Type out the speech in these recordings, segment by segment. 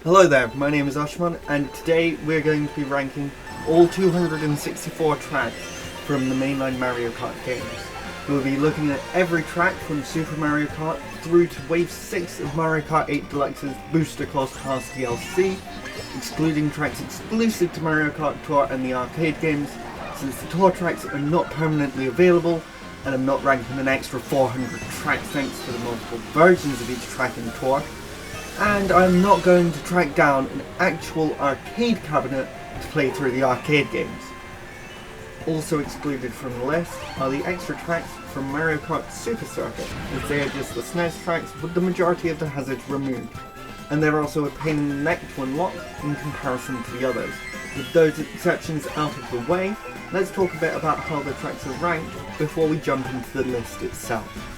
Hello there, my name is Ashman and today we're going to be ranking all 264 tracks from the mainline Mario Kart games. We'll be looking at every track from Super Mario Kart through to Wave 6 of Mario Kart 8 Deluxe's Booster Cost Pass DLC, excluding tracks exclusive to Mario Kart Tour and the arcade games, since the Tour tracks are not permanently available and I'm not ranking an extra 400 tracks thanks to the multiple versions of each track in Tour. And I'm not going to track down an actual arcade cabinet to play through the arcade games. Also excluded from the list are the extra tracks from Mario Kart Super Circuit, as they are just the SNES tracks with the majority of the hazards removed. And they're also a pain in the neck to unlock in comparison to the others. With those exceptions out of the way, let's talk a bit about how the tracks are ranked before we jump into the list itself.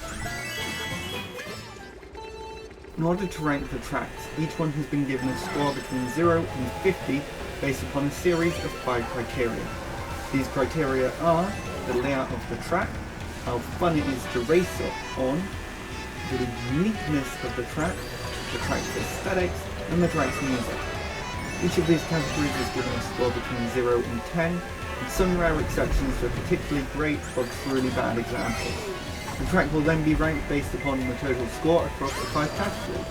In order to rank the tracks, each one has been given a score between 0 and 50 based upon a series of 5 criteria. These criteria are the layout of the track, how fun it is to race it on, the uniqueness of the track's aesthetics, and the track's music. Each of these categories is given a score between 0 and 10, with some rare exceptions for particularly great or truly bad examples. The track will then be ranked based upon the total score across the 5 categories.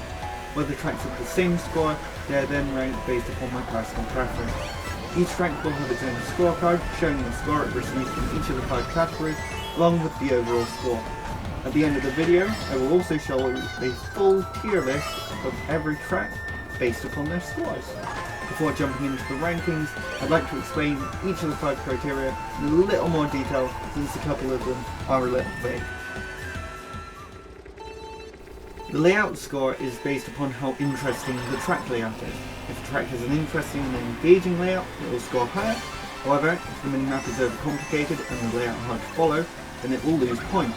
Where the tracks have the same score, they are then ranked based upon my personal preference. Each track will have its own scorecard, showing the score it receives from each of the 5 categories, along with the overall score. At the end of the video, I will also show you a full tier list of every track based upon their scores. Before jumping into the rankings, I'd like to explain each of the 5 criteria in a little more detail, since a couple of them are a little vague. The layout score is based upon how interesting the track layout is. If a track has an interesting and engaging layout, it will score higher. However, if the minimap is overcomplicated and the layout hard to follow, then it will lose points.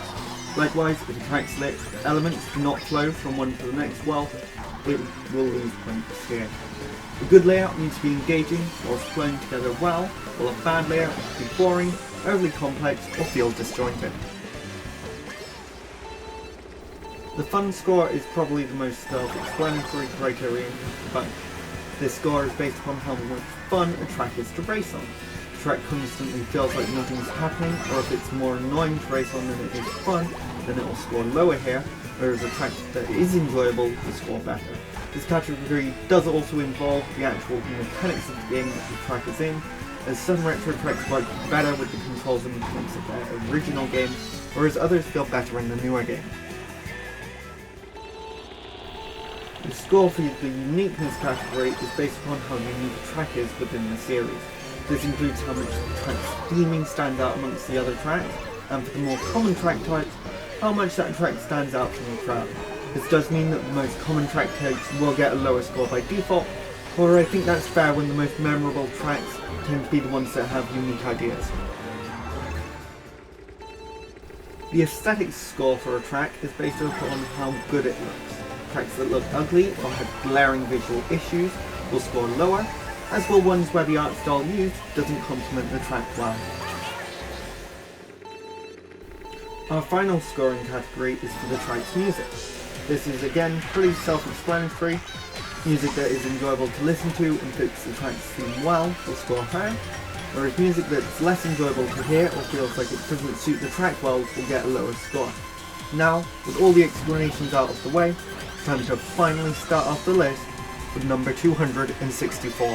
Likewise, if a track's elements do not flow from one to the next well, it will lose points here. A good layout needs to be engaging whilst flowing together well, while a bad layout can be boring, overly complex, or feel disjointed. The fun score is probably the most self-explanatory criterion of the bunch. This score is based upon how much fun a track is to race on. If a track constantly feels like nothing's happening, or if it's more annoying to race on than it is fun, then it will score lower here, whereas a track that is enjoyable will score better. This category does also involve the actual mechanics of the game that the track is in, as some retro tracks work better with the controls and mechanics of their original game, whereas others feel better in the newer game. The score for the uniqueness category is based upon how unique the track is within the series. This includes how much the track's theming stands out amongst the other tracks, and for the more common track types, how much that track stands out from the crowd. This does mean that the most common track types will get a lower score by default, however I think that's fair when the most memorable tracks tend to be the ones that have unique ideas. The aesthetics score for a track is based upon how good it looks. Tracks that look ugly or have glaring visual issues will score lower, as will ones where the art style used doesn't complement the track well. Our final scoring category is for the track's music. This is again pretty self-explanatory. Music that is enjoyable to listen to and fits the track's theme well will score higher, whereas music that's less enjoyable to hear or feels like it doesn't suit the track well will get a lower score. Now, with all the explanations out of the way, it's time to finally start off the list with number 264.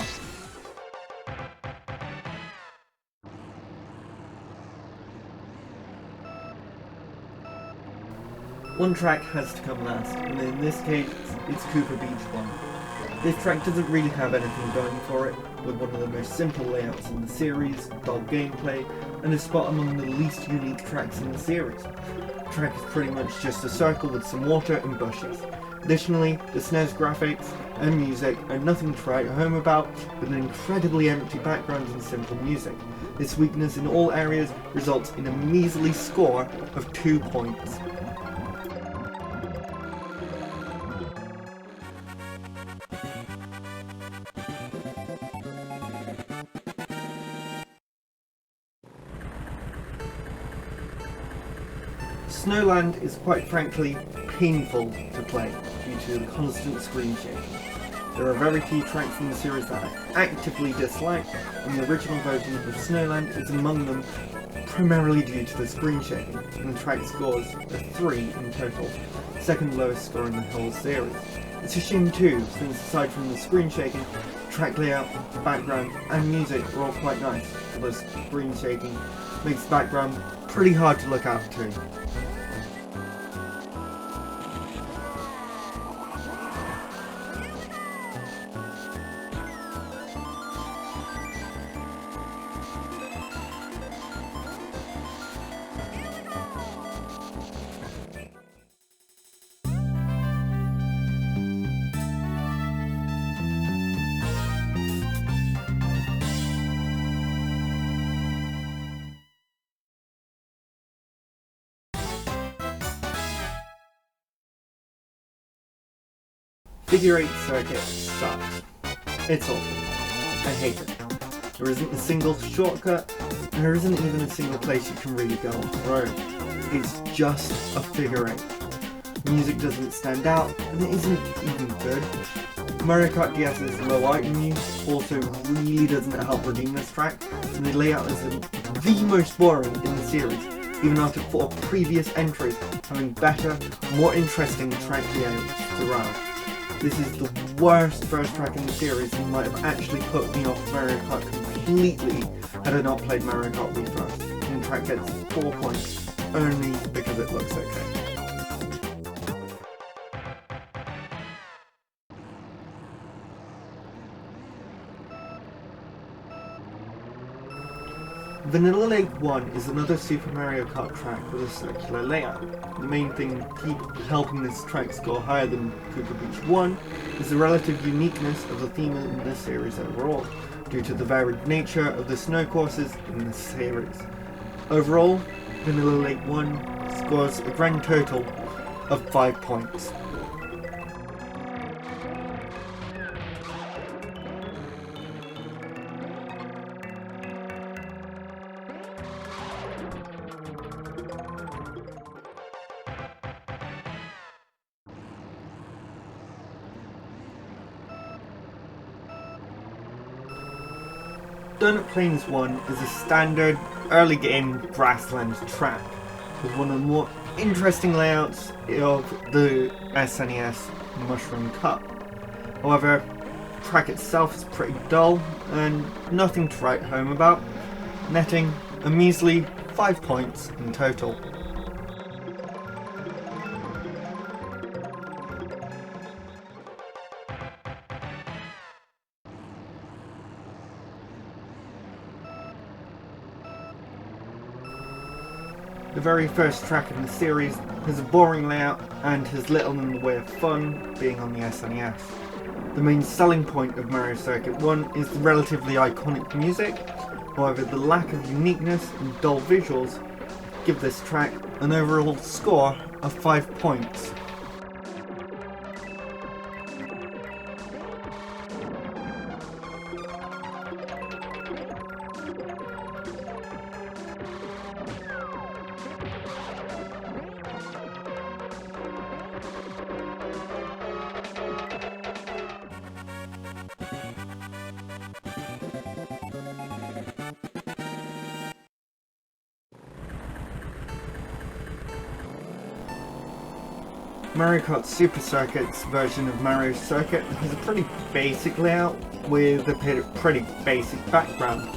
One track has to come last, and in this case, it's Cooper Beach 1. This track doesn't really have anything going for it, with one of the most simple layouts in the series, dull gameplay, and a spot among the least unique tracks in the series. The track is pretty much just a circle with some water and bushes. Additionally, the SNES graphics and music are nothing to write home about, with an incredibly empty background and simple music. This weakness in all areas results in a measly score of 2 points. Snowland is quite frankly painful to play due to the constant screen shaking. There are very few tracks in the series that I actively dislike, and the original version of Snowland is among them, primarily due to the screen shaking, and the track scores a 3 in total, second lowest score in the whole series. It's a shame too, since aside from the screen shaking, track layout, background and music are all quite nice, although screen shaking makes the background pretty hard to look at too. Figure 8 circuit sucks. It's awful. I hate it. There isn't a single shortcut, and there isn't even a single place you can really go off the road. It's just a figure 8. The music doesn't stand out, and it isn't even good. Mario Kart DS's low item use also really doesn't help redeem this track, and the layout is the most boring in the series, even after 4 previous entries having better, more interesting track layouts throughout. This is the worst first track in the series and might have actually put me off Mario Kart completely had I not played Mario Kart Wii first. And the track gets 4 points only because it looks okay. Vanilla Lake 1 is another Super Mario Kart track with a circular layout. The main thing helping this track score higher than Cooper Beach 1 is the relative uniqueness of the theme in this series overall, due to the varied nature of the snow courses in this series. Overall, Vanilla Lake 1 scores a grand total of 5 points. Donut Plains 1 is a standard early game grassland track with one of the more interesting layouts of the SNES Mushroom Cup. However, the track itself is pretty dull and nothing to write home about, netting a measly 5 points in total. The very first track in the series has a boring layout and has little in the way of fun, being on the SNES. The main selling point of Mario Circuit 1 is the relatively iconic music, however the lack of uniqueness and dull visuals give this track an overall score of 5 points. Mario Kart Super Circuit's version of Mario Circuit has a pretty basic layout with a pretty basic background.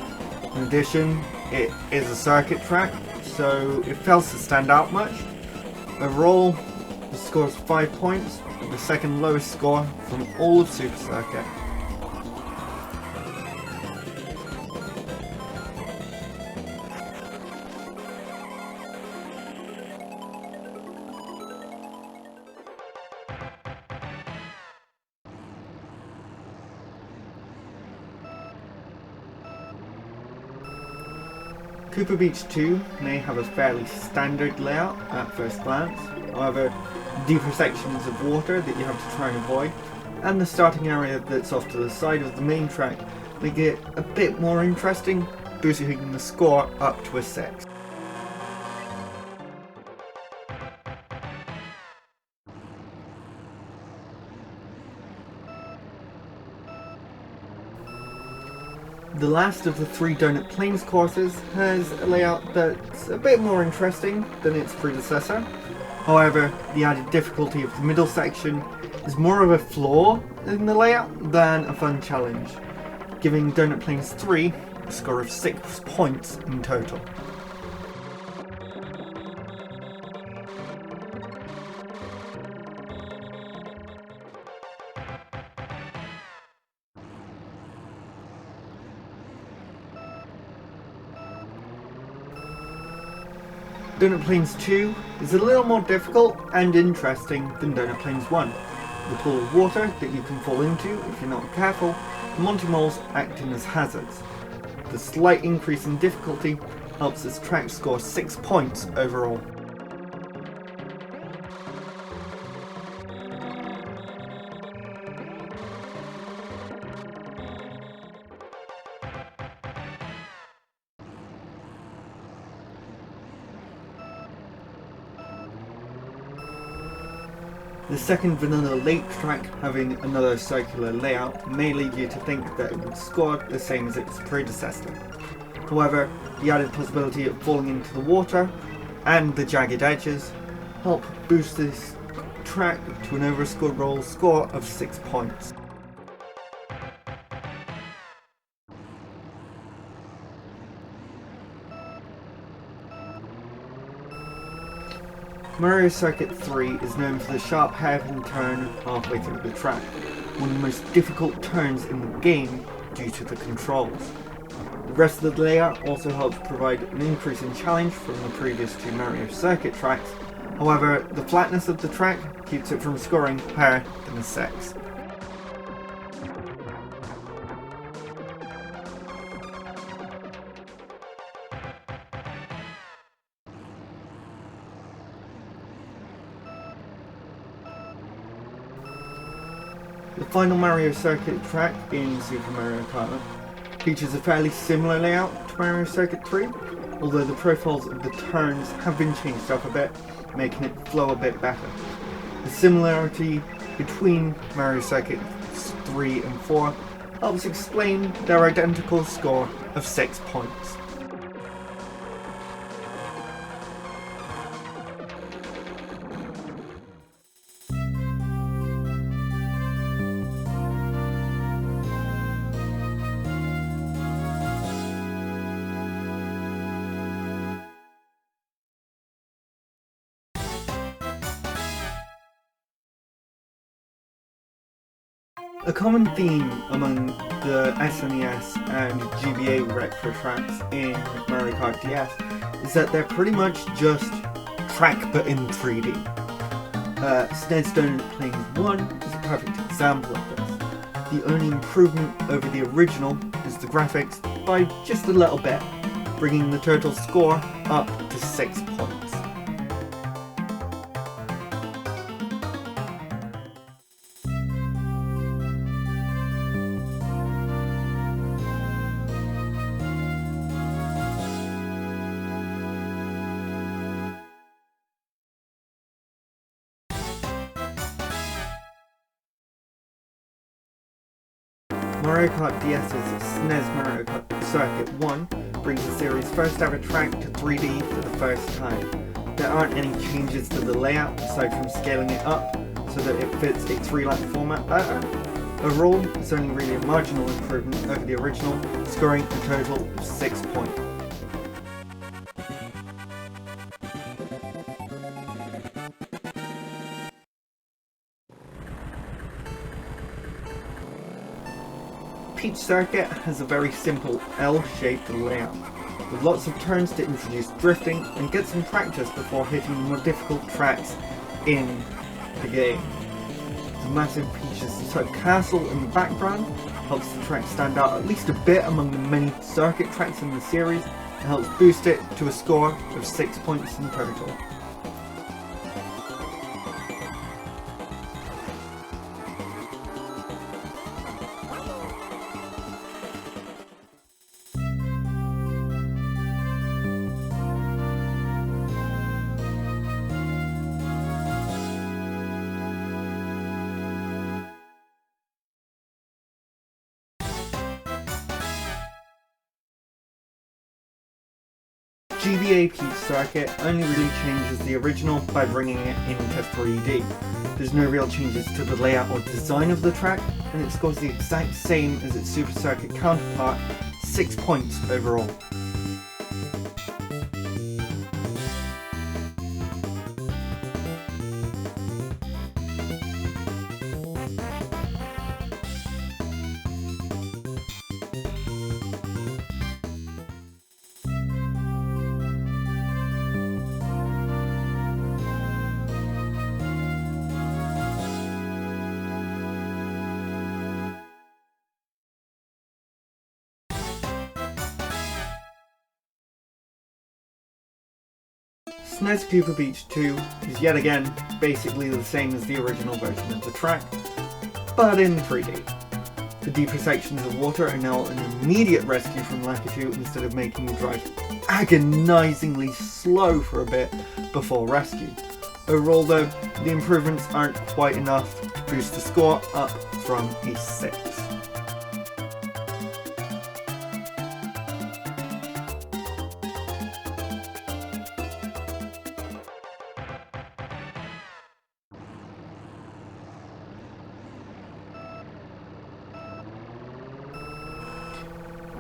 In addition, it is a circuit track, so it fails to stand out much. Overall, the score is 5 points, the second lowest score from all of Super Circuit. Cooper Beach 2 may have a fairly standard layout at first glance, however, deeper sections of water that you have to try and avoid, and the starting area that's off to the side of the main track make it a bit more interesting, boosting the score up to a 6. The last of the 3 Donut Plains courses has a layout that's a bit more interesting than its predecessor. However, the added difficulty of the middle section is more of a flaw in the layout than a fun challenge, giving Donut Plains 3 a score of 6 points in total. Donut Plains 2 is a little more difficult and interesting than Donut Plains 1. The pool of water that you can fall into if you're not careful, the Monty Moles acting as hazards. The slight increase in difficulty helps this track score 6 points overall. The second Vanilla Lake track, having another circular layout, may lead you to think that it would score the same as its predecessor. However, the added possibility of falling into the water and the jagged edges help boost this track to an overall score of 6 points. Mario Circuit 3 is known for the sharp hairpin turn halfway through the track, one of the most difficult turns in the game due to the controls. The rest of the layout also helps provide an increase in challenge from the previous 2 Mario Circuit tracks, however the flatness of the track keeps it from scoring higher than a 6. The final Mario Circuit track in Super Mario Kart features a fairly similar layout to Mario Circuit 3, although the profiles of the turns have been changed up a bit, making it flow a bit better. The similarity between Mario Circuit 3 and 4 helps explain their identical score of 6 points. A common theme among the SNES and GBA retro tracks in Mario Kart DS is that they're pretty much just track but in 3D. SNES Donut Plains 1 is a perfect example of this. The only improvement over the original is the graphics by just a little bit, bringing the total score up to 6 points. Mario Kart DS's SNES Mario Kart Circuit 1 brings the series' first ever track to 3D for the first time. There aren't any changes to the layout aside from scaling it up so that it fits a 3-lap format better. Overall, it's only really a marginal improvement over the original, scoring a total of 6 points. Peach Circuit has a very simple L-shaped layout, with lots of turns to introduce drifting and get some practice before hitting the more difficult tracks in the game. The massive Peach's castle in the background helps the track stand out at least a bit among the many circuit tracks in the series and helps boost it to a score of 6 points in total. GBA Peach Circuit only really changes the original by bringing it into 3D. There's no real changes to the layout or design of the track, and it scores the exact same as its Super Circuit counterpart, 6 points overall. SNES Cooper Beach 2 is yet again basically the same as the original version of the track, but in 3D. The deeper sections of water are now an immediate rescue from Lakitu instead of making you drive agonizingly slow for a bit before rescue. Overall though, the improvements aren't quite enough to boost the score up from a 6.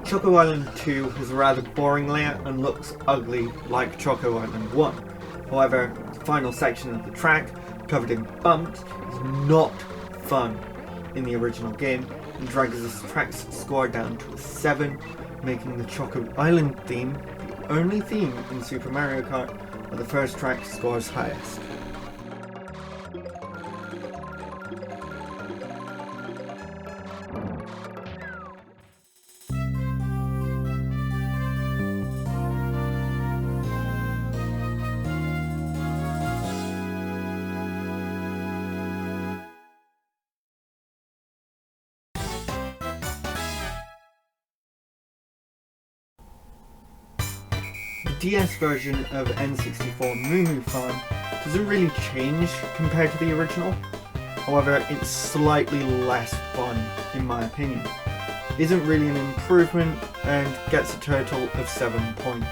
Choco Island 2 has a rather boring layout and looks ugly like Choco Island 1. However, the final section of the track, covered in bumps, is not fun in the original game and drags the track's score down to a 7, making the Choco Island theme the only theme in Super Mario Kart where the first track scores highest. The DS version of N64 Moo Moo Farm doesn't really change compared to the original, however it's slightly less fun in my opinion. It isn't really an improvement and gets a total of 7 points.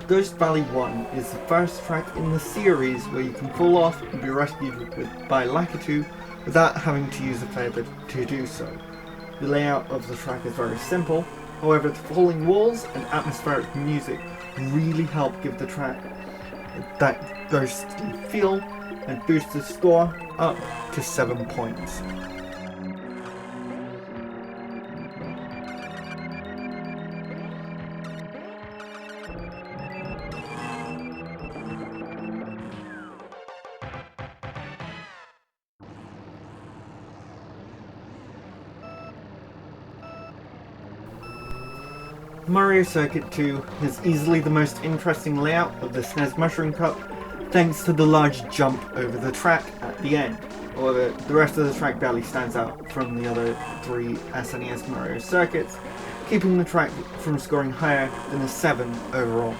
Ghost Valley 1 is the first track in the series where you can fall off and be rescued by Lakitu without having to use a feather to do so. The layout of the track is very simple, however the falling walls and atmospheric music really help give the track that ghostly feel and boost the score up to 7 points. Mario Circuit 2 has easily the most interesting layout of the SNES Mushroom Cup thanks to the large jump over the track at the end. However, the rest of the track barely stands out from the other 3 SNES Mario Circuits, keeping the track from scoring higher than a 7 overall.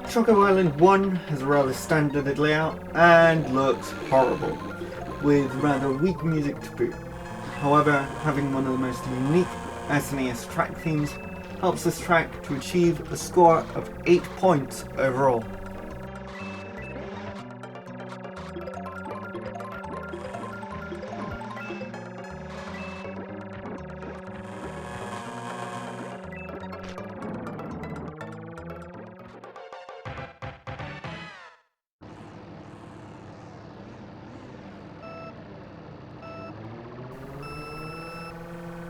Choco Island 1 has a rather standard layout and looks horrible, with rather weak music to boot. However, having one of the most unique SNES track themes helps this track to achieve a score of 8 points overall.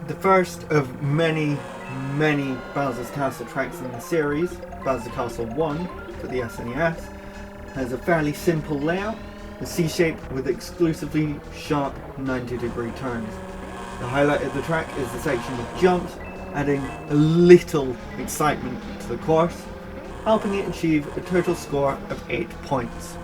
The first of many many Bowser's Castle tracks in the series, Bowser's Castle 1 for the SNES has a fairly simple layout, a C-shape with exclusively sharp 90-degree turns. The highlight of the track is the section with jumps, adding a little excitement to the course, helping it achieve a total score of 8 points.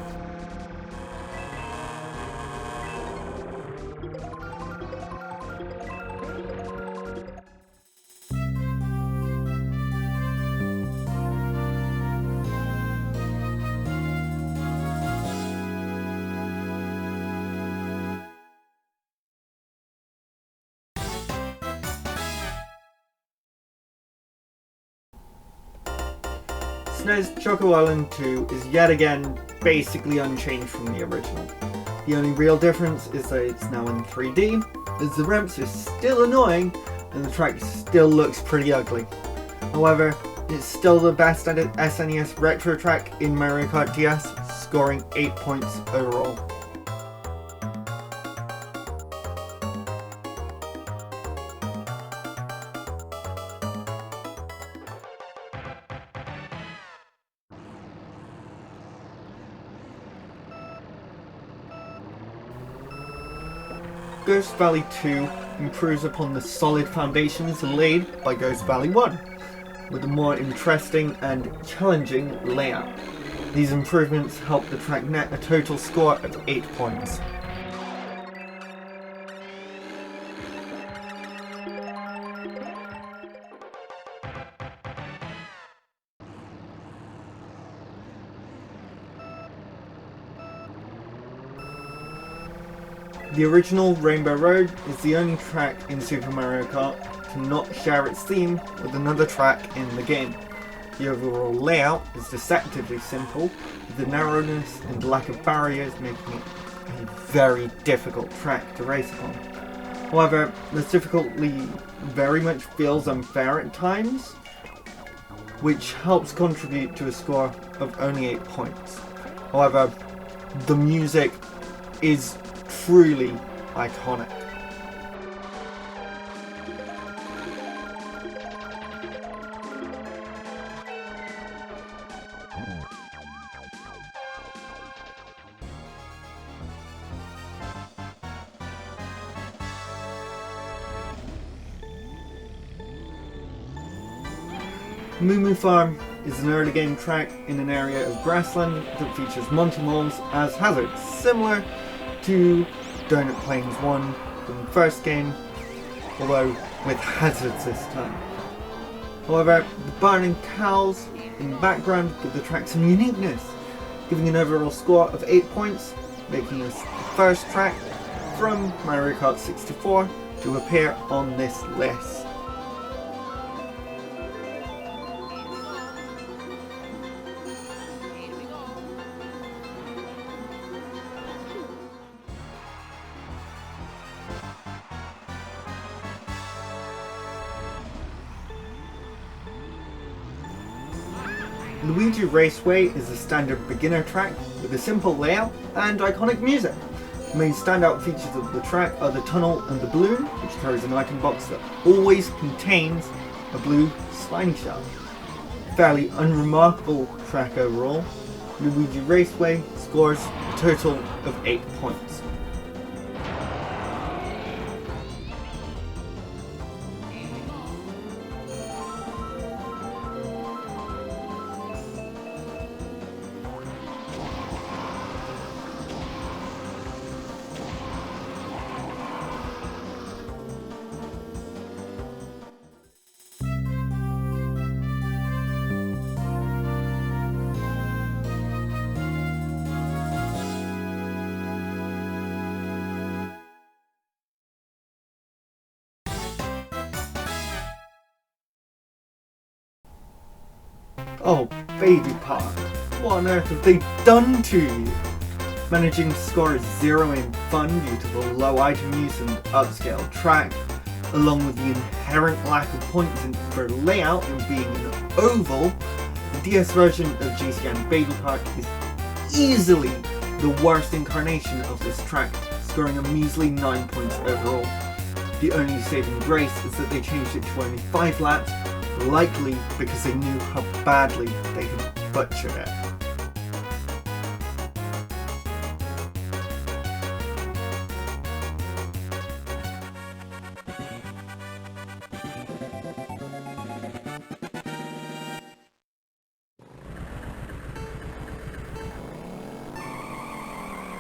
SNES Choco Island 2 is yet again basically unchanged from the original. The only real difference is that it's now in 3D, as the ramps are still annoying and the track still looks pretty ugly. However, it's still the best SNES retro track in Mario Kart DS, scoring 8 points overall. Ghost Valley 2 improves upon the solid foundations laid by Ghost Valley 1, with a more interesting and challenging layout. These improvements help the track net a total score of 8 points. The original Rainbow Road is the only track in Super Mario Kart to not share its theme with another track in the game. The overall layout is deceptively simple, with the narrowness and lack of barriers making it a very difficult track to race upon. However, this difficulty very much feels unfair at times, which helps contribute to a score of only 8 points. However, the music is truly iconic. Moo Moo Farm is an early game track in an area of grassland that features Monty Moles as hazards, similar to Donut Plains 1 from the first game, although with hazards this time. However, the burning cows in the background give the track some uniqueness, giving an overall score of 8 points, making us the first track from Mario Kart 64 to appear on this list. Luigi Raceway is a standard beginner track with a simple layout and iconic music. The main standout features of the track are the tunnel and the balloon, which carries an item box that always contains a blue slime shell. Fairly unremarkable track overall, Luigi Raceway scores a total of 8 points. Oh, baby Park, what on earth have they done to you? Managing to score a 0 in fun due to the low item use and upscale track, along with the inherent lack of points for layout and being an oval, the DS version of GCN Baby Park is easily the worst incarnation of this track, scoring a measly 9 points overall. The only saving grace is that they changed it to only 5 laps, likely because they knew how badly they had butchered it.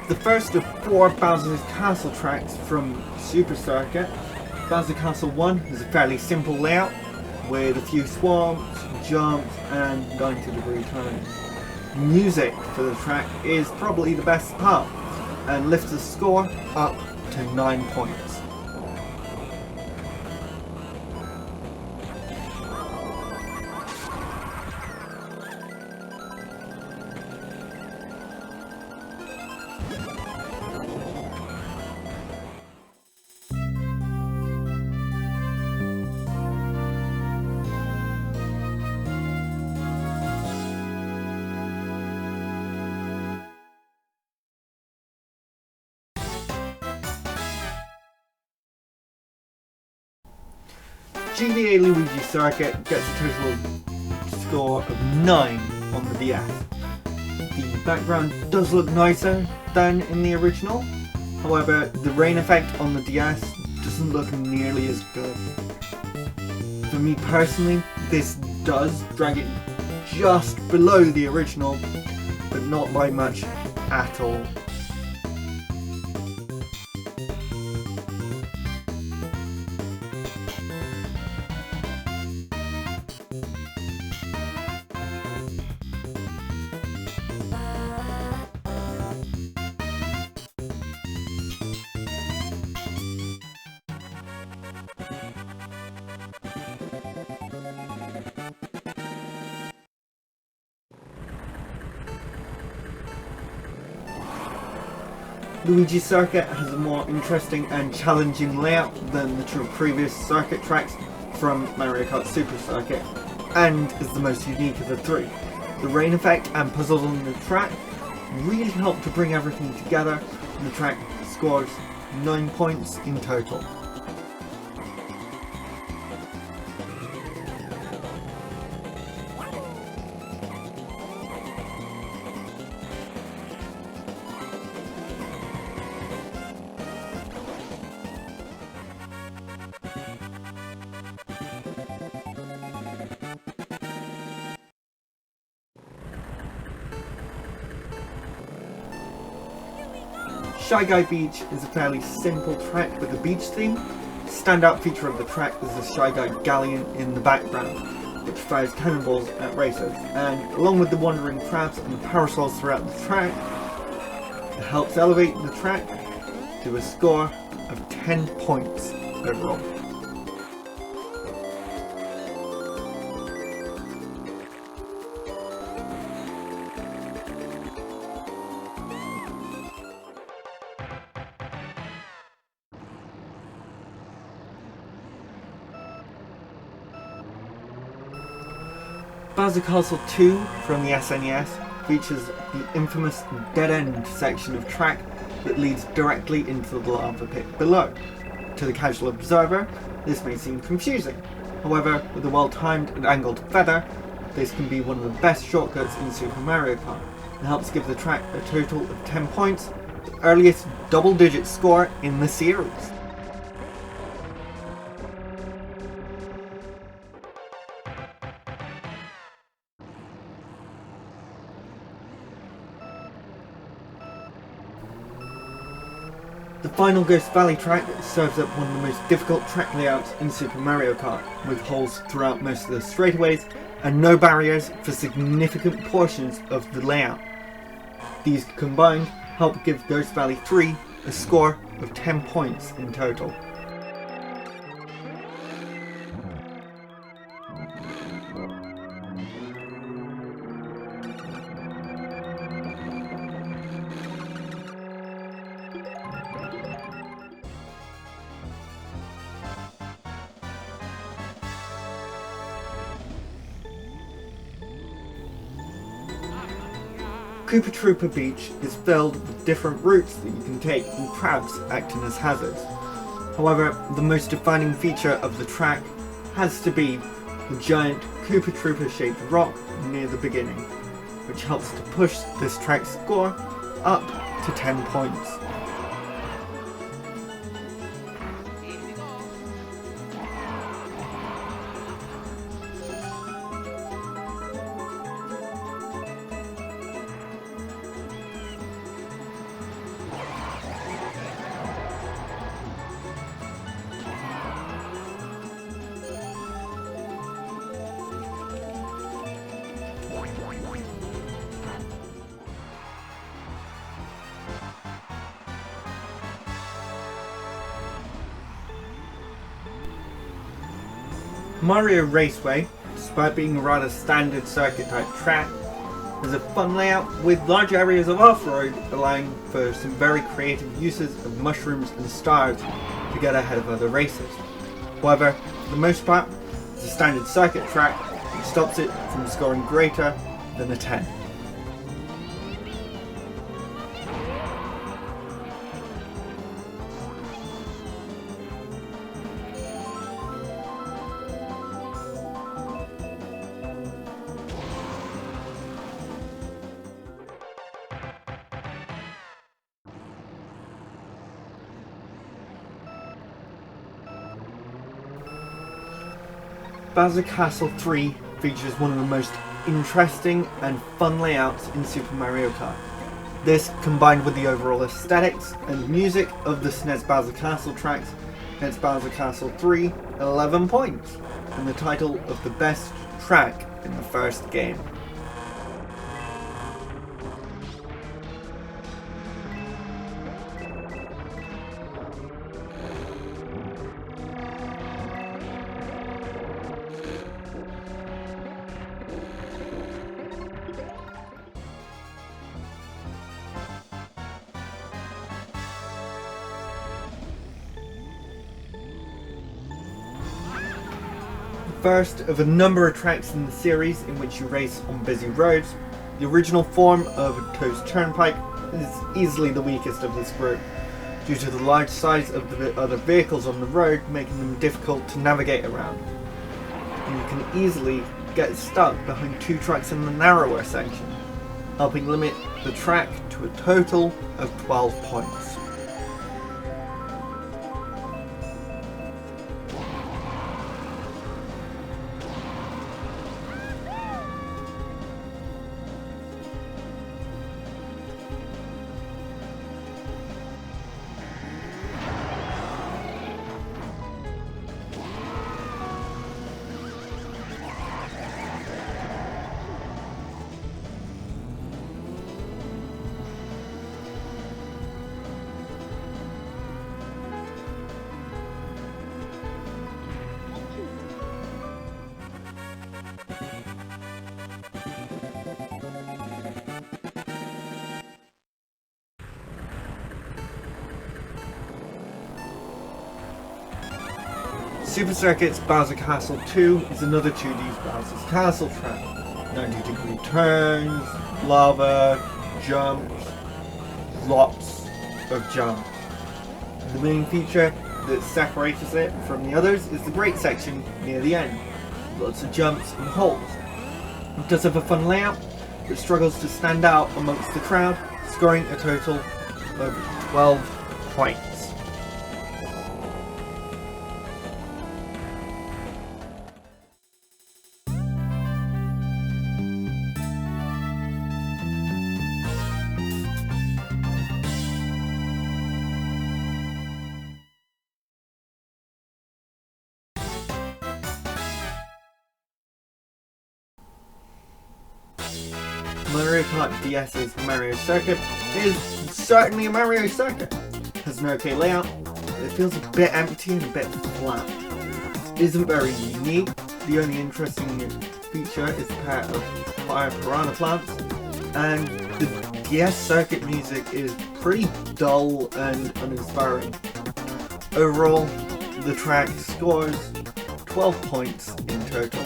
The first of 4 Bowser's Castle tracks from Super Circuit. Bowser Castle 1 is a fairly simple layout with a few swamps, jumps and 90-degree turns. Music for the track is probably the best part and lifts the score up to 9 points. GBA Luigi Circuit gets a total score of 9 on the DS. The background does look nicer than in the original, however the rain effect on the DS doesn't look nearly as good. For me personally, this does drag it just below the original, but not by much at all. Luigi Circuit has a more interesting and challenging layout than the 2 previous circuit tracks from Mario Kart Super Circuit, and is the most unique of the 3. The rain effect and puzzles on the track really help to bring everything together, and the track scores 9 points in total. Shy Guy Beach is a fairly simple track with a beach theme. The standout feature of the track is the Shy Guy Galleon in the background, which fires cannonballs at racers, and along with the wandering crabs and the parasols throughout the track, it helps elevate the track to a score of 10 points overall. Bowser Castle 2 from the SNES features the infamous dead-end section of track that leads directly into the lava pit below. To the casual observer, this may seem confusing. However, with a well-timed and angled feather, this can be one of the best shortcuts in Super Mario Kart and helps give the track a total of 10 points, the earliest double-digit score in the series. The final Ghost Valley track serves up one of the most difficult track layouts in Super Mario Kart, with holes throughout most of the straightaways and no barriers for significant portions of the layout. These combined help give Ghost Valley 3 a score of 10 points in total. Koopa Troopa Beach is filled with different routes that you can take, and crabs acting as hazards. However, the most defining feature of the track has to be the giant Koopa Troopa shaped rock near the beginning, which helps to push this track's score up to 10 points. Mario Raceway, despite being a rather standard circuit type track, has a fun layout with large areas of off-road, allowing for some very creative uses of mushrooms and stars to get ahead of other racers. However, for the most part, it's a standard circuit track which stops it from scoring greater than a 10. Bowser Castle 3 features one of the most interesting and fun layouts in Super Mario Kart. This, combined with the overall aesthetics and music of the SNES Bowser Castle tracks, gets Bowser Castle 3 11 points, and the title of the best track in the first game. First of a number of tracks in the series in which you race on busy roads, the original form of Toad's Turnpike is easily the weakest of this group, due to the large size of the other vehicles on the road making them difficult to navigate around. And you can easily get stuck behind two tracks in the narrower section, helping limit the track to a total of 12 points. Super Circuit's Bowser Castle 2 is another 2D Bowser's Castle track. 90-degree turns, lava, jumps, lots of jumps. The main feature that separates it from the others is the great section near the end. Lots of jumps and holes. It does have a fun layout, but struggles to stand out amongst the crowd, scoring a total of 12 points. Mario Kart DS's Mario Circuit is certainly a Mario Circuit. It has an okay layout, but it feels a bit empty and a bit flat. It isn't very unique. The only interesting feature is a pair of fire piranha plants, and the DS circuit music is pretty dull and uninspiring. Overall, the track scores 12 points in total.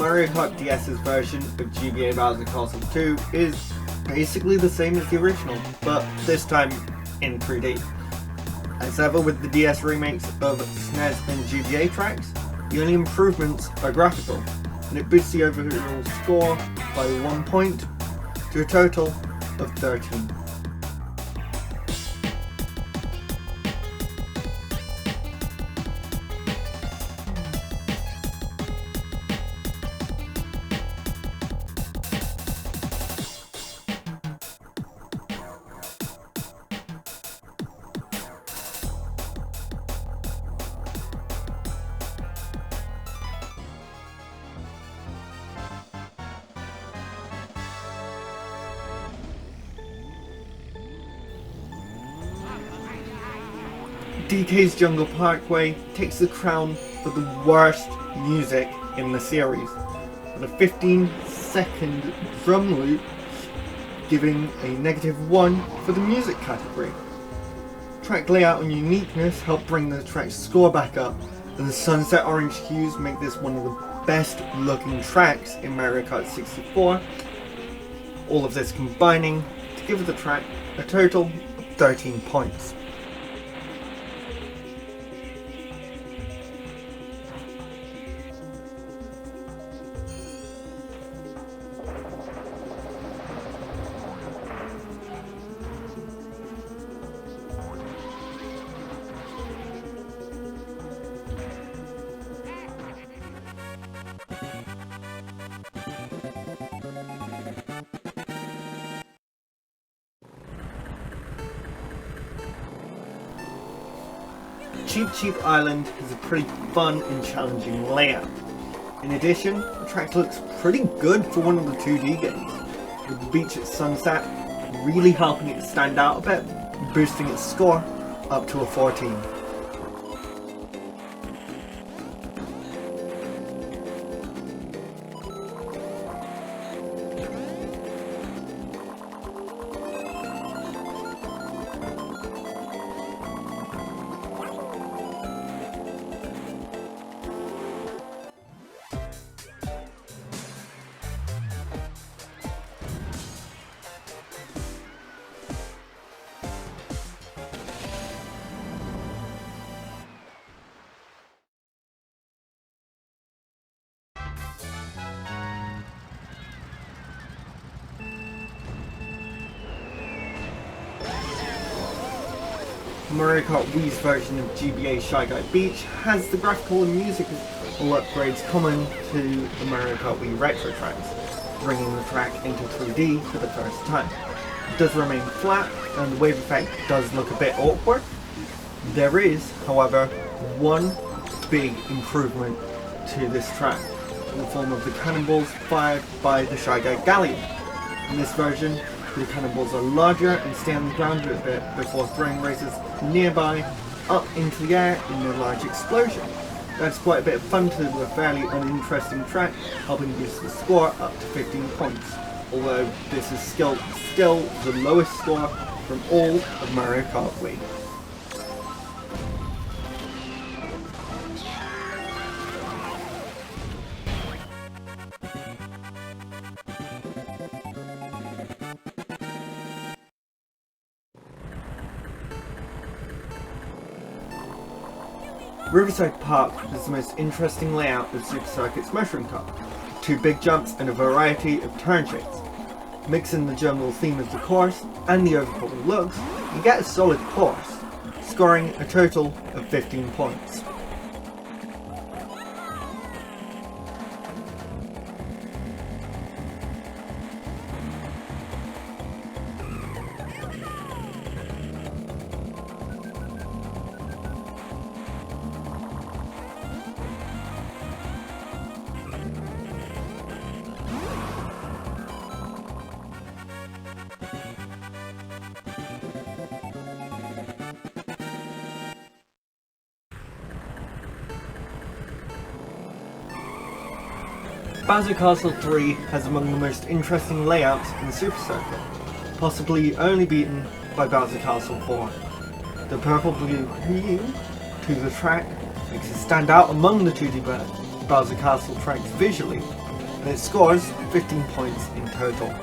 Mario Kart DS's version of GBA Bowser Castle 2 is basically the same as the original, but this time in 3D. As ever with the DS remakes of SNES and GBA tracks, the only improvements are graphical, and it boosts the overall score by 1 point to a total of 13. DK's Jungle Parkway takes the crown for the worst music in the series, with a 15-second drum loop giving a -1 for the music category. Track layout and uniqueness help bring the track's score back up, and the sunset orange hues make this one of the best looking tracks in Mario Kart 64, all of this combining to give the track a total of 13 points. Cheap Island has a pretty fun and challenging layout. In addition, the track looks pretty good for one of the 2D games, with the beach at sunset really helping it stand out a bit, boosting its score up to a 14. Mario Kart Wii's version of GBA Shy Guy Beach has the graphical and musical upgrades common to the Mario Kart Wii retro tracks, bringing the track into 3D for the first time. It does remain flat, and the wave effect does look a bit awkward. There is, however, one big improvement to this track, in the form of the cannonballs fired by the Shy Guy Galleon. In this version, the cannonballs are larger and stay on the ground a bit before throwing racers nearby up into the air in a large explosion. That's quite a bit of fun to a fairly uninteresting track, helping boost the score up to 15 points, although this is still the lowest score from all of Mario Kart Wii. Riverside Park has the most interesting layout of Super Circuit's Mushroom Cup, 2 big jumps and a variety of turn shapes. Mixing the jungle theme of the course and the overhaul looks, you get a solid course, scoring a total of 15 points. Bowser Castle 3 has among the most interesting layouts in Super Circuit, possibly only beaten by Bowser Castle 4. The purple-blue hue to the track makes it stand out among the 2D Bowser Castle tracks visually, and it scores 15 points in total.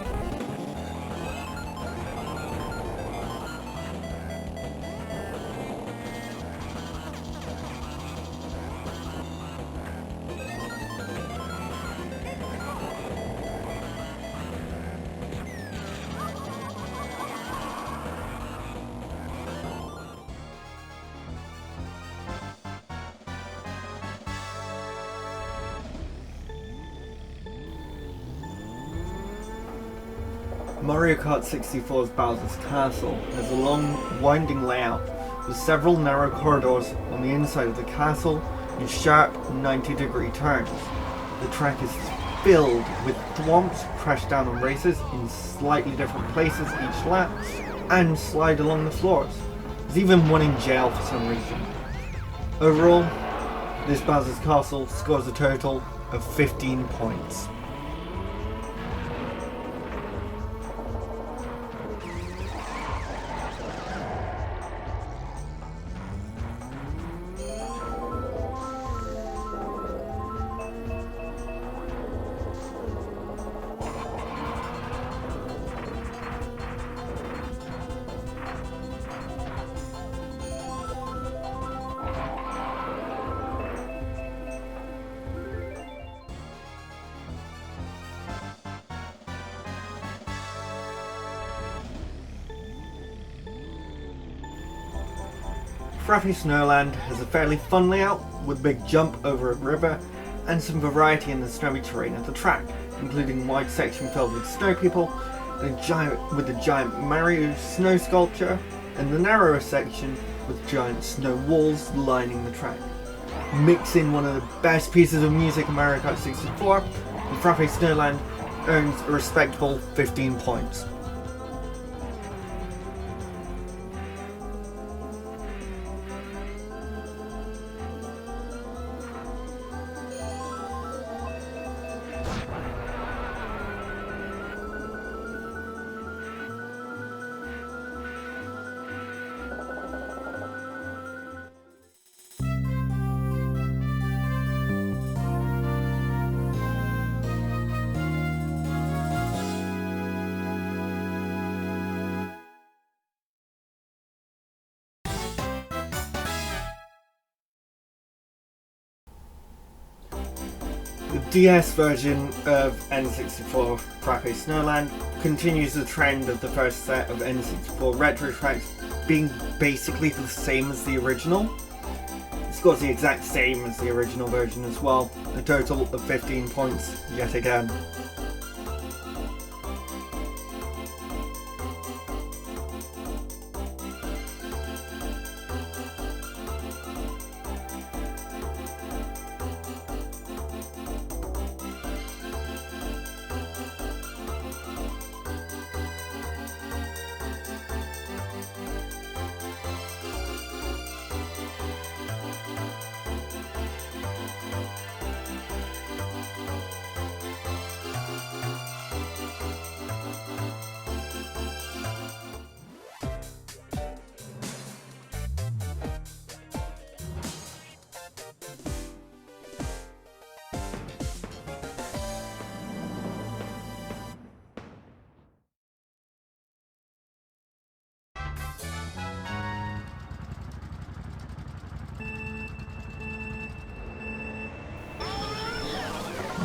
Mario Kart 64's Bowser's Castle has a long, winding layout with several narrow corridors on the inside of the castle and sharp 90-degree turns. The track is filled with thwomps crash down on races in slightly different places each lap and slide along the floors. There's even one in jail for some reason. Overall, this Bowser's Castle scores a total of 15 points. Frappy Snowland has a fairly fun layout with a big jump over a river and some variety in the snowy terrain of the track, including a wide section filled with snow people and a giant Mario snow sculpture, and the narrower section with giant snow walls lining the track. Mix in one of the best pieces of music in Mario Kart 64, and Frappy Snowland earns a respectable 15 points. The DS version of N64 Frappy Snowland continues the trend of the first set of N64 retro tracks being basically the same as the original. It scores the exact same as the original version as well, a total of 15 points yet again.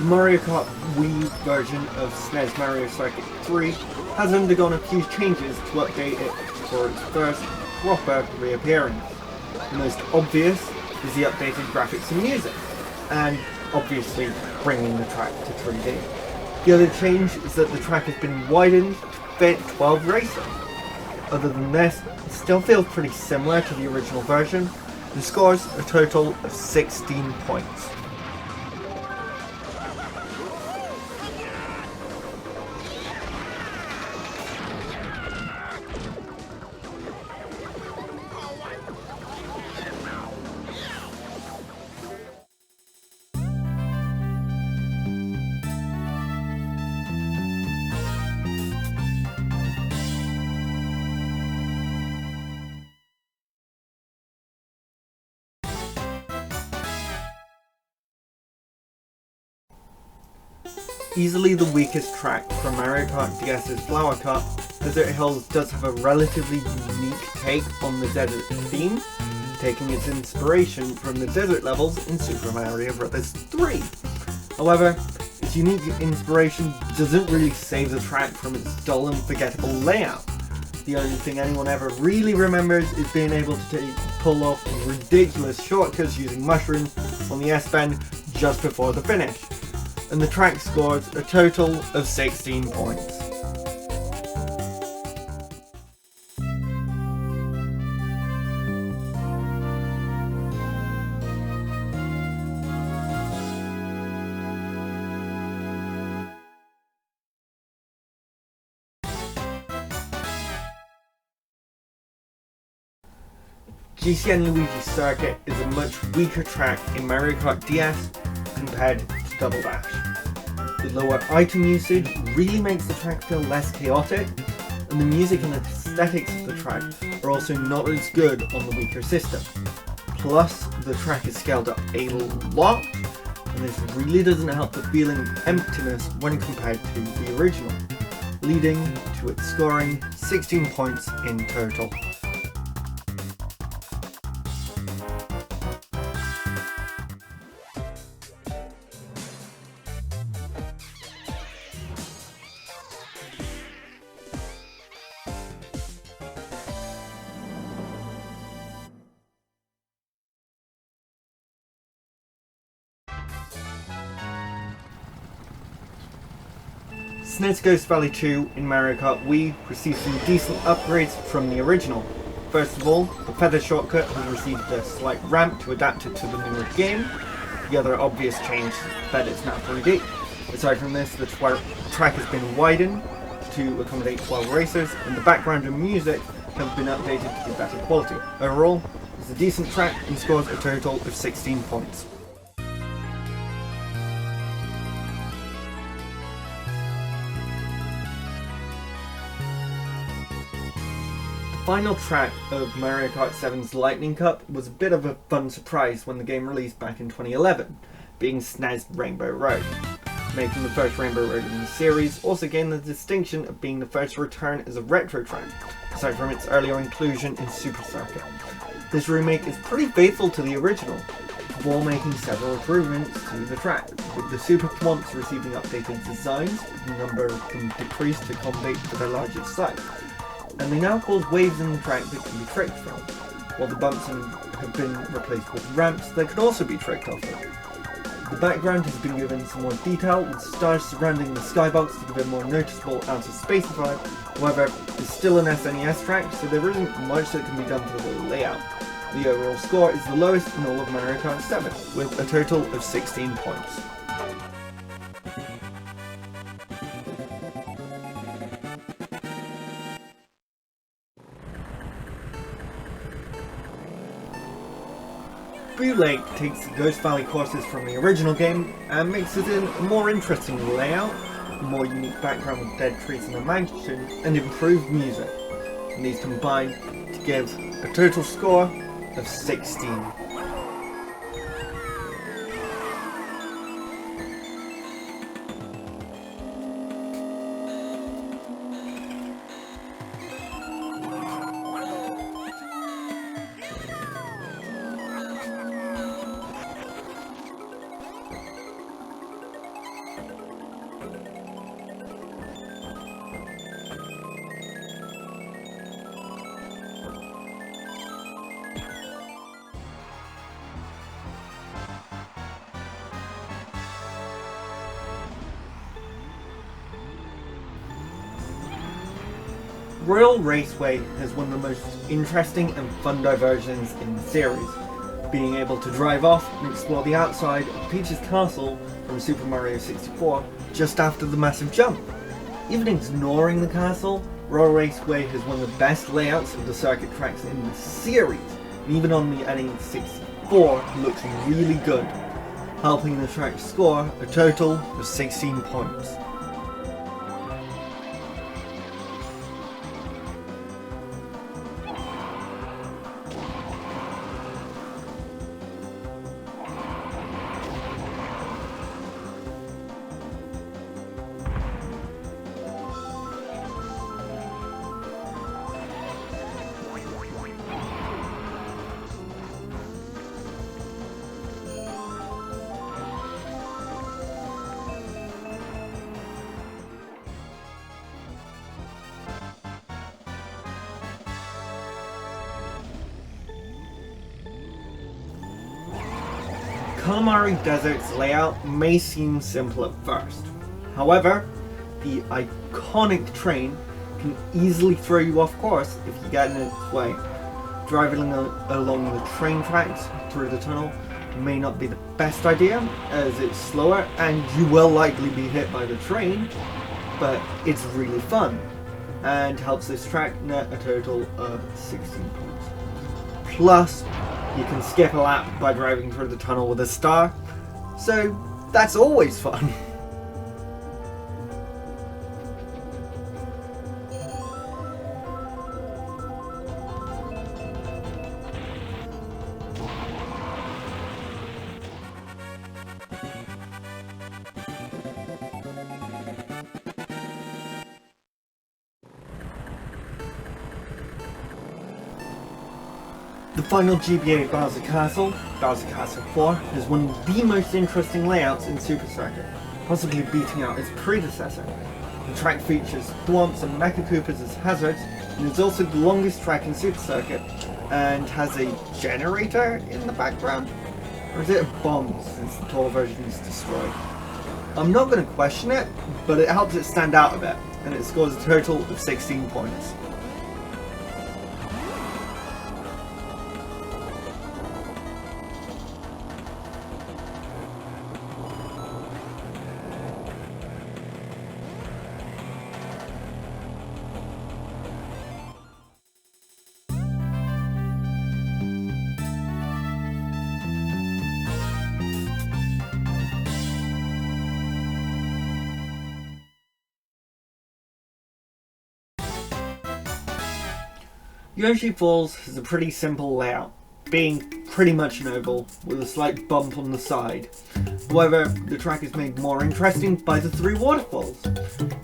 The Mario Kart Wii version of SNES Mario Circuit 3 has undergone a few changes to update it for its first proper reappearance. The most obvious is the updated graphics and music, and obviously bringing the track to 3D. The other change is that the track has been widened to fit 12 racers. Other than this, it still feels pretty similar to the original version and scores a total of 16 points. Easily the weakest track from Mario Kart DS's Flower Cup, Desert Hills does have a relatively unique take on the desert theme, taking its inspiration from the desert levels in Super Mario Bros. 3. However, its unique inspiration doesn't really save the track from its dull and forgettable layout. The only thing anyone ever really remembers is being able to pull off ridiculous shortcuts using mushrooms on the S-bend just before the finish. And the track scores a total of 16 points. GCN Luigi's Circuit is a much weaker track in Mario Kart DS compared to Double Dash. The lower item usage really makes the track feel less chaotic, and the music and aesthetics of the track are also not as good on the weaker system. Plus, the track is scaled up a lot, and this really doesn't help the feeling of emptiness when compared to the original, leading to it scoring 16 points in total. SNES Ghost Valley 2 in Mario Kart Wii received some decent upgrades from the original. First of all, the feather shortcut has received a slight ramp to adapt it to the newer game. The other obvious change is that it's now 3D. Aside from this, the track has been widened to accommodate 12 racers, and the background and music have been updated to be better quality. Overall, it's a decent track and scores a total of 16 points. The final track of Mario Kart 7's Lightning Cup was a bit of a fun surprise when the game released back in 2011, being SNES Rainbow Road. Making the first Rainbow Road in the series also gained the distinction of being the first return as a retro track, aside from its earlier inclusion in Super Circuit. This remake is pretty faithful to the original, while making several improvements to the track, with the Super Thwomps receiving updated designs, the number of them decreased to accommodate for their larger size. And they now cause waves in the track that can be tricked from, while the bumps have been replaced with ramps that can also be tricked off of. The background has been given some more detail, with stars surrounding the skybox to give it a more noticeable outer space vibe. However, it's still an SNES track, so there isn't much that can be done to the layout. The overall score is the lowest in all of Mario Kart 7, with a total of 16 points. Boo Lake takes the Ghost Valley courses from the original game and mixes in a more interesting layout, a more unique background with dead trees and a mansion, and improved music. And these combine to give a total score of 16. Royal Raceway has one of the most interesting and fun diversions in the series, being able to drive off and explore the outside of Peach's castle from Super Mario 64 just after the massive jump. Even ignoring the castle, Royal Raceway has one of the best layouts of the circuit tracks in the series, and even on the N64 looks really good, helping the track score a total of 16 points. Kalimari Desert's layout may seem simple at first. However, the iconic train can easily throw you off course if you get in its way. Driving along the train tracks through the tunnel may not be the best idea, as it's slower and you will likely be hit by the train, but it's really fun and helps this track net a total of 16 points. Plus, you can skip a lap by driving through the tunnel with a star, so that's always fun. The final GBA Bowser Castle, Bowser Castle 4, is one of the most interesting layouts in Super Circuit, possibly beating out its predecessor. The track features Thwomps and Mecha Koopas as hazards, and is also the longest track in Super Circuit, and has a generator in the background? Or is it a bomb, since the tall version is destroyed? I'm not going to question it, but it helps it stand out a bit, and it scores a total of 16 points. Yoshi Falls has a pretty simple layout, being pretty much an oval with a slight bump on the side. However, the track is made more interesting by the 3 waterfalls.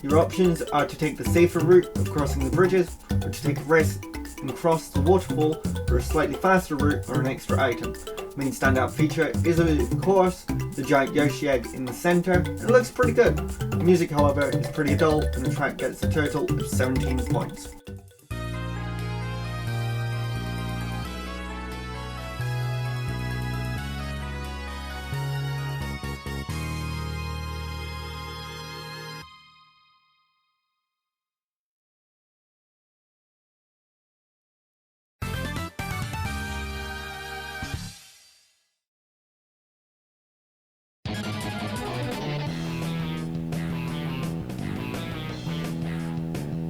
Your options are to take the safer route of crossing the bridges, or to take a risk and cross the waterfall for a slightly faster route or an extra item. The main standout feature is, of course, the giant Yoshi egg in the centre, and it looks pretty good. The music, however, is pretty dull, and the track gets a total of 17 points.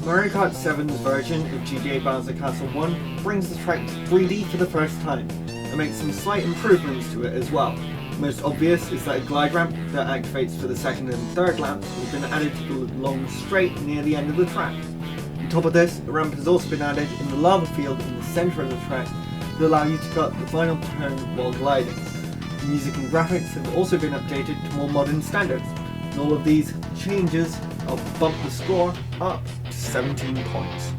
Mario Kart 7's version of GBA Bowser Castle 1 brings the track to 3D for the first time, and makes some slight improvements to it as well. The most obvious is that a glide ramp that activates for the second and third laps has been added to the long straight near the end of the track. On top of this, a ramp has also been added in the lava field in the centre of the track to allow you to cut the final turn while gliding. The music and graphics have also been updated to more modern standards, and all of these changes help bump the score up to 17 points.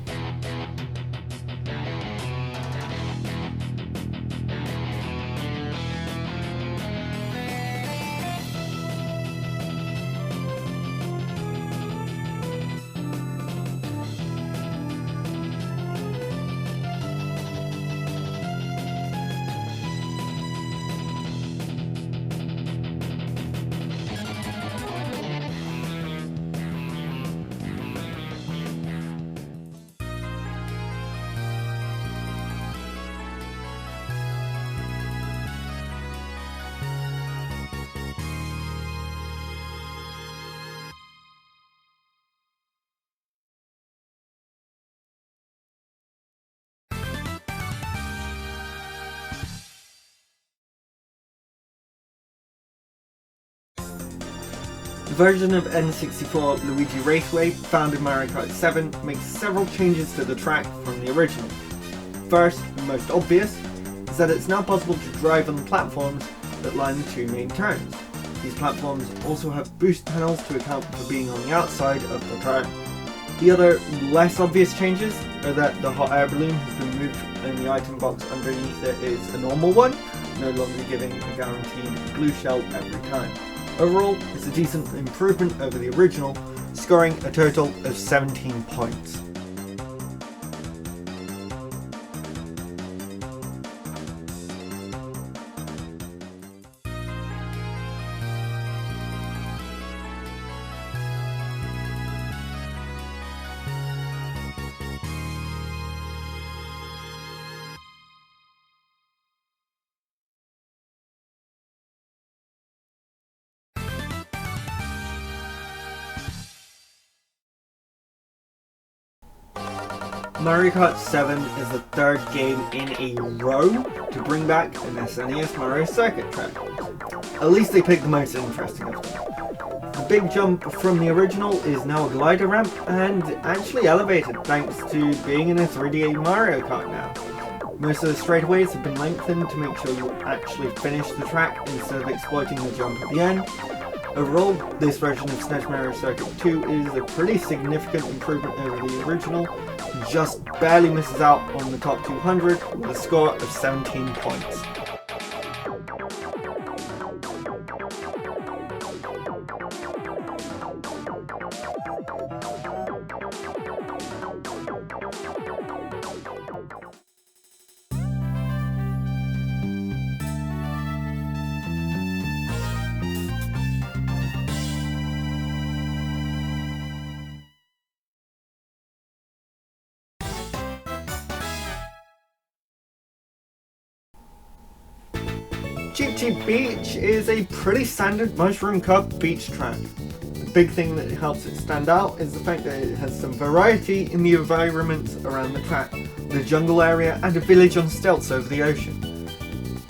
The version of N64 Luigi Raceway found in Mario Kart 7 makes several changes to the track from the original. First, and most obvious, is that it's now possible to drive on the platforms that line the 2 main turns. These platforms also have boost panels to account for being on the outside of the turn. The other, less obvious changes are that the hot air balloon has been moved and the item box underneath it is a normal one, no longer giving a guaranteed blue shell every time. Overall, it's a decent improvement over the original, scoring a total of 17 points. Mario Kart 7 is the third game in a row to bring back an SNES Mario Circuit track. At least they picked the most interesting of them. The big jump from the original is now a glider ramp and actually elevated thanks to being in a 3D Mario Kart now. Most of the straightaways have been lengthened to make sure you actually finish the track instead of exploiting the jump at the end. Overall, this version of SNES Mario Circuit 2 is a pretty significant improvement over the original, just barely misses out on the top 200 with a score of 17 points. Cheep Cheep Beach is a pretty standard mushroom cup beach track. The big thing that helps it stand out is the fact that it has some variety in the environments around the track, the jungle area and a village on stilts over the ocean.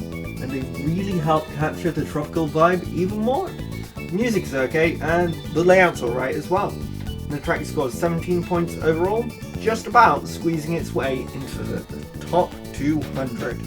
And they really help capture the tropical vibe even more. The music's okay and the layout's alright as well. The track scores 17 points overall, just about squeezing its way into the top 200.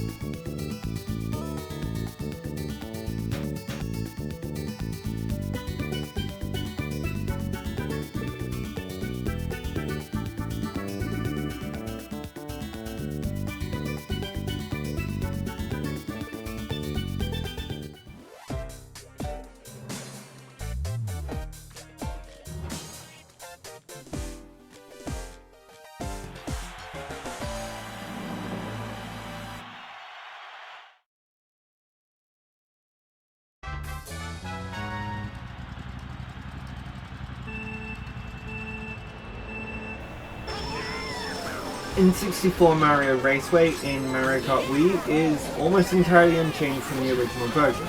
N64 Mario Raceway in Mario Kart Wii is almost entirely unchanged from the original version.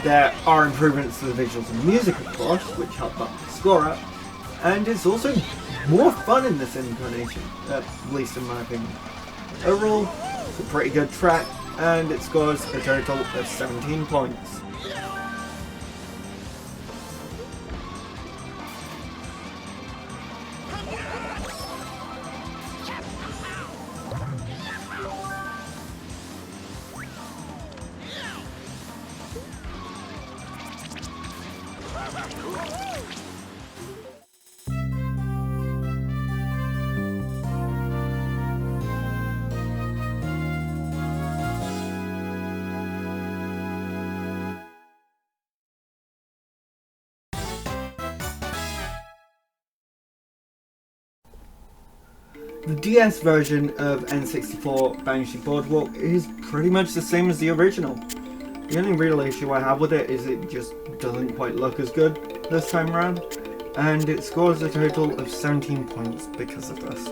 There are improvements to the visuals and music, of course, which help bump the score up, and it's also more fun in this incarnation, at least in my opinion. Overall, it's a pretty good track, and it scores a total of 17 points. The DS version of N64 Banshee Boardwalk is pretty much the same as the original. The only real issue I have with it is it just doesn't quite look as good this time around, and it scores a total of 17 points because of this.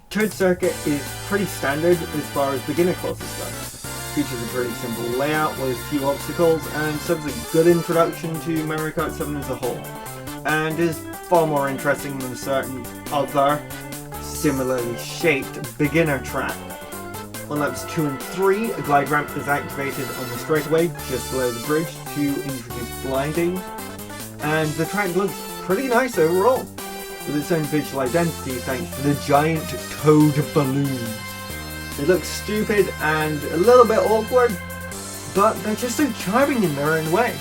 Toad Circuit is pretty standard as far as beginner courses go. Features a pretty simple layout with few obstacles and serves a good introduction to Mario Kart 7 as a whole, and is far more interesting than certain other similarly shaped beginner track. On laps 2 and 3, a glide ramp is activated on the straightaway just below the bridge to introduce blinding, and the track looks pretty nice overall, with its own visual identity thanks to the giant toad balloons. They look stupid and a little bit awkward, but they're just so charming in their own way.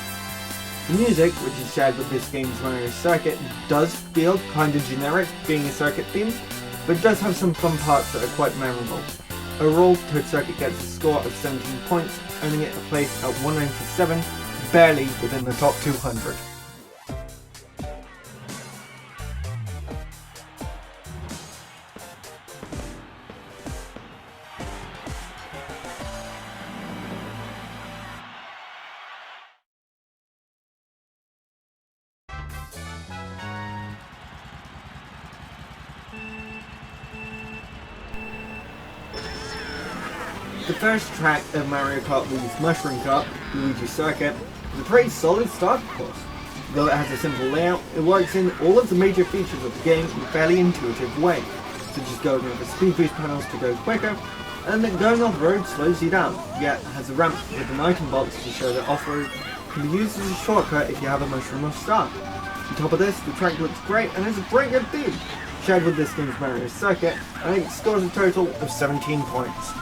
The music, which is shared with this game's Mario Circuit, does feel kind of generic, being a circuit theme, but it does have some fun parts that are quite memorable. Overall, Toad Circuit gets a score of 17 points, earning it a place at 197, barely within the top 200. The first track of Mario Kart Wii's Mushroom Kart, Luigi's Circuit, is a pretty solid start course. Though it has a simple layout, it works in all of the major features of the game in a fairly intuitive way, such as going over speed boost panels to go quicker, and that going off-road slows you down, yet has a ramp with an item box to show that off-road can be used as a shortcut if you have a mushroom off start. On top of this, the track looks great and has a pretty good theme, shared with this game's Mario Circuit, and it scores a total of 17 points.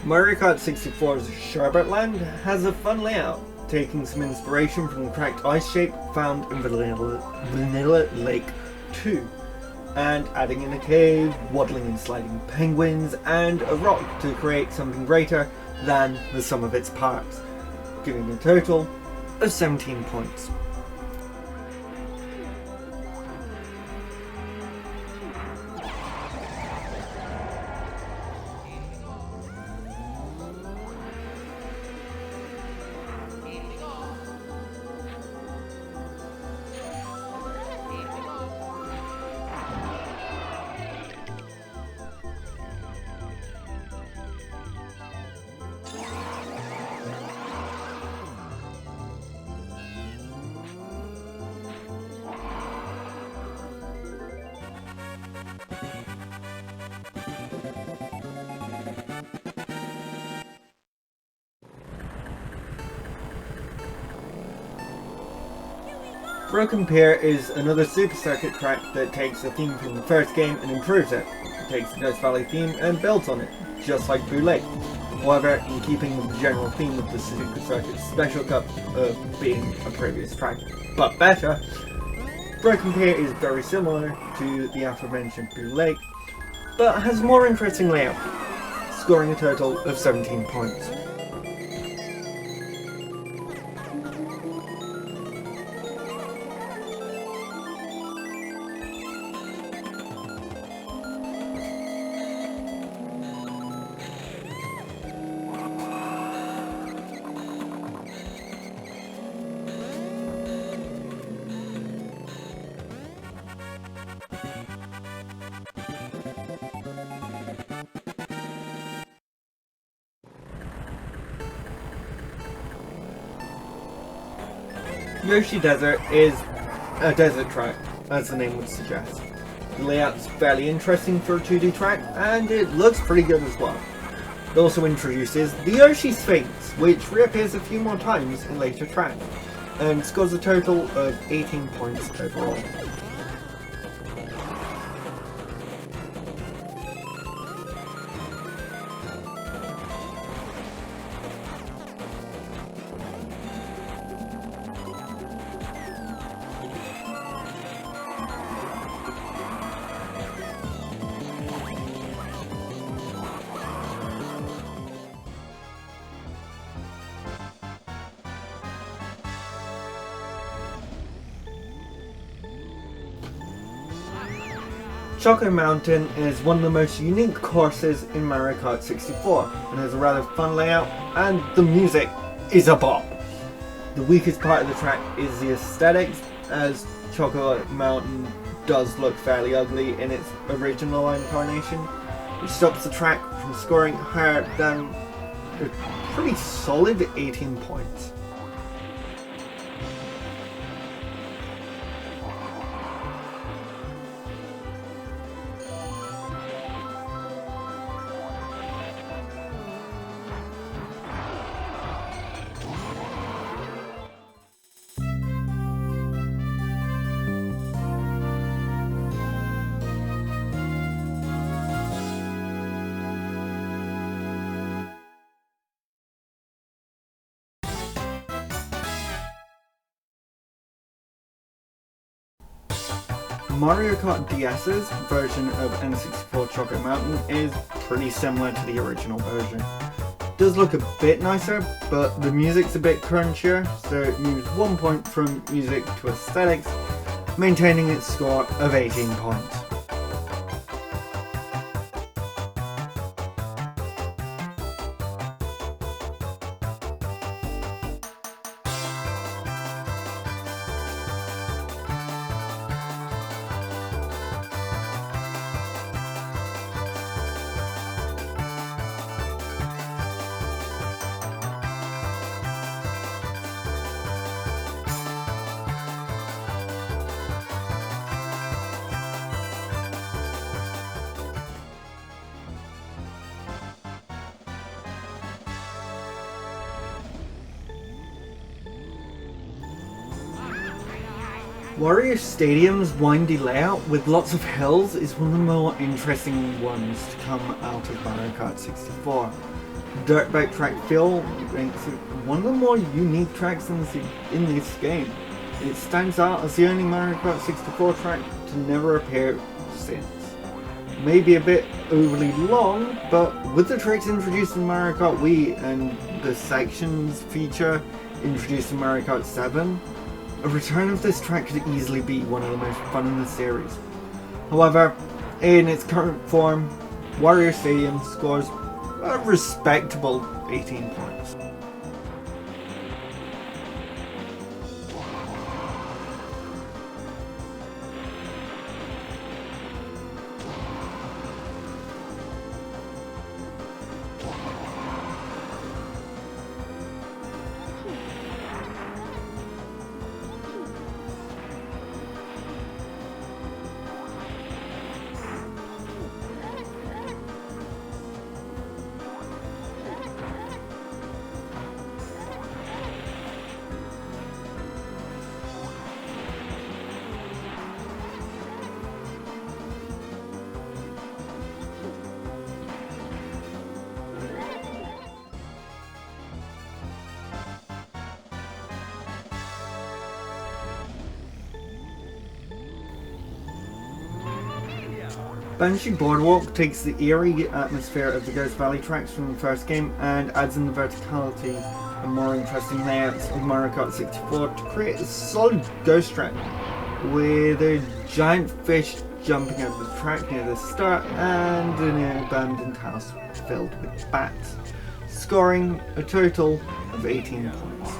Mario Kart 64's Sherbet Land has a fun layout, taking some inspiration from the cracked ice shape found in Vanilla Lake 2, and adding in a cave, waddling and sliding penguins, and a rock to create something greater than the sum of its parts, giving a total of 17 points. Broken Pier is another Super Circuit track that takes a theme from the first game and improves it. It takes the Ghost Valley theme and builds on it, just like Boo Lake. However, in keeping with the general theme of the Super Circuit Special Cup of being a previous track, but better, Broken Pier is very similar to the aforementioned Boo Lake, but has a more interesting layout, scoring a total of 17 points. Yoshi Desert is a desert track, as the name would suggest. The layout's fairly interesting for a 2D track, and it looks pretty good as well. It also introduces the Yoshi Sphinx, which reappears a few more times in later tracks, and scores a total of 18 points overall. Choco Mountain is one of the most unique courses in Mario Kart 64 and has a rather fun layout, and the music is a bop. The weakest part of the track is the aesthetics, as Choco Mountain does look fairly ugly in its original incarnation, which stops the track from scoring higher than a pretty solid 18 points. Mario Kart DS's version of N64 Chocolate Mountain is pretty similar to the original version. It does look a bit nicer, but the music's a bit crunchier, so it moves 1 point from music to aesthetics, maintaining its score of 18 points. Wario Stadium's windy layout with lots of hills is one of the more interesting ones to come out of Mario Kart 64. Dirt bike track feel makes it one of the more unique tracks in this game. It stands out as the only Mario Kart 64 track to never appear since. Maybe a bit overly long, but with the tracks introduced in Mario Kart Wii and the sections feature introduced in Mario Kart 7, a return of this track could easily be one of the most fun in the series. However, in its current form, Wario Stadium scores a respectable 18 points. Banshee Boardwalk takes the eerie atmosphere of the Ghost Valley tracks from the first game and adds in the verticality and more interesting layouts of Mario Kart 64 to create a solid ghost track with a giant fish jumping over the track near the start and an abandoned house filled with bats, scoring a total of 18 points.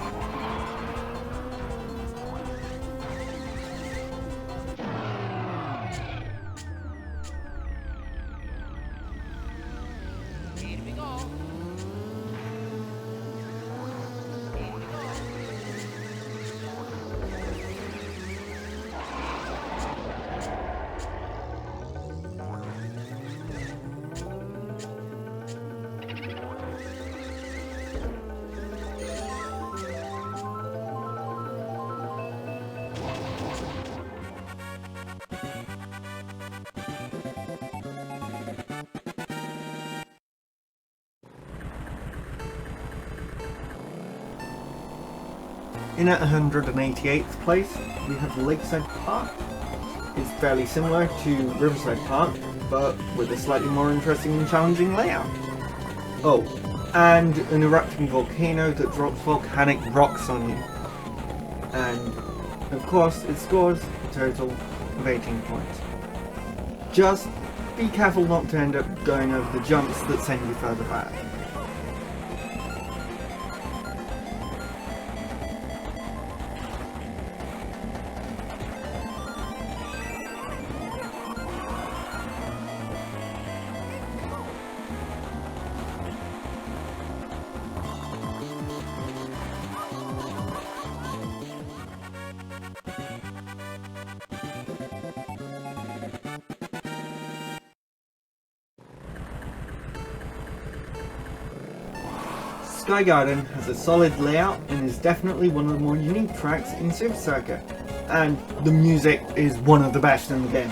In at 188th place, we have Lakeside Park. It's fairly similar to Riverside Park, but with a slightly more interesting and challenging layout. Oh, and an erupting volcano that drops volcanic rocks on you. And, of course, it scores a total of 18 points. Just be careful not to end up going over the jumps that send you further back. Sky Garden has a solid layout and is definitely one of the more unique tracks in Super Circuit, and the music is one of the best in the game.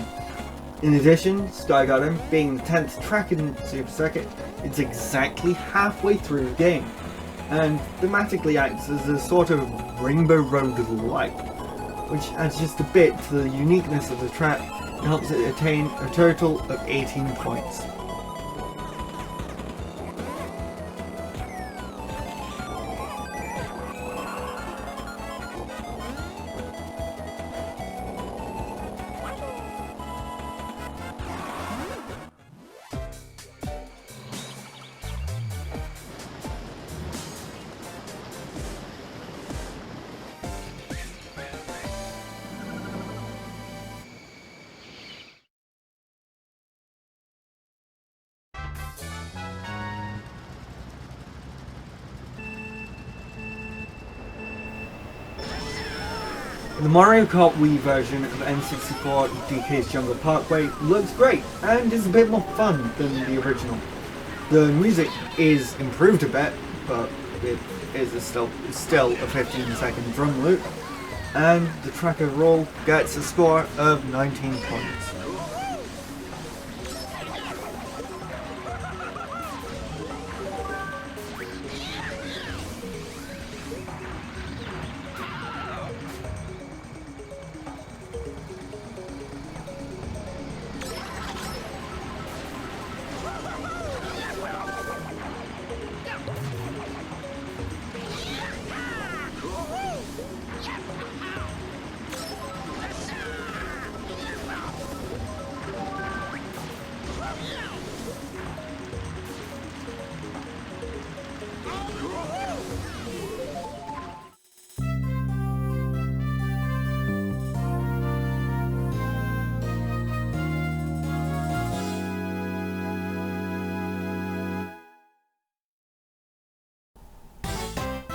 In addition, Sky Garden, being the 10th track in Super Circuit, it's exactly halfway through the game, and thematically acts as a sort of Rainbow Road light, which adds just a bit to the uniqueness of the track and helps it attain a total of 18 points. The Mario Kart Wii version of N64 DK's Jungle Parkway looks great and is a bit more fun than the original. The music is improved a bit, but it is still a 15-second drum loop, and the track overall gets a score of 19 points.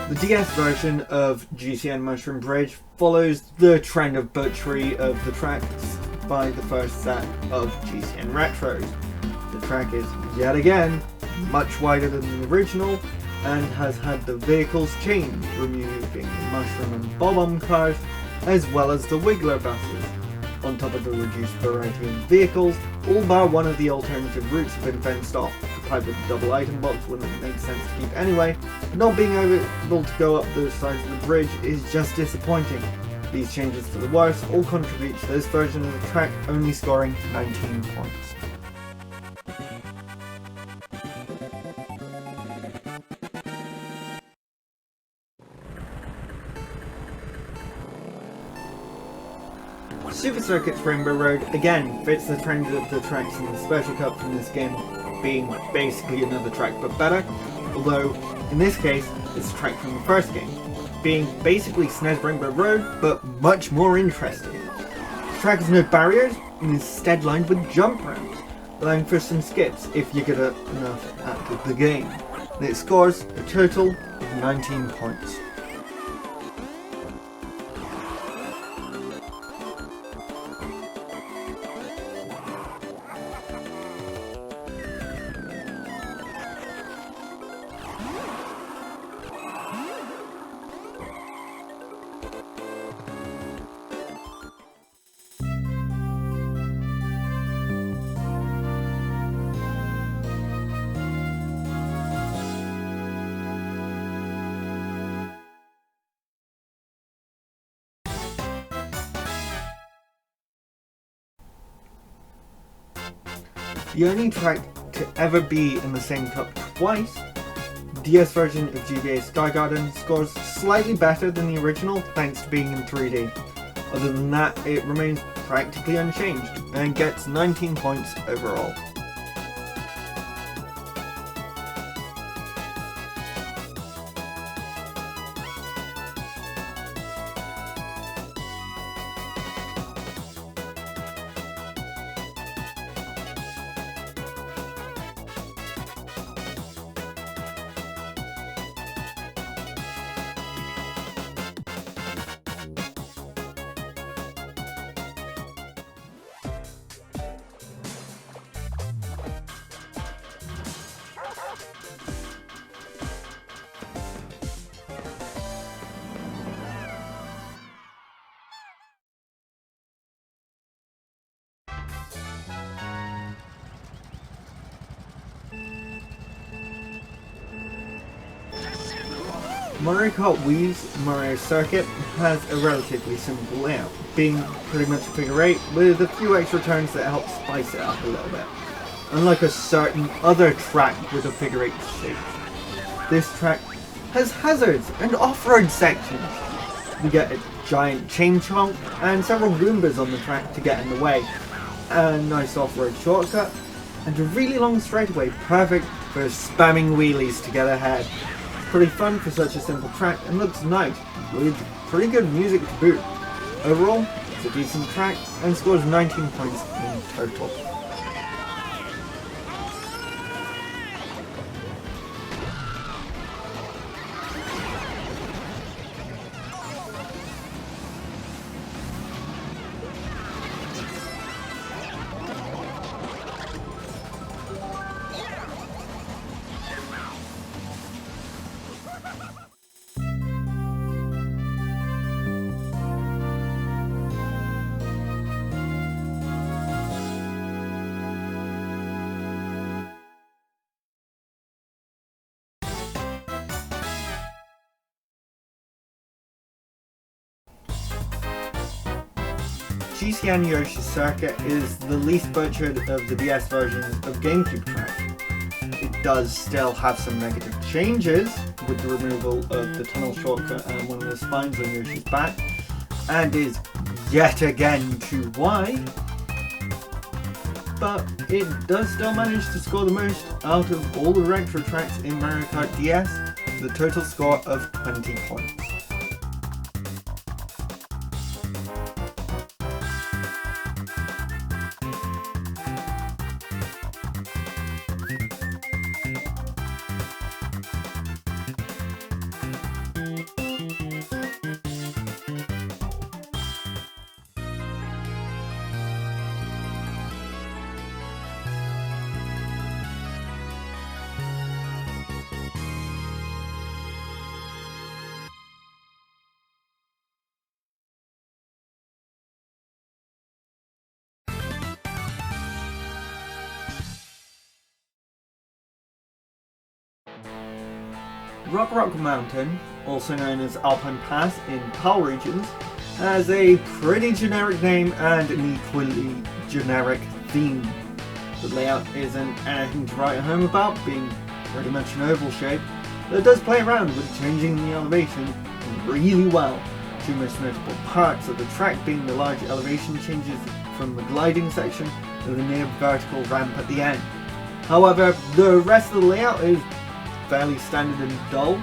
The DS version of GCN Mushroom Bridge follows the trend of butchery of the tracks by the first set of GCN Retros. The track is, yet again, much wider than the original and has had the vehicles changed, removing the Mushroom and Bob-omb cars as well as the Wiggler buses. On top of the reduced variety of vehicles, all bar one of the alternative routes have been fenced off. The pipe with the double item box wouldn't make sense to keep anyway, but not being able to go up those sides of the bridge is just disappointing. These changes for the worse all contribute to this version of the track only scoring 19 points. Super Circuit's Rainbow Road again fits the trend of the tracks in the Special Cup from this game being basically another track but better, although in this case it's a track from the first game, being basically SNES Rainbow Road but much more interesting. The track has no barriers and is instead lined with jump ramps, allowing for some skips if you get enough at the game, and it scores a total of 19 points. The only track to ever be in the same cup twice, the DS version of GBA Sky Garden scores slightly better than the original thanks to being in 3D. Other than that, it remains practically unchanged and gets 19 points overall. Mario Kart Wii's Mario Circuit has a relatively simple layout, being pretty much a figure 8 with a few extra turns that help spice it up a little bit. Unlike a certain other track with a figure 8 shape, this track has hazards and off-road sections. We get a giant chain chomp and several Goombas on the track to get in the way, a nice off-road shortcut, and a really long straightaway perfect for spamming wheelies to get ahead. Pretty fun for such a simple track and looks nice, with pretty good music to boot. Overall, it's a decent track and scores 19 points in total. GCN Yoshi's Circuit is the least butchered of the DS versions of GameCube track. It does still have some negative changes with the removal of the tunnel shortcut and one of the spines on Yoshi's back, and is yet again too wide, but it does still manage to score the most out of all the retro tracks in Mario Kart DS, with a total score of 20 points. Rock Mountain, also known as Alpine Pass in PAL regions, has a pretty generic name and an equally generic theme. The layout isn't anything to write home about, being pretty much an oval shape, but it does play around with changing the elevation really well. Two most notable parts of the track being the large elevation changes from the gliding section to the near vertical ramp at the end. However, the rest of the layout is fairly standard and dull.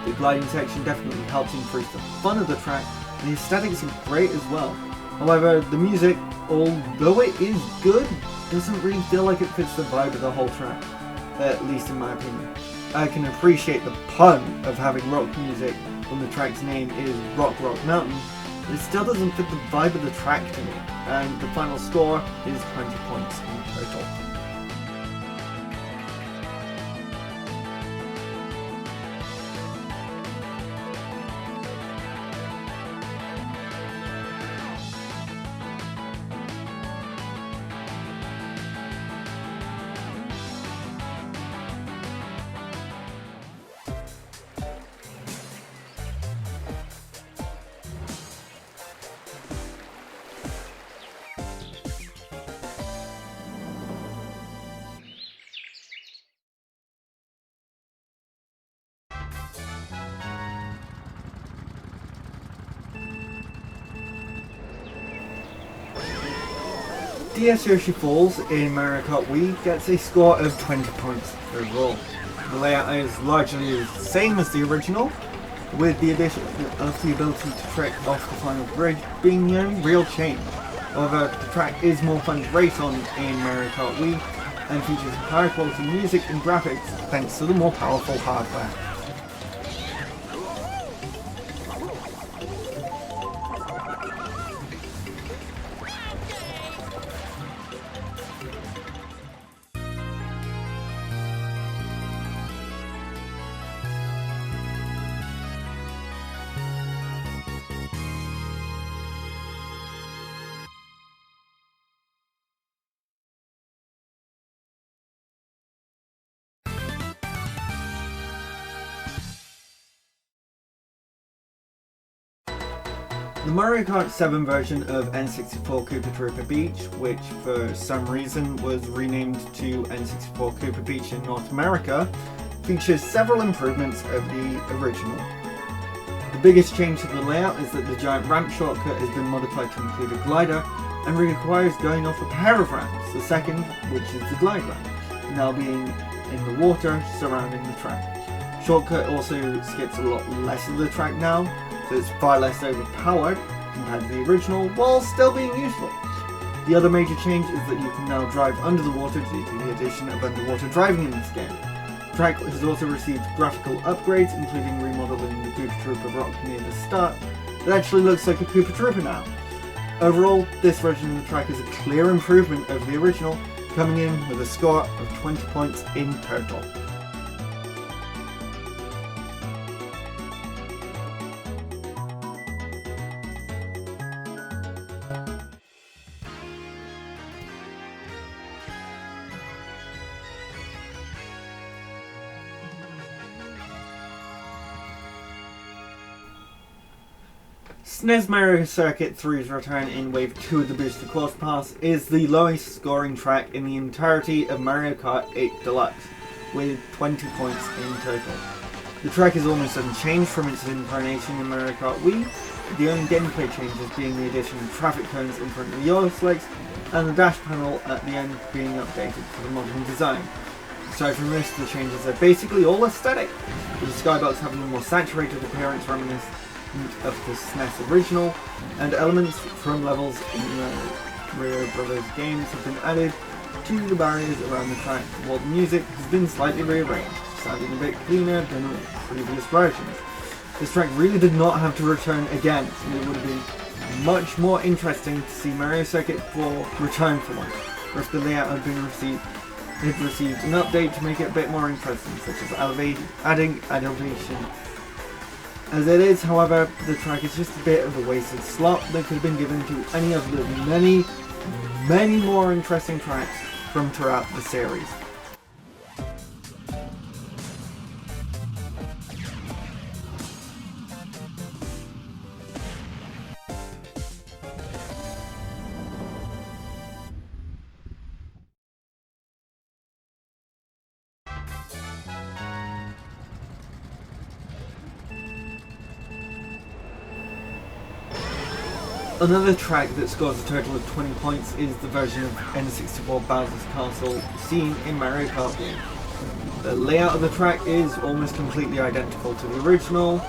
The gliding section definitely helps increase the fun of the track, and the aesthetics are great as well. However, the music, although it is good, doesn't really feel like it fits the vibe of the whole track, at least in my opinion. I can appreciate the pun of having rock music when the track's name is Rock Mountain, but it still doesn't fit the vibe of the track to me, and the final score is 20 points in total. DS Yoshi Falls in Mario Kart Wii gets a score of 20 points overall. The layout is largely the same as the original, with the addition of the ability to trick off the final bridge being the only real change. However, the track is more fun to race on in Mario Kart Wii and features higher quality music and graphics thanks to the more powerful hardware. The Mario Kart 7 version of N64 Koopa Troopa Beach, which for some reason was renamed to N64 Koopa Beach in North America, features several improvements over the original. The biggest change to the layout is that the giant ramp shortcut has been modified to include a glider and requires going off a pair of ramps, the second, which is the glide ramp, now being in the water surrounding the track. Shortcut also skips a lot less of the track now, so it's far less overpowered compared to the original, while still being useful. The other major change is that you can now drive under the water due to the addition of underwater driving in this game. The track has also received graphical upgrades, including remodeling the Koopa Troopa rock near the start. It actually looks like a Koopa Troopa now. Overall, this version of the track is a clear improvement over the original, coming in with a score of 20 points in total. SNES Mario Circuit 3's return in Wave 2 of the Booster Course Pass is the lowest scoring track in the entirety of Mario Kart 8 Deluxe, with 20 points in total. The track is almost unchanged from its incarnation in Mario Kart Wii, the only gameplay changes being the addition of traffic cones in front of the yellow slicks and the dash panel at the end being updated for the modern design. Aside from this, the changes are basically all aesthetic, with the skybox having a more saturated appearance reminiscent of the SNES original, and elements from levels in the Mario Brothers games have been added to the barriers around the track, while the music has been slightly rearranged, sounding a bit cleaner than previous versions. This track really did not have to return again, and it would have been much more interesting to see Mario Circuit 4 return for once, or if the layout had received an update to make it a bit more interesting, such as adding elevation. As it is, however, the track is just a bit of a wasted slot that could have been given to any of the many more interesting tracks from throughout the series. Another track that scores a total of 20 points is the version of N64 Bowser's Castle seen in Mario Kart Wii. The layout of the track is almost completely identical to the original,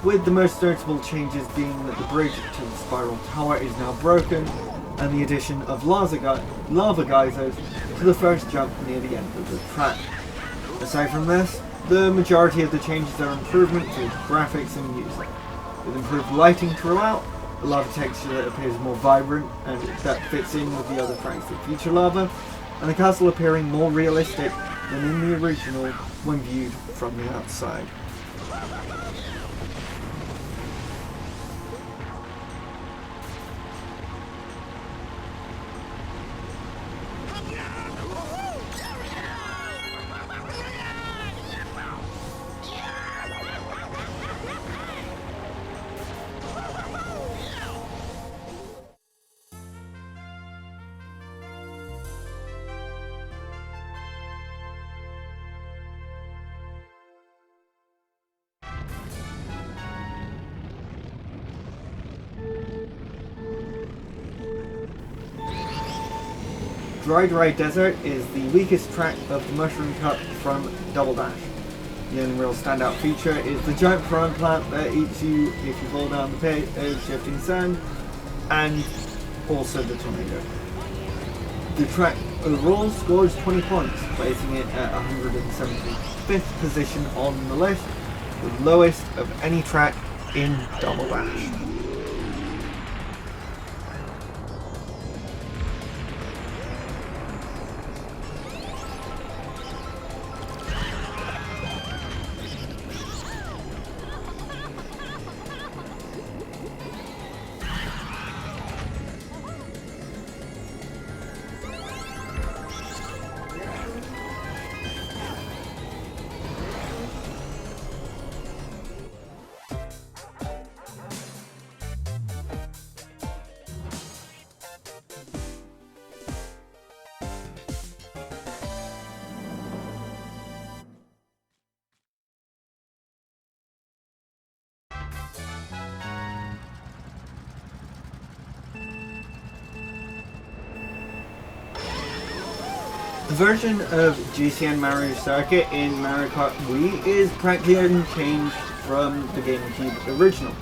with the most notable changes being that the bridge to the Spiral Tower is now broken, and the addition of lava geysers to the first jump near the end of the track. Aside from this, the majority of the changes are improvements to graphics and music, with improved lighting throughout, a lava texture that appears more vibrant and that fits in with the other tracks that feature lava, and the castle appearing more realistic than in the original when viewed from the outside. Dry Desert is the weakest track of the Mushroom Cup from Double Dash. The only real standout feature is the giant piranha plant that eats you if you fall down the pit of shifting sand, and also the tornado. The track overall scores 20 points, placing it at 175th position on the list, the lowest of any track in Double Dash. The version of GCN Mario Circuit in Mario Kart Wii is practically unchanged from the GameCube original.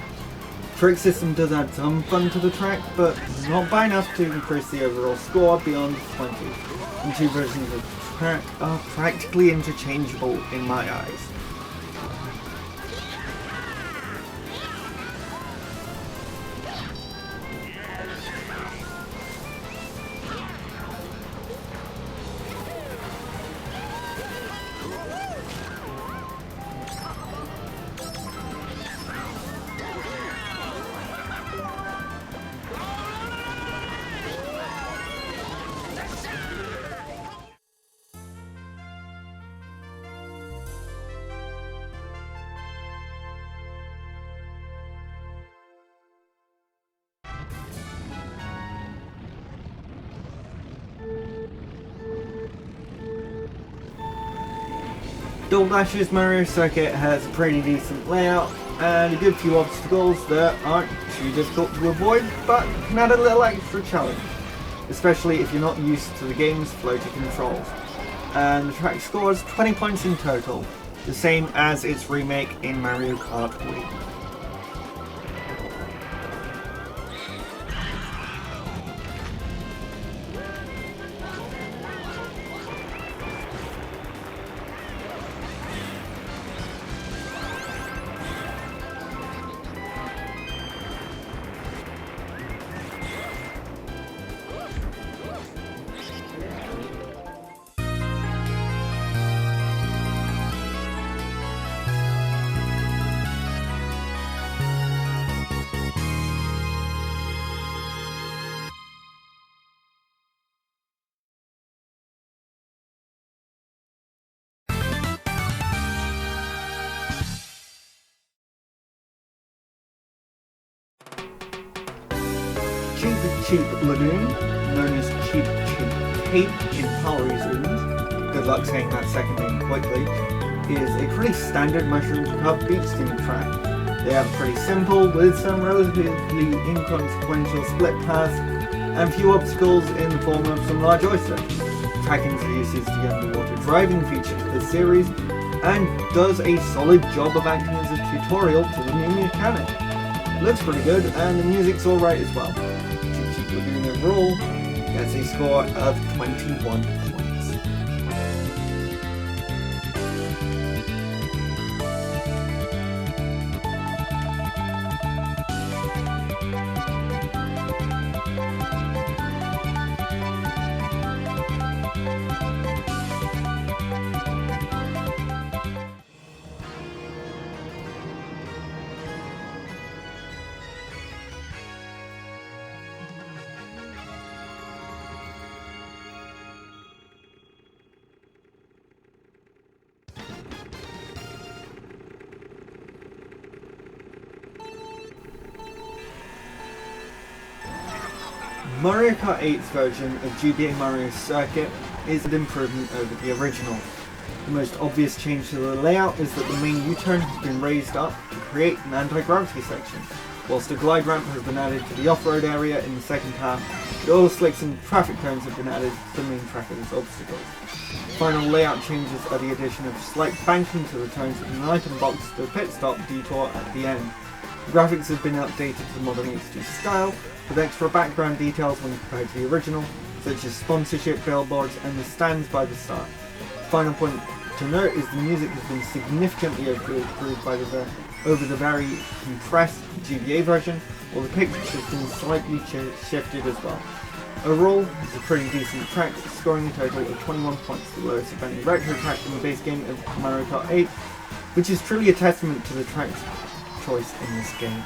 The trick system does add some fun to the track, but not by enough to increase the overall score beyond 20. The two versions of the track are practically interchangeable in my eyes. Double Dash's Mario Circuit has a pretty decent layout and a good few obstacles that aren't too difficult to avoid, but can add a little extra challenge, especially if you're not used to the game's floaty controls. And the track scores 20 points in total, the same as its remake in Mario Kart Wii. Cheap Lagoon, known as Cheap Cape in Power Zones, good luck saying that second name quickly, is a pretty standard mushroom cup beach theme track. They are pretty simple, with some relatively inconsequential split paths and few obstacles in the form of some large oysters. The track introduces the underwater driving feature to the series and does a solid job of acting as a tutorial to the new mechanic. It looks pretty good and the music's alright as well. Lagoon overall gets a score of 21 points. Mario Kart 8's version of GBA Mario Circuit is an improvement over the original. The most obvious change to the layout is that the main U-turn has been raised up to create an anti-gravity section, whilst a glide ramp has been added to the off-road area in the second half. The oil slicks and traffic cones have been added to the main track as obstacles. Final layout changes are the addition of slight banking to the turns and an item box to a pit stop detour at the end. The graphics have been updated to the modern HD style, with extra background details when compared to the original, such as sponsorship billboards and the stands by the start. Final point to note is the music has been significantly improved by over the very compressed GBA version, while the picture has been slightly shifted as well. Overall, it's a pretty decent track, scoring a total of 21 points, the lowest of any retro track in the base game of Mario Kart 8, which is truly a testament to the track's choice in this game.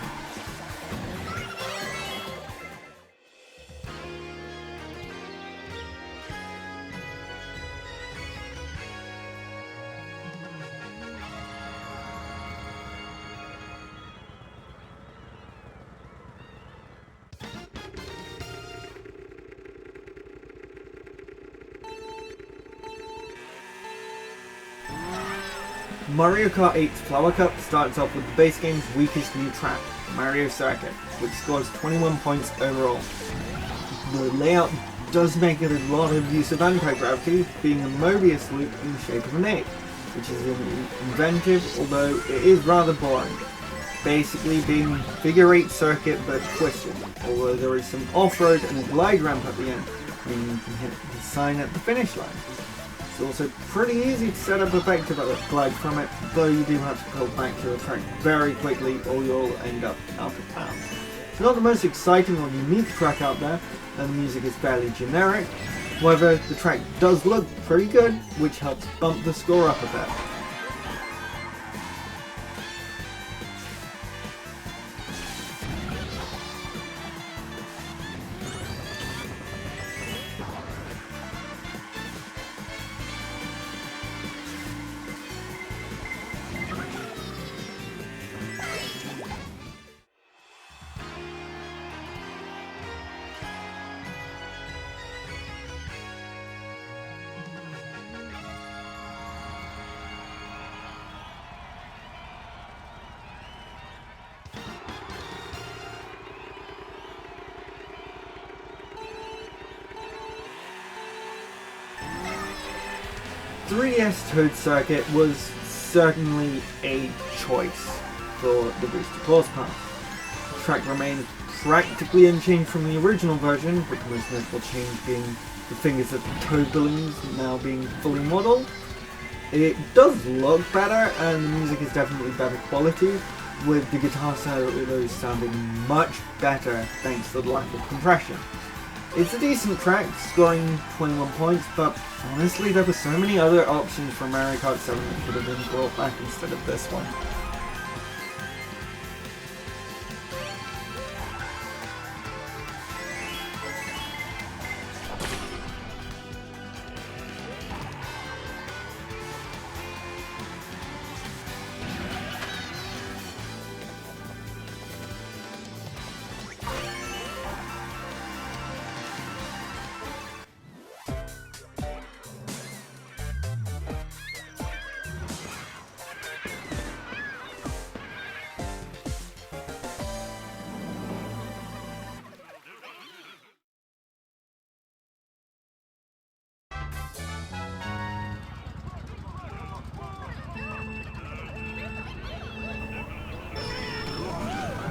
Mario Kart 8's Flower Cup starts off with the base game's weakest new track, Mario Circuit, which scores 21 points overall. The layout does make it a lot of use of anti-gravity, being a Mobius loop in the shape of an egg, which is inventive, although it is rather boring. Basically being figure 8 circuit but twisted, although there is some off-road and a glide ramp at the end, meaning you can hit the sign at the finish line. It's also pretty easy to set up effective glide from it, though you do have to pull back to the track very quickly or you'll end up out of bounds. It's not the most exciting or unique track out there, and the music is fairly generic. However, the track does look pretty good, which helps bump the score up a bit. 3DS Toad Circuit was certainly a choice for the boosted horsepower. The track remains practically unchanged from the original version, with the most notable change being the fingers of the Toad balloons now being fully modelled. It does look better, and the music is definitely better quality, with the guitar solos sounding much better thanks to the lack of compression. It's a decent track, scoring 21 points, but honestly there were so many other options for Mario Kart 7 that could have been brought back instead of this one.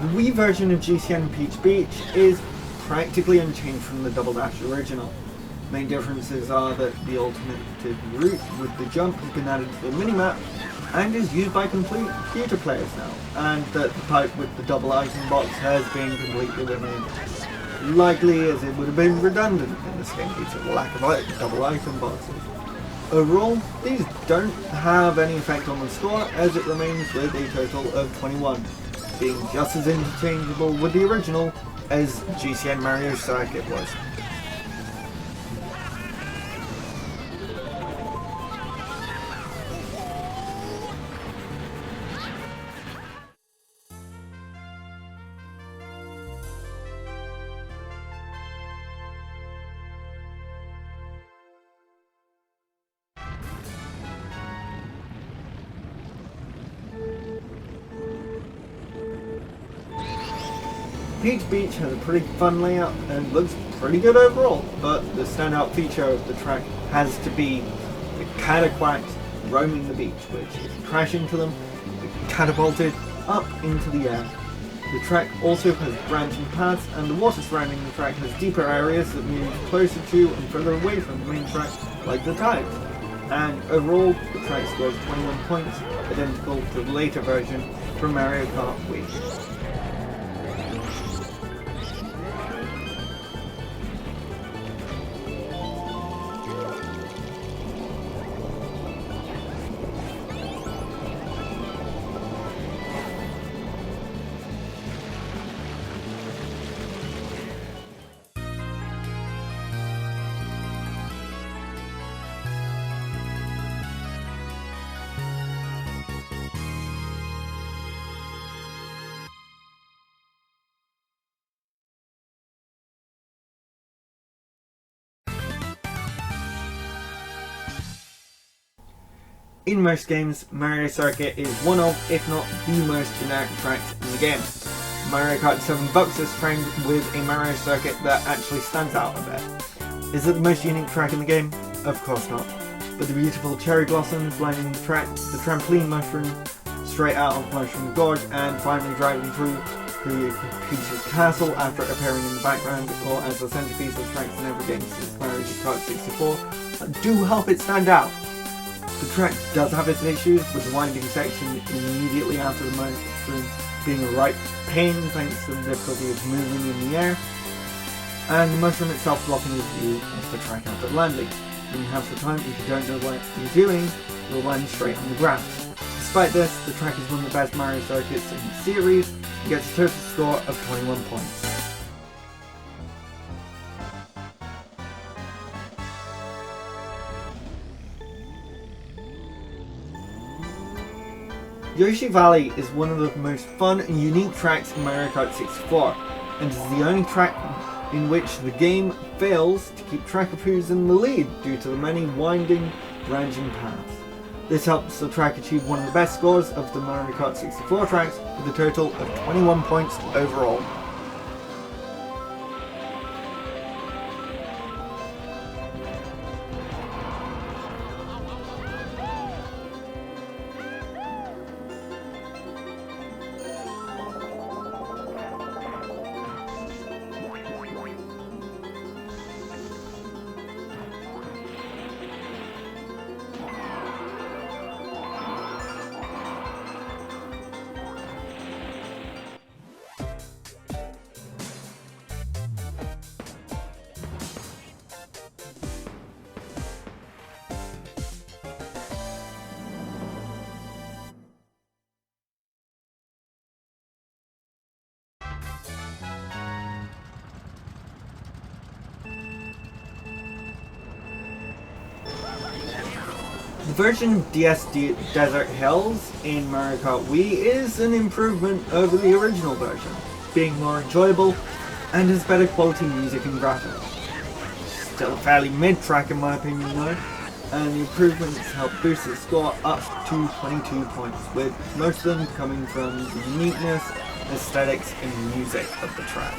The Wii version of GCN Peach Beach is practically unchanged from the Double Dash original. Main differences are that the alternative route with the jump has been added to the minimap and is used by computer players now, and that the pipe with the double item box has been completely eliminated. Likely as it would have been redundant in this game due to the lack of double item boxes. Overall, these don't have any effect on the score, as it remains with a total of 21, being just as interchangeable with the original as GCN Mario Circuit was. Peach Beach has a pretty fun layout and looks pretty good overall, but the standout feature of the track has to be the cataquacks roaming the beach, which if you crash into them, you're catapulted up into the air. The track also has branching paths, and the water surrounding the track has deeper areas that move closer to and further away from the main track, like the tides. And overall, the track scores 21 points, identical to the later version from Mario Kart Wii. In most games, Mario Circuit is one of, if not the most generic tracks in the game. Mario Kart 7 bucks this trend with a Mario Circuit that actually stands out a bit. Is it the most unique track in the game? Of course not. But the beautiful cherry blossoms lining the track, the trampoline mushroom straight out of Mushroom Gorge, and finally driving through Peach's castle after appearing in the background or as the centerpiece of tracks in every game since Mario Kart 64 do help it stand out. The track does have its issues, with the winding section immediately after the mushroom being a right pain thanks to the difficulty of moving in the air, and the mushroom itself blocking the view of the track after landing. When you have the time, if you don't know what you're doing, you'll land straight on the ground. Despite this, the track is one of the best Mario circuits in the series and gets a total score of 21 points. Yoshi Valley is one of the most fun and unique tracks in Mario Kart 64, and is the only track in which the game fails to keep track of who's in the lead due to the many winding, branching paths. This helps the track achieve one of the best scores of the Mario Kart 64 tracks, with a total of 21 points overall. The version of DS Desert Hills in Mario Kart Wii is an improvement over the original version, being more enjoyable and has better quality music and graphics. Still a fairly mid-track in my opinion though, and the improvements help boost the score up to 22 points, with most of them coming from the uniqueness, aesthetics and music of the track.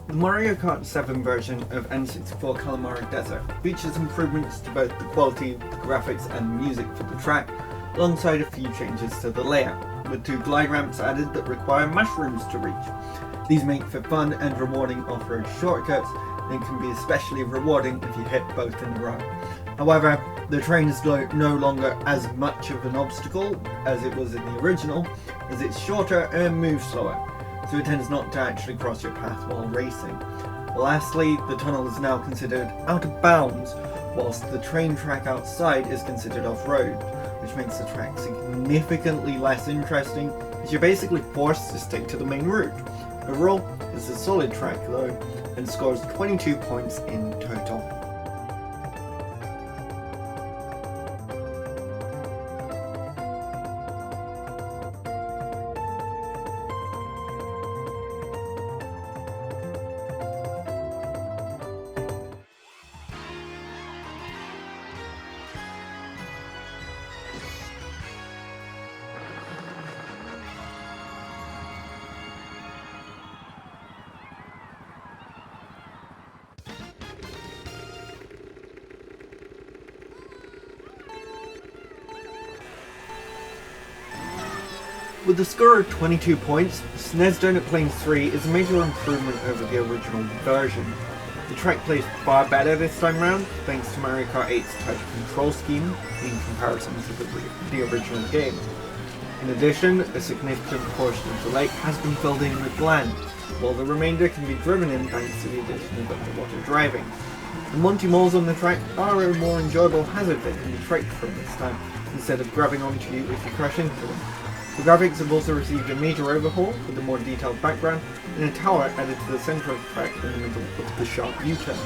The Mario Kart 7 version of N64 Calamari Desert features improvements to both the quality, the graphics and the music for the track, alongside a few changes to the layout, with 2 glide ramps added that require mushrooms to reach. These make for fun and rewarding off-road shortcuts, and can be especially rewarding if you hit both in a row. However, the terrain is no longer as much of an obstacle as it was in the original, as it's shorter and moves slower, so it tends not to actually cross your path while racing. Lastly, the tunnel is now considered out of bounds, whilst the train track outside is considered off-road, which makes the track significantly less interesting, as you're basically forced to stick to the main route. Overall, it's a solid track though, and scores 22 points in total. With a score of 22 points, SNES Donut Plains 3 is a major improvement over the original version. The track plays far better this time round, thanks to Mario Kart 8's tight control scheme in comparison to the original game. In addition, a significant portion of the lake has been filled in with land, while the remainder can be driven in thanks to the addition of underwater driving. The Monty Moles on the track are a more enjoyable hazard that can be tracked from this time, instead of grabbing onto you if you crash into them. The graphics have also received a major overhaul with a more detailed background and a tower added to the centre of the track in the middle of the sharp U-turn.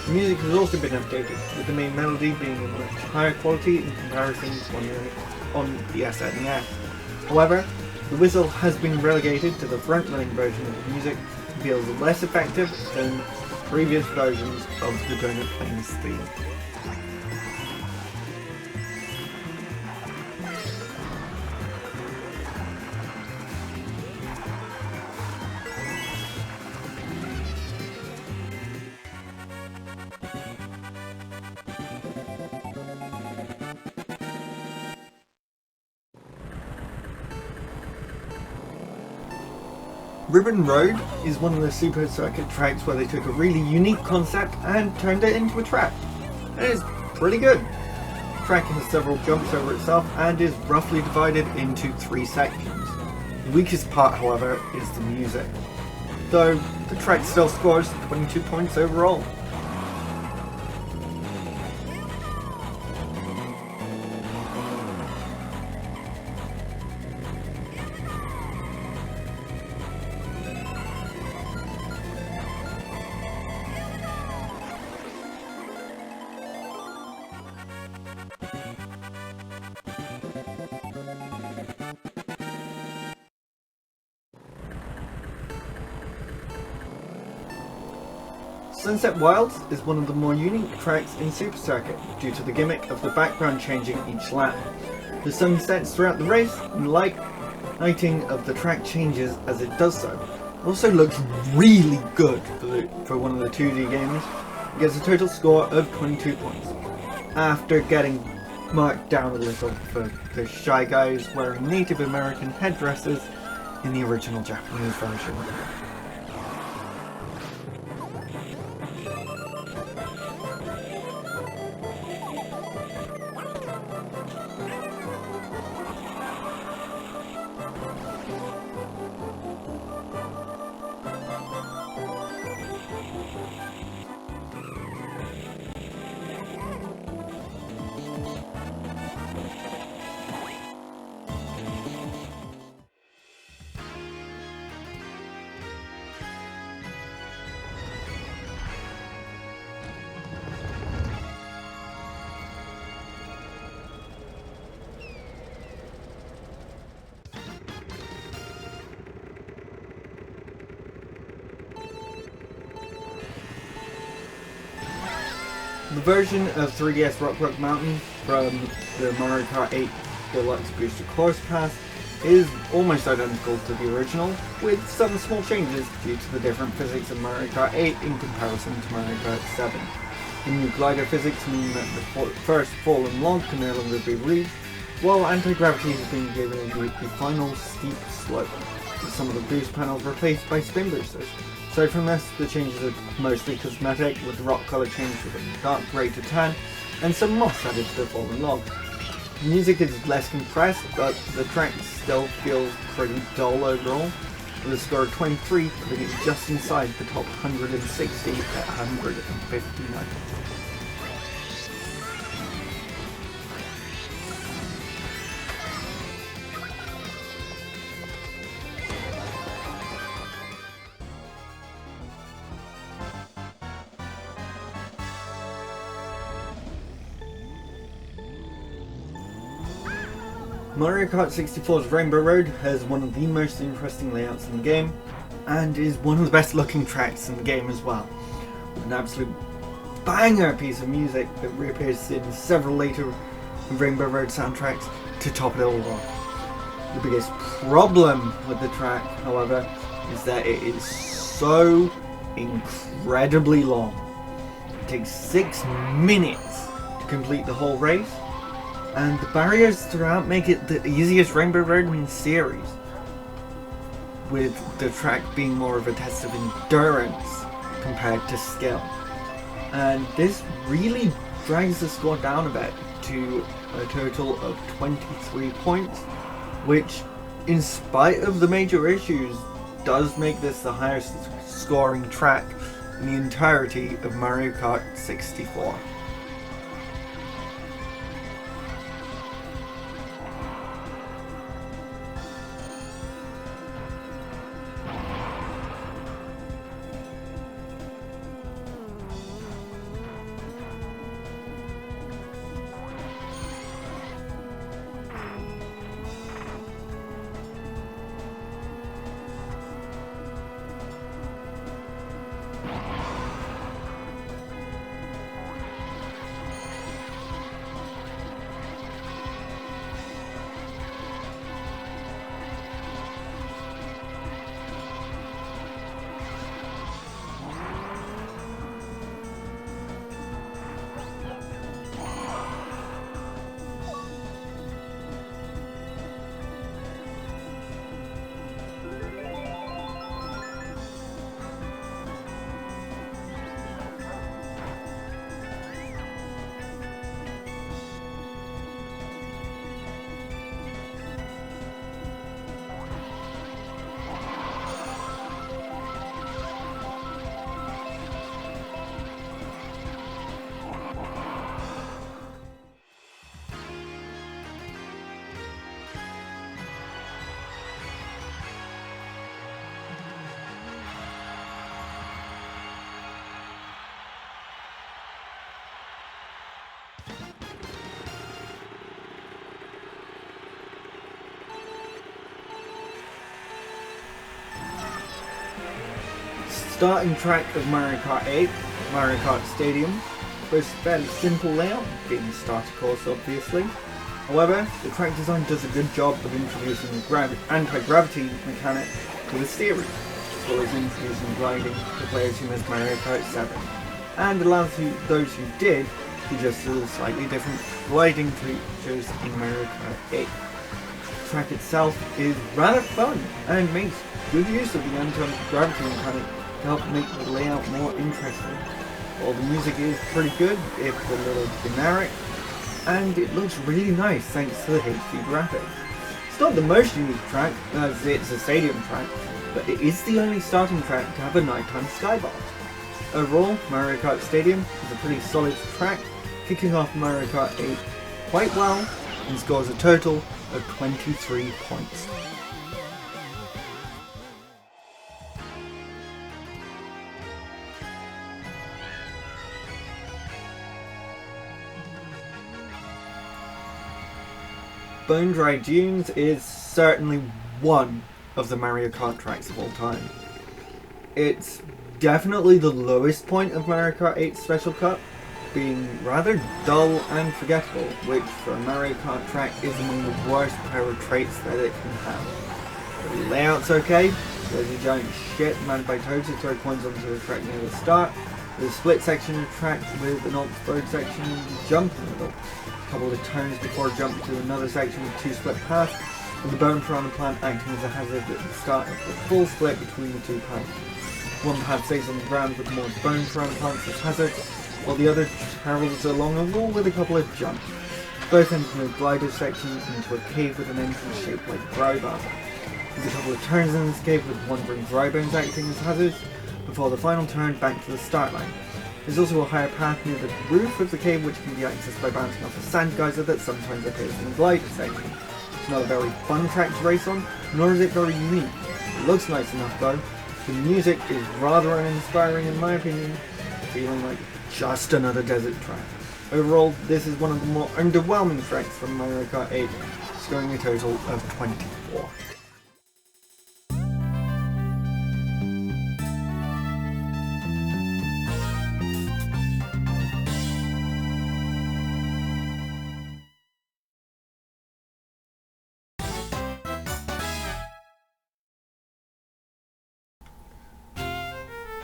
The music has also been updated, with the main melody being of much higher quality in comparison to one on the SNES. However, the whistle has been relegated to the front-running version of the music and feels less effective than previous versions of the Donut Plains theme. Ribbon Road is one of the Super Circuit tracks where they took a really unique concept and turned it into a track. And it's pretty good. The track has several jumps over itself and is roughly divided into 3 sections. The weakest part, however, is the music, though the track still scores 22 points overall. Sunset Wilds is one of the more unique tracks in Super Circuit due to the gimmick of the background changing each lap. The sun sets throughout the race and the lighting of the track changes as it does so. It also looks really good for one of the 2D games. It gets a total score of 22 points, after getting marked down a little for the Shy Guys wearing Native American headdresses in the original Japanese version. The version of 3DS Rock Mountain from the Mario Kart 8 Deluxe Booster Course Pass is almost identical to the original, with some small changes due to the different physics of Mario Kart 8 in comparison to Mario Kart 7. The new glider physics mean that the first fallen log can no longer be reached, while anti-gravity has been given the final steep slope, with some of the boost panels replaced by spin boosters. Aside from this, the changes are mostly cosmetic, with the rock colour changed from dark grey to tan, and some moss added to the fallen log. The music is less compressed, but the track still feels pretty dull overall, with a score of 23, putting it just inside the top 160 at 159. Mario Kart 64's Rainbow Road has one of the most interesting layouts in the game, and is one of the best looking tracks in the game as well, with an absolute banger piece of music that reappears in several later Rainbow Road soundtracks to top it all off. The biggest problem with the track, however, is that it is so incredibly long. It takes 6 minutes to complete the whole race, and the barriers throughout make it the easiest Rainbow Road in the series, with the track being more of a test of endurance compared to skill. And this really drags the score down a bit to a total of 23 points, which, in spite of the major issues, does make this the highest scoring track in the entirety of Mario Kart 64. Starting track of Mario Kart 8, Mario Kart Stadium, boasts a fairly simple layout, being a starter course obviously. However, the track design does a good job of introducing the anti-gravity mechanic to the series, as well as introducing gliding to players who missed Mario Kart 7, and allows those who did to just do slightly different gliding features in Mario Kart 8. The track itself is rather fun and makes good use of the anti-gravity mechanic to help make the layout more interesting. While the music is pretty good, if a little generic, and it looks really nice thanks to the HD graphics. It's not the most unique track, as it's a stadium track, but it is the only starting track to have a nighttime skybar. Overall, Mario Kart Stadium is a pretty solid track, kicking off Mario Kart 8 quite well, and scores a total of 23 points. Bone Dry Dunes is certainly one of the Mario Kart tracks of all time. It's definitely the lowest point of Mario Kart 8 Special Cup, being rather dull and forgettable, which for a Mario Kart track is among the worst power traits that it can have. The layout's okay, there's a giant shit manned by Toad to throw coins onto the track near the start, there's a split section of track with an off-road section and jump in the middle. Couple of turns before a jump to another section with two split paths, with the bone piranha plant acting as a hazard at the start of the full split between the two paths. One path stays on the ground with more bone piranha plants as hazards, while the other travels along a wall with a couple of jumps. Both end in a glider section into a cave with an entrance shaped like dry bar. There's a couple of turns in this cave with wandering dry bones acting as hazards, before the final turn back to the start line. There's also a higher path near the roof of the cave which can be accessed by bouncing off a sand geyser that sometimes appears in the glider section. It's not a very fun track to race on, nor is it very unique. It looks nice enough though. The music is rather uninspiring in my opinion, feeling like just another desert track. Overall, this is one of the more underwhelming tracks from Mario Kart 8, scoring a total of 24.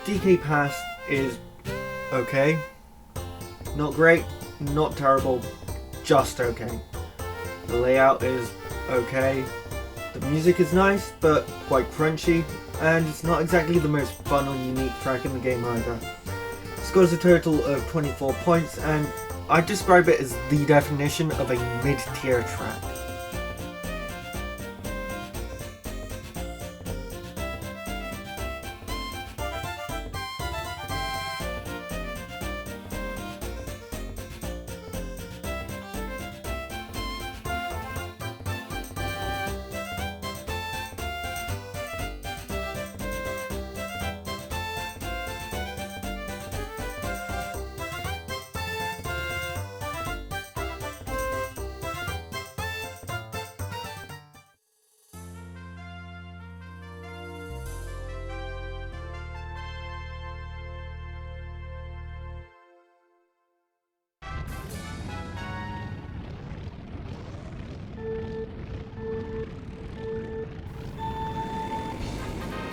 DK Pass is okay. Not great, not terrible, just okay. The layout is okay. The music is nice, but quite crunchy, and it's not exactly the most fun or unique track in the game either. It scores a total of 24 points, and I'd describe it as the definition of a mid-tier track.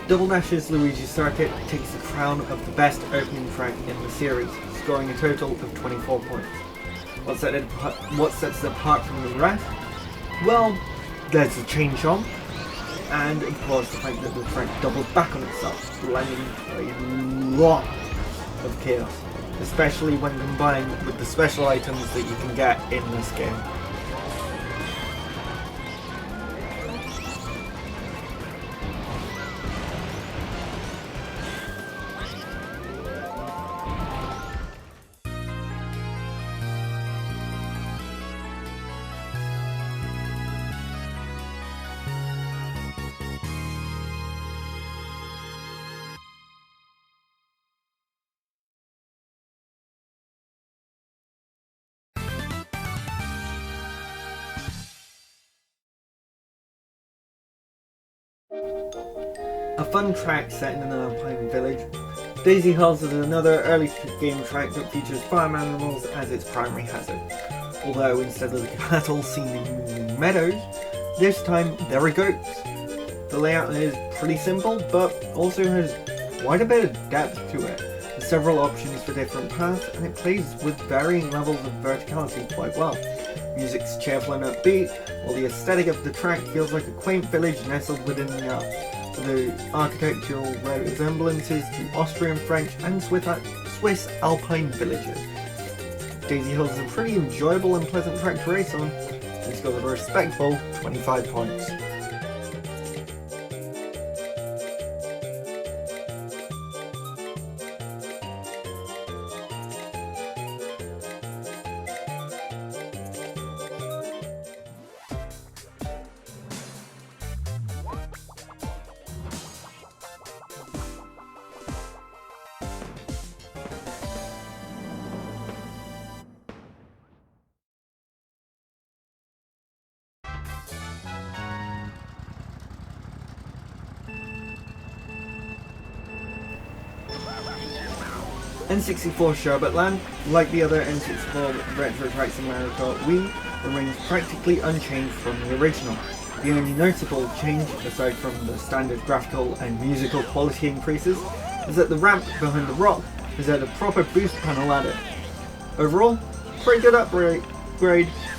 Double Dash's Luigi Circuit takes the crown of the best opening track in the series, scoring a total of 24 points. What sets it apart from the rest? Well, there's the chain jump, and of course the fact that the track doubles back on itself, blending a lot of chaos, especially when combined with the special items that you can get in this game. A fun track set in an alpine village, Daisy Hills is another early game track that features farm animals as its primary hazard. Although instead of the cattle seen in meadows, this time there are goats. The layout is pretty simple, but also has quite a bit of depth to it. There's several options for different paths, and it plays with varying levels of verticality quite well. Music's cheerful and upbeat, while the aesthetic of the track feels like a quaint village nestled within the Alps. The architectural resemblances to Austrian, French and Swiss alpine villages. Daisy Hills is a pretty enjoyable and pleasant track to race on. It's got a respectful 25 points. N64 Sherbetland, like the other N64 retro tracks in Mario Kart Wii, remains practically unchanged from the original. The only notable change, aside from the standard graphical and musical quality increases, is that the ramp behind the rock has had a proper boost panel added. Overall, pretty good upgrade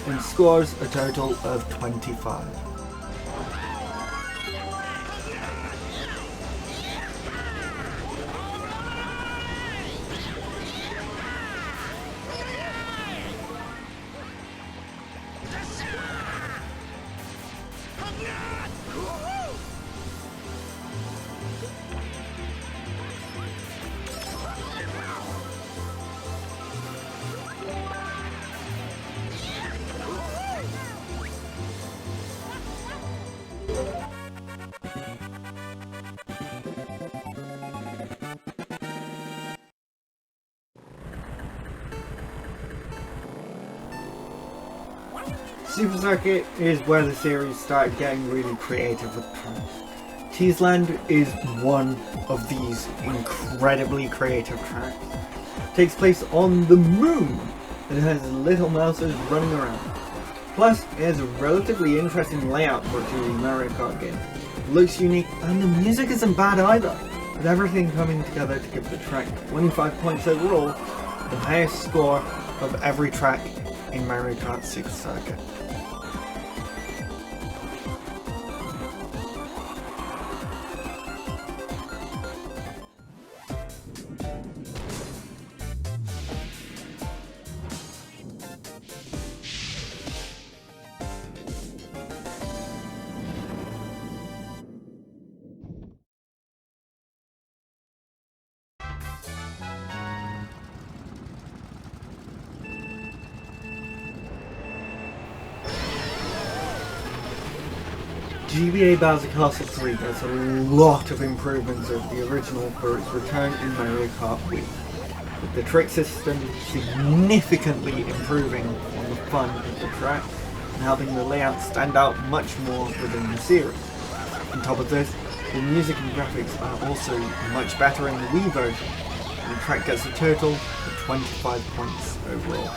and scores a total of 25. Super Circuit is where the series started getting really creative with tracks. Teaseland is one of these incredibly creative tracks. It takes place on the moon and it has little mouses running around. Plus, it has a relatively interesting layout for a 2D Mario Kart game. It looks unique and the music isn't bad either, with everything coming together to give the track 25 points overall, the highest score of every track in Mario Kart Super Circuit. GBA Bowser Castle 3 does a lot of improvements over the original for its return in Mario Kart Wii, with the trick system significantly improving on the fun of the track and helping the layout stand out much more within the series. On top of this, the music and graphics are also much better in the Wii version, and the track gets a total of 25 points overall.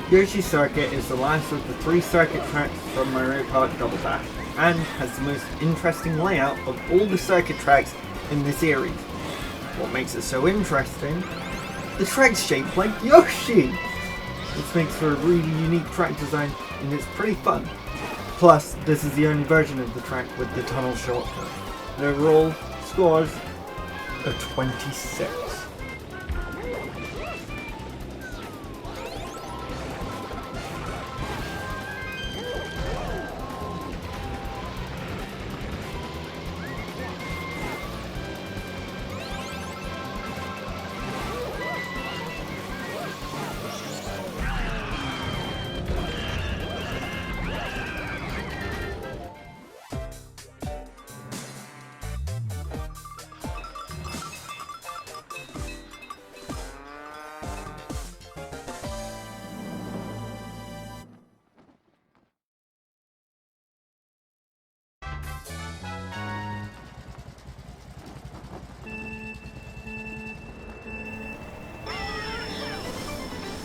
Yoshi Circuit is the last of the 3 circuit tracks from Mario Kart Double Dash, and has the most interesting layout of all the circuit tracks in the series. What makes it so interesting? The track's shaped like Yoshi! This makes for a really unique track design, and it's pretty fun. Plus, this is the only version of the track with the tunnel shortcut. The overall scores are 26.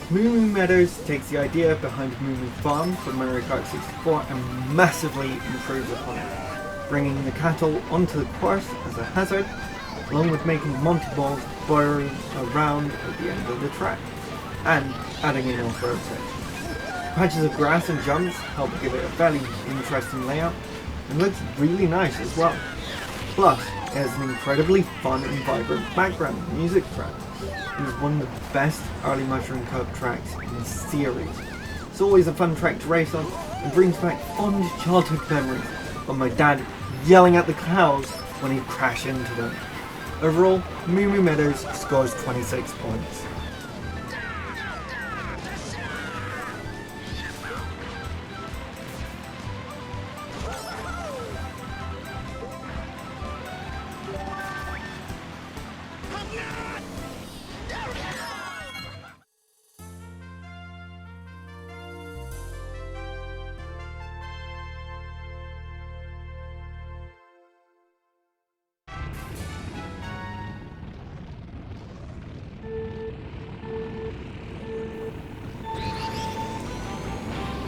Moo Moo Meadows takes the idea behind Moo Moo Farm from Mario Kart 64 and massively improves upon it, bringing the cattle onto the course as a hazard, along with making Monty Balls burrow around at the end of the track, and adding an off-road section. Patches of grass and jumps help give it a fairly interesting layout, and looks really nice as well. Plus, it has an incredibly fun and vibrant background music track. It is one of the best early Mushroom Cup tracks in the series. It's always a fun track to race on and brings back fond childhood memories of my dad yelling at the cows when he'd crash into them. Overall, Moo Moo Meadows scores 26 points.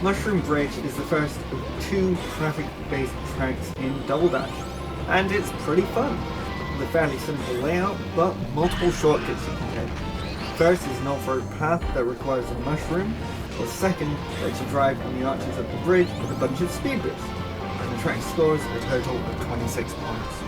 Mushroom Bridge is the first of 2 traffic-based tracks in Double Dash, and it's pretty fun. With a fairly simple layout, but multiple shortcuts you can take. First is an off-road path that requires a mushroom, while second lets you drive on the arches of the bridge with a bunch of speed boosts, and the track scores a total of 26 points.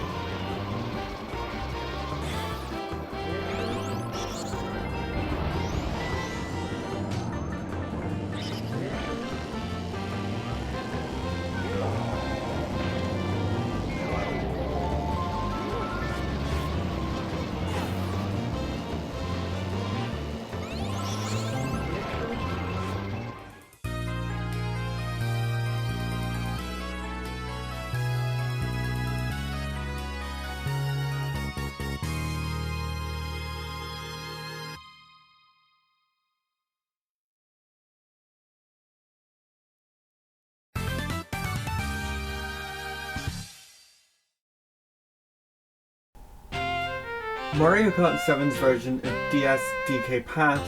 Mario Kart 7's version of DS DK Path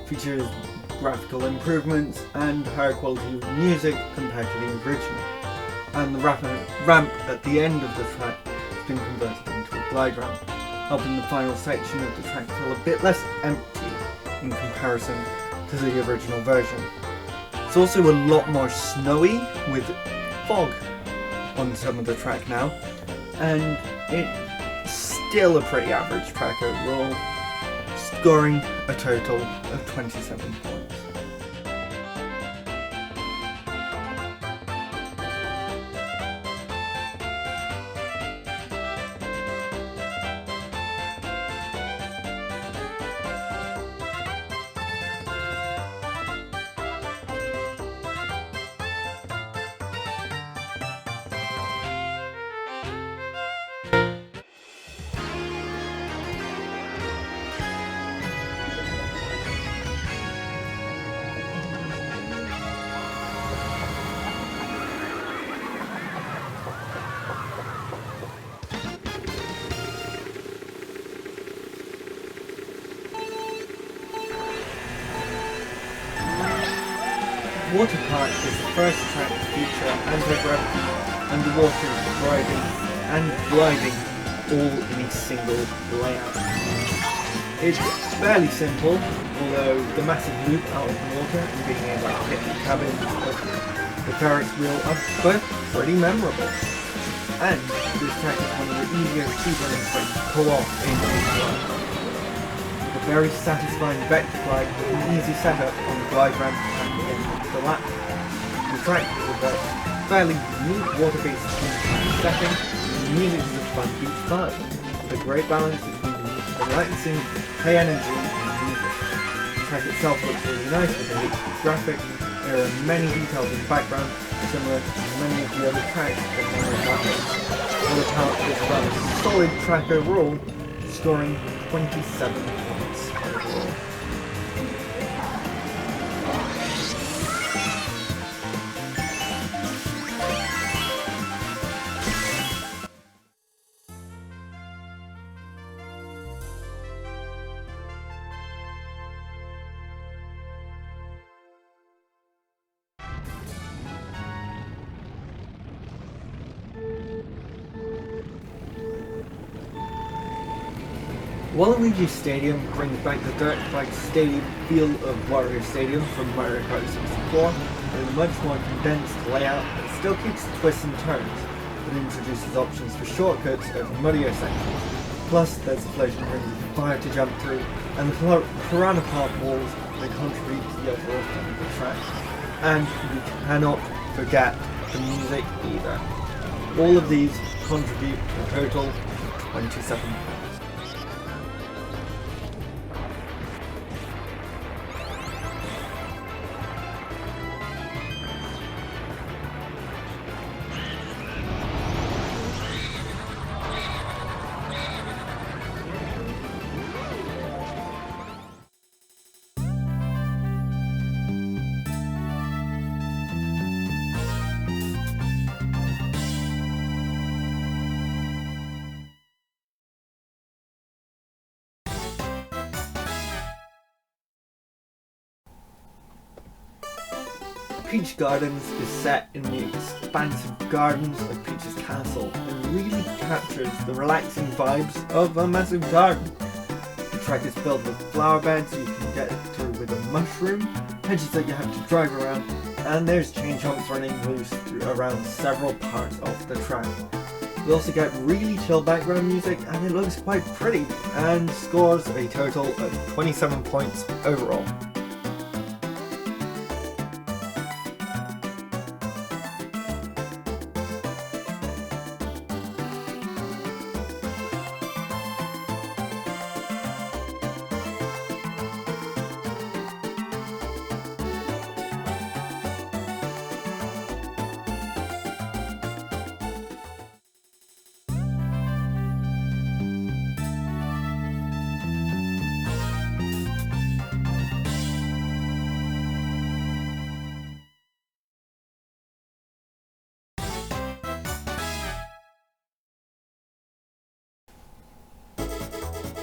features graphical improvements and higher quality music compared to the original, and the ramp at the end of the track has been converted into a glide ramp, helping the final section of the track feel a bit less empty in comparison to the original version. It's also a lot more snowy with fog on some of the track now, and it's still a pretty average track overall, scoring a total of 27 points. Water Park is the first track to feature anti-gravity, underwater riding and gliding all in a single layout. It's fairly simple, although the massive loop out of the water and being able to hit the cabin of the Ferris wheel are both pretty memorable. And this track is one of the easier speedrunning tracks to pull off in each run. A very satisfying vector glide with an easy setup on the glide ramp and the end of the lap. The track is a fairly unique water-based setting, and the music is a fun beach vibe, with a great balance between the relaxing, high energy and music. The track itself looks really nice with a HD graphic. There are many details in the background, similar to many of the other tracks that Mario Kart has. Water Park is a rather solid track overall, scoring 27 points overall. Waluigi Stadium brings back the dirt bike stadium feel of Wario Stadium from Mario Kart 64 with a much more condensed layout that still keeps twists and turns, but introduces options for shortcuts over muddier sections. Plus, there's the floating rings of fire to jump through, and the Piranha Plant walls that contribute to the overall fun of the track. And we cannot forget the music either. All of these contribute to a total of 27 points. Peach Gardens is set in the expansive gardens of Peach's castle and really captures the relaxing vibes of a massive garden. The track is filled with flower beds you can get through with a mushroom, hedges that you have to drive around, and there's chain chomps running loose around several parts of the track. You also get really chill background music and it looks quite pretty and scores a total of 27 points overall.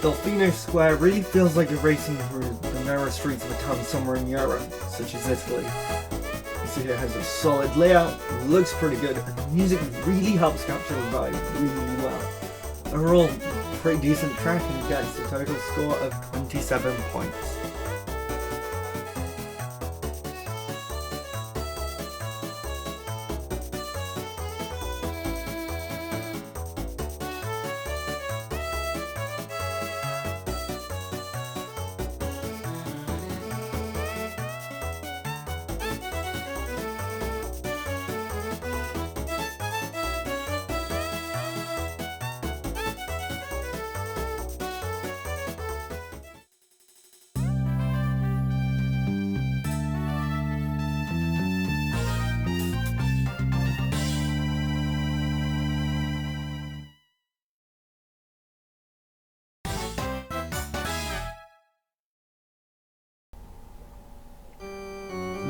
Delfino Square really feels like you're racing through the narrow streets of a town somewhere in Europe, such as Italy. You see it has a solid layout, looks pretty good, and the music really helps capture the vibe really well. Overall, pretty decent track and gets a total score of 27 points.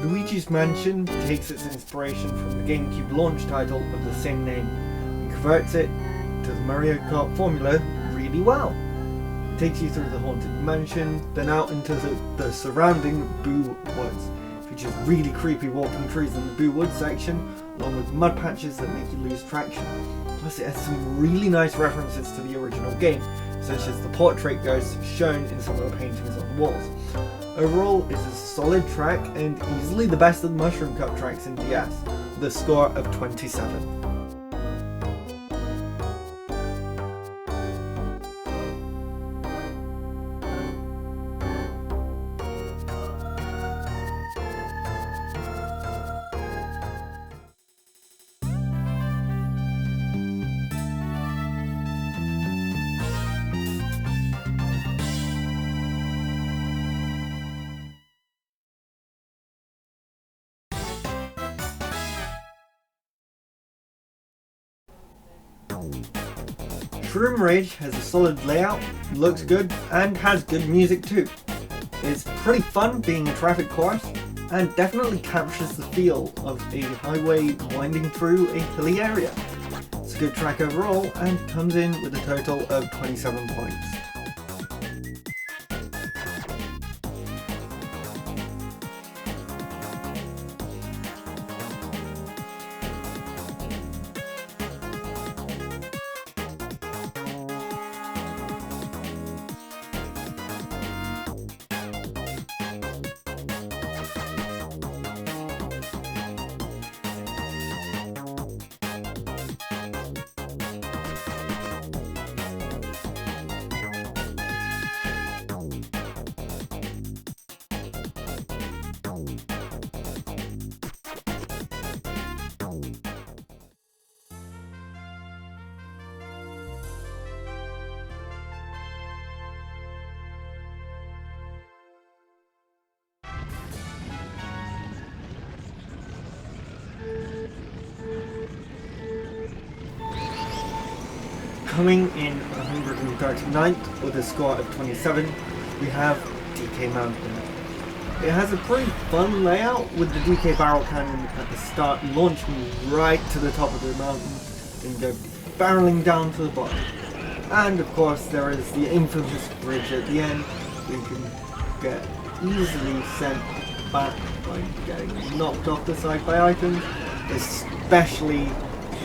Luigi's Mansion takes its inspiration from the GameCube launch title of the same name and converts it to the Mario Kart formula really well. It takes you through the haunted mansion, then out into the surrounding Boo Woods, which is really creepy walking trees in the Boo Wood section, along with mud patches that make you lose traction. Plus it has some really nice references to the original game, such as the portrait ghosts shown in some of the paintings on the walls. Overall, it's a solid track and easily the best of the Mushroom Cup tracks in DS, with a score of 27. Shroom Ridge has a solid layout, looks good, and has good music too. It's pretty fun being a traffic course, and definitely captures the feel of a highway winding through a hilly area. It's a good track overall, and comes in with a total of 27 points. Coming in 139th with a score of 27, we have DK Mountain. It has a pretty fun layout with the DK barrel cannon at the start launching right to the top of the mountain and go barreling down to the bottom. And of course there is the infamous bridge at the end where you can get easily sent back by getting knocked off the side by items, especially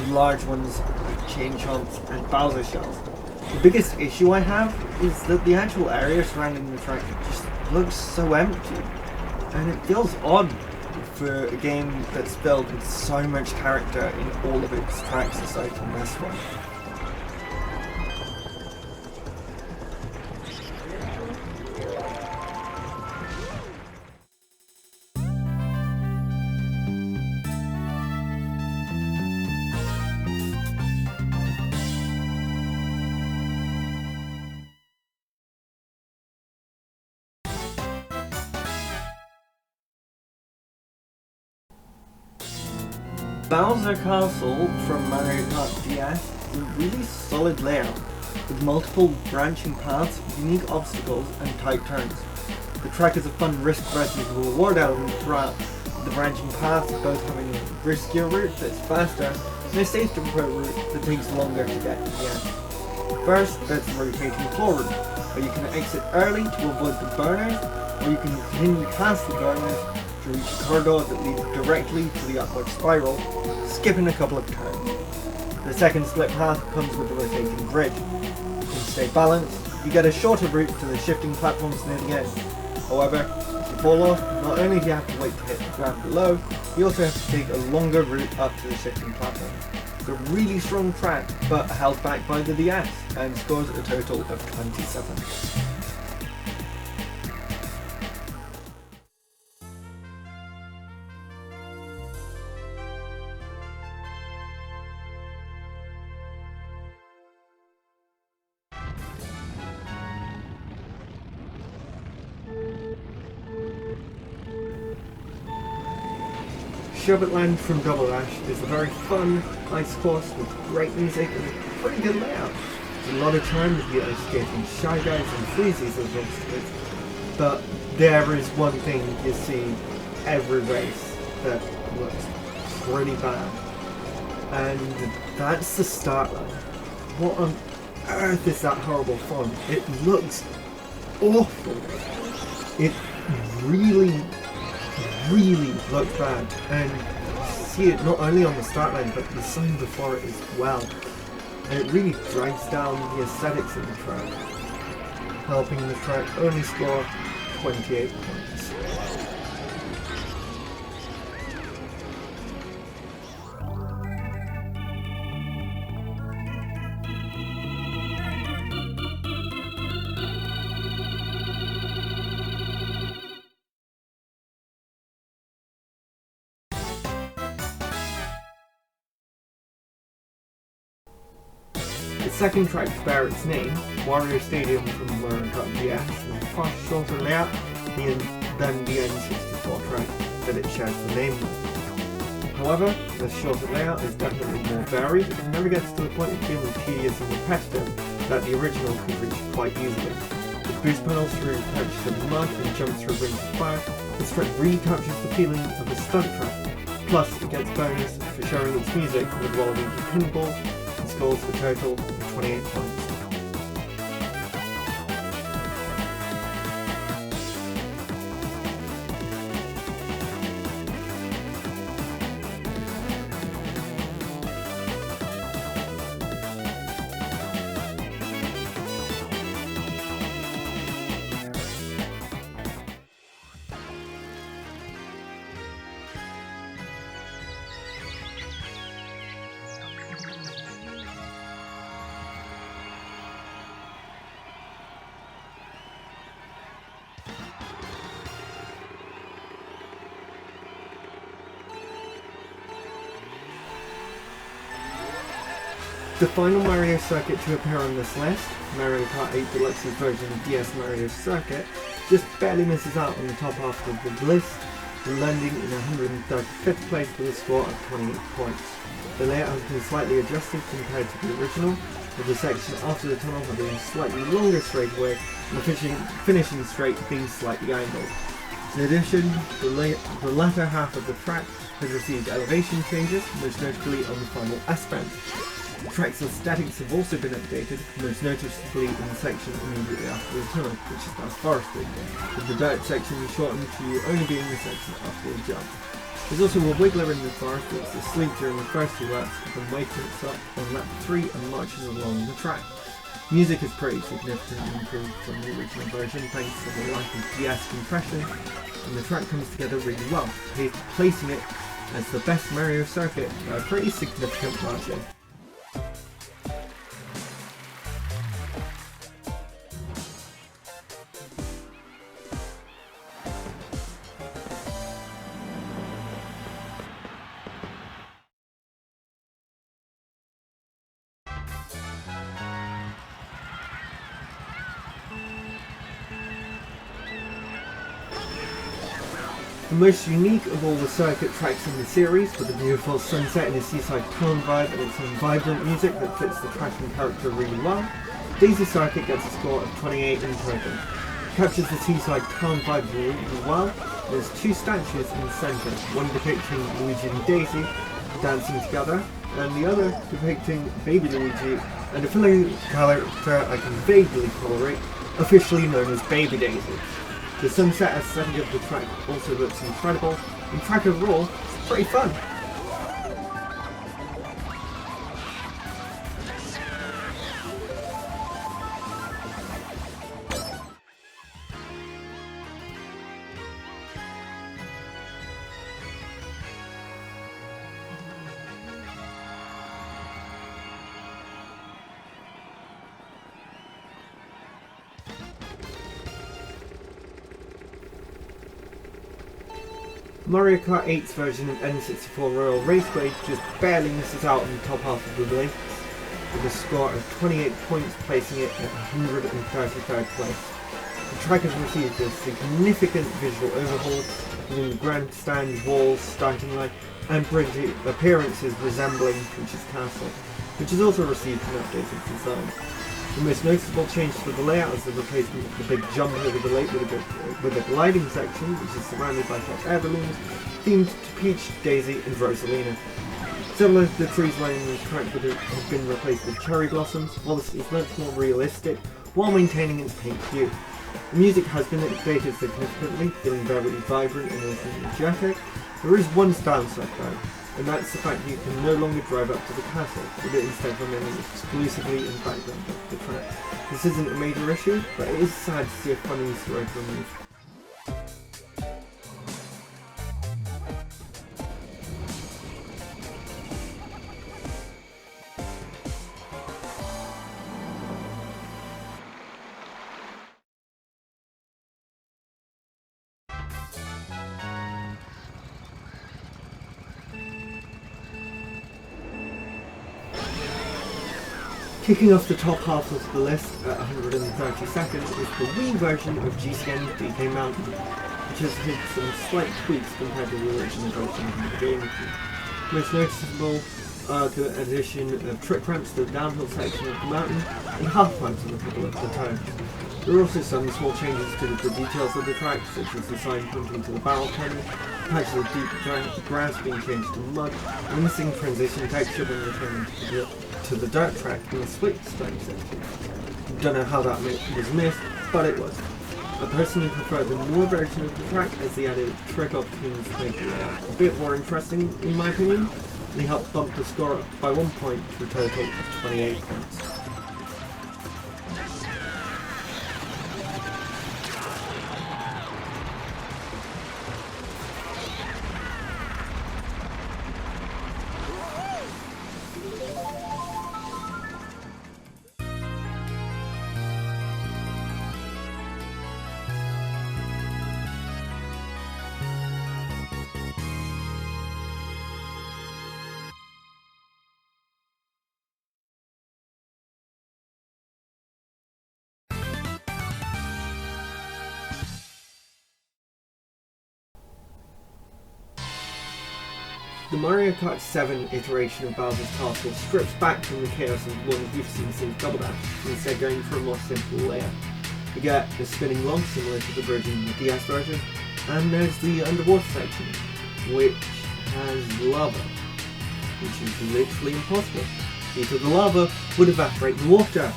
large ones like chain chomps and Bowser shells. The biggest issue I have is that the actual area surrounding the track just looks so empty, and it feels odd for a game that's filled with so much character in all of its tracks aside from this one. Bowser Castle from Mario Kart DS is a really solid layout, with multiple branching paths, unique obstacles and tight turns. The track is a fun risk versus reward element throughout, with the branching paths both having a riskier route that's faster and a safer route that takes longer to get to the end. First, there's the rotating floor route, where you can exit early to avoid the burners, or you can continue past the burners to reach a corridor that leads directly to the upward spiral, skipping a couple of turns. The second split path comes with the rotating grid. To stay balanced, you get a shorter route to the shifting platforms near the end. However, if you fall off, not only do you have to wait to hit the ground below, you also have to take a longer route up to the shifting platform. It's a really strong track, but held back by the DS, and scores a total of 27. Sherbetland from Double Dash is a very fun ice course with great music and a pretty good layout. There's a lot of time to be escaping Shy Guys and Freezies as obstacles, but there is one thing you see every race that looks pretty bad, and that's the start line. What on earth is that horrible font? It looks awful. It really really look bad, and you see it not only on the start line but the sign before it as well, and it really drags down the aesthetics of the track, helping the track only score 28 points. The second track to bear its name, Wario Stadium from Mario Kart DS, is a far shorter layout than the N64 track that it shares the name with. However, the shorter layout is definitely more varied and never gets to the point of feeling tedious and repetitive that the original could reach quite easily. With boost pedals through patches of mud and jumps through rings of fire, this track really captures the feeling of a stunt track. Plus, it gets bonus for sharing its music with Waluigi Pinball, and scores a total of 28 points. The final Mario circuit to appear on this list, Mario Kart 8 Deluxe's version of DS Mario Circuit, just barely misses out on the top half of the list, landing in 135th place with a score of 28 points. The layout has been slightly adjusted compared to the original, with the section after the tunnel having a slightly longer straightaway and the finishing straight being slightly angled. In addition, the latter half of the track has received elevation changes, most notably on the final S-bend. The track's aesthetics have also been updated, most noticeably in the section immediately after the tunnel, which is now forested, with the dirt section shortened to only being the section after the jump. There's also a wiggler in the forest that's asleep during the first 2 laps, and wakes up on lap 3 and marches along the track. Music is pretty significantly improved from the original version thanks to the lack of DS compression, and the track comes together really well, placing it as the best Mario circuit by a pretty significant margin. The most unique of all the circuit tracks in the series, with a beautiful sunset and a seaside tone vibe and its own vibrant music that fits the track and character really well, Daisy Circuit gets a score of 28 in total. It captures the seaside tone vibe really well. There's 2 statues in the centre, one depicting Luigi and Daisy dancing together, and the other depicting baby Luigi and a fellow character I can vaguely tolerate, officially known as Baby Daisy. The sunset aesthetic of the track also looks incredible, and track overall is pretty fun. Mario Kart 8's version of N64 Royal Raceway just barely misses out on the top half of the list, with a score of 28 points, placing it at 133rd place. The track has received a significant visual overhaul, including the grandstand, walls, starting line, and bridge appearances resembling Peach's Castle, which has also received an updated design. The most noticeable change to the layout is the replacement of the big jump over the lake with a gliding section, which is surrounded by hot air balloons, themed to Peach, Daisy, and Rosalina. Similar to the trees lining the track have been replaced with cherry blossoms, while this is much more realistic, while maintaining its pink hue. The music has been updated significantly, feeling very vibrant and energetic. There is one downside though, and that's the fact you can no longer drive up to the castle, with it instead remaining exclusively in the background of the track. This isn't a major issue, but it is sad to see a funny Easter egg removed. Kicking off the top half of the list at 132nd is the Wii version of GCN DK Mountain, which has had some slight tweaks compared to the original version of the GameCube. Most noticeable are the addition of trick ramps to the downhill section of the mountain and half pipes on a couple of the turns. There are also some small changes to the details of the track, such as the sign pointing to the barrel tunnel, patches of deep grass being changed to mud, and missing transition texture when returning to the dirt track in the split stone section. Don't know how that was missed, but it was. I personally prefer the newer version of the track, as the added trick options make it a bit more interesting in my opinion. They helped bump the score up by 1 point to a total of 28 points. The Mario Kart 7 iteration of Bowser's Castle strips back from the chaos of one you've seen since Double Dash, instead going for a more simple layout. You get a spinning log similar to the version of the DS version, and there's the underwater section, which has lava, which is literally impossible. Because the lava would evaporate the water,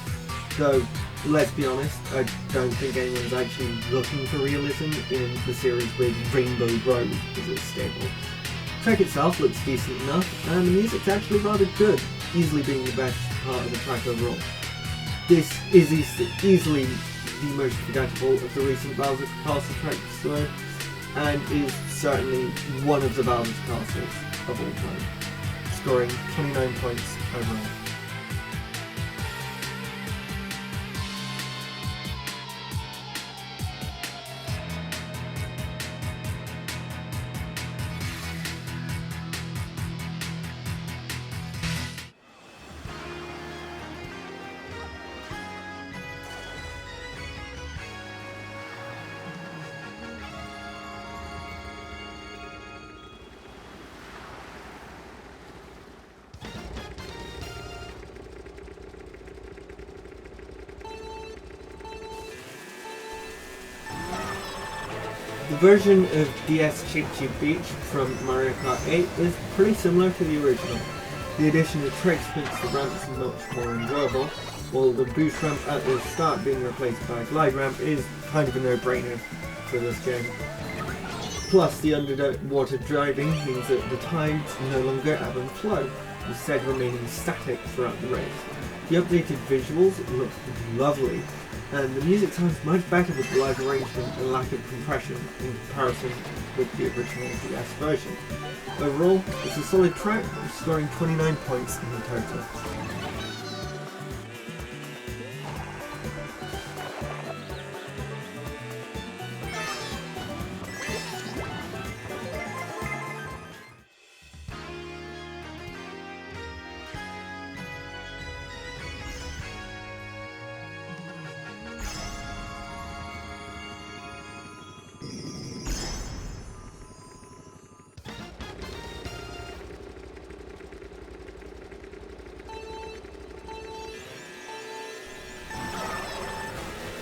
though let's be honest, I don't think anyone's actually looking for realism in the series with Rainbow Road as its staple. The track itself looks decent enough, and the music's actually rather good, easily being the best part of the track overall. This is easily the most forgettable of the recent Bowser's Castle tracks though, and is certainly one of the Bowser's Castles of all time, scoring 29 points overall. The version of DS Cheap Cheap Beach from Mario Kart 8 is pretty similar to the original. The addition of tricks makes the ramps much more enjoyable, while the boost ramp at the start being replaced by a glide ramp is kind of a no-brainer for this game. Plus, the underwater driving means that the tides no longer ebb and flow, instead remaining static throughout the race. The updated visuals look lovely, and the music sounds much better with the live arrangement and lack of compression in comparison with the original DS version. Overall, it's a solid track, scoring 29 points in the total.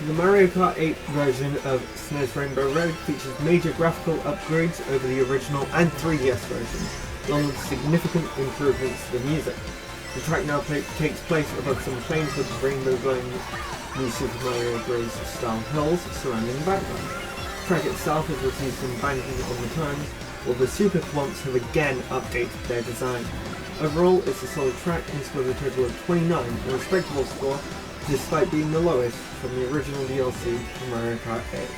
The Mario Kart 8 version of SNES Rainbow Road features major graphical upgrades over the original and 3DS versions, along with significant improvements to the music. The track now takes place above some plains with rainbow glowing new Super Mario Bros. Style hills surrounding the background. The track itself has received some banking on the turns, while the Super Quants have again updated their design. Overall, it's a solid track and scored a total of 29, a respectable score, despite being the lowest from the original DLC for Mario Kart 8.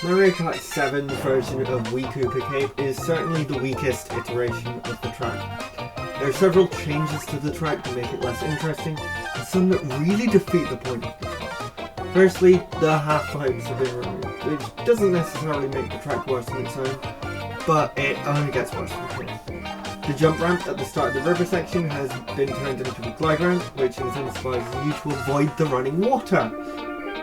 Mario Kart 7's version of Wii Koopa Cape is certainly the weakest iteration of the track. There are several changes to the track to make it less interesting, and some that really defeat the point of the track. Firstly, the half pipes have been removed, which doesn't necessarily make the track worse on its own, but it only gets worse from here. The jump ramp at the start of the river section has been turned into a glide ramp, which incentivizes you to avoid the running water.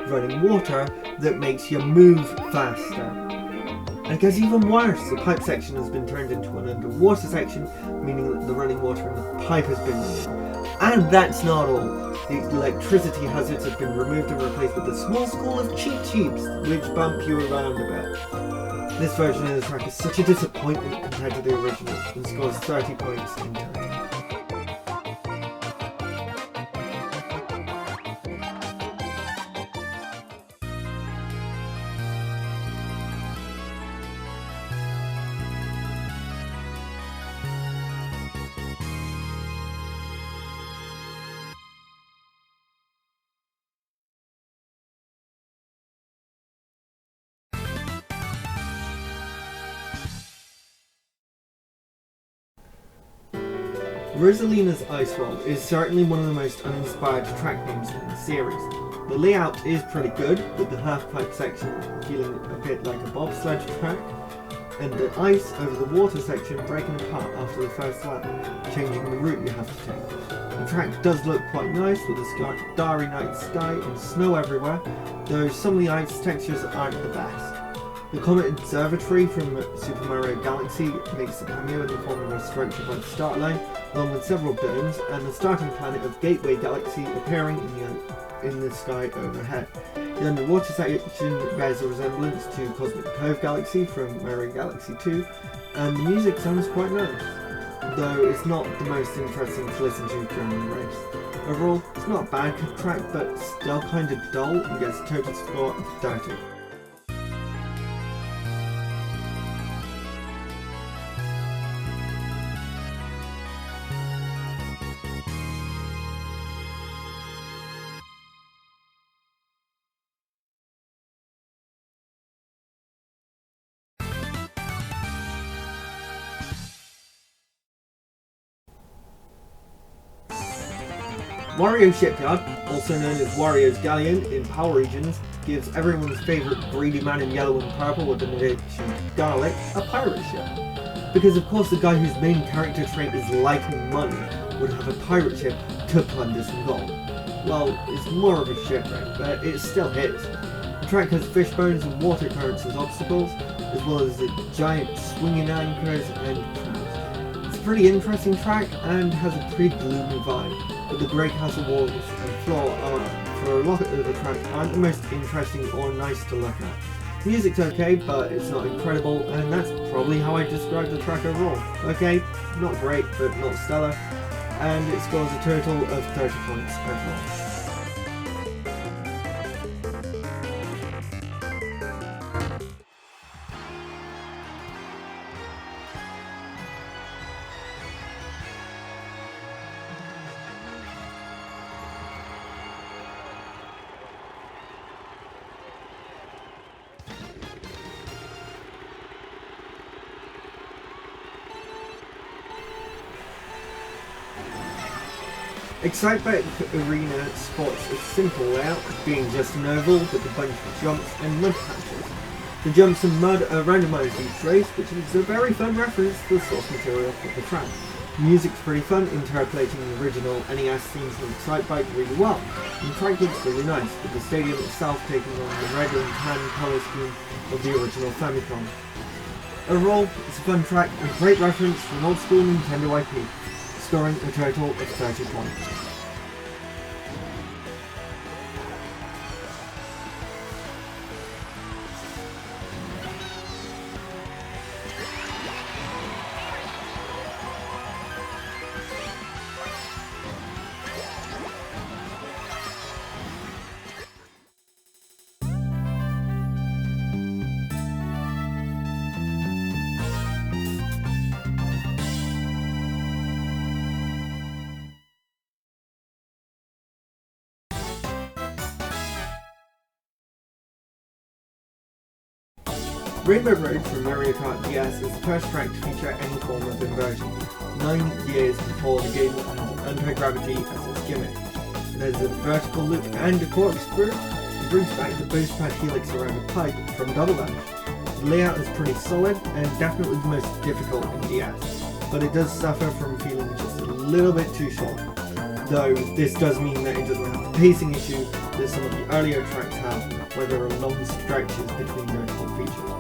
Running water that makes you move faster. And it gets even worse. The pipe section has been turned into an underwater section, meaning that the running water in the pipe has been removed. And that's not all. The electricity hazards have been removed and replaced with a small school of cheap tubes, which bump you around a bit. This version of the track is such a disappointment compared to the original, and scores 30 points in total. Rosalina's Ice World is certainly one of the most uninspired track names in the series. The layout is pretty good, with the half-pipe section feeling a bit like a bobsled track, and the ice over the water section breaking apart after the first lap, changing the route you have to take. The track does look quite nice, with a starry night sky and snow everywhere, though some of the ice textures aren't the best. The Comet Observatory from Super Mario Galaxy makes a cameo in the form of a structure by the start line, along with several domes, and the starting planet of Gateway Galaxy appearing in the sky overhead. The underwater section bears a resemblance to Cosmic Cove Galaxy from Mario Galaxy 2, and the music sounds quite nice, though it's not the most interesting to listen to during the race. Overall, it's not a bad track, but still kind of dull and gets a total score of 30. Wario Shipyard, also known as Wario's Galleon in Power Regions, gives everyone's favourite greedy man in yellow and purple with an addiction to garlic a pirate ship. Because of course the guy whose main character trait is liking money would have a pirate ship to plunder some gold. Well, it's more of a shipwreck, but it still hits. The track has fish bones and water currents as obstacles, as well as the giant swinging anchors and crabs. It's a pretty interesting track and has a pretty gloomy vibe. But the Grey Castle walls and floor for a lot of the track aren't the most interesting or nice to look at. The music's okay, but it's not incredible, and that's probably how I describe the track overall. Okay, not great, but not stellar, and it scores a total of 30 points overall. Excitebike Arena sports a simple layout, being just an oval with a bunch of jumps and mud patches. The jumps and mud are randomised each race, which is a very fun reference to the source material for the track. The music's pretty fun, interpolating the original NES themes from Excitebike really well. And the track looks really nice, with the stadium itself taking on the red and tan colour scheme of the original Famicom. Overall, it's a fun track and a great reference to an old school Nintendo IP, scoring a total of 30 points. Rainbow Road from Mario Kart DS is the first track to feature any form of inversion, 9 years before the game has anti-gravity as its gimmick. It has a vertical loop and a corkscrew. It brings back the boost pad helix around a pipe from Double Dash. The layout is pretty solid and definitely the most difficult in DS, but it does suffer from feeling just a little bit too short. Though this does mean that it doesn't have the pacing issue that some of the earlier tracks have, where there are long stretches between notable features.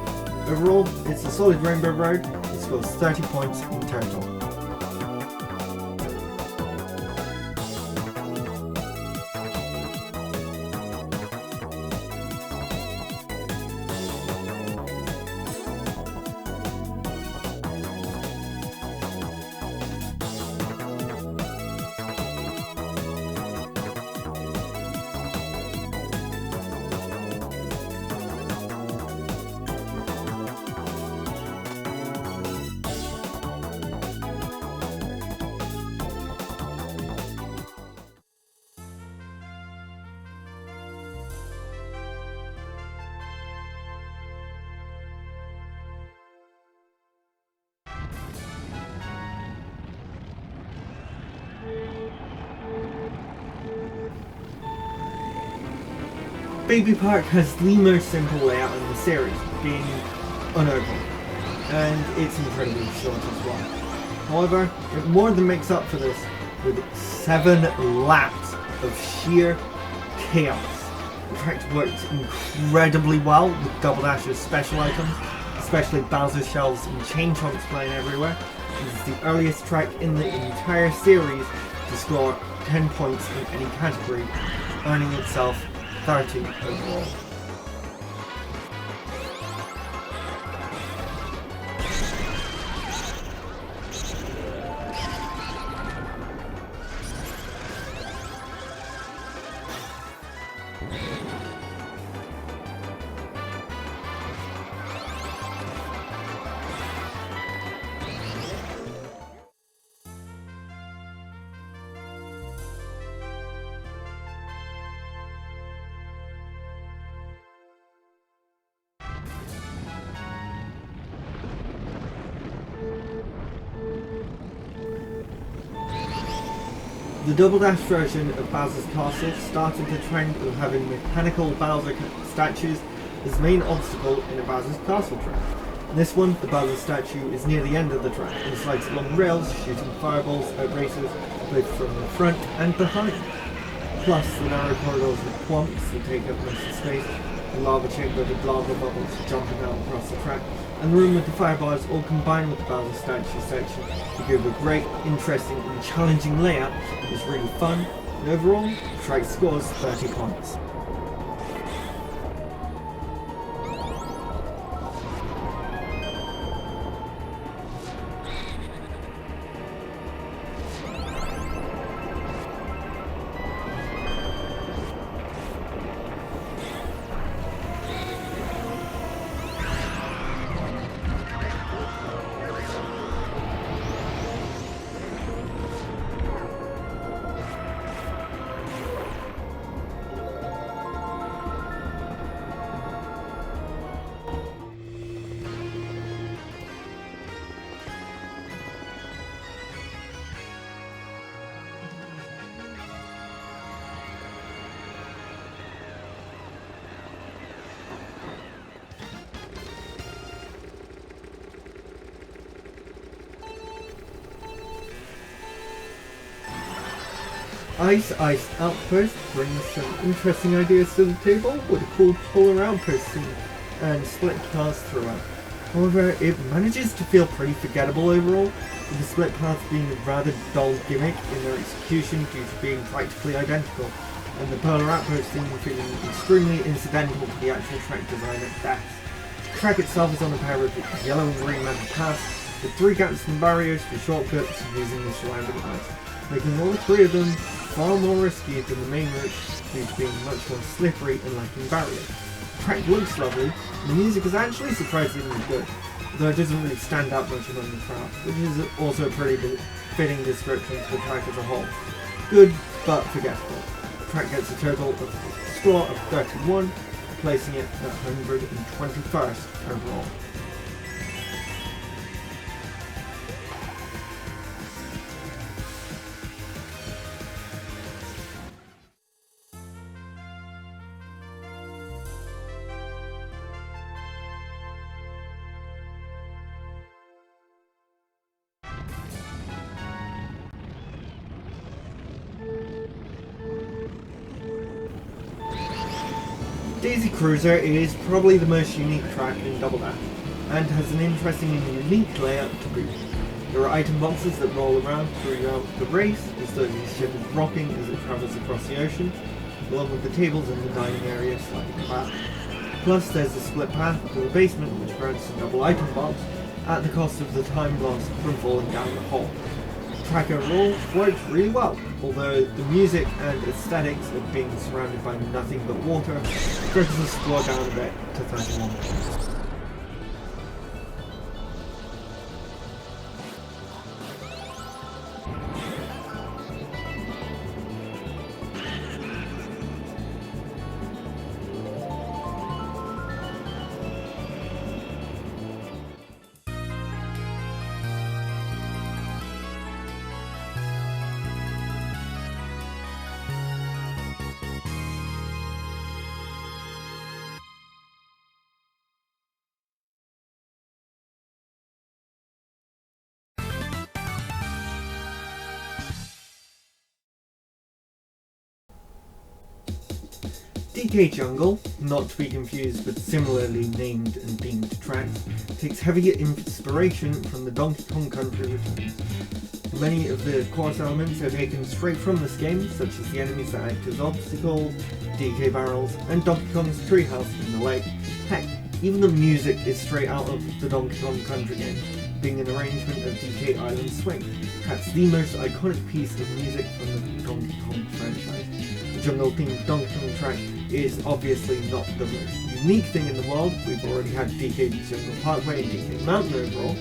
Overall, it's a solid Rainbow Road. It scores 30 points in total. Baby Park has the most simple layout in the series, being unopened, and it's incredibly short as well. However, it more than makes up for this with 7 laps of sheer chaos. The track works incredibly well with Double Dash's special items, especially Bowser shells and chain chomps flying everywhere. This is the earliest track in the entire series to score 10 points in any category, earning itself 30 overall. The Double Dash version of Bowser's Castle started the trend of having mechanical Bowser statues as the main obstacle in a Bowser's Castle track. In this one, the Bowser statue is near the end of the track and slides along rails, shooting fireballs at racers both from the front and behind. Plus, the narrow corridors with clumps that take up most of the space, the lava chamber with lava bubbles jumping out across the track, and the room with the fireballs all combined with the Bowser statue section to give a great, interesting and challenging layout that is really fun, and overall, the track scores 30 points. Ice Outpost brings some interesting ideas to the table with a cool polar outpost scene and split paths throughout. However, it manages to feel pretty forgettable overall, with the split paths being a rather dull gimmick in their execution due to being practically identical, and the polar outpost scene feeling extremely incidental to the actual track design at best. The track itself is on a pair of yellow and green metal paths, with 3 gaps and barriers for shortcuts using the surrounding ice, making all 3 of them far more risky than the main route due to being much more slippery and lacking barriers. The track looks lovely, and the music is actually surprisingly good, though it doesn't really stand out much among the crowd, which is also a pretty fitting description for the track as a whole. Good, but forgettable. The track gets a total of score of 31, placing it at 121st overall. Daisy Cruiser is probably the most unique track in Double Dash, and has an interesting and unique layout to boot. There are item boxes that roll around throughout the race, as though the ship is rocking as it travels across the ocean, along with the tables and the dining area sliding about. Plus there's a split path to the basement which grants a double item box, at the cost of the time lost from falling down the hole. The track overall works really well, although the music and aesthetics of being surrounded by nothing but water brings the score down a bit to 31 points. DK Jungle, not to be confused with similarly named and themed tracks, takes heavy inspiration from the Donkey Kong Country Returns. Many of the course elements are taken straight from this game, such as the enemies that act as obstacles, DK barrels, and Donkey Kong's treehouse in the lake. Heck, even the music is straight out of the Donkey Kong Country game, being an arrangement of DK Island Swing. That's the most iconic piece of music from the Donkey Kong franchise. The jungle-themed Donkey Kong track is obviously not the most unique thing in the world. We've already had DK's Jungle Parkway and DK Mountain overall,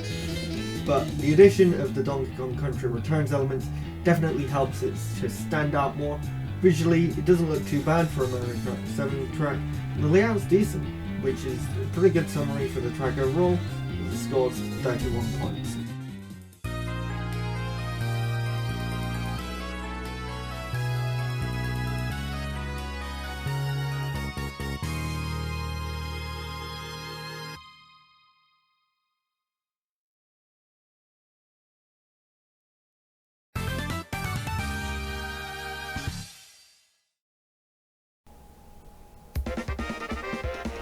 but the addition of the Donkey Kong Country Returns elements definitely helps it to stand out more. Visually, it doesn't look too bad for a Mario Kart 7 track, and the layout's decent, which is a pretty good summary for the track overall. The score's 31 points.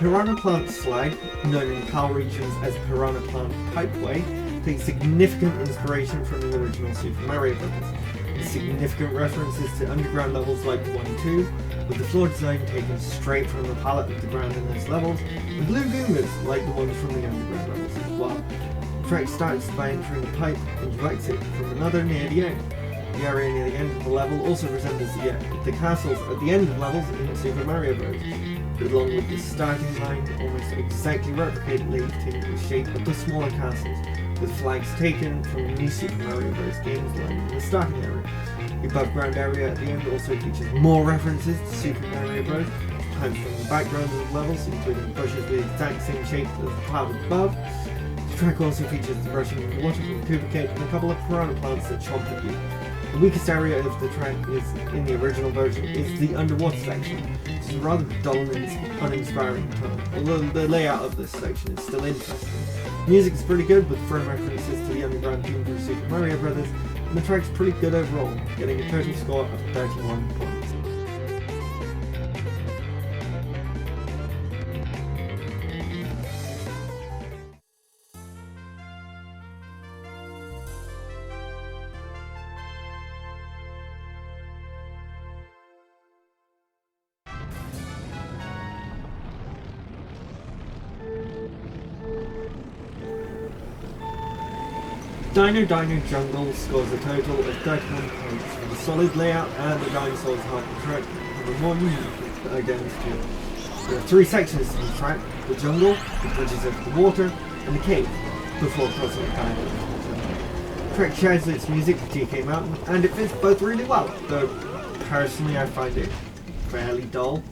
Piranha Plant Slide, known in PAL regions as Piranha Plant Pipeway, takes significant inspiration from the original Super Mario Bros. With significant references to underground levels like 1 and 2, with the floor design taken straight from the palette of the ground in those levels, with blue goombas like the ones from the underground levels as well. The track starts by entering a pipe and you exit from another near the end. The area near the end of the level also resembles the castles at the end of levels in Super Mario Bros. Along with the starting line, almost exactly replicating the shape of the smaller castles, with flags taken from the new Super Mario Bros. Games lining the starting area. The above ground area at the end also features more references to Super Mario Bros. Times from the background of the levels, including bushes with the exact same shape as the cloud above. The track also features the rushing water from Koopa Cake and a couple of piranha plants that chomp at you. The weakest area of the track is, in the original version, is the underwater section. It's a rather dull and uninspiring tone, although the layout of this section is still interesting. Music is pretty good, with firm references to the underground theme from Super Mario Bros. The track's pretty good overall, getting a total score of 31 points. Dino Jungle scores a total of 31 points for the solid layout and the dinosaurs hard to track have a more unique identity. There are 3 sections to the track: the jungle, the bridges over the water, and the cave, before crossing the dino. The track shares its music with GK Mountain, and it fits both really well, though personally I find it fairly dull.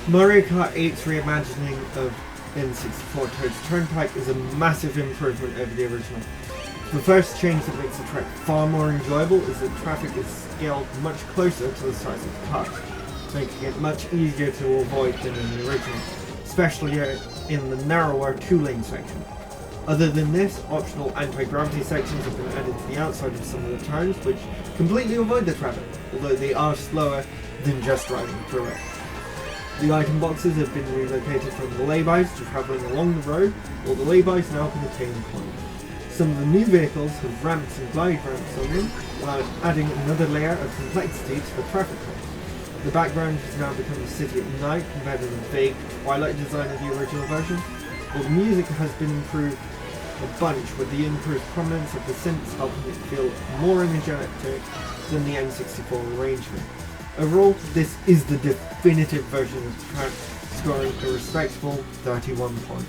Mario Kart 8's reimagining of N64 Toad's Turnpike is a massive improvement over the original. The first change that makes the track far more enjoyable is that traffic is scaled much closer to the size of the cars, making it much easier to avoid than in the original, especially in the narrower 2-lane section. Other than this, optional anti-gravity sections have been added to the outside of some of the turns, which completely avoid the traffic, although they are slower than just driving through it. The item boxes have been relocated from the laybys to travelling along the road, while the laybys now contain coins. Some of the new vehicles have ramps and glide ramps on them, while adding another layer of complexity to the traffic light. The background has now become a city at night compared to the vague twilight design of the original version, while the music has been improved a bunch, with the improved prominence of the synths helping it feel more energetic than the N64 arrangement. Overall, this is the definitive version of the track, scoring a respectable 31 points.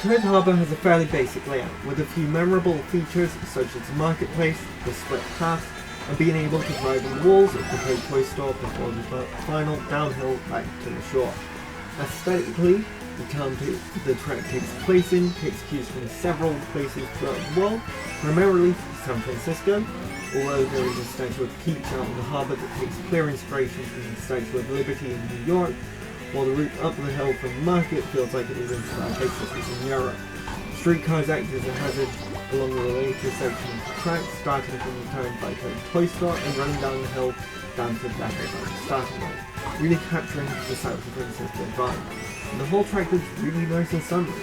Toad Harbour has a fairly basic layout, with a few memorable features such as the marketplace, the split path, and being able to drive on the walls of the Toad Toy Store before the final downhill back to the shore. Aesthetically, the town the track takes place in takes cues from several places throughout the world, primarily San Francisco, although there is a statue of Peach out in the harbour that takes clear inspiration from the Statue of Liberty in New York, while the route up the hill from the market feels like it is inspired by cities in Europe. Streetcars act as a hazard along the later section of the track, starting from the town by Toad Toy Store and running down the hill down to the back of the starting line, really capturing the San Francisco vibe. And the whole track looks really nice and summery.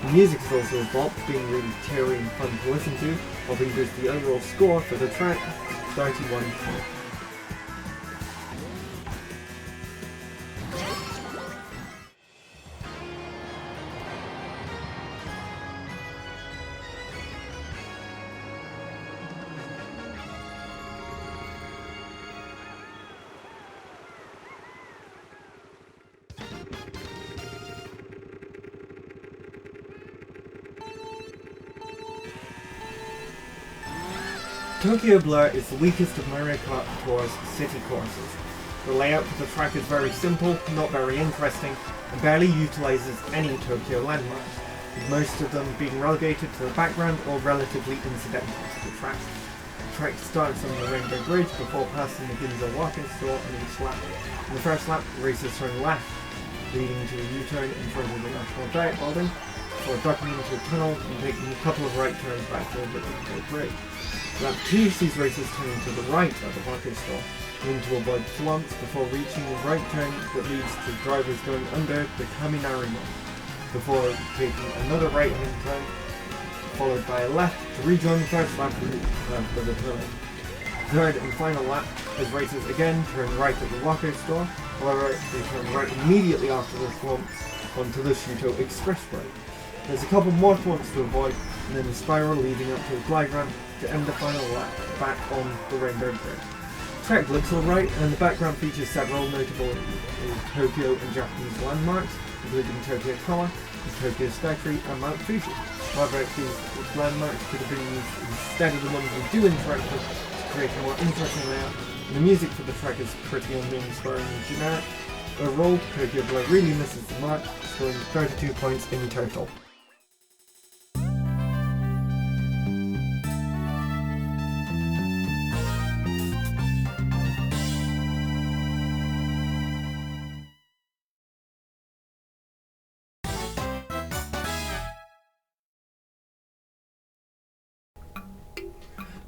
The music is also evolved, being really cheery and fun to listen to, helping boost the overall score for the track 31 points. Tokyo Blur is the weakest of Mario Kart Tour's city courses. The layout of the track is very simple, not very interesting, and barely utilises any Tokyo landmarks. with most of them being relegated to the background or relatively incidental to the track. The track starts on the Rainbow Bridge before passing the Ginza Walking Store on each lap. In the first lap, racers turn left, leading to a U-turn in front of the National Diet Building, before ducking into a tunnel and taking a couple of right turns back to the Rainbow Bridge. Lap 2 sees racers turning to the right at the Walking Store, aiming to avoid flunks before reaching the right turn that leads to drivers going under the Kaminari Mall, before taking another right-hand turn, followed by a left to rejoin the first lap for the tunnel. Third and final lap, as racers again turn right at the Walker Store, however they turn right immediately after the swamps onto the Shuto Expressway. There's a couple more swamps to avoid, and then a spiral leading up to a glide ramp to end the final lap back on the Rainbow Bridge. The track looks alright, and the background features several notable Tokyo and Japanese landmarks, including Tokyo Tower, the Tokyo Skytree, and Mount Fuji. However, these landmarks could have been used instead of the ones we do interact with to create a more interesting layout, and the music for the track is pretty uninspiring and generic. Overall, Tokyo Blur really misses the mark, scoring 32 points in total.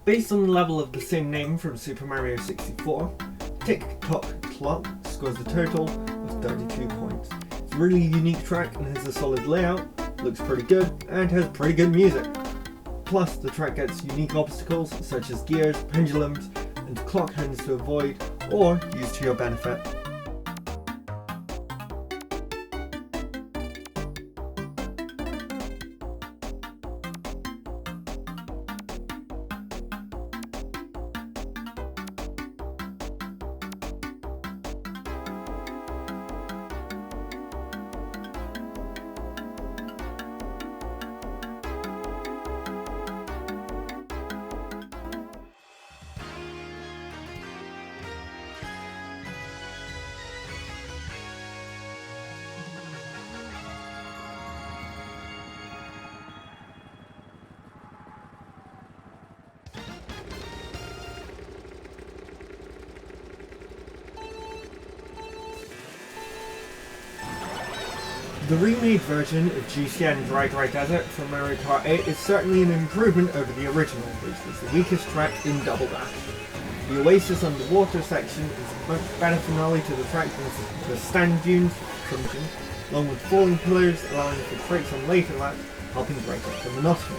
Based on the level of the same name from Super Mario 64, Tick Tock Clock scores a total of 32 points. It's a really unique track and has a solid layout, looks pretty good, and has pretty good music. Plus, the track gets unique obstacles such as gears, pendulums, and clock hands to avoid or use to your benefit. The remade version of GCN Dry Desert from Mario Kart 8 is certainly an improvement over the original, which was the weakest track in Double Dash. The Oasis Underwater section is a much better finale to the track than the stand dunes from Junction, along with falling pillars allowing for breaks on later laps, helping break up the monotony.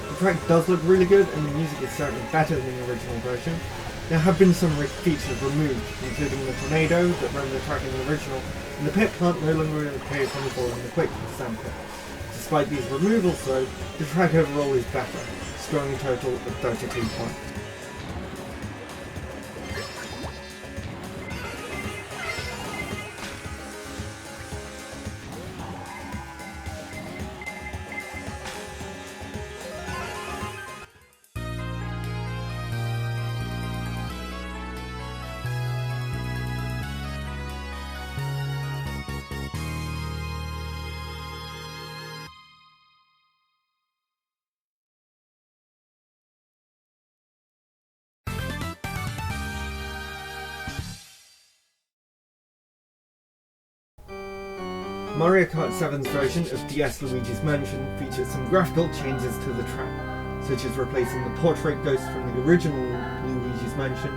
The track does look really good and the music is certainly better than the original version. There have been some features removed, including the tornado that ran the track in the original, and the pit plant no longer appears when falling in the quick sand pit. Despite these removals though, the track overall is better, scoring a total of 32 points. Mario Kart 7's version of DS Luigi's Mansion featured some graphical changes to the track, such as replacing the portrait ghost from the original Luigi's Mansion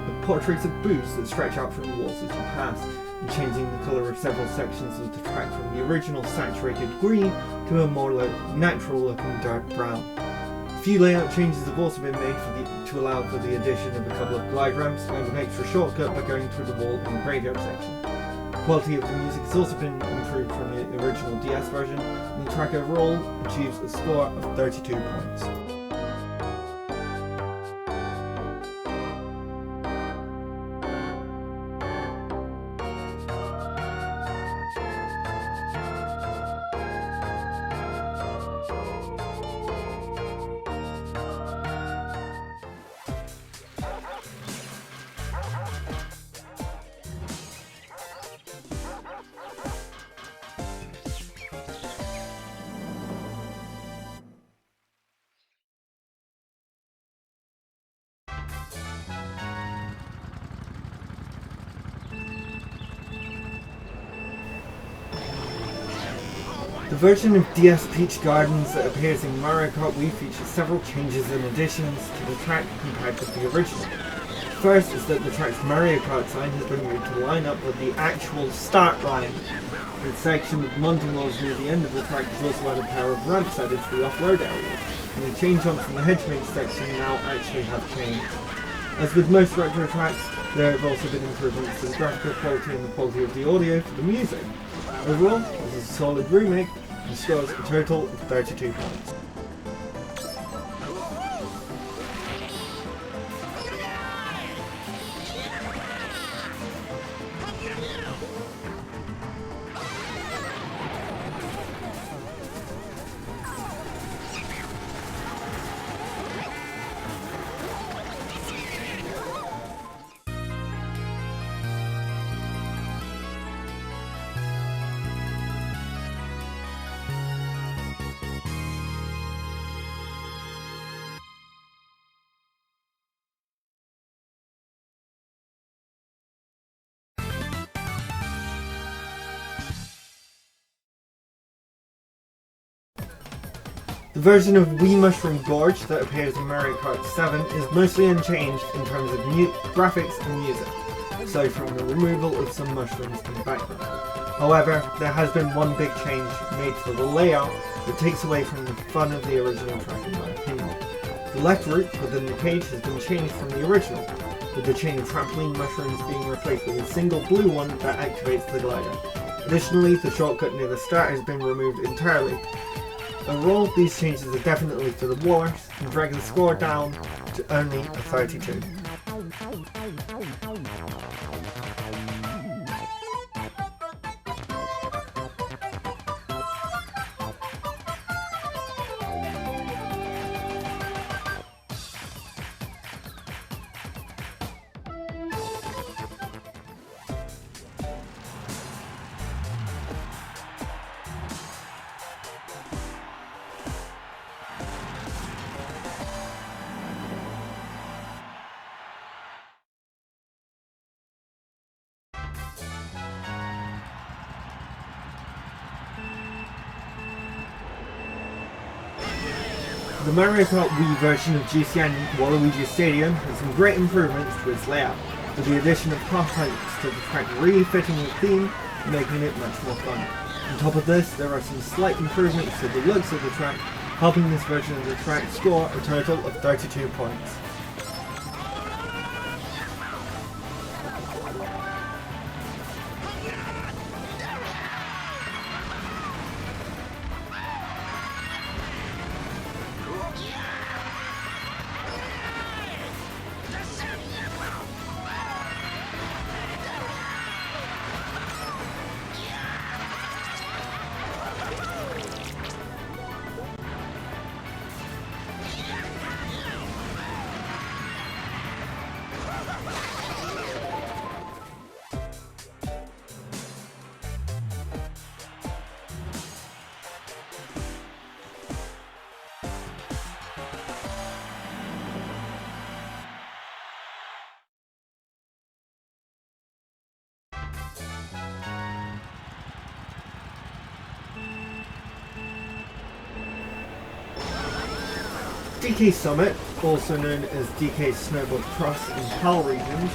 with portraits of boos that stretch out from the walls as you pass, and changing the colour of several sections of the track from the original saturated green to a more natural looking dark brown. A few layout changes have also been made to allow for the addition of a couple of glide ramps and an extra shortcut by going through the wall in the graveyard section. The quality of the music has also been improved from the original DS version, and the track overall achieves a score of 32 points. The version of DS Peach Gardens that appears in Mario Kart Wii features several changes and additions to the track compared with the original. First is that the track's Mario Kart sign has been moved to line up with the actual start line. The section with mounting walls near the end of the track has also had a pair of ramps added to the off-road area, and the chain jumps in the hedge section now actually have changed. As with most retro tracks, there have also been improvements to the graphical quality and the quality of the audio for the music. Overall, this is a solid remake and scores a total of 32 points. The version of Wii Mushroom Gorge that appears in Mario Kart 7 is mostly unchanged in terms of graphics and music, aside from the removal of some mushrooms in the background. However, there has been one big change made to the layout that takes away from the fun of the original track in my opinion. The left route within the cage has been changed from the original, with the chain of trampoline mushrooms being replaced with a single blue one that activates the glider. Additionally, the shortcut near the start has been removed entirely. Overall, these changes are definitely for the worse and drag the score down to only a 32. The Mario Kart Wii version of GCN Waluigi Stadium has some great improvements to its layout, with the addition of half pipes to the track really fitting the theme and making it much more fun. On top of this, there are some slight improvements to the looks of the track, helping this version of the track score a total of 32 points. DK Summit, also known as DK Snowboard Cross in PAL regions,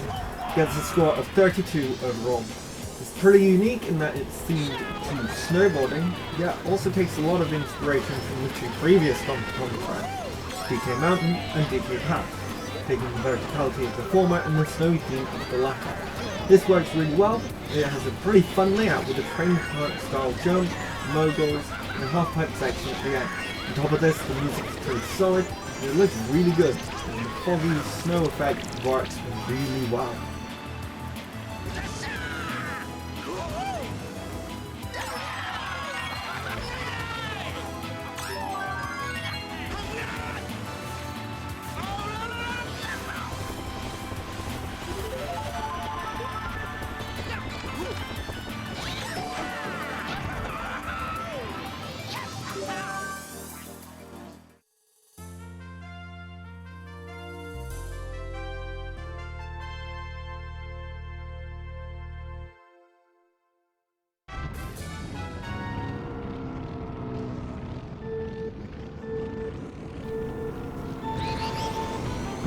gets a score of 32 overall. It's pretty unique in that it's themed to snowboarding, yet also takes a lot of inspiration from the two previous Donkey Kong tracks, DK Mountain and DK Path, taking the verticality of the former and the snowy theme of the latter. This works really well. It has a pretty fun layout with a train park style jump, moguls, and a half-pipe section at the end. On top of this, the music is pretty solid, and it looks really good, and the foggy snow effect works really well.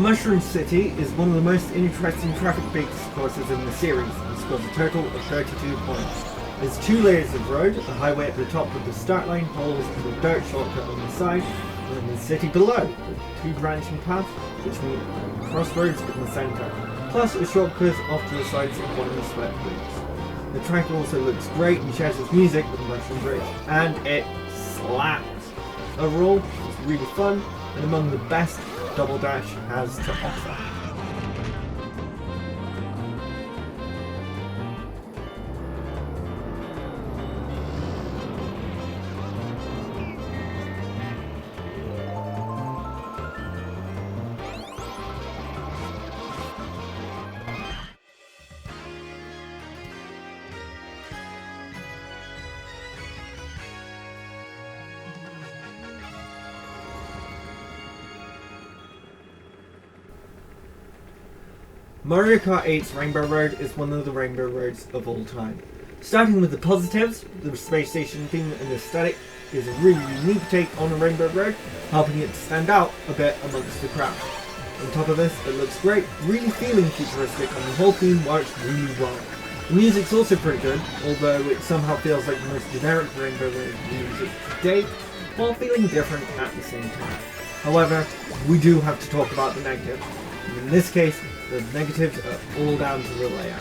Mushroom City is one of the most interesting traffic-based courses in the series and scores a total of 32 points. There's 2 layers of road, a highway at the top with the start line, holes and a dirt shortcut on the side, and then the city below, with 2 branching paths which meet crossroads in the centre, plus a shortcut off to the sides of one of the swept routes. The track also looks great and shares its music with Mushroom Bridge, and it slaps! Overall, it's really fun and among the best Double Dash has to offer. Mario Kart 8's Rainbow Road is one of the Rainbow Roads of all time. Starting with the positives, the space station theme and aesthetic is a really unique take on a Rainbow Road, helping it to stand out a bit amongst the crowd. On top of this, it looks great, really feeling futuristic, and the whole theme works really well. The music's also pretty good, although it somehow feels like the most generic Rainbow Road music to date, while feeling different at the same time. However, we do have to talk about the negatives. And in this case, the negatives are all down to the layout.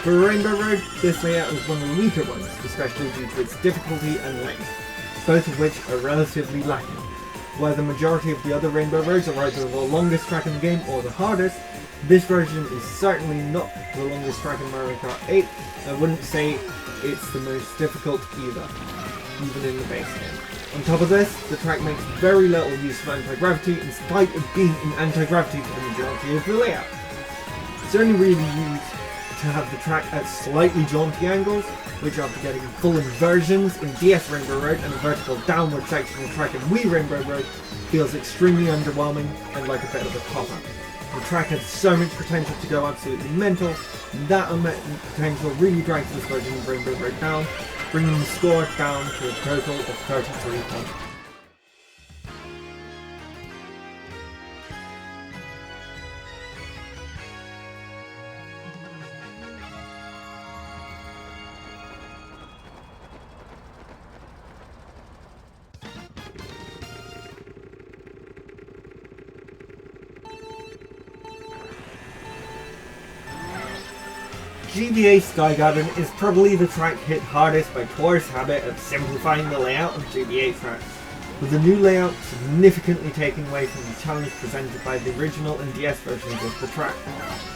For Rainbow Road, this layout is one of the weaker ones, especially due to its difficulty and length, both of which are relatively lacking. While the majority of the other Rainbow Roads are either the longest track in the game or the hardest, this version is certainly not the longest track in Mario Kart 8. I wouldn't say it's the most difficult either, even in the base game. On top of this, the track makes very little use of anti-gravity in spite of being in anti-gravity for the majority of the layout. It's only really used to have the track at slightly jaunty angles, which after getting full inversions in DS Rainbow Road and a vertical downward section of track in Wii Rainbow Road, feels extremely underwhelming and like a bit of a pop-up. The track has so much potential to go absolutely mental, and that unmet potential really drags this version of Rainbow Road down, bringing the score down to a total of 33 points. GBA Sky Garden is probably the track hit hardest by Tour's habit of simplifying the layout of GBA tracks, with the new layout significantly taking away from the challenge presented by the original and DS versions of the track.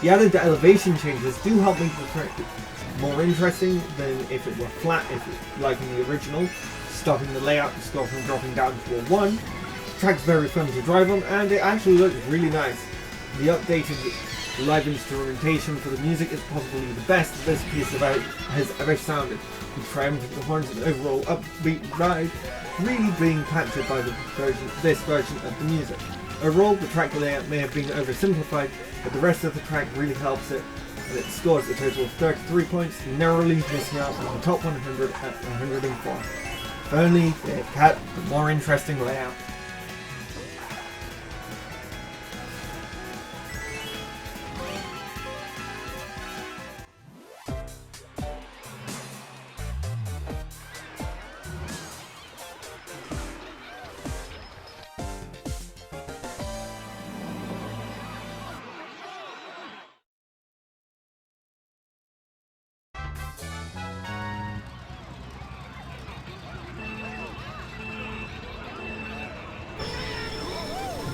The added elevation changes do help make the track more interesting than if it were flat, like in the original, stopping the layout to score from dropping down to a 1. The track's very fun to drive on and it actually looks really nice. The updated live instrumentation for the music is possibly the best this piece of art has ever sounded, with triumphant horns and overall upbeat ride really being captured by this version of the music. Overall, the track layout may have been oversimplified, but the rest of the track really helps it, and it scores a total of 33 points, narrowly missing out on the top 100 at 104. If only they had kept the more interesting layout.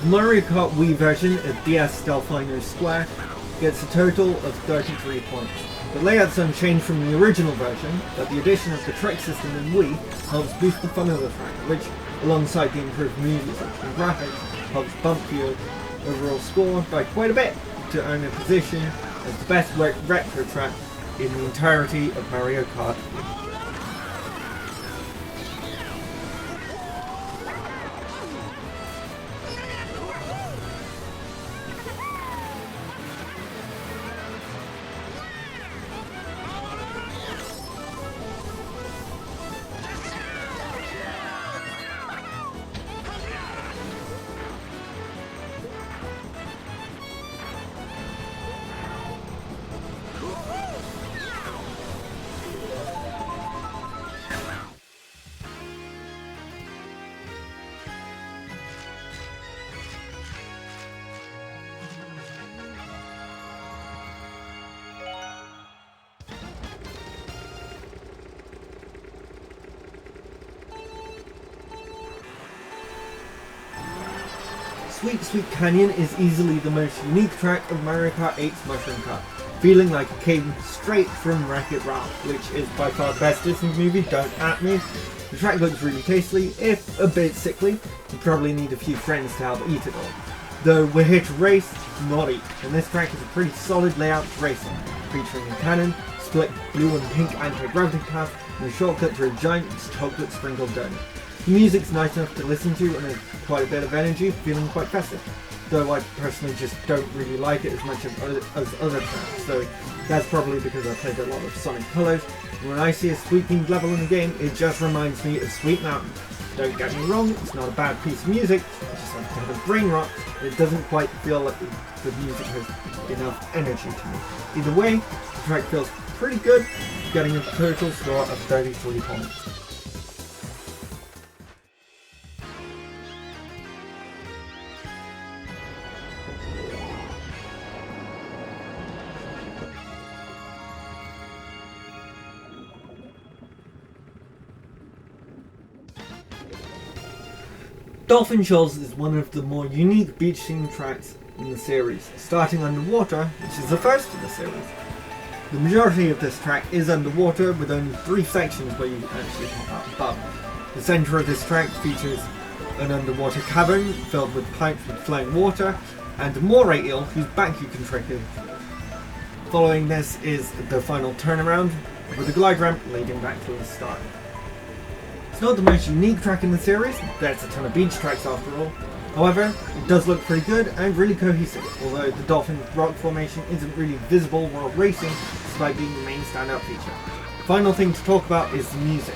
The Mario Kart Wii version of DS Delfino Square gets a total of 33 points. The layout's unchanged from the original version, but the addition of the trick system in Wii helps boost the fun of the track, which, alongside the improved music and graphics, helps bump the overall score by quite a bit to earn a position as the best retro track in the entirety of Mario Kart Wii. Sweet Sweet Canyon is easily the most unique track of Mario Kart 8's Mushroom Kart, feeling like it came straight from Wreck-It Ralph, which is by far the best Disney movie, don't at me. The track looks really tasty, if a bit sickly. You probably need a few friends to help eat it all. Though we're here to race, not eat, and this track is a pretty solid layout to race on, featuring a cannon, split blue and pink anti-gravity path, and a shortcut to a giant chocolate sprinkled donut. The music's nice enough to listen to and has quite a bit of energy, feeling quite festive. Though I personally just don't really like it as much as other tracks, so that's probably because I played a lot of Sonic Colors, and when I see a sweet themed level in the game, it just reminds me of Sweet Mountain. Don't get me wrong, it's not a bad piece of music, it just has a bit of brain rot, it doesn't quite feel like the music has enough energy to me. Either way, the track feels pretty good, getting a total score of 33 points. Dolphin Shoals is one of the more unique beach themed tracks in the series, starting underwater, which is the first in the series. The majority of this track is underwater, with only 3 sections where you actually pop out above. The centre of this track features an underwater cavern filled with pipes with flowing water, and a moray eel whose back you can trick in. Following this is the final turnaround, with a glide ramp leading back to the start. It's not the most unique track in the series, there's a ton of beach tracks after all. However, it does look pretty good and really cohesive, although the Dolphin rock formation isn't really visible while racing, despite being the main standout feature. The final thing to talk about is the music.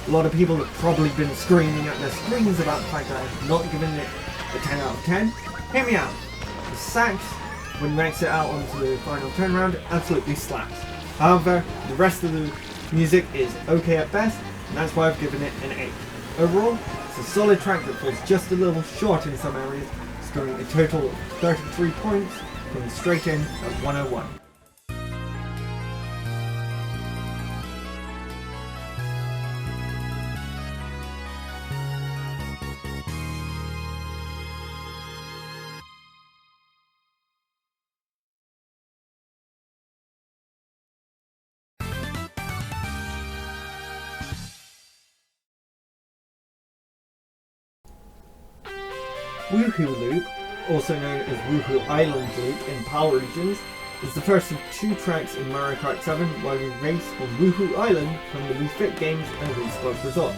A lot of people have probably been screaming at their screens about the fact that I've not given it a 10 out of 10. Hear me out. The sax, when you exit out onto the final turnaround, absolutely slaps. However, the rest of the music is okay at best, and that's why I've given it an 8. Overall, it's a solid track that falls just a little short in some areas, scoring a total of 33 points, coming straight in at 101. Woohoo Loop, also known as Woohoo Island Loop in Power Regions, is the first of 2 tracks in Mario Kart 7 while you race on Woohoo Island from the Wii Fit games and Wii Sports Resort,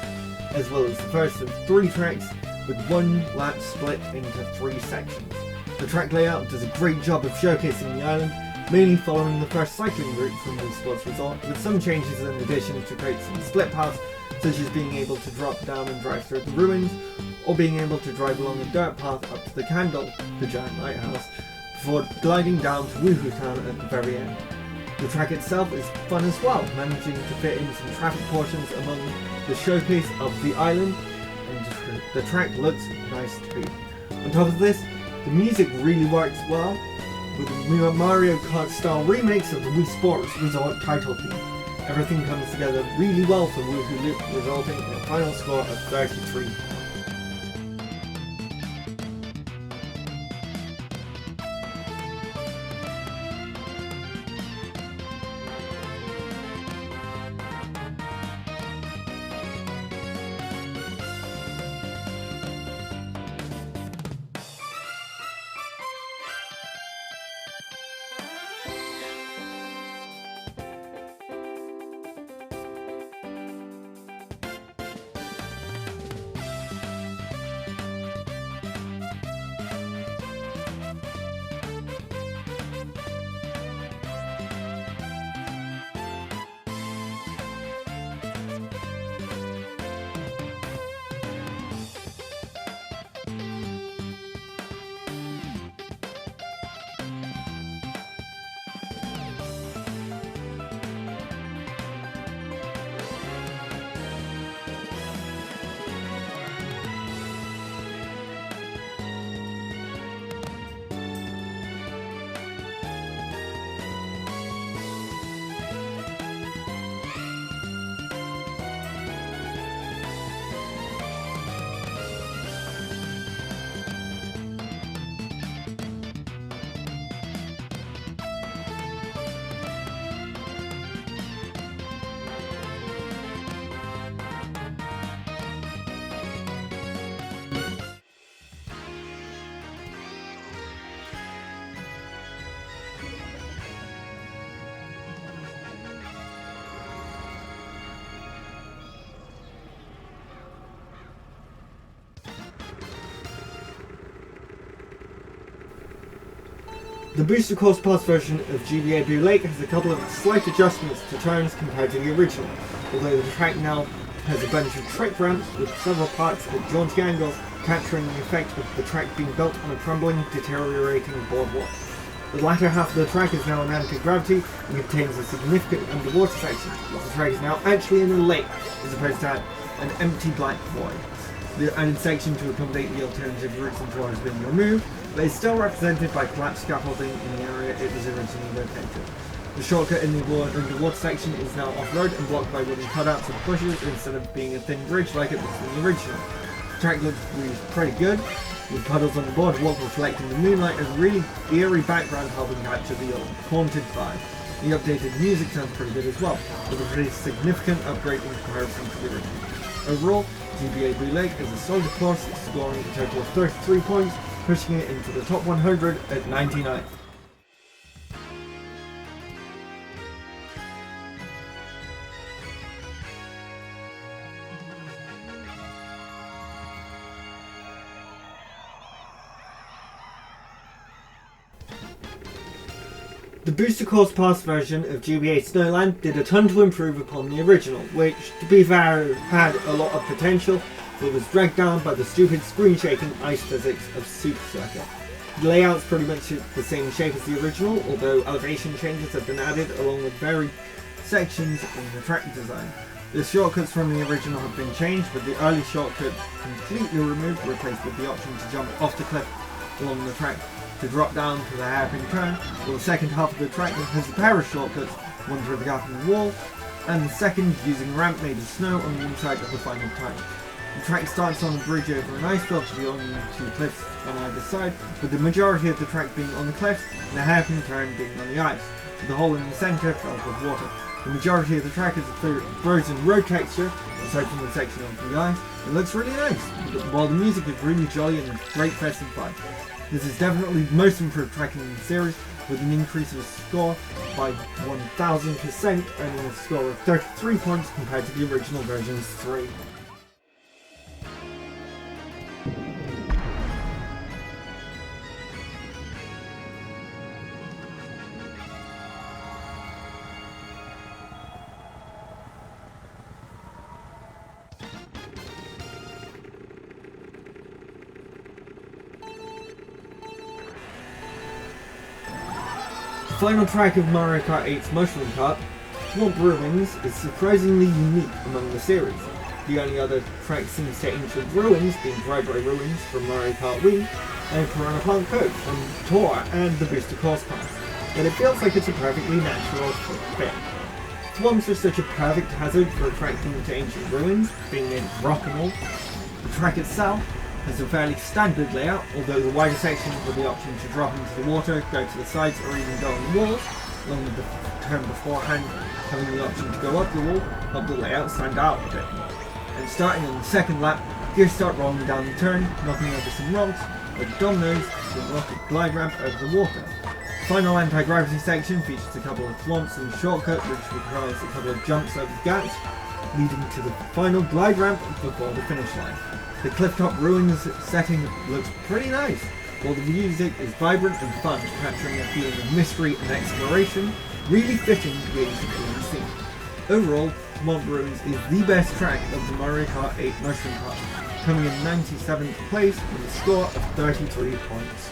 as well as the first of 3 tracks with 1 lap split into 3 sections. The track layout does a great job of showcasing the island, mainly following the first cycling route from Wii Sports Resort, with some changes and additions to create some split paths, such as being able to drop down and drive through the ruins, or being able to drive along a dirt path up to the Candle, the giant lighthouse, before gliding down to Woohoo Town at the very end. The track itself is fun as well, managing to fit in some traffic portions among the showcase of the island, and the track looks nice too. On top of this, the music really works well, with the Mario Kart style remakes of the Wii Sports Resort title theme. Everything comes together really well for Woohoo Loop, resulting in a final score of 33. The Booster Course Pass version of GBA Blue Lake has a couple of slight adjustments to turns compared to the original, although the track now has a bunch of trick ramps with several parts at jaunty angles, capturing the effect of the track being built on a crumbling, deteriorating boardwalk. The latter half of the track is now in anti-gravity and contains a significant underwater section. The track is now actually in a lake, as opposed to an empty black void. The added section to accommodate the alternative routes and floor has been removed, but is still represented by collapsed scaffolding in the area it was originally located. The shortcut in the underwater section is now off-road and blocked by wooden cutouts of bushes instead of being a thin bridge like it was in the original. The track looks pretty good, with puddles on the boardwalk reflecting the moonlight and a really eerie background helping capture the haunted vibe. The updated music sounds pretty good as well, with a pretty significant upgrade in comparison to the original. Overall, GBA Blue Lake is a solid course, scoring a total of 33 points, pushing it into the top 100 at 99. The Booster Course Pass version of GBA Snowland did a ton to improve upon the original, which, to be fair, had a lot of potential, but was dragged down by the stupid screen-shaking ice physics of Super Circuit. The layout's pretty much the same shape as the original, although elevation changes have been added along with varied sections in the track design. The shortcuts from the original have been changed, with the early shortcut completely removed, replaced with the option to jump off the cliff along the track to drop down to the hairpin turn, while the second half of the track has a pair of shortcuts, one through the gap in the wall, and the second using a ramp made of snow on the inside of the final turn. The track starts on a bridge over an ice field to the only two cliffs on either side, with the majority of the track being on the cliffs and the hairpin turn being on the ice, with the hole in the centre filled with water. The majority of the track is a frozen road texture, aside from the section of the ice. It looks really nice, while the music is really jolly and a great festive vibe. This is definitely the most improved track in the series, with an increase of score by 1000%, earning a score of 33 points compared to the original version's 3. The final track of Mario Kart 8's Mushroom Kart, Swamp Ruins, is surprisingly unique among the series. The only other track seems to ancient ruins, being Dry Ruins from Mario Kart Wii, and Piranha Plant Cove from Tour and the Booster Course Pass, but it feels like it's a perfectly natural fit. Swamps are such a perfect hazard for a track themed to ancient ruins, being made of rock and all. The track itself has a fairly standard layout, although the wider sections with the option to drop into the water, go to the sides, or even go on the walls, along with the turn beforehand having the option to go up the wall, help the layout stand out a bit more. And starting on the second lap, gears start rolling down the turn, knocking over some rocks, like dominoes, to unlock a glide ramp over the water. The final anti-gravity section features a couple of thwomps and a shortcut, which requires a couple of jumps over the gaps, leading to the final glide ramp before the finish line. The clifftop ruins setting looks pretty nice, while the music is vibrant and fun, capturing a feeling of mystery and exploration, really fitting the ancient scene. Overall, Swamp Ruins is the best track of the Mario Kart 8 Mushroom Kart, coming in 97th place with a score of 33 points.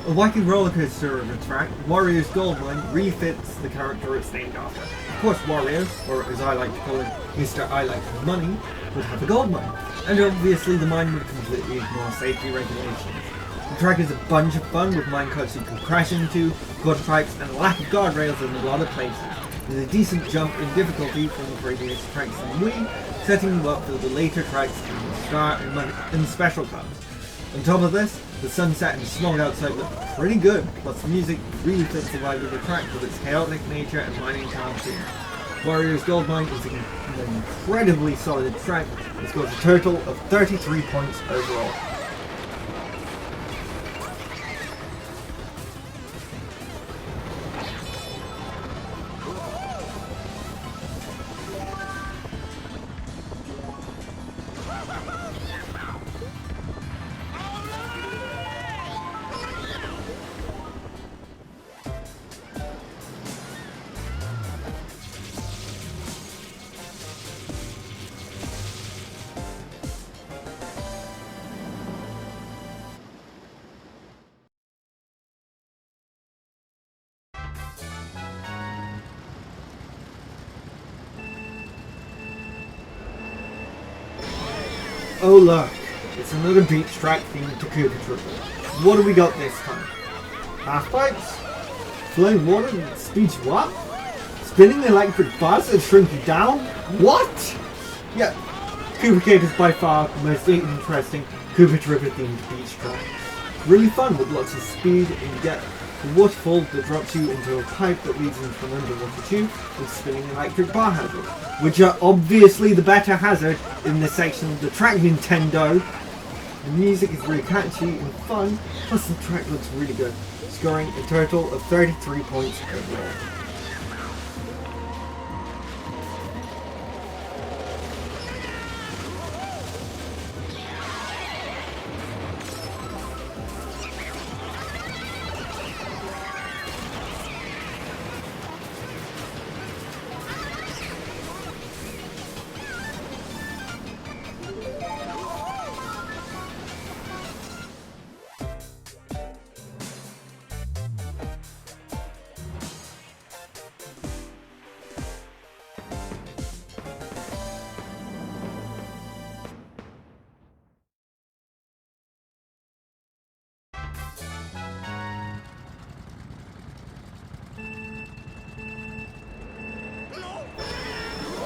A wacky rollercoaster of a track, Wario's Gold Mine really fits the character it's named after. Of course Wario, or as I like to call him, Mr. I Like Money, would have a gold mine, and obviously the mine would completely ignore safety regulations. The track is a bunch of fun with minecarts you can crash into, gutter pipes, and a lack of guardrails in a lot of places. There's a decent jump in difficulty from the previous tracks in Wii, setting them up for the later tracks in the Star and Special Clubs. On top of this, the sunset and smog outside look pretty good, plus the music really fits the vibe of the track with its chaotic nature and mining town theme. Warriors Gold Mine is an incredibly solid track. It scores a total of 33 points overall. Oh look, it's another beach track themed to Koopa Troopa. What do we got this time? Half pipes? Flowing water that speeds you up? Spinning electric bars that shrink you down? What? Yeah, Koopa Cape is by far the most interesting Koopa Troopa themed beach track. Really fun with lots of speed, and you get a waterfall that drops you into a pipe that leads into an underwater tube with spinning electric bar hazards, which are obviously the better hazard in this section of the track, Nintendo. The music is really catchy and fun, plus the track looks really good, scoring a total of 33 points overall.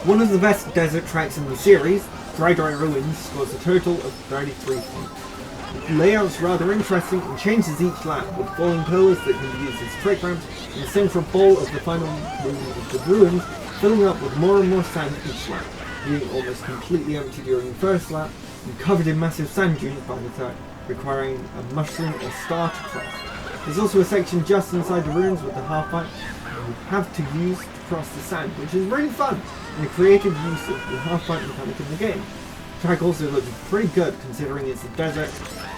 One of the best desert tracks in the series, Dry Ruins, scores a total of 33 points. The layout's rather interesting and changes each lap, with falling pillars that can be used as trick ramps, and the central bowl of the final room of the ruins filling up with more and more sand each lap, being almost completely empty during the first lap, and covered in massive sand dunes by the third, requiring a mushroom or star to cross. There's also a section just inside the ruins with the half-pipe you have to use to cross the sand, which is really fun, and a creative use of the half-pipe mechanic in the game. The track also looks pretty good considering it's a desert,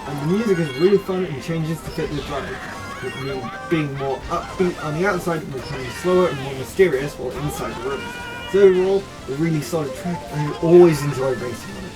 and the music is really fun and changes to fit the drive, with me being more upbeat on the outside and becoming slower and more mysterious while inside the ruins. So overall, a really solid track, and I always enjoy racing on it.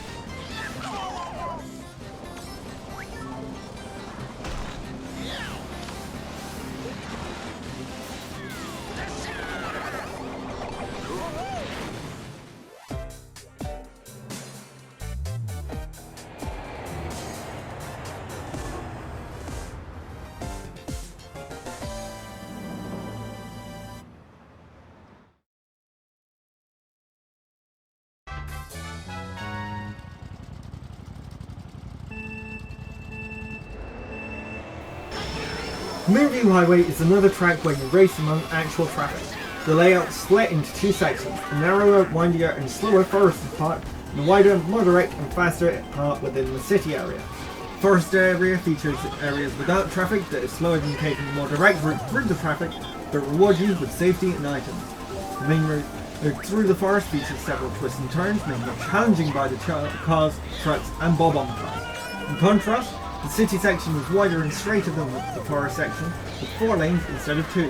Moonview Highway is another track where you race among actual traffic. The layout's split into two sections, the narrower, windier and slower forested part, and the wider, moderate and faster part within the city area. The forested area features areas without traffic that is slower than taking the more direct route through the traffic, but reward you with safety and items. The main route through the forest features several twists and turns, making it challenging by the cars, trucks and bob-on cars. In contrast, the city section is wider and straighter than the forest section, with 4 lanes instead of 2.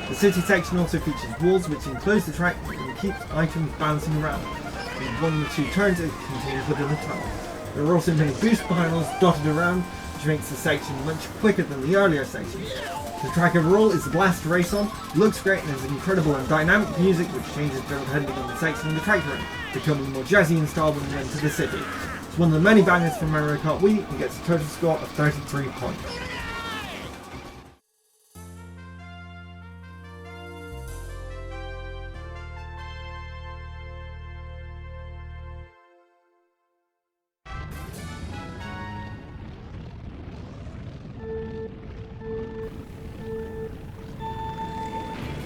The city section also features walls which enclose the track and keep items bouncing around, with 1 or 2 turns it contained within the tunnel. There are also many boost panels dotted around, which makes the section much quicker than the earlier sections. The track overall is a blast to race on, looks great and has incredible and dynamic music which changes depending on the section and the track you're in, becoming more jazzy in style when you enter the city. It's one of the many bangers from Mario Kart Wii and gets a total score of 33 points.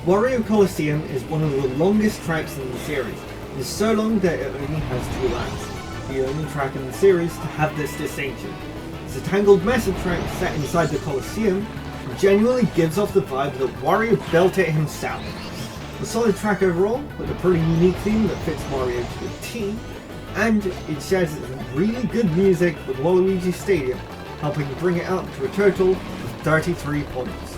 Wario Coliseum is one of the longest tracks in the series. It is so long that it only has 2 laps, the only track in the series to have this distinction. It's a tangled mess of tracks set inside the Coliseum, and genuinely gives off the vibe that Wario built it himself. A solid track overall, with a pretty unique theme that fits Mario to a T, and it shares its really good music with Waluigi Stadium, helping bring it up to a total of 33 points.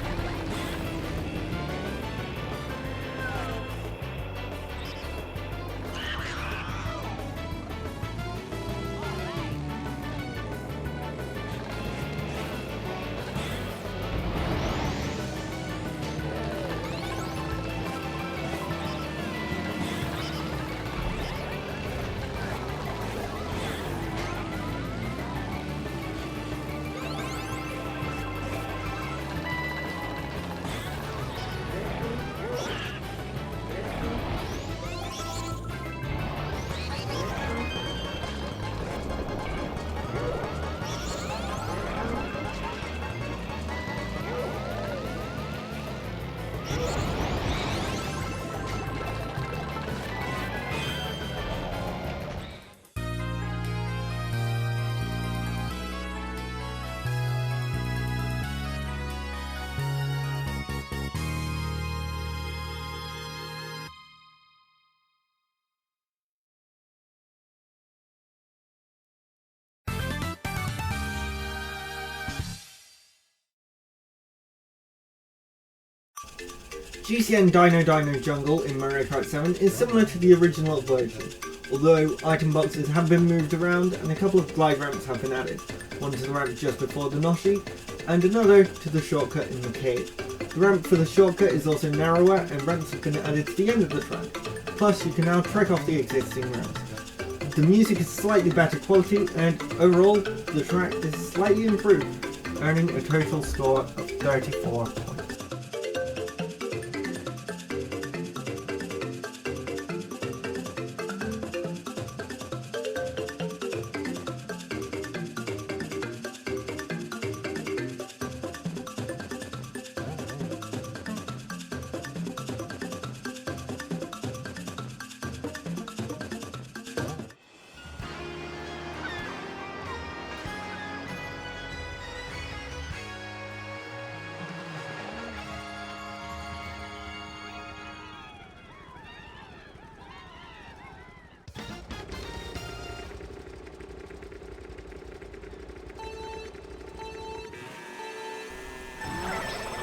GCN Dino Dino Jungle in Mario Kart 7 is similar to the original version, although item boxes have been moved around and a couple of glide ramps have been added, one to the ramp just before the Noshi, and another to the shortcut in the cave. The ramp for the shortcut is also narrower and ramps have been added to the end of the track, plus you can now trick off the existing ramps. The music is slightly better quality and overall the track is slightly improved, earning a total score of 34 points.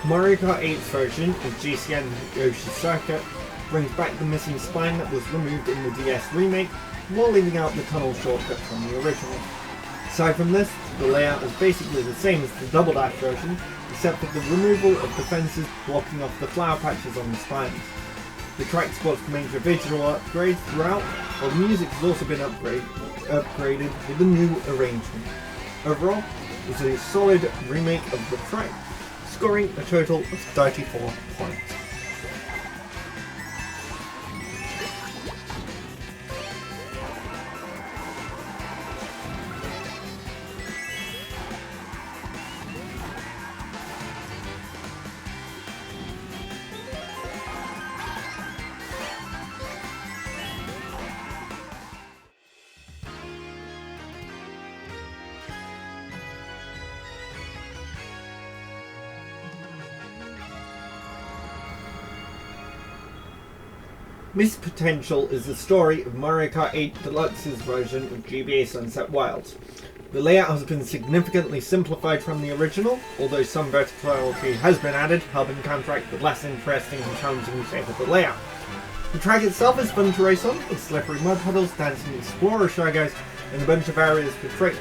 Mario Kart 8's version of GCN Yoshi Circuit brings back the missing spine that was removed in the DS remake, while leaving out the tunnel shortcut from the original. Aside from this, the layout is basically the same as the Double Dash version, except for the removal of the fences blocking off the flower patches on the spines. The track sports major visual upgrades throughout, while the music has also been upgraded with a new arrangement. Overall, it's a solid remake of the track, scoring a total of 34 points. Missed Potential is the story of Mario Kart 8 Deluxe's version of GBA Sunset Wilds. The layout has been significantly simplified from the original, although some verticality has been added, helping counteract the less interesting and challenging shape of the layout. The track itself is fun to race on, with slippery mud puddles, dancing explorer showguys, and a bunch of areas for tricks,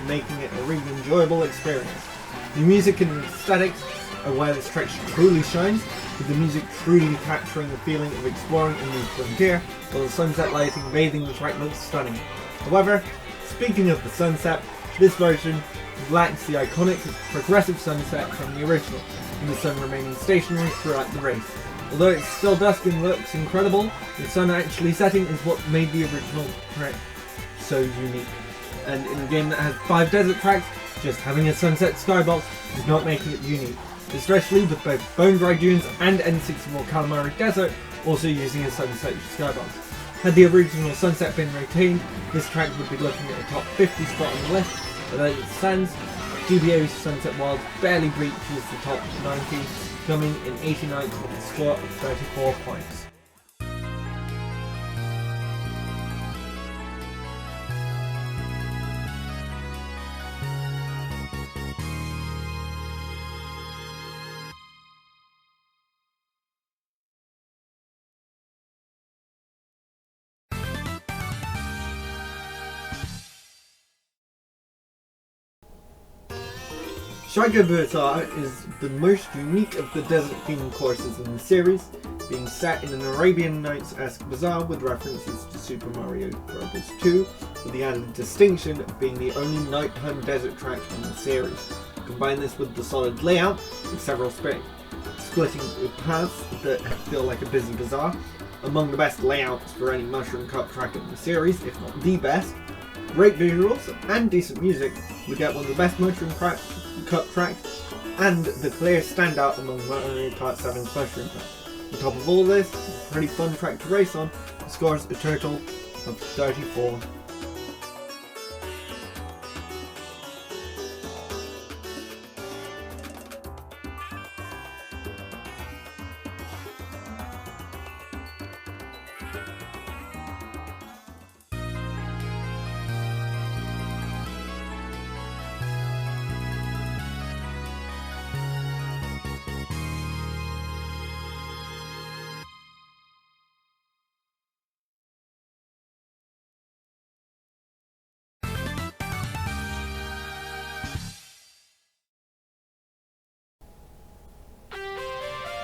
making it a really enjoyable experience. The music and aesthetics are where this track truly shines, with the music truly capturing the feeling of exploring a new frontier, while the sunset lighting bathing the track looks stunning. However, speaking of the sunset, this version lacks the iconic progressive sunset from the original, with the sun remaining stationary throughout the race. Although it's still dusk and looks incredible, the sun actually setting is what made the original track so unique. And in a game that has 5 desert tracks, just having a sunset skybox is not making it unique. especially with both Bone Dry Dunes and N64 Calamari Desert also using a Sunset skybox. Had the original Sunset been retained, this track would be looking at a top 50 spot on the list, but as it stands, GBA's Sunset Wild barely breaches the top 90, coming in 89th with a score of 34 points. Striker Bazaar is the most unique of the desert-themed courses in the series, being set in an Arabian Nights-esque bazaar with references to Super Mario Bros. 2, with the added distinction of being the only nighttime desert track in the series. Combine this with the solid layout, with several splitting paths that feel like a busy bazaar, among the best layouts for any Mushroom Cup track in the series, if not the best, great visuals and decent music, we get one of the best Mushroom Cup tracks and the clear standout among Mario Kart 7's Mushroom Cup. On top of all this, it's a pretty fun track to race on, it scores a total of 34.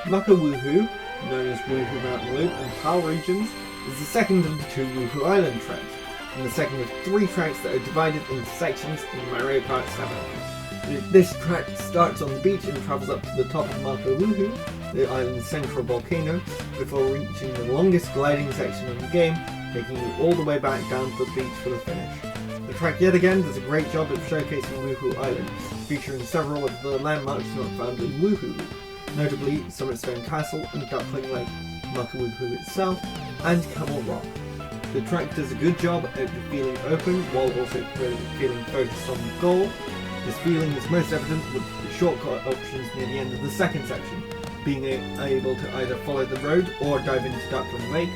Mucka Woohoo, known as Woohoo Mountain Loop and PAL regions, is the second of the two Woohoo Island tracks, and the second of three tracks that are divided into sections in Mario Kart 7. This track starts on the beach and travels up to the top of Mucka Woohoo, the island's central volcano, before reaching the longest gliding section in the game, taking you all the way back down to the beach for the finish. The track yet again does a great job of showcasing Woohoo Island, featuring several of the landmarks not found in Woohoo Loop, notably Summit Stone Castle and Duckling Lake, Mucka Woohoo itself, and Camel Rock. The track does a good job at feeling open while also feeling focused on the goal. This feeling is most evident with the shortcut options near the end of the second section, being able to either follow the road or dive into Duckling Lake,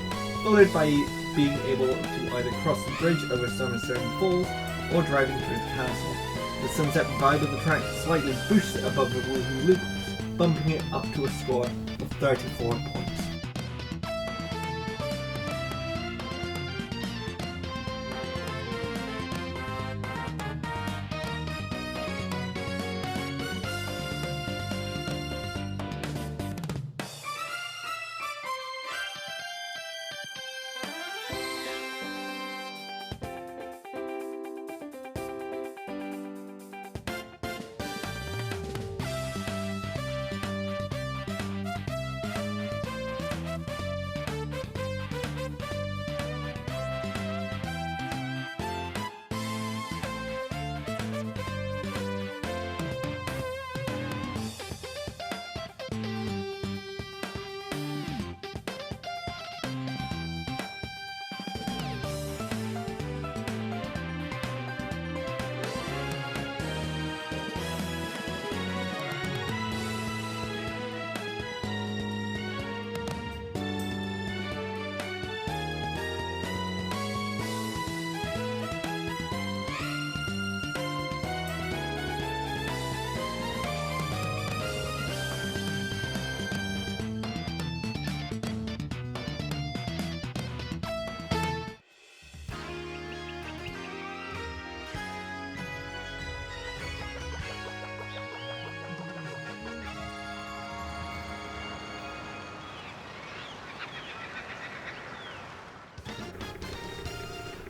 followed by being able to either cross the bridge over Summerstone Falls or driving through the castle. The sunset vibe of the track slightly boosts it above the Woohoo Loop, bumping it up to a score of 34 points.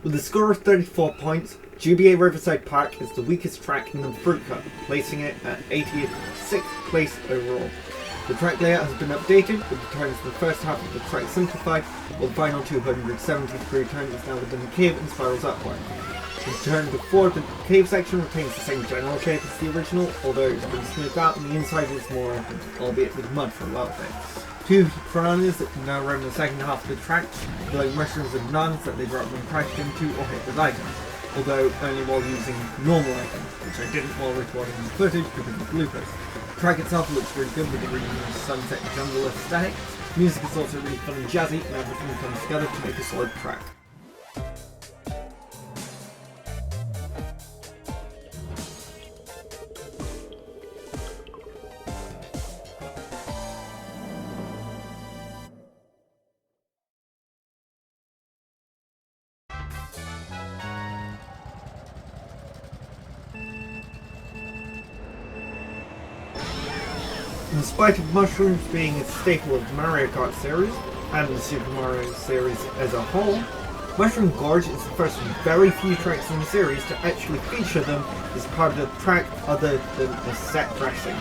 With a score of 34 points, GBA Riverside Park is the weakest track in the Fruit Cup, placing it at 86th place overall. The track layout has been updated, with the turns in the first half of the track simplified, while the final 273 turn is now within the cave and spirals upward. In turn before, the cave section retains the same general shape as the original, although it's been smoothed out and the inside is more open, albeit with mud for a lot of it. Two piranhas that can now roam the second half of the track, glowing mushrooms and nuns that they drop when crashed into or hit with items, although only while using normal items, which I didn't while recording the footage because of bloopers. The track itself looks really good with the green sunset jungle aesthetic. Music is also really fun and jazzy, and everything comes together to make a solid track. In spite of mushrooms being a staple of the Mario Kart series, and the Super Mario series as a whole, Mushroom Gorge is the first of very few tracks in the series to actually feature them as part of the track other than the set dressing.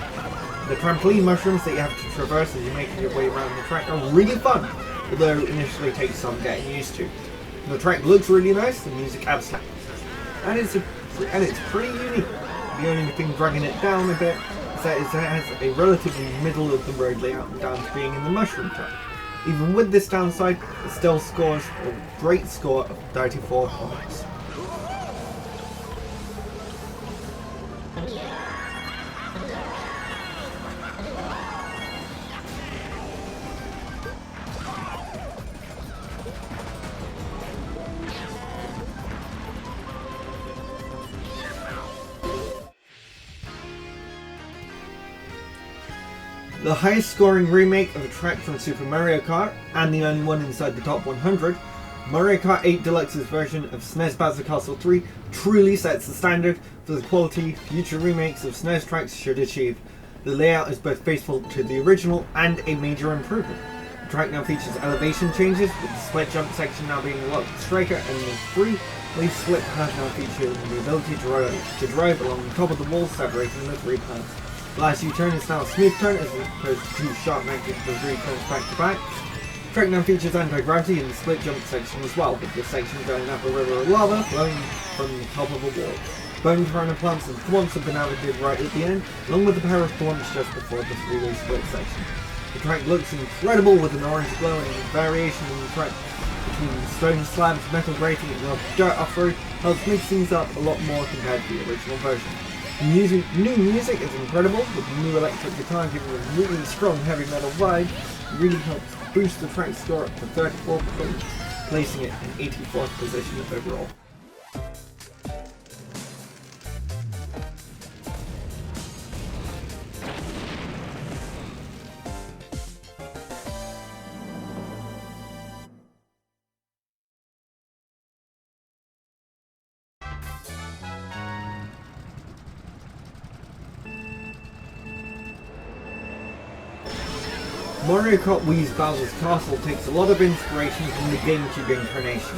The trampoline mushrooms that you have to traverse as you make your way around the track are really fun, although initially takes some getting used to. The track looks really nice, the music absolutely, and it's pretty unique. The only thing dragging it down a bit is that it has a relatively middle of the road layout down to being in the mushroom track. Even with this downside, it still scores a great score of 34 points. The highest scoring remake of a track from Super Mario Kart, and the only one inside the top 100, Mario Kart 8 Deluxe's version of SNES Bowser Castle 3 truly sets the standard for the quality future remakes of SNES tracks should achieve. The layout is both faithful to the original and a major improvement. The track now features elevation changes, with the split jump section now being locked with Striker, and the three-way slip path now featuring the ability to drive along the top of the wall, separating the three paths. The last U-turn is now a smooth turn as opposed to two sharp negative degree turns back to back. The track now features anti-gravity in the split jump section as well, with the section going up a river of lava flowing from the top of a wall. Bone piranha plants and thwomps have been added right at the end, along with a pair of thwomps just before the three-way split section. The track looks incredible with an orange glow and variation in the track between stone slabs, metal grating and dirt off-road helps mix things up a lot more compared to the original version. New music is incredible, with the new electric guitar giving a really strong heavy metal vibe. It really helps boost the track score up to 34 points, placing it in 84th position overall. Mario Kart Wii's Bowser's Castle takes a lot of inspiration from the GameCube incarnation,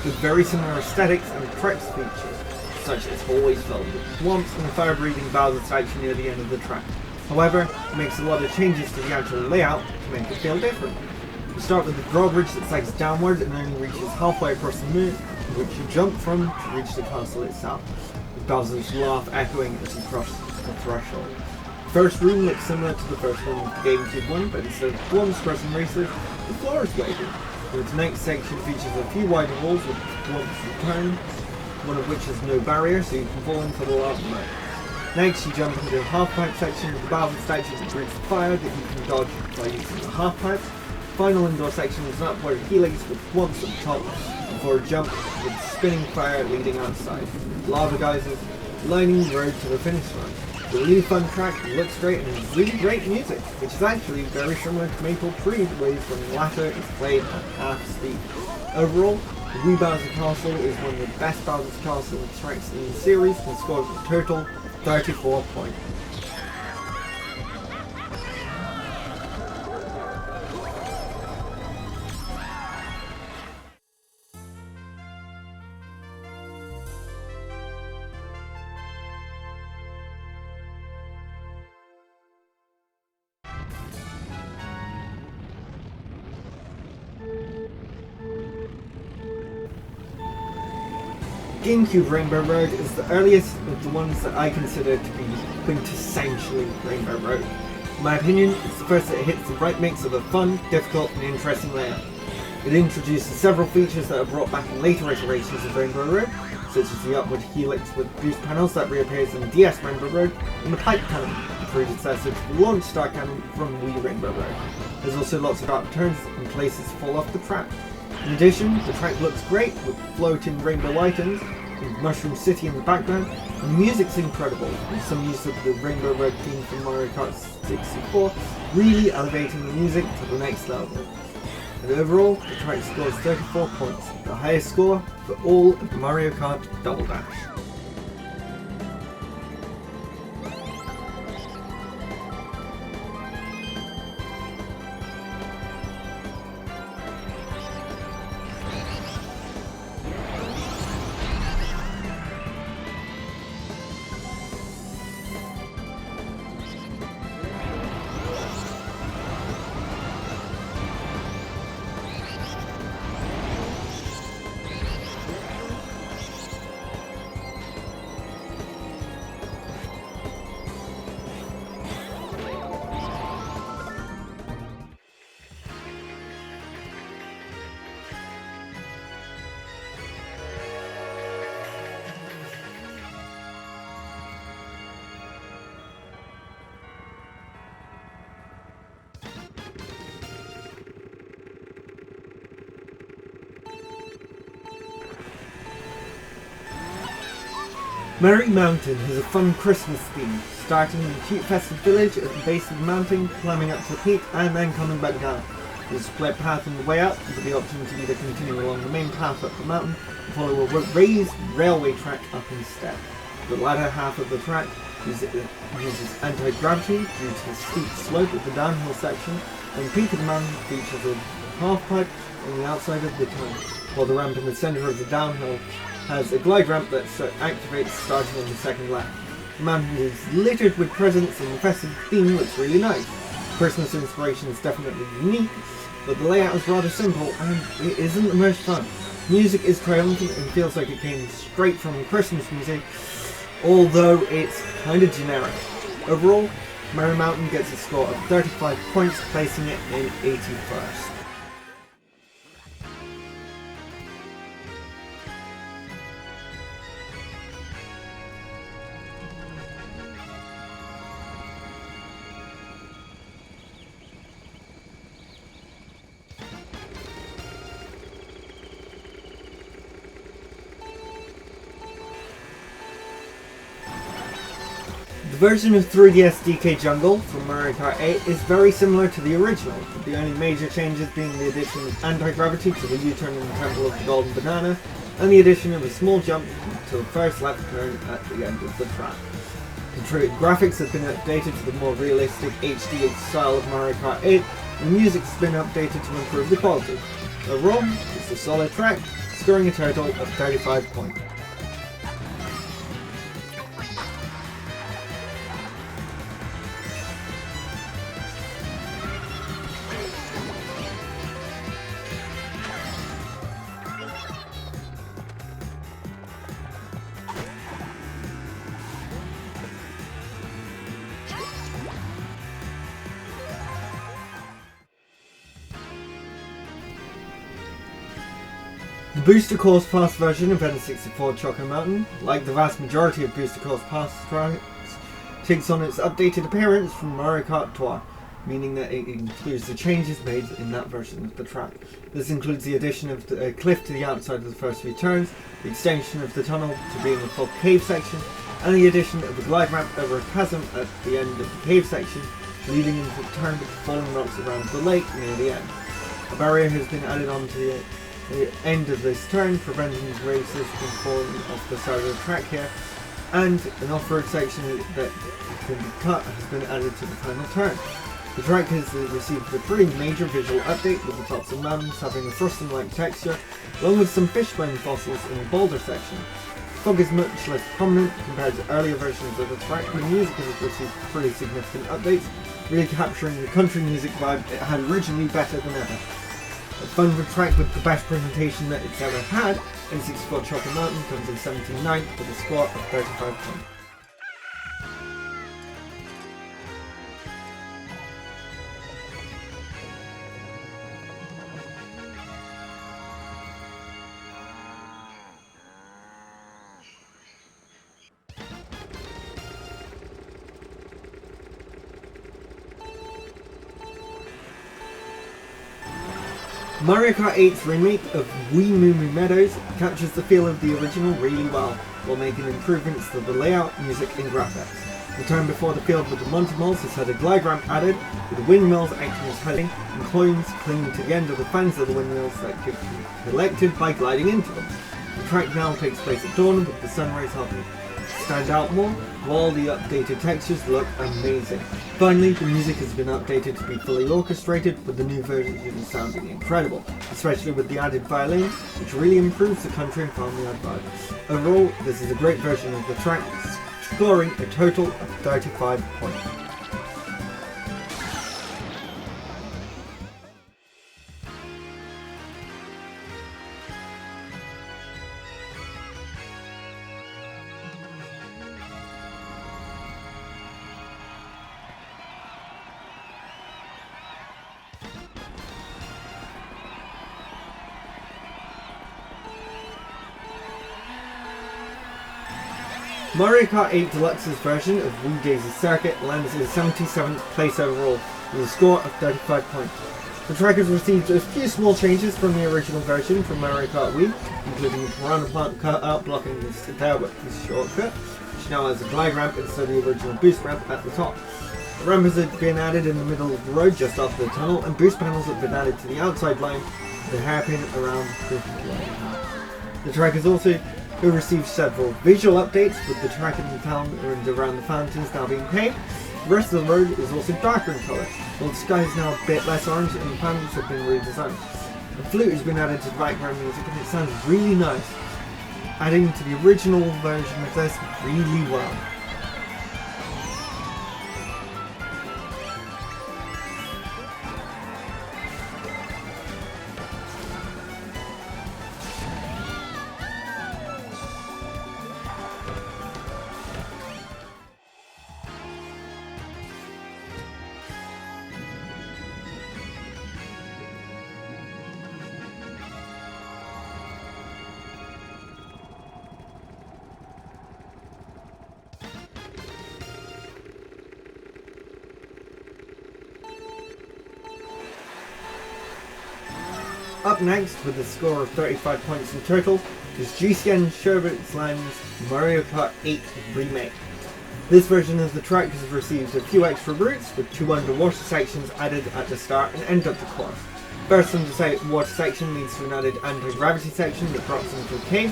with very similar aesthetics and tracks features, such as always filled with thwomps and fire-breathing Bowser statue near the end of the track. However, it makes a lot of changes to the actual layout to make it feel different. We start with the drawbridge that sags downward and only reaches halfway across the moon, which you jump from to reach the castle itself, with Bowser's laugh echoing as you cross the threshold. The first room looks similar to the first one with the GameCube one, but instead of thwomps crossing races, the floor is waving. Its next section features a few wider walls with thwomps and turns, one of which has no barrier so you can fall into the lava mode. Next you jump into a half-pipe section with the Bowser statue that breathes fire that you can dodge by using the half-pipe. The final indoor section is an upward helix with thwomps at the top before a jump with spinning fire leading outside. Lava geysers lining the road to the finish line. It's a really fun track, it looks great, and has really great music, which is actually very similar to Maple Tree, the way when the latter is played at half speed. Overall, the Wii Bowser Castle is one of the best Bowser's Castle tracks in the series and scores a total of 34 points. GameCube Rainbow Road is the earliest of the ones that I consider to be quintessentially Rainbow Road. In my opinion, it's the first that hits the right mix of a fun, difficult and interesting layout. It introduces several features that are brought back in later iterations of Rainbow Road, such as the upward helix with boost panels that reappears in DS Rainbow Road, and the pipe cannon, the predecessor to the launch star cannon from Wii Rainbow Road. There's also lots of dark turns and places to fall off the track. In addition, the track looks great with floating rainbow items, and Mushroom City in the background, and the music's incredible, with some use of the Rainbow Road theme from Mario Kart 64 really elevating the music to the next level. And overall, the track scores 34 points, the highest score for all of the Mario Kart Double Dash. Merry Mountain has a fun Christmas theme, starting in the cute festive village at the base of the mountain, climbing up to the peak, and then coming back down. There's a split path on the way up, with the option to either continue along the main path up the mountain, or follow a raised railway track up instead. The latter half of the track uses anti-gravity due to the steep slope of the downhill section, and the peak of the mountain features a half pipe on the outside of the tunnel, while the ramp in the centre of the downhill has a glide ramp that activates starting on the second lap. The mountain is littered with presents and the festive theme looks really nice. Christmas inspiration is definitely unique, but the layout is rather simple and it isn't the most fun. Music is triumphant and feels like it came straight from Christmas music, although it's kind of generic. Overall, Merry Mountain gets a score of 35 points, placing it in 81st. The version of 3DS DK Jungle from Mario Kart 8 is very similar to the original, with the only major changes being the addition of anti-gravity to the U-turn in the Temple of the Golden Banana, and the addition of a small jump to the first left turn at the end of the track. The graphics have been updated to the more realistic HD style of Mario Kart 8, and the music's been updated to improve the quality. Overall, it's a solid track, scoring a total of 35 points. The Booster Course Pass version of N64 Choco Mountain, like the vast majority of Booster Course Pass tracks, takes on its updated appearance from Mario Kart Tour, meaning that it includes the changes made in that version of the track. This includes the addition of a cliff to the outside of the first few turns, the extension of the tunnel to being a full cave section, and the addition of a glide ramp over a chasm at the end of the cave section, leading into the turn with falling rocks around the lake near the end. A barrier has been added onto the end of this turn, preventing racers from falling off the side of the track here, and an off-road section that can be cut has been added to the final turn. The track has received a pretty major visual update, with the tops of mountains having a frosting-like texture, along with some fishbone fossils in the boulder section. Fog is much less prominent compared to earlier versions of the track, and the music has received pretty significant updates, really capturing the country music vibe it had originally better than ever. A fun track with the best presentation that it's ever had, N64 Chocolate Mountain comes in 79th with a score of 35 points. Mario Kart 8's remake of Wii Moo Moo Meadows captures the feel of the original really well, while making improvements to the layout, music and graphics. The time before the field with the Monty Moles has had a glide ramp added, with the windmills acting as heading and coins clinging to the end of the fans of the windmills that can be collected by gliding into them. The track now takes place at dawn with the sunrise helping stand out more, while the updated textures look amazing. Finally, the music has been updated to be fully orchestrated, with the new version sounding incredible, especially with the added violin, which really improves the country and farmyard vibes. Overall, this is a great version of the track, scoring a total of 35 points. Mario Kart 8 Deluxe's version of Wii Daisy Circuit lands in 77th place overall, with a score of 35 points. The track has received a few small changes from the original version from Mario Kart Wii, including a piranha plant cutout blocking the shortcut, which now has a glide ramp instead of the original boost ramp at the top. The ramp has been added in the middle of the road just after the tunnel, and boost panels have been added to the outside line with a hairpin around the line. The track has also received several visual updates, with the track in the town and around the fountains now being paved. The rest of the road is also darker in colour, while the sky is now a bit less orange and the panels have been redesigned. The flute has been added to the background music and it sounds really nice, adding to the original version of this really well. Up next, with a score of 35 points in total, is GCN Sherbet's Land's Mario Kart 8 Remake. This version of the track has received a few extra routes, with 2 underwater sections added at the start and end of the course. First underwater section leads to an added anti-gravity section that drops into a cave,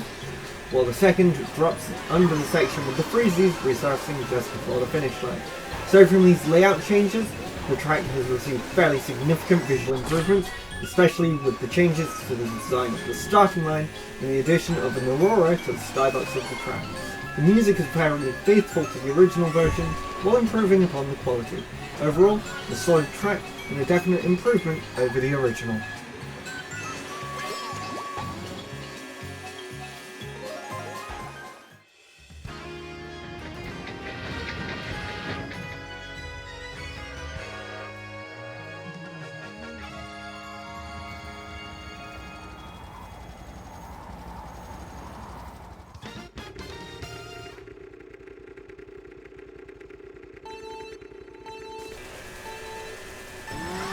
while the second drops under the section with the freezes resurfacing just before the finish line. So from these layout changes, the track has received fairly significant visual improvements, especially with the changes to the design of the starting line and the addition of an aurora to the skybox of the track. The music is apparently faithful to the original version while improving upon the quality. Overall, a solid track and a definite improvement over the original.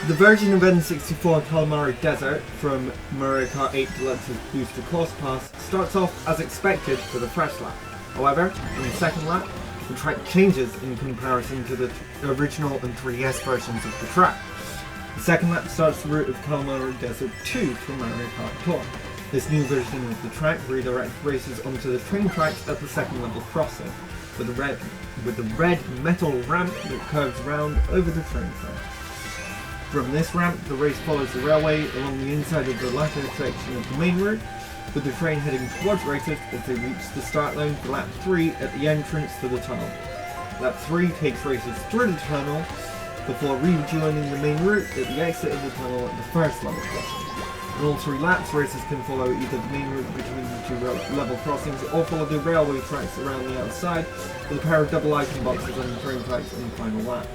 The version of N64 Calamari Desert from Mario Kart 8 Deluxe's Booster Course Pass starts off as expected for the first lap. However, in the second lap, the track changes in comparison to the original and 3DS versions of the track. The second lap starts the route of Calamari Desert 2 from Mario Kart Tour. This new version of the track redirects races onto the train tracks at the second level crossing, with a red metal ramp that curves round over the train track. From this ramp, the race follows the railway along the inside of the latter section of the main route, with the train heading towards racers as they reach the start line for lap 3 at the entrance to the tunnel. Lap 3 takes racers through the tunnel before rejoining the main route at the exit of the tunnel at the first level crossing. In all 3 laps, racers can follow either the main route between the 2 level crossings or follow the railway tracks around the outside with a pair of double icon boxes on the train tracks in the final lap.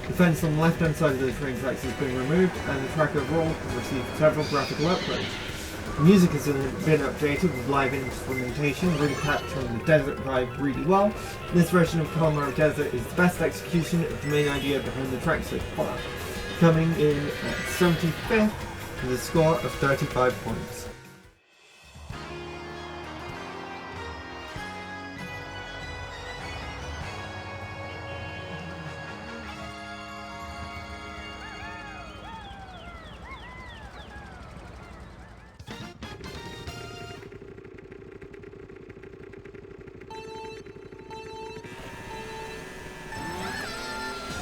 The fence on the left hand side of the train tracks has been removed and the track overall has received several graphical upgrades. The music has been updated with live instrumentation, really capturing the desert vibe really well. This version of Colorado Desert is the best execution of the main idea behind the track so far, coming in at 75th with a score of 35 points.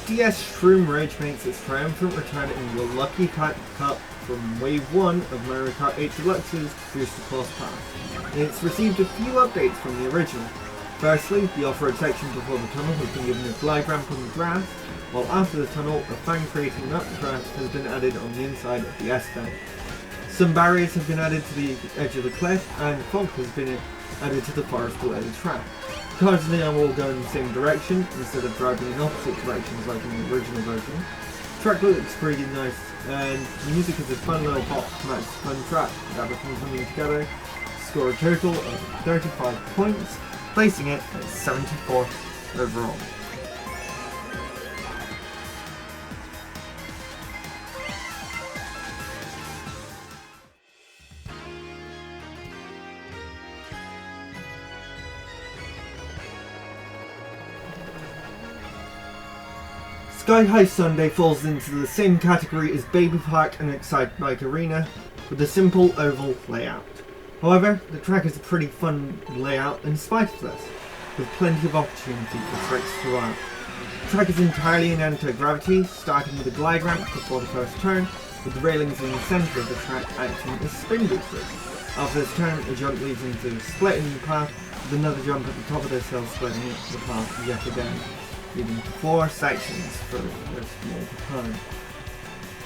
DS Shroom Rage makes its triumphant return in your Lucky Cat Cup from Wave 1 of Mario Kart 8 Deluxe's Booster Course Path. And it's received a few updates from the original. Firstly, the off-road section before the tunnel has been given a glide ramp on the grass, while after the tunnel, a fan creating an updraft has been added on the inside of the S-bend. Some barriers have been added to the edge of the cliff, and fog has been added to the forest below the track. The cars now all go in the same direction instead of driving in opposite directions like in the original version. The track looks pretty nice, and the music is a fun little pop to match the fun track with everything coming together. Score a total of 35 points, placing it at 74th overall. Sky High Sunday falls into the same category as Baby Park and Excite Bike Arena, with a simple oval layout. However, the track is a pretty fun layout in spite of this, with plenty of opportunity for tricks throughout. The track is entirely in anti-gravity, starting with a glide ramp before the first turn, with the railings in the centre of the track acting as spin boosters. After this turn, a jump leads into a split in the path, with another jump at the top of this hill splitting the path yet again, leading to 4 sections for the small turn,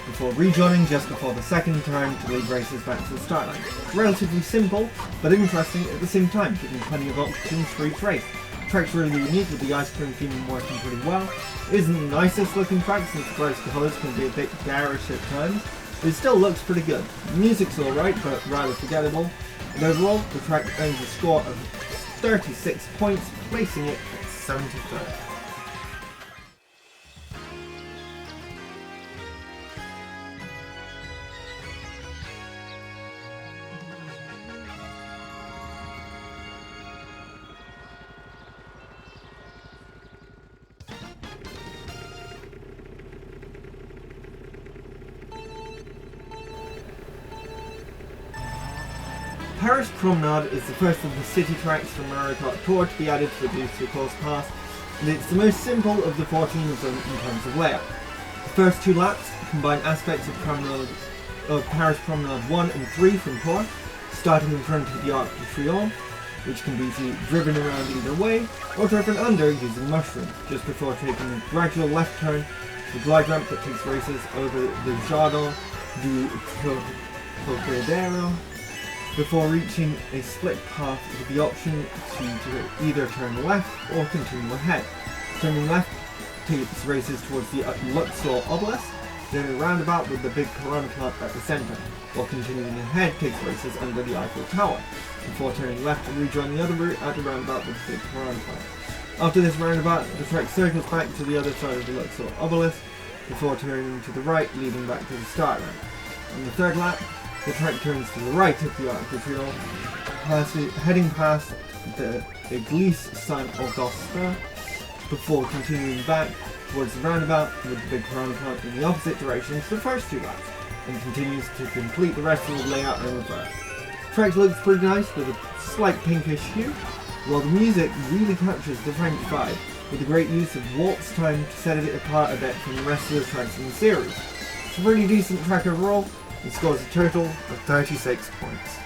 before rejoining just before the second turn to lead racers back to the start line. Relatively simple, but interesting at the same time, giving plenty of options for each race. The track's really unique with the ice cream theme working pretty well. It isn't the nicest looking track since the bright colours can be a bit garish at times, but it still looks pretty good. The music's alright, but rather forgettable, and overall the track earns a score of 36 points, placing it at 73rd. Paris Promenade is the first of the city tracks from Mario Kart Tour to be added to the Booster Course Pass, and it's the most simple of the 14 of them in terms of layout. The first 2 laps combine aspects of Paris Promenade 1 and 3 from Tour, starting in front of the Arc de Triomphe, which can be driven around either way, or driven under using mushrooms, just before taking a gradual left turn to the glide ramp that takes racers over the Jardin du Trocadero, before reaching a split path with the option to either turn left or continue ahead. Turning left takes racers towards the Luxor obelisk, then a roundabout with the big Piranha Plant at the centre, while continuing ahead takes racers under the Eiffel Tower, before turning left to rejoin the other route at the roundabout with the big Piranha Plant. After this roundabout, the track circles back to the other side of the Luxor obelisk, before turning to the right, leading back to the start line. On the third lap, the track turns to the right of the Arc de Triomphe, heading past the Église Saint-Augustin, before continuing back towards the roundabout with the big Piranha Plant in the opposite direction to the first 2 laps, and continues to complete the rest of the layout in reverse. The track looks pretty nice with a slight pinkish hue, while the music really captures the French vibe, with a great use of waltz time to set it apart a bit from the rest of the tracks in the series. It's a really decent track overall. It scores a total of 36 points.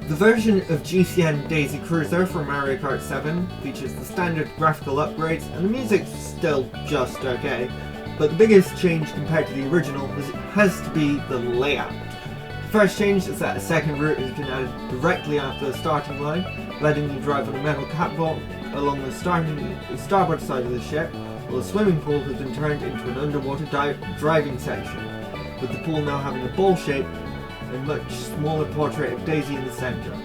The version of GCN Daisy Cruiser for Mario Kart 7 features the standard graphical upgrades, and the music's still just okay, but the biggest change compared to the original has to be the layout. The first change is that a second route has been added directly after the starting line, letting you drive on a metal catwalk along the starboard side of the ship, while the swimming pool has been turned into an underwater driving section, with the pool now having a bowl shape and a much smaller portrait of Daisy in the centre.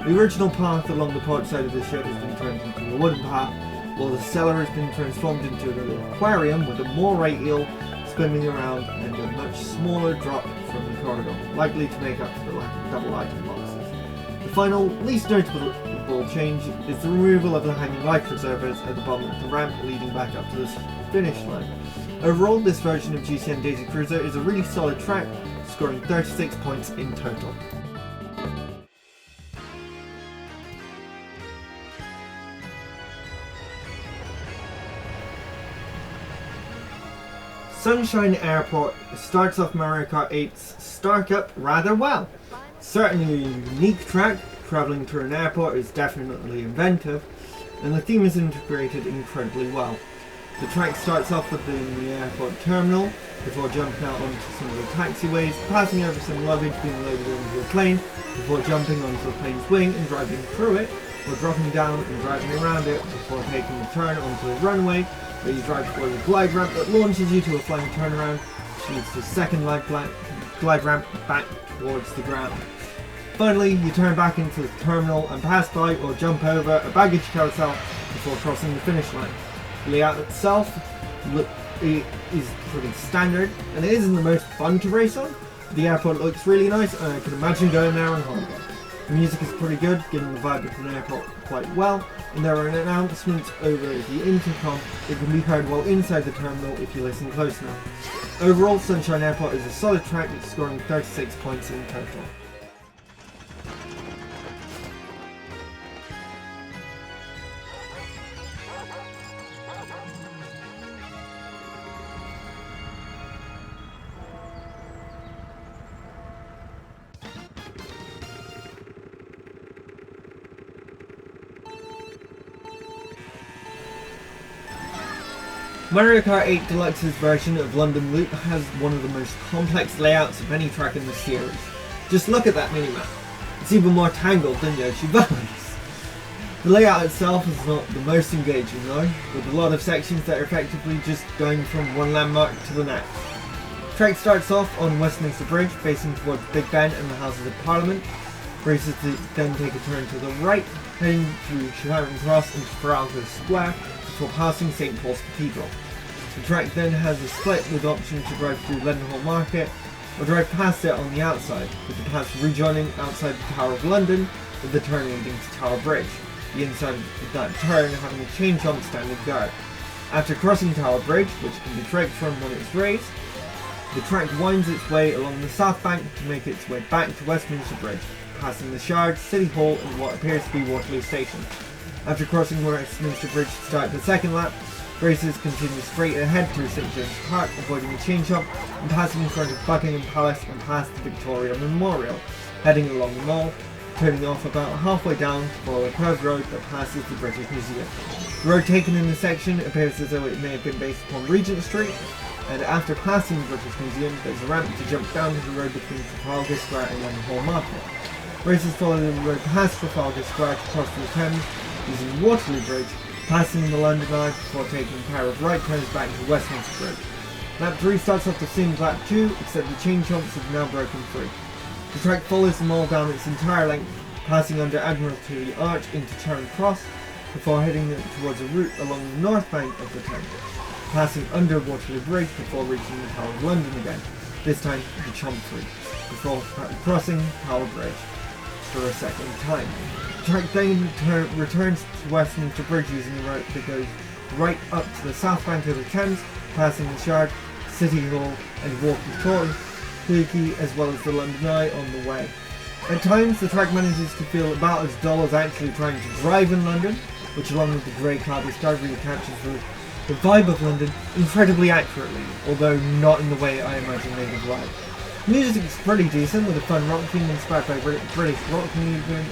The original path along the port side of the ship has been turned into a wooden path, while the cellar has been transformed into an aquarium with a moray eel swimming around and a much smaller drop from the corridor, likely to make up for the lack of double item boxes. The final, least notable change is the removal of the hanging life preservers at the bottom of the ramp leading back up to the finish line. Overall, this version of GCN Daisy Cruiser is a really solid track, scoring 36 points in total. Sunshine Airport starts off Mario Kart 8's startup rather well. Certainly a unique track, travelling through an airport is definitely inventive, and the theme is integrated incredibly well. The track starts off within the airport terminal, before jumping out onto some of the taxiways, passing over some luggage being loaded into a plane, before jumping onto the plane's wing and driving through it, or dropping down and driving around it, before taking a turn onto the runway, where you drive towards a glide ramp that launches you to a flying turnaround, which leads to a second glide ramp back towards the ground. Finally, you turn back into the terminal and pass by or jump over a baggage carousel before crossing the finish line. The layout itself is pretty standard, and it isn't the most fun to race on. The airport looks really nice, and I can imagine going there on holiday. The music is pretty good, giving the vibe of an airport quite well, and there are announcements over the intercom that can be heard while inside the terminal if you listen close enough. Overall, Sunshine Airport is a solid track, scoring 36 points in total. Mario Kart 8 Deluxe's version of London Loop has one of the most complex layouts of any track in the series. Just look at that minimap. It's even more tangled than Yoshi Valley's. The layout itself is not the most engaging though, with a lot of sections that are effectively just going from one landmark to the next. The track starts off on Westminster Bridge, facing towards Big Ben and the Houses of Parliament. Races then take a turn to the right, heading through Charing Cross into Trafalgar Square, before passing St Paul's Cathedral. The track then has a split with the option to drive through Leadenhall Market or drive past it on the outside, with the paths rejoining outside the Tower of London with the turn leading to Tower Bridge, the inside of that turn having a change on standard guard. After crossing Tower Bridge, which can be tricked from when it's raised, the track winds its way along the south bank to make its way back to Westminster Bridge, passing the Shard, City Hall and what appears to be Waterloo Station. After crossing Westminster Bridge to start the second lap, racers continue straight ahead through St James Park, avoiding a change up and passing in front of Buckingham Palace and past the Victoria Memorial, heading along the Mall, turning off about halfway down to follow a curved road that passes the British Museum. The road taken in this section appears as though it may have been based upon Regent Street, and after passing the British Museum, there's a ramp to jump down to the road between Trafalgar Square and Leadenhall Market. Racers follow the road past Trafalgar Square to cross the Thames, using Waterloo Bridge, passing the London Eye before taking a pair of right turns back to Westminster Bridge. Lap 3 starts off the same as lap 2, except the chain jumps have now broken free. The track follows the Mall down its entire length, passing under Admiralty Arch into Charing Cross, before heading towards a route along the north bank of the Thames, passing under Waterloo Bridge before reaching the Tower of London again, this time the Chomp Free, before crossing Tower Bridge for a second time. The track then returns to Westminster Bridge using a route that goes right up to the south bank of the Thames, passing the Shard, City Hall and walkie-talkie, as well as the London Eye on the way. At times the track manages to feel about as dull as actually trying to drive in London, which along with the grey cloudy sky really captures the vibe of London incredibly accurately, although not in the way I imagine they would like. Music is pretty decent, with a fun rock theme inspired by British rock movement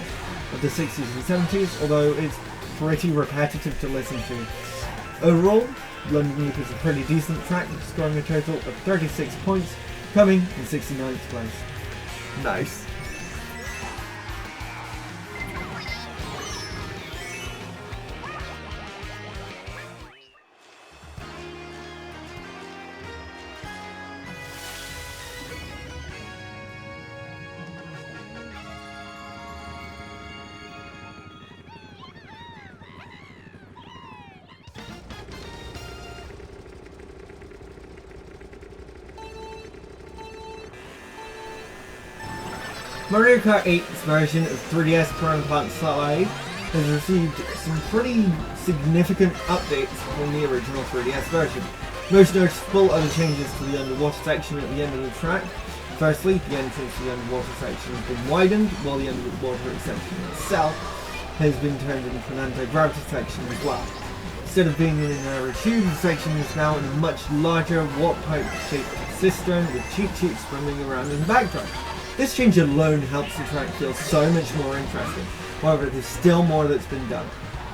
of the 60s and 70s, although it's pretty repetitive to listen to. Overall, London Loop is a pretty decent track, scoring a total of 36 points, coming in 69th place. Nice. Mario Kart 8's version of 3DS Pro Plant Slide has received some pretty significant updates from the original 3DS version. Most noticeable are the changes to the underwater section at the end of the track. Firstly, the entrance to the underwater section has been widened, while the underwater section itself has been turned into an anti-gravity section as well. Instead of being in a narrow tube, the section is now in a much larger warp-pipe-shaped cistern with Cheep Cheep swimming around in the background. This change alone helps the track feel so much more interesting. However, there's still more that's been done.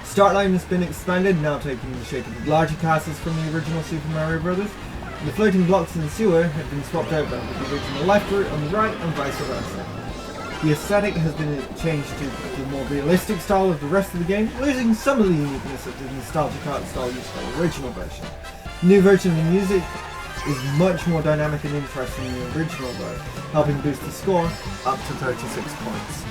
The start line has been expanded, now taking the shape of the larger castles from the original Super Mario Bros. The floating blocks in the sewer have been swapped over, with the original left route on the right and vice versa. The aesthetic has been changed to the more realistic style of the rest of the game, losing some of the uniqueness of the nostalgic art style used by the original version. The new version of the music is much more dynamic and interesting than the original though, helping boost the score up to 36 points.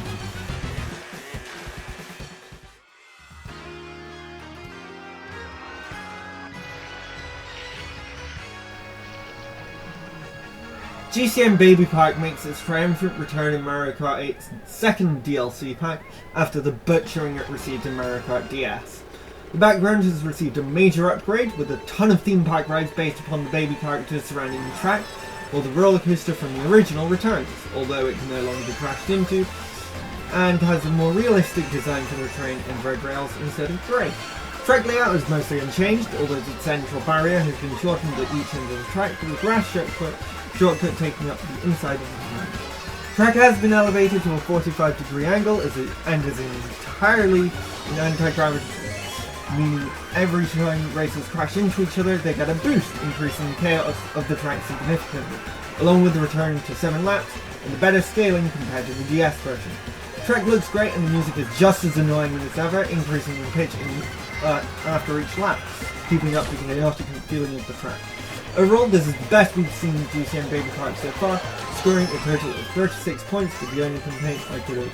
GCN Baby Park makes its triumphant return in Mario Kart 8's second DLC pack after the butchering it received in Mario Kart DS. The background has received a major upgrade with a ton of theme park rides based upon the baby characters surrounding the track, while the roller coaster from the original returns, although it can no longer be crashed into, and has a more realistic design for the train and red rails instead of grey. Track layout is mostly unchanged, although the central barrier has been shortened at each end of the track, with a grass shortcut taking up the inside of the track. Track has been elevated to a 45-degree angle and is entirely in anti-gravity, meaning every time racers crash into each other they get a boost, increasing the chaos of the track significantly, along with the return to 7 laps and the better scaling compared to the DS version. The track looks great and the music is just as annoying as ever, increasing in pitch after each lap, keeping up the chaotic feeling of the track. Overall, this is the best we've seen of GCN Baby Kart so far, scoring a total of 36 points, with the only complaint I could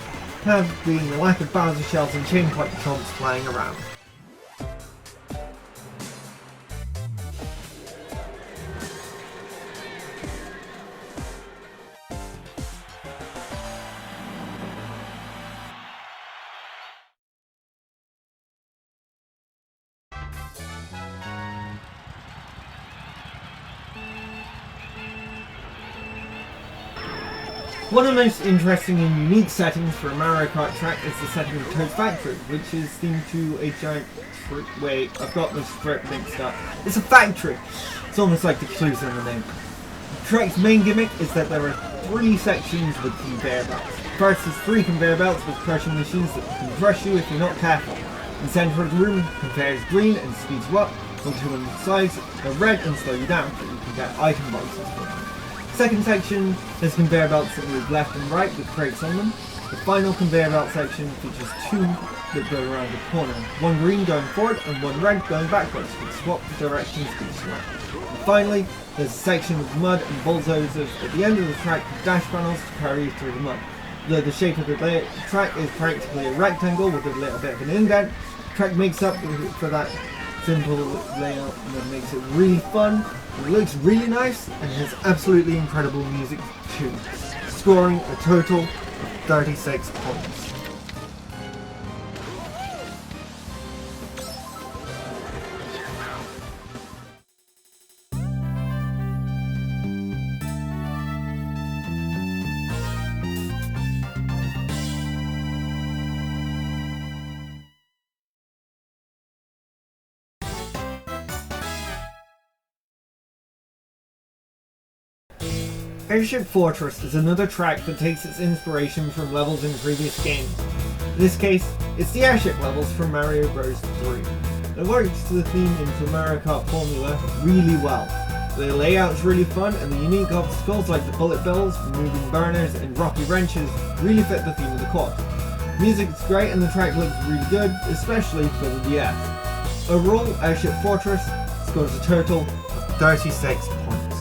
have being the lack of Bowser shells and chain pipe chomps flying around. One of the most interesting and unique settings for a Mario Kart track is the setting of Toad's Factory, which is themed to a giant wait, I've got this strip mixed up. It's a factory! It's almost like the clues in the name. The track's main gimmick is that there are 3 sections with conveyor belts. First is 3 conveyor belts with crushing machines that can crush you if you're not careful. In the centre of the room, conveyor is green and speeds you up, while 2 on the sides are red and slow you down, so you can get item boxes for them. Second section has conveyor belts that move left and right with crates on them. The final conveyor belt section features 2 that go around the corner, 1 green going forward and 1 red going backwards, with swap directions each lap. And finally, there's a section with mud and bulldozers at the end of the track with dash panels to carry you through the mud. Though the shape of the track is practically a rectangle with a little bit of an indent, the track makes up for that simple layout and that makes it really fun. It looks really nice and has absolutely incredible music too, scoring a total of 36 points. Airship Fortress is another track that takes its inspiration from levels in previous games. In this case, it's the airship levels from Mario Bros. 3. It works to the theme in the Mario Kart formula really well. The layout's really fun, and the unique obstacles like the bullet bills, moving burners, and rocky wrenches really fit the theme of the course. Music's great and the track looks really good, especially for the DS. Overall, Airship Fortress scores a total of 36 points.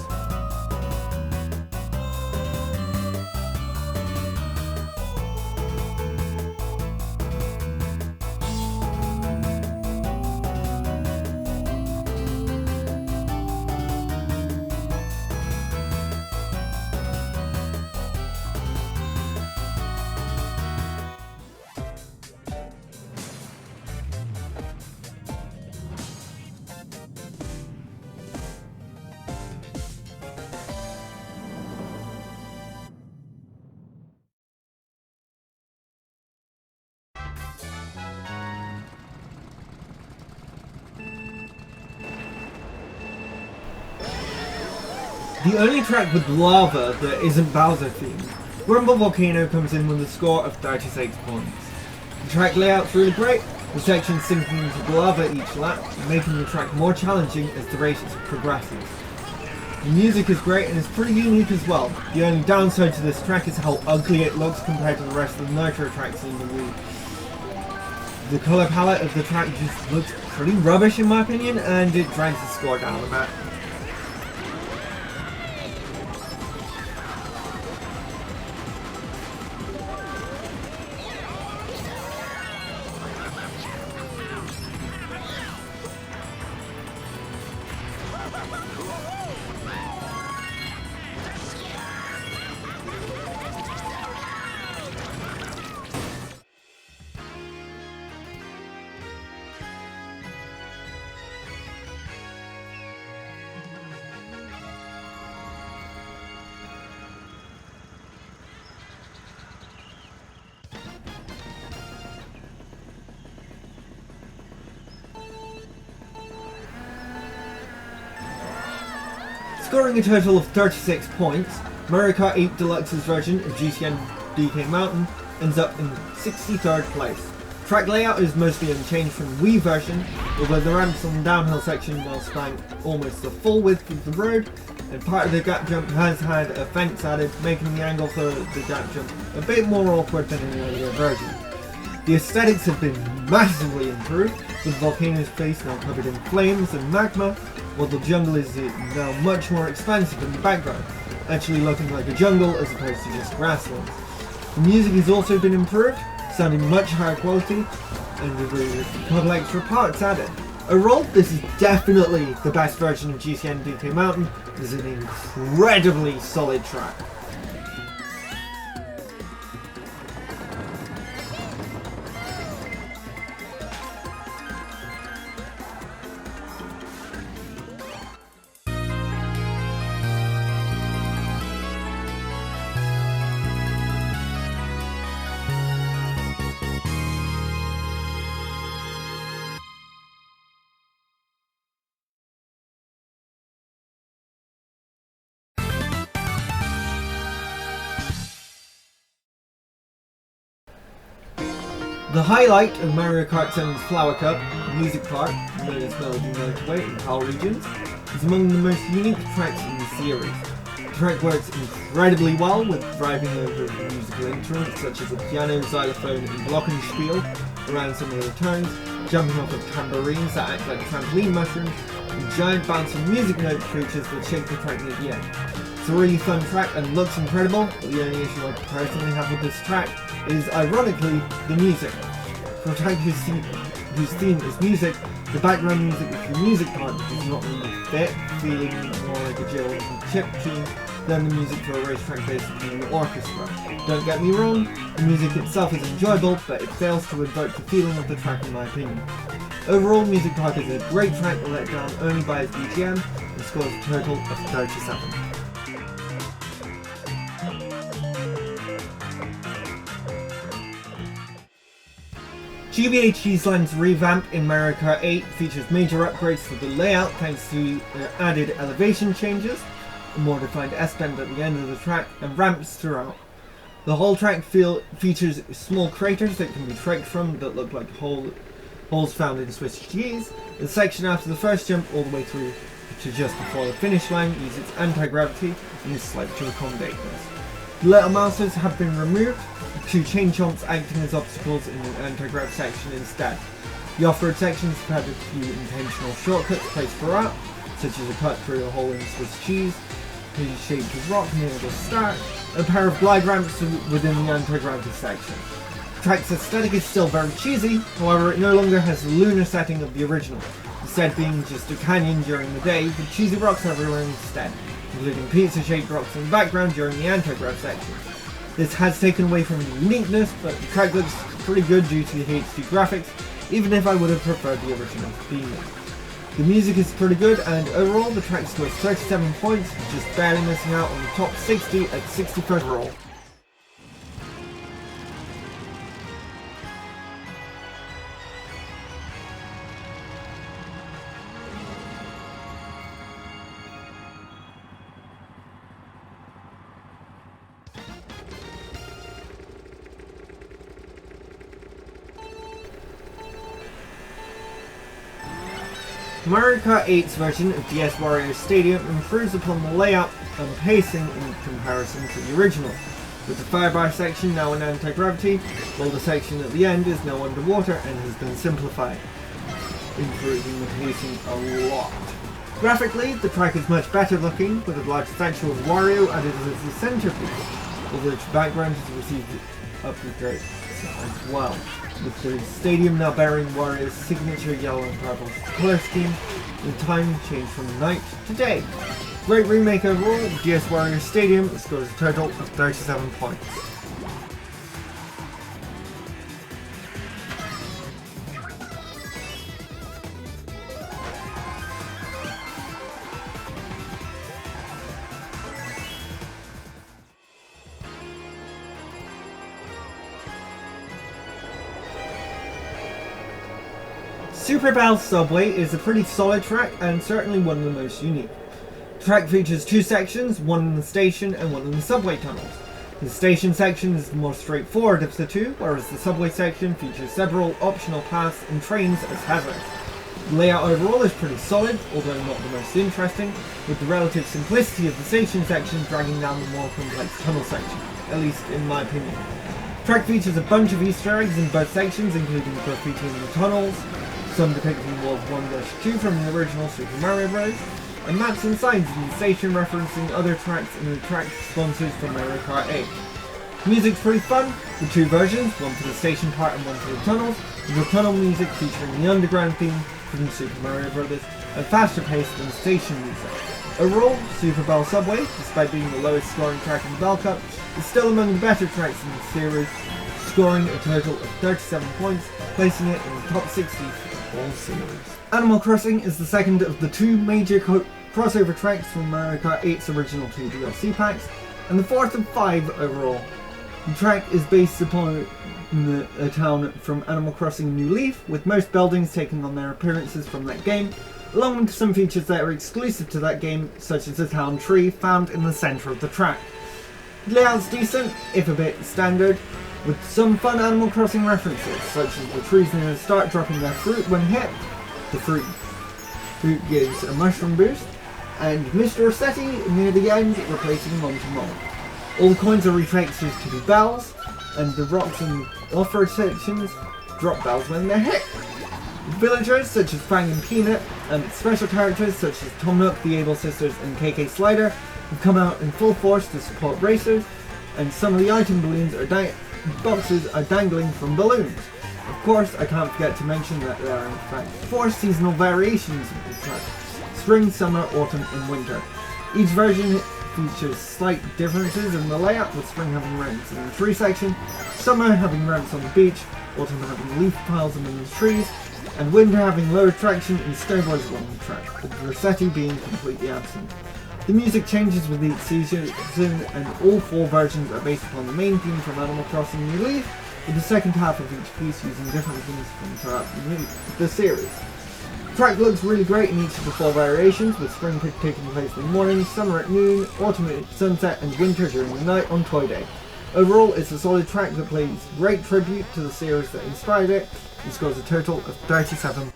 The only track with lava that isn't Bowser themed, Grumble Volcano, comes in with a score of 36 points. The track layout's really great, the sections sinking into the lava each lap, making the track more challenging as the race progresses. The music is great and is pretty unique as well. The only downside to this track is how ugly it looks compared to the rest of the Nitro tracks in the Wii. The colour palette of the track just looks pretty rubbish in my opinion, and it drags the score down a bit. Scoring a total of 36 points, Mario Kart 8 Deluxe's version of GCN DK Mountain ends up in 63rd place. Track layout is mostly unchanged from the Wii version, although the ramps on the downhill section now span almost the full width of the road, and part of the gap jump has had a fence added, making the angle for the gap jump a bit more awkward than in the earlier version. The aesthetics have been massively improved, with the volcano's face now covered in flames and magma, while the jungle is now much more expansive in the background, actually looking like a jungle as opposed to just grasslands. The music has also been improved, sounding much higher quality, and with a couple extra parts added. Overall, this is definitely the best version of GCN DK Mountain. It is an incredibly solid track. The highlight of Mario Kart 7's Flower Cup, the music part, known as Melody Motorway in PAL regions, is among the most unique tracks in the series. The track works incredibly well with driving over musical instruments such as a piano, xylophone and glockenspiel around some of the turns, jumping off of tambourines that act like trampoline mushrooms, and giant bouncing music note creatures that shake the track near the end. It's a really fun track and looks incredible, but the only issue I personally have with this track is, ironically, the music. For a track whose theme is music, the background music with the music part does not really fit, feeling more like a Jill and Chip tune than the music for a racetrack basically in the orchestra. Don't get me wrong, the music itself is enjoyable, but it fails to evoke the feeling of the track in my opinion. Overall, Music Park is a great track let down only by its BGM and scores a total of 37. GBHG's Land's revamp in Mario Kart 8 features major upgrades to the layout thanks to added elevation changes, a more defined S-bend at the end of the track, and ramps throughout. The whole track features small craters that can be trekked from that look like holes found in Swiss cheese. The section after the first jump all the way through to just before the finish line uses anti-gravity and is sloped to accommodate this. The little masters have been removed, with 2 chain chomps acting as obstacles in the anti-grav section instead. The off-road sections have had a few intentional shortcuts placed throughout, such as a cut through a hole in Swiss cheese, shaped as rock near the start, and a pair of glide ramps within the anti-gravity section. The track's aesthetic is still very cheesy, however it no longer has the lunar setting of the original, instead being just a canyon during the day with cheesy rocks everywhere instead, including pizza-shaped rocks in the background during the anti-grav section. This has taken away from the uniqueness, but the track looks pretty good due to the HD graphics, even if I would have preferred the original to be there. The music is pretty good, and overall the track scores 37 points, just barely missing out on the top 60 at 61st overall. Mario Kart 8's version of DS Warrior Stadium improves upon the layout and pacing in comparison to the original, with the firebar section now in anti-gravity, while the section at the end is now underwater and has been simplified, improving the pacing a lot. Graphically, the track is much better looking, with a large statue of Wario added as the centerpiece, although its background has received upgrades as well, with the stadium now bearing Wario's signature yellow and purple colour scheme, and time changed from night to day. Great remake overall, DS Warrior Stadium scores a total of 37 points. Super Mario Subway is a pretty solid track and certainly one of the most unique. The track features 2 sections, one in the station and one in the subway tunnels. The station section is the more straightforward of the two, whereas the subway section features several optional paths and trains as hazards. The layout overall is pretty solid, although not the most interesting, with the relative simplicity of the station section dragging down the more complex tunnel section, at least in my opinion. The track features a bunch of Easter eggs in both sections, including graffiti in the tunnels, some depicting World 1-2 from the original Super Mario Bros., and maps and signs in the station referencing other tracks and the track sponsors from Mario Kart 8. The music's pretty fun, with 2 versions, one for the station part and one for the tunnels, with the tunnel music featuring the underground theme from Super Mario Bros. And faster paced than station music. Overall, Super Mario Subway, despite being the lowest scoring track in the Bell Cup, is still among the better tracks in the series, scoring a total of 37 points, placing it in the top 60 for all series. Animal Crossing is the second of the 2 major crossover tracks from Mario Kart 8's original 2 DLC packs, and the 4th of 5 overall. The track is based upon a town from Animal Crossing New Leaf, with most buildings taking on their appearances from that game, along with some features that are exclusive to that game, such as the town tree found in the centre of the track. The layout's decent, if a bit standard, with some fun Animal Crossing references, such as the trees near the start dropping their fruit when hit, the fruit gives a mushroom boost, and Mr. Rossetti near the end replacing Monty. All coins are retextured to be bells, and the rocks in off-road sections drop bells when they're hit. Villagers such as Fang and Peanut, and special characters such as Tom Nook, the Able Sisters, and KK Slider have come out in full force to support racers, and some of the item balloons boxes are dangling from balloons. Of course, I can't forget to mention that there are in fact 4 seasonal variations of the track: spring, summer, autumn, and winter. Each version features slight differences in the layout, with spring having ramps in the tree section, summer having ramps on the beach, autumn having leaf piles among the trees, and winter having lower traction and snowboards along the track, with Rossetti being completely absent. The music changes with each season, and all 4 versions are based upon the main theme from Animal Crossing New Leaf, with the second half of each piece using different themes from throughout the series. The track looks really great in each of the 4 variations, with spring taking place in the morning, summer at noon, autumn at sunset, and winter during the night on Toy Day. Overall, it's a solid track that plays great tribute to the series that inspired it, and scores a total of 37.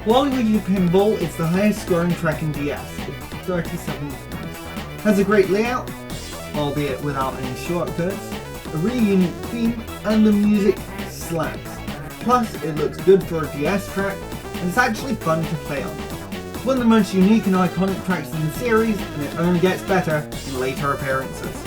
Waluigi Pinball is the highest scoring track in DS, with 37 points. Has a great layout, albeit without any shortcuts, a really unique theme, and the music slaps. Plus, it looks good for a DS track, and it's actually fun to play on. It's one of the most unique and iconic tracks in the series, and it only gets better in later appearances.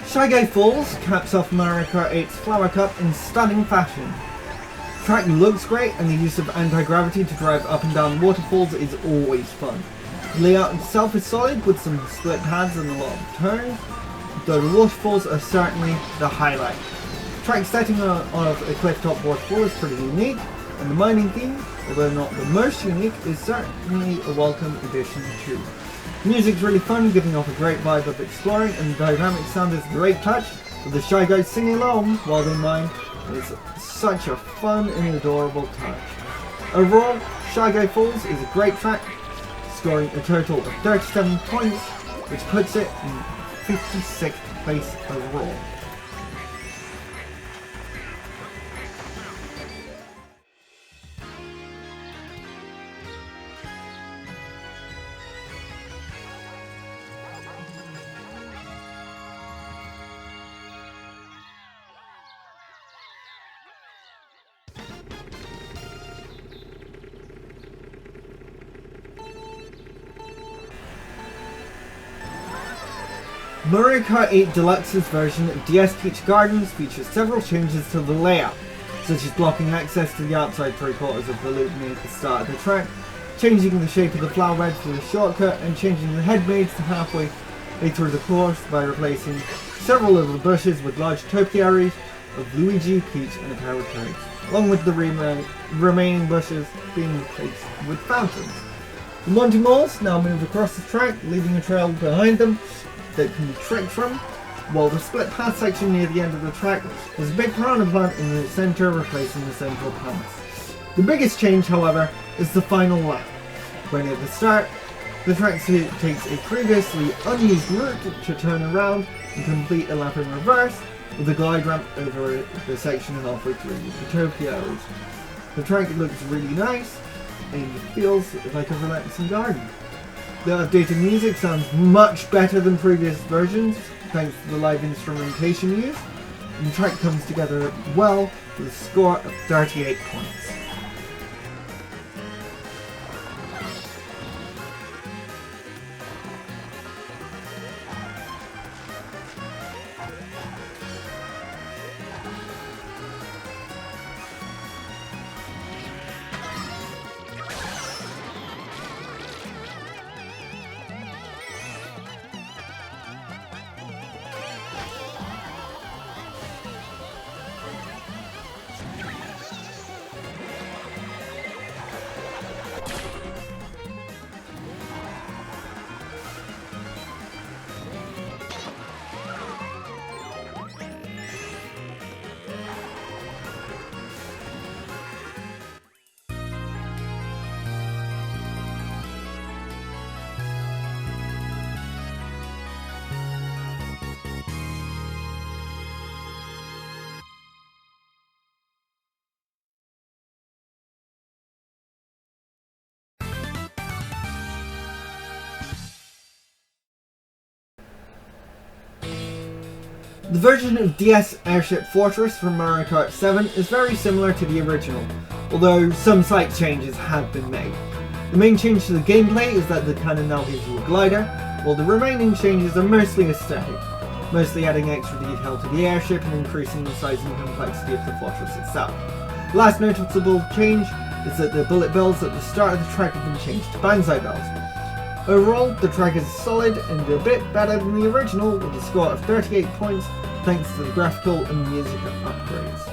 Shy Guy Falls caps off Mario Kart 8's Flower Cup in stunning fashion. The track looks great, and the use of anti-gravity to drive up and down waterfalls is always fun. The layout itself is solid, with some split paths and a lot of turns, though the waterfalls are certainly the highlight. The track setting of a cliff-top waterfall is pretty unique, and the mining theme, although not the most unique, is certainly a welcome addition too. The music's really fun, giving off a great vibe of exploring, and the dynamic sound is a great touch, with the Shy Guys singing along while they mine. It's such a fun and adorable touch. Overall, Shy Guy Falls is a great track, scoring a total of 37 points, which puts it in 56th place overall. Mario Kart 8 Deluxe's version of DS Peach Gardens features several changes to the layout, such as blocking access to the outside 3/4 of the loop near the start of the track, changing the shape of the flower bed for the shortcut, and changing the head maze to halfway through the course by replacing several of the bushes with large topiaries of Luigi, Peach, and a powered carriage, along with the remaining bushes being replaced with fountains. The Monty Moles now move across the track, leaving a trail behind them that can be trekked from, while the split path section near the end of the track has a big piranha plant in the centre, replacing the central path. The biggest change, however, is the final lap, when at the start, the track takes a previously unused route to turn around and complete a lap in reverse, with a glide ramp over the section halfway through the topiaries. The track looks really nice, and feels like a relaxing garden. The updated music sounds much better than previous versions, thanks to the live instrumentation used, and the track comes together well with a score of 38 points. The version of DS Airship Fortress from Mario Kart 7 is very similar to the original, although some slight changes have been made. The main change to the gameplay is that the cannon now gives you a glider, while the remaining changes are mostly aesthetic, mostly adding extra detail to the airship and increasing the size and complexity of the fortress itself. The last noticeable change is that the bullet bells at the start of the track have been changed to banzai bells. Overall, the track is solid and a bit better than the original, with a score of 38 points thanks to the graphical and music upgrades.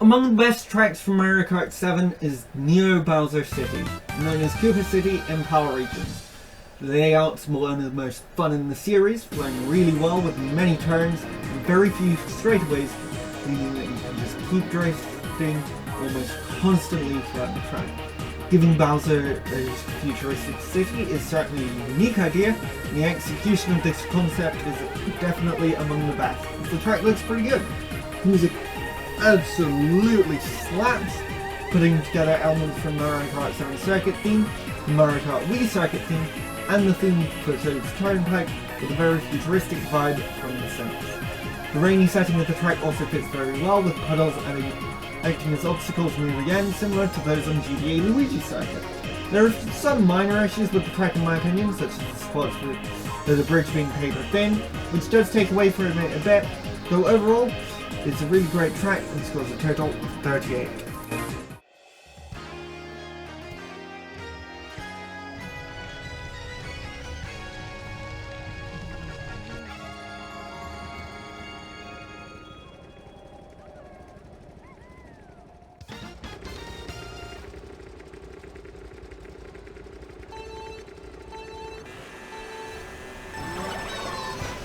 Among the best tracks from Mario Kart 7 is Neo Bowser City, known as Koopa City and Power Regions. The layout's one of the most fun in the series, flowing really well with many turns and very few straightaways, meaning that you can just keep drifting almost constantly throughout the track. Giving Bowser a futuristic city is certainly a unique idea, and the execution of this concept is definitely among the best. The track looks pretty good. Music absolutely slaps, putting together elements from Mario Kart 7 circuit theme, the Mario Kart Wii circuit theme, and the theme for Toad's Turnpike with a very futuristic vibe from the synths. The rainy setting of the track also fits very well, with puddles acting as obstacles near the end, similar to those on GBA Luigi circuit. There are some minor issues with the track in my opinion, such as the spots with the bridge being paper thin, which does take away from it a bit, though overall, it's a really great track and scores a total of 38.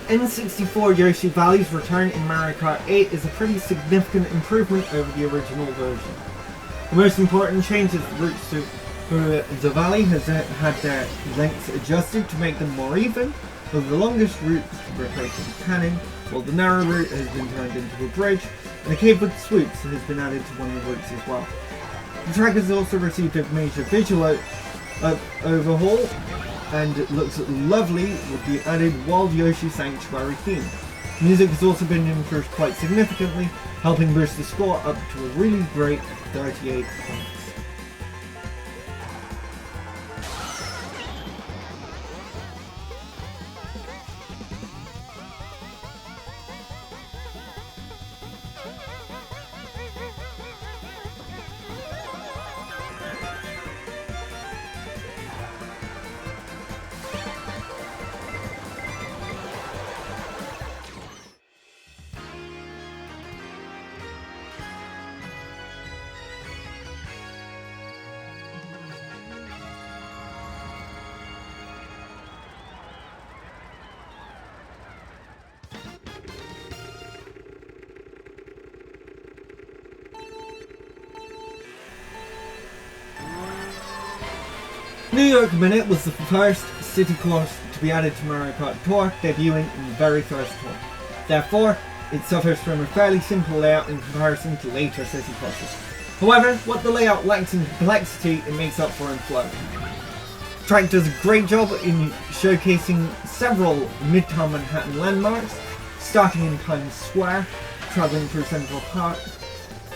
N64 Yoshi Valley's return in Mario Kart 8 is a pretty significant improvement over the original version. The most important change is the routes to the valley has had their lengths adjusted to make them more even, with the longest route replacing a cannon, while the narrow route has been turned into a bridge, and a cave with swoops has been added to one of the routes as well. The track has also received a major visual overhaul, and it looks lovely with the added Wild Yoshi Sanctuary theme. Music has also been improved quite significantly, helping boost the score up to a really great 38 points. New York Minute was the first city course to be added to Mario Kart Tour, debuting in the very first tour. Therefore, it suffers from a fairly simple layout in comparison to later city courses. However, what the layout lacks in complexity, it makes up for in flow. The track does a great job in showcasing several Midtown Manhattan landmarks, starting in Times Square, travelling through Central Park,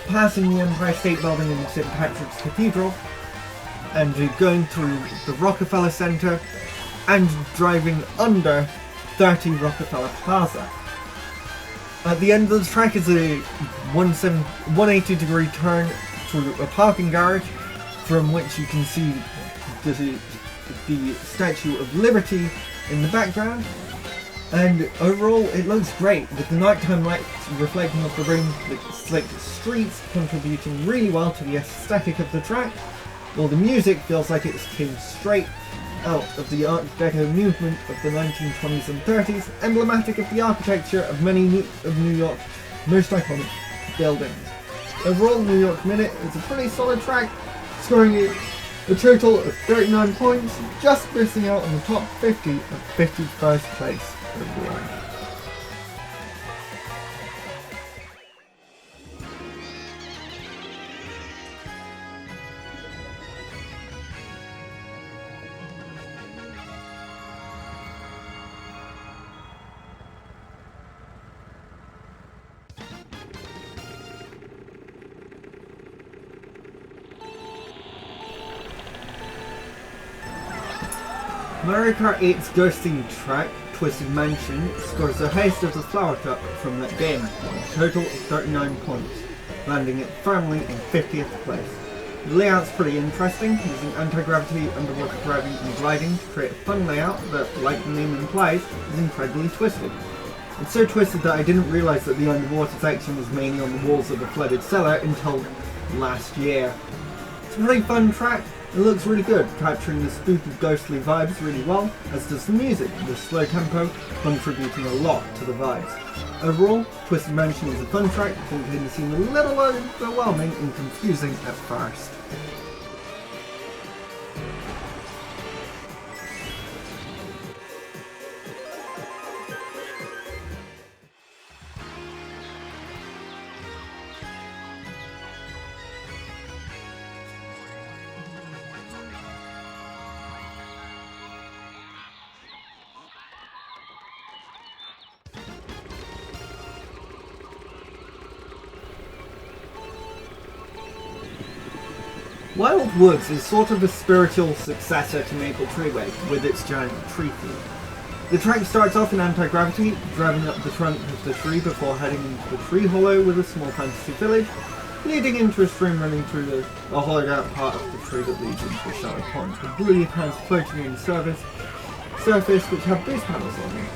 passing the Empire State Building and St. Patrick's Cathedral, and going through the Rockefeller Center and driving under 30 Rockefeller Plaza. At the end of the track is a 180-degree turn through a parking garage from which you can see the Statue of Liberty in the background, and overall it looks great with the nighttime lights reflecting off the ring, the slick streets contributing really well to the aesthetic of the track, while the music feels like it came straight out of the Art Deco movement of the 1920s and 30s, emblematic of the architecture of many of New York most iconic buildings. Overall, New York Minute is a pretty solid track, scoring a total of 39 points, just missing out on the top 50 of 51st place overall. Mario Kart 8's ghosting track, Twisted Mansion, scores the highest of the Flower Cup from that game, a total of 39 points, landing it firmly in 50th place. The layout's pretty interesting, using anti-gravity, underwater driving and gliding to create a fun layout that, like the name implies, is incredibly twisted. It's so twisted that I didn't realise that the underwater section was mainly on the walls of the flooded cellar until last year. It's a pretty fun track. It looks really good, capturing the spooky ghostly vibes really well, as does the music, the slow tempo contributing a lot to the vibes. Overall, Twisted Mansion is a fun track that can seem a little overwhelming and confusing at first. Wild Woods is sort of a spiritual successor to Maple Treeway, with its giant tree theme. The track starts off in anti-gravity, driving up the trunk of the tree before heading into the tree hollow with a small fantasy village, leading into a stream running through a hollowed out part of the tree that leads into a shallow pond, with lily pads floating on the surface which have boost panels on them.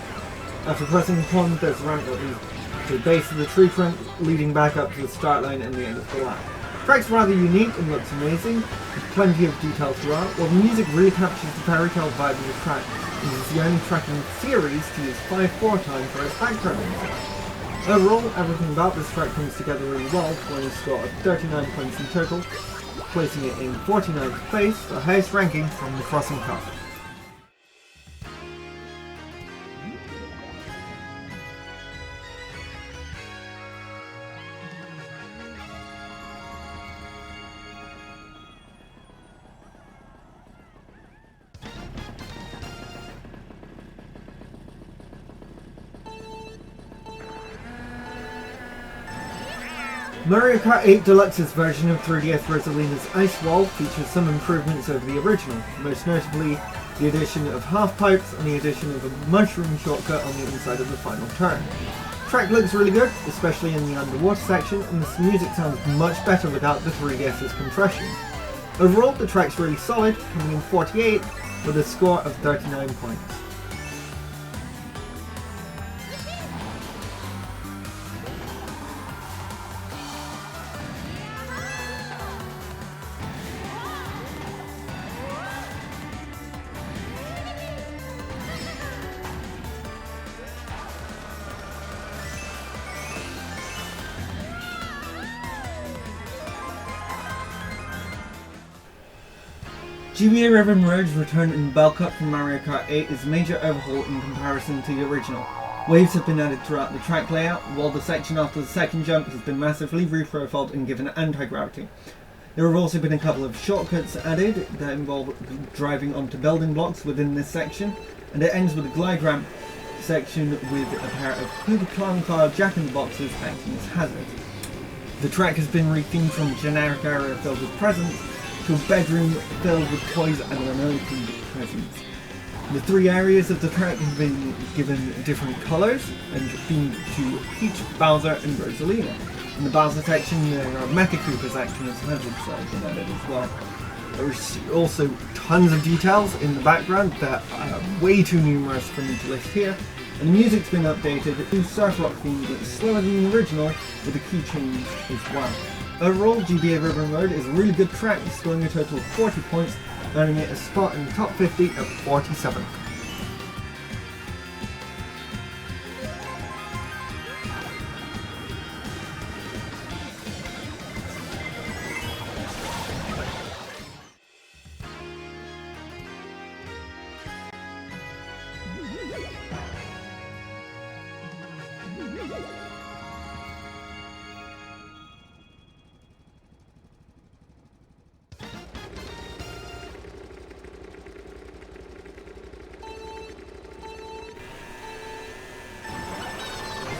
After crossing the pond, there's a ramp that leads to the base of the tree trunk, leading back up to the start line and the end of the lap. The track's rather unique and looks amazing, with plenty of detail throughout, while the music really captures the fairy tale vibe of the track, and is the only track in the series to use 5/4 time for its background music. Overall, everything about this track comes together really well, winning a score of 39 points in total, placing it in 49th place, the highest ranking from the Crossing Cup. Mario Kart 8 Deluxe's version of 3DS Rosalina's Ice Wall features some improvements over the original, most notably the addition of half pipes and the addition of a mushroom shortcut on the inside of the final turn. The track looks really good, especially in the underwater section, and the music sounds much better without the 3DS's compression. Overall, the track's really solid, coming in 48 with a score of 39 points. GBA Ribbon Road's return in Bell Cup from Mario Kart 8 is a major overhaul in comparison to the original. Waves have been added throughout the track layout, while the section after the second jump has been massively reprofiled and given anti-gravity. There have also been a couple of shortcuts added that involve driving onto building blocks within this section, and it ends with a glide ramp section with a pair of Koopa-Clan Jack-in-the-Boxes acting as hazards. The track has been rethemed from a generic area filled with presents to a bedroom filled with toys and unopened presents. The three areas of the track have been given different colours and themed to Peach, Bowser and Rosalina. In the Bowser section there are Mecha Koopas acting as hazards that have been added as well. There's also tons of details in the background that are way too numerous for me to list here, and the music's been updated to surf rock theme that's slower than the original with a key change as well. Overall, GBA Ribbon Road is a really good track, scoring a total of 40 points, earning it a spot in the top 50 at 47th.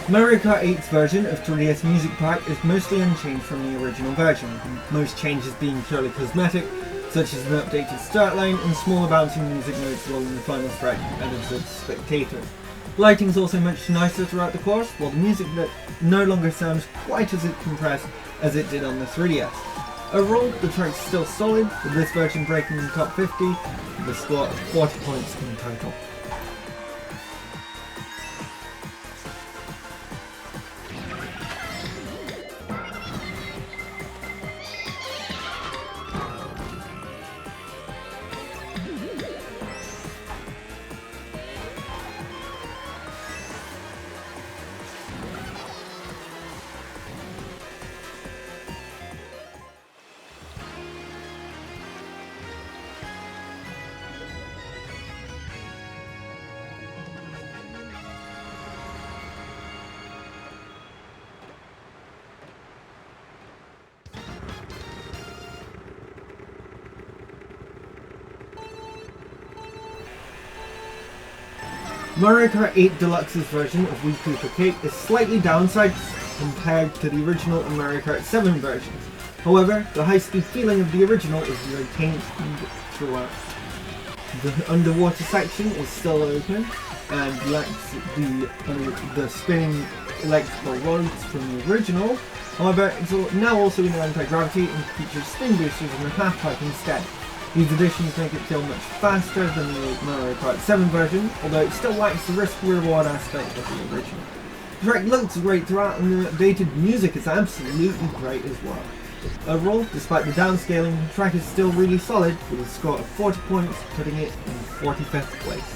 Mario Kart 8's version of 3DS Music Pack is mostly unchanged from the original version, most changes being purely cosmetic, such as an updated start line and smaller bouncing music notes along the final stretch added to the spectator. Lighting is also much nicer throughout the course, while the music no longer sounds quite as compressed as it did on the 3DS. Overall, the track is still solid, with this version breaking the top 50 with a score of 40 points in total. Mario Kart 8 Deluxe's version of Wii Cooper Cake is slightly downsized compared to the original and Mario Kart 7 versions. However, the high-speed feeling of the original is retained throughout. The underwater section is still open and lacks the spinning electrical rods from the original. However, it's now also in anti-gravity and features spin boosters in the half-pipe instead. These additions make it feel much faster than the Mario Kart 7 version, although it still lacks the risk-reward aspect of the original. The track looks great throughout and the updated music is absolutely great as well. Overall, despite the downscaling, the track is still really solid with a score of 40 points, putting it in 45th place.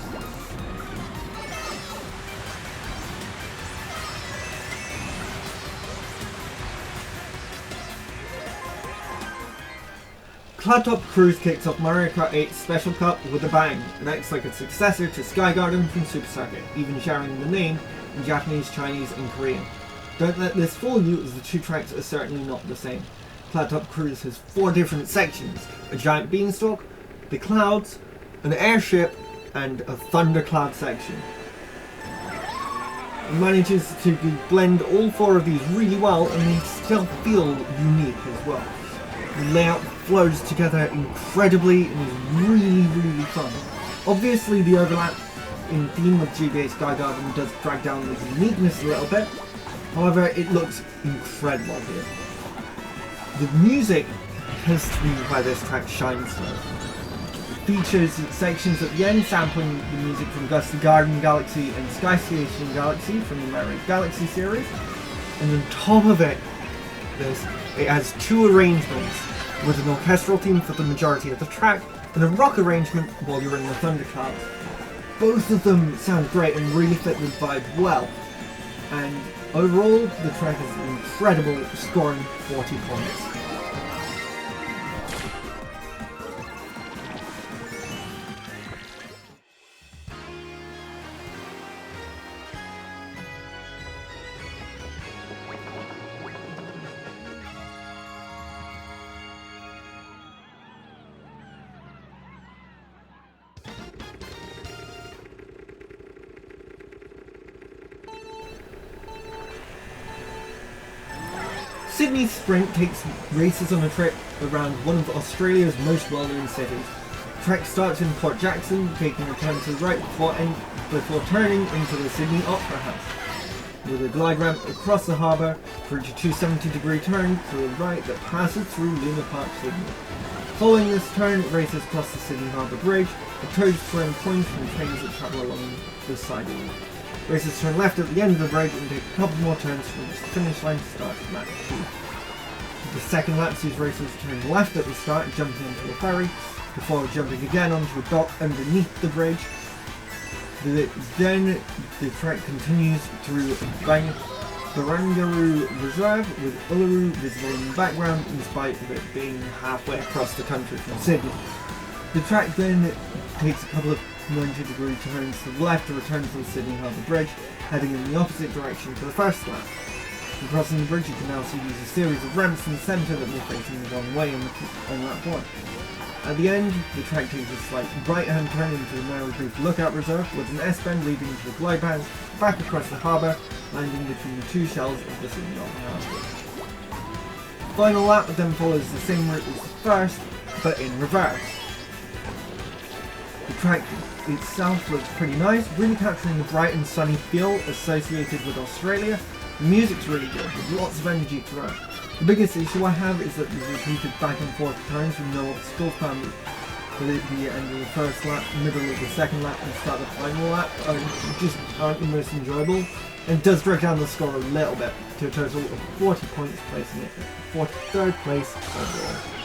Cloud Top Cruise kicks off Mario Kart 8's Special Cup with a bang and acts like a successor to Sky Garden from Super Circuit, even sharing the name in Japanese, Chinese and Korean. Don't let this fool you, as the two tracks are certainly not the same. Cloud Top Cruise has 4 different sections: a giant beanstalk, the clouds, an airship and a thundercloud section. It manages to blend all 4 of these really well and they still feel unique as well. The layout flows together incredibly and is really fun. Obviously the overlap in theme with GBA Sky Garden does drag down the uniqueness a little bit, however it looks incredible here. The music has to be where this track shines though. It features sections at the end sampling the music from Gusty Garden Galaxy and Sky Station Galaxy from the Mario Galaxy series, and on top of it has 2 arrangements, with an orchestral theme for the majority of the track and a rock arrangement while you're in the thunderclouds. Both of them sound great and really fit the vibe well, and overall the track is incredible, scoring 40 points. Sydney Sprint takes races on a trip around one of Australia's most well-known cities. The track starts in Port Jackson, taking a turn to the right before turning into the Sydney Opera House, with a glide ramp across the harbour for a 270-degree turn to the right that passes through Luna Park, Sydney. Following this turn, races across the Sydney Harbour Bridge, a toad turn point from trains that travel along the siding. Racers turn left at the end of the bridge and take a couple more turns to reach the finish line to start lap 2. The second lap sees racers turn left at the start, jumping onto a ferry, before jumping again onto a dock underneath the bridge. Then the track continues through Barangaroo Reserve, with Uluru visible in the background in spite of it being halfway across the country from Sydney. The track then takes a couple of 90-degree turns to the left to return to the Sydney Harbour Bridge, heading in the opposite direction to the first lap. And crossing the bridge, you can now see there's a series of ramps in the centre that will facing the wrong way on lap 1. At the end, the track takes a slight right-hand turn into the narrow brief lookout reserve with an S-bend leading to the glide path back across the harbour, landing between the two shells of the Sydney Harbour. The final lap then follows the same route as the first, but in reverse. The track itself looks pretty nice, really capturing the bright and sunny feel associated with Australia. The music's really good, with lots of energy throughout. The biggest issue I have is that there's repeated back and forth times with no obstacle found, whether it be at the end of the first lap, middle of the second lap, and start the final lap, just aren't the most enjoyable. And it does drag down the score a little bit to a total of 40 points, placing it at 43rd place overall.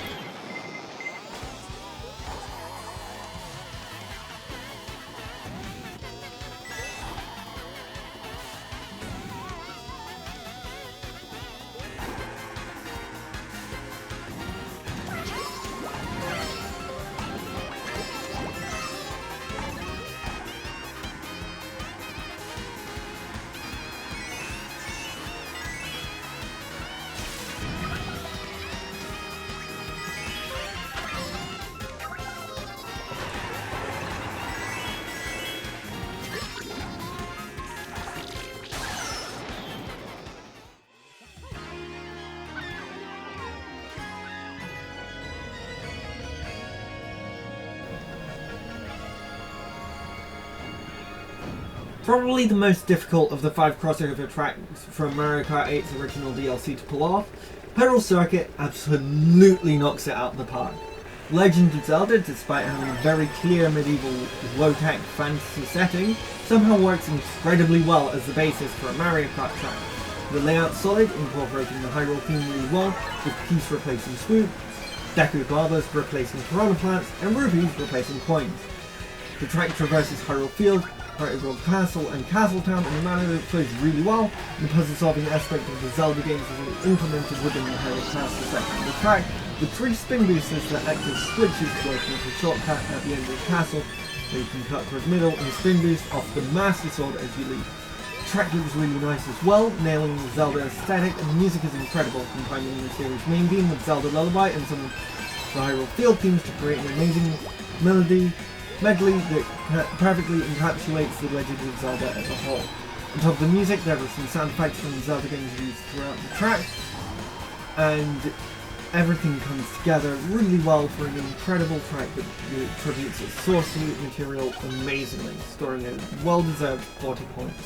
Probably the most difficult of the 5 crossover tracks from Mario Kart 8's original DLC to pull off, Pedal Circuit absolutely knocks it out of the park. Legend of Zelda, despite having a very clear medieval low-tech fantasy setting, somehow works incredibly well as the basis for a Mario Kart track. The layout's solid, incorporating the Hyrule theme really well, with Peace replacing Swoop, Deku Guavas replacing Piranha Plants, and Rupees replacing coins. The track traverses Hyrule Field, Hyrule Castle and Castletown in a manner that flows really well, and the puzzle-solving aspect of the Zelda games is implemented within the Hyrule Castle section of the track, with 3 spin boosters that act as switches working with a shortcut at the end of the castle, where you can cut through the middle and spin boost off the Master Sword as you leave. The track looks really nice as well, nailing the Zelda aesthetic, and the music is incredible, combining the series' main theme with Zelda Lullaby and some of the Hyrule Field themes to create an amazing medley that perfectly encapsulates the Legend of Zelda as a whole. On top of the music, there are some sound effects from the Zelda games used throughout the track, and everything comes together really well for an incredible track that tributes its source material amazingly, scoring a well-deserved 40 points.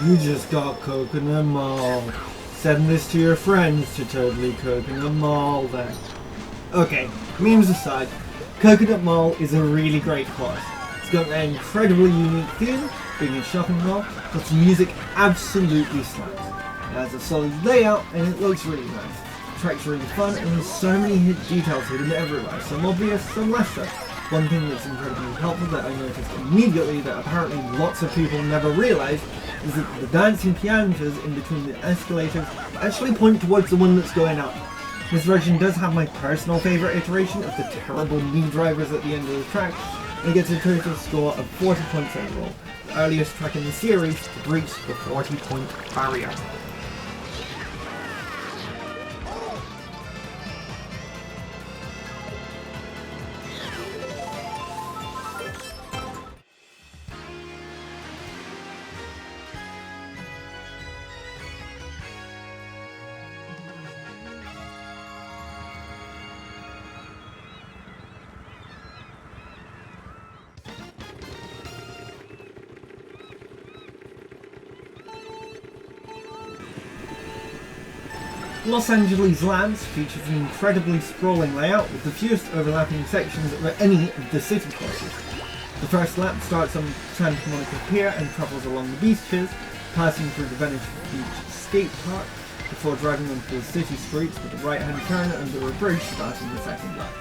You just got Coconut Mall. Send this to your friends to totally Coconut Mall then. Okay, memes aside, Coconut Mall is a really great course. It's got an incredibly unique theme, being a shopping mall, but the music absolutely slaps. It has a solid layout and it looks really nice. The track's really fun and there's so many details hidden everywhere, some obvious, some less so. One thing that's incredibly helpful that I noticed immediately that apparently lots of people never realised is that the dancing pianos in between the escalators actually point towards the one that's going up. This version does have my personal favourite iteration of the terrible knee drivers at the end of the track, and it gets a total score of 40 points overall, the earliest track in the series to breach the 40-point barrier. Los Angeles Labs features an incredibly sprawling layout with the fewest overlapping sections of any of the city courses. The first lap starts on Santa Monica Pier and travels along the beaches, passing through the Venice Beach skate park, before driving onto the city streets with a right-hand turn under a bridge starting the second lap.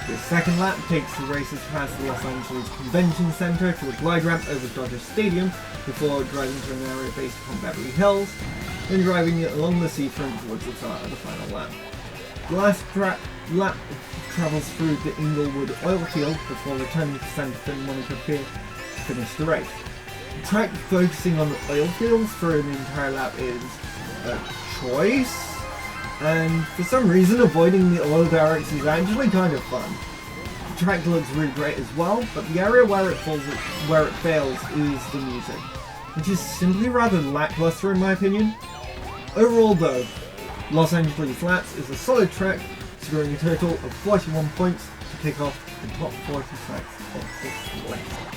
The second lap takes the racers past the Los Angeles Convention Center to a glide ramp over Dodger Stadium before driving to an area based upon Beverly Hills, then driving along the seafront towards the start of the final lap. The last lap travels through the Inglewood oil field before returning to Santa Fe Monica Pier to finish the race. The track focusing on the oil fields for an entire lap is a choice, and for some reason avoiding the oil derricks is actually kind of fun. The track looks really great as well, but the area where it fails is the music, which is simply rather lackluster in my opinion. Overall though, Los Angeles Laps is a solid track, scoring a total of 41 points to kick off the top 40 tracks of this list.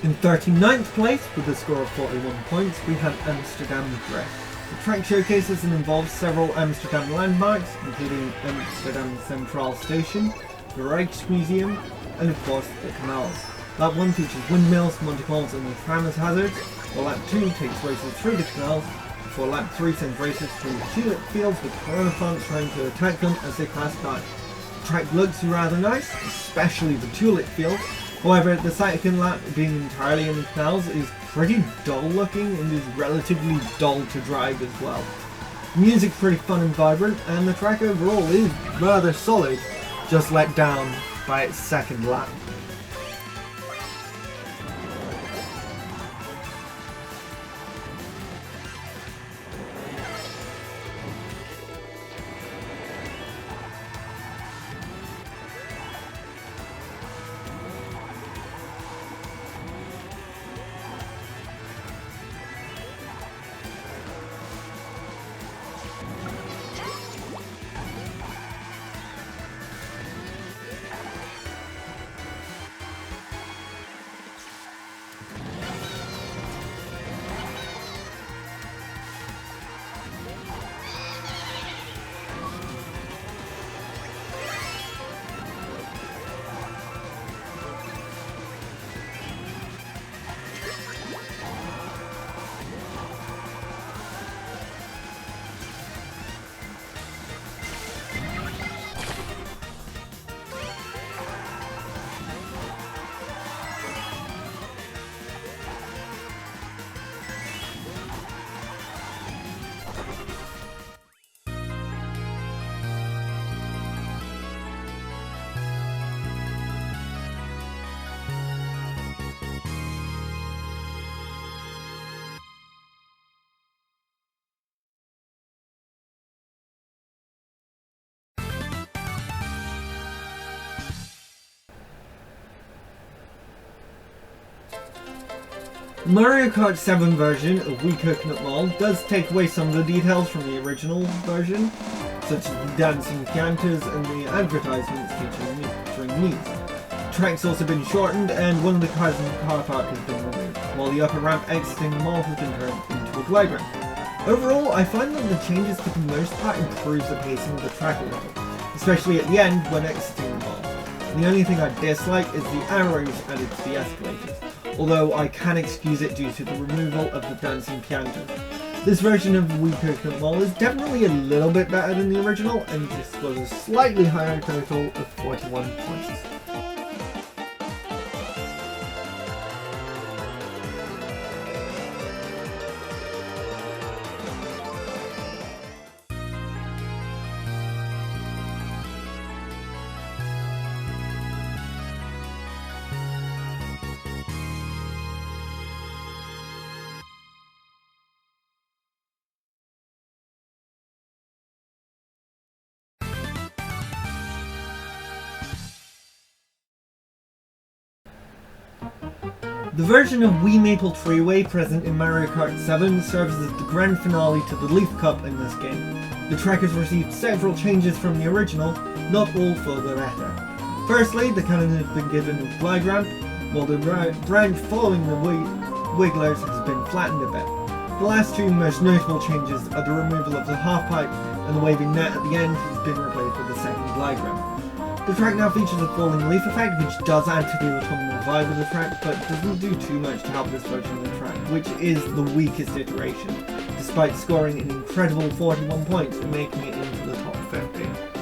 In 39th place, with a score of 41 points, we have Amsterdam Drift. The track showcases and involves several Amsterdam landmarks, including Amsterdam Central Station, the Rijksmuseum, and of course the canals. Lap 1 features windmills, Monte Carlos and the tram as hazards, while Lap 2 takes races through the canals, before Lap 3 sends racers through tulip fields with corona plants trying to attack them as they pass by. The track looks rather nice, especially the tulip field. However, the second lap, being entirely in the canals, is pretty dull looking and is relatively dull to drive as well. The music's pretty fun and vibrant, and the track overall is rather solid, just let down by its second lap. Mario Kart 7 version of Wii Coconut Mall does take away some of the details from the original version, such as the dancing piantas and the advertisements featuring Mii's. The track's also been shortened and one of the cars in the car park has been removed, while the upper ramp exiting the mall has been turned into a glide ramp. Overall, I find that the changes for the most part improves the pacing of the track a little, especially at the end when exiting the ball. The only thing I dislike is the arrows added to the escalators, although I can excuse it due to the removal of the dancing piano. This version of Wii Coconut Mall is definitely a little bit better than the original, and just scores a slightly higher total of 41 points. The version of Wii Maple Treeway present in Mario Kart 7 serves as the grand finale to the Leaf Cup in this game. The track has received several changes from the original, not all for the better. Firstly, the cannon has been given a glide ramp, while the branch following the wigglers has been flattened a bit. The last two most notable changes are the removal of the half pipe and the waving net at the end has been replaced with a second glide ramp. The track now features a falling leaf effect, which does add to the autumnal vibe of the track, but doesn't do too much to help this version of the track, which is the weakest iteration, despite scoring an incredible 41 points and making it into the top 50.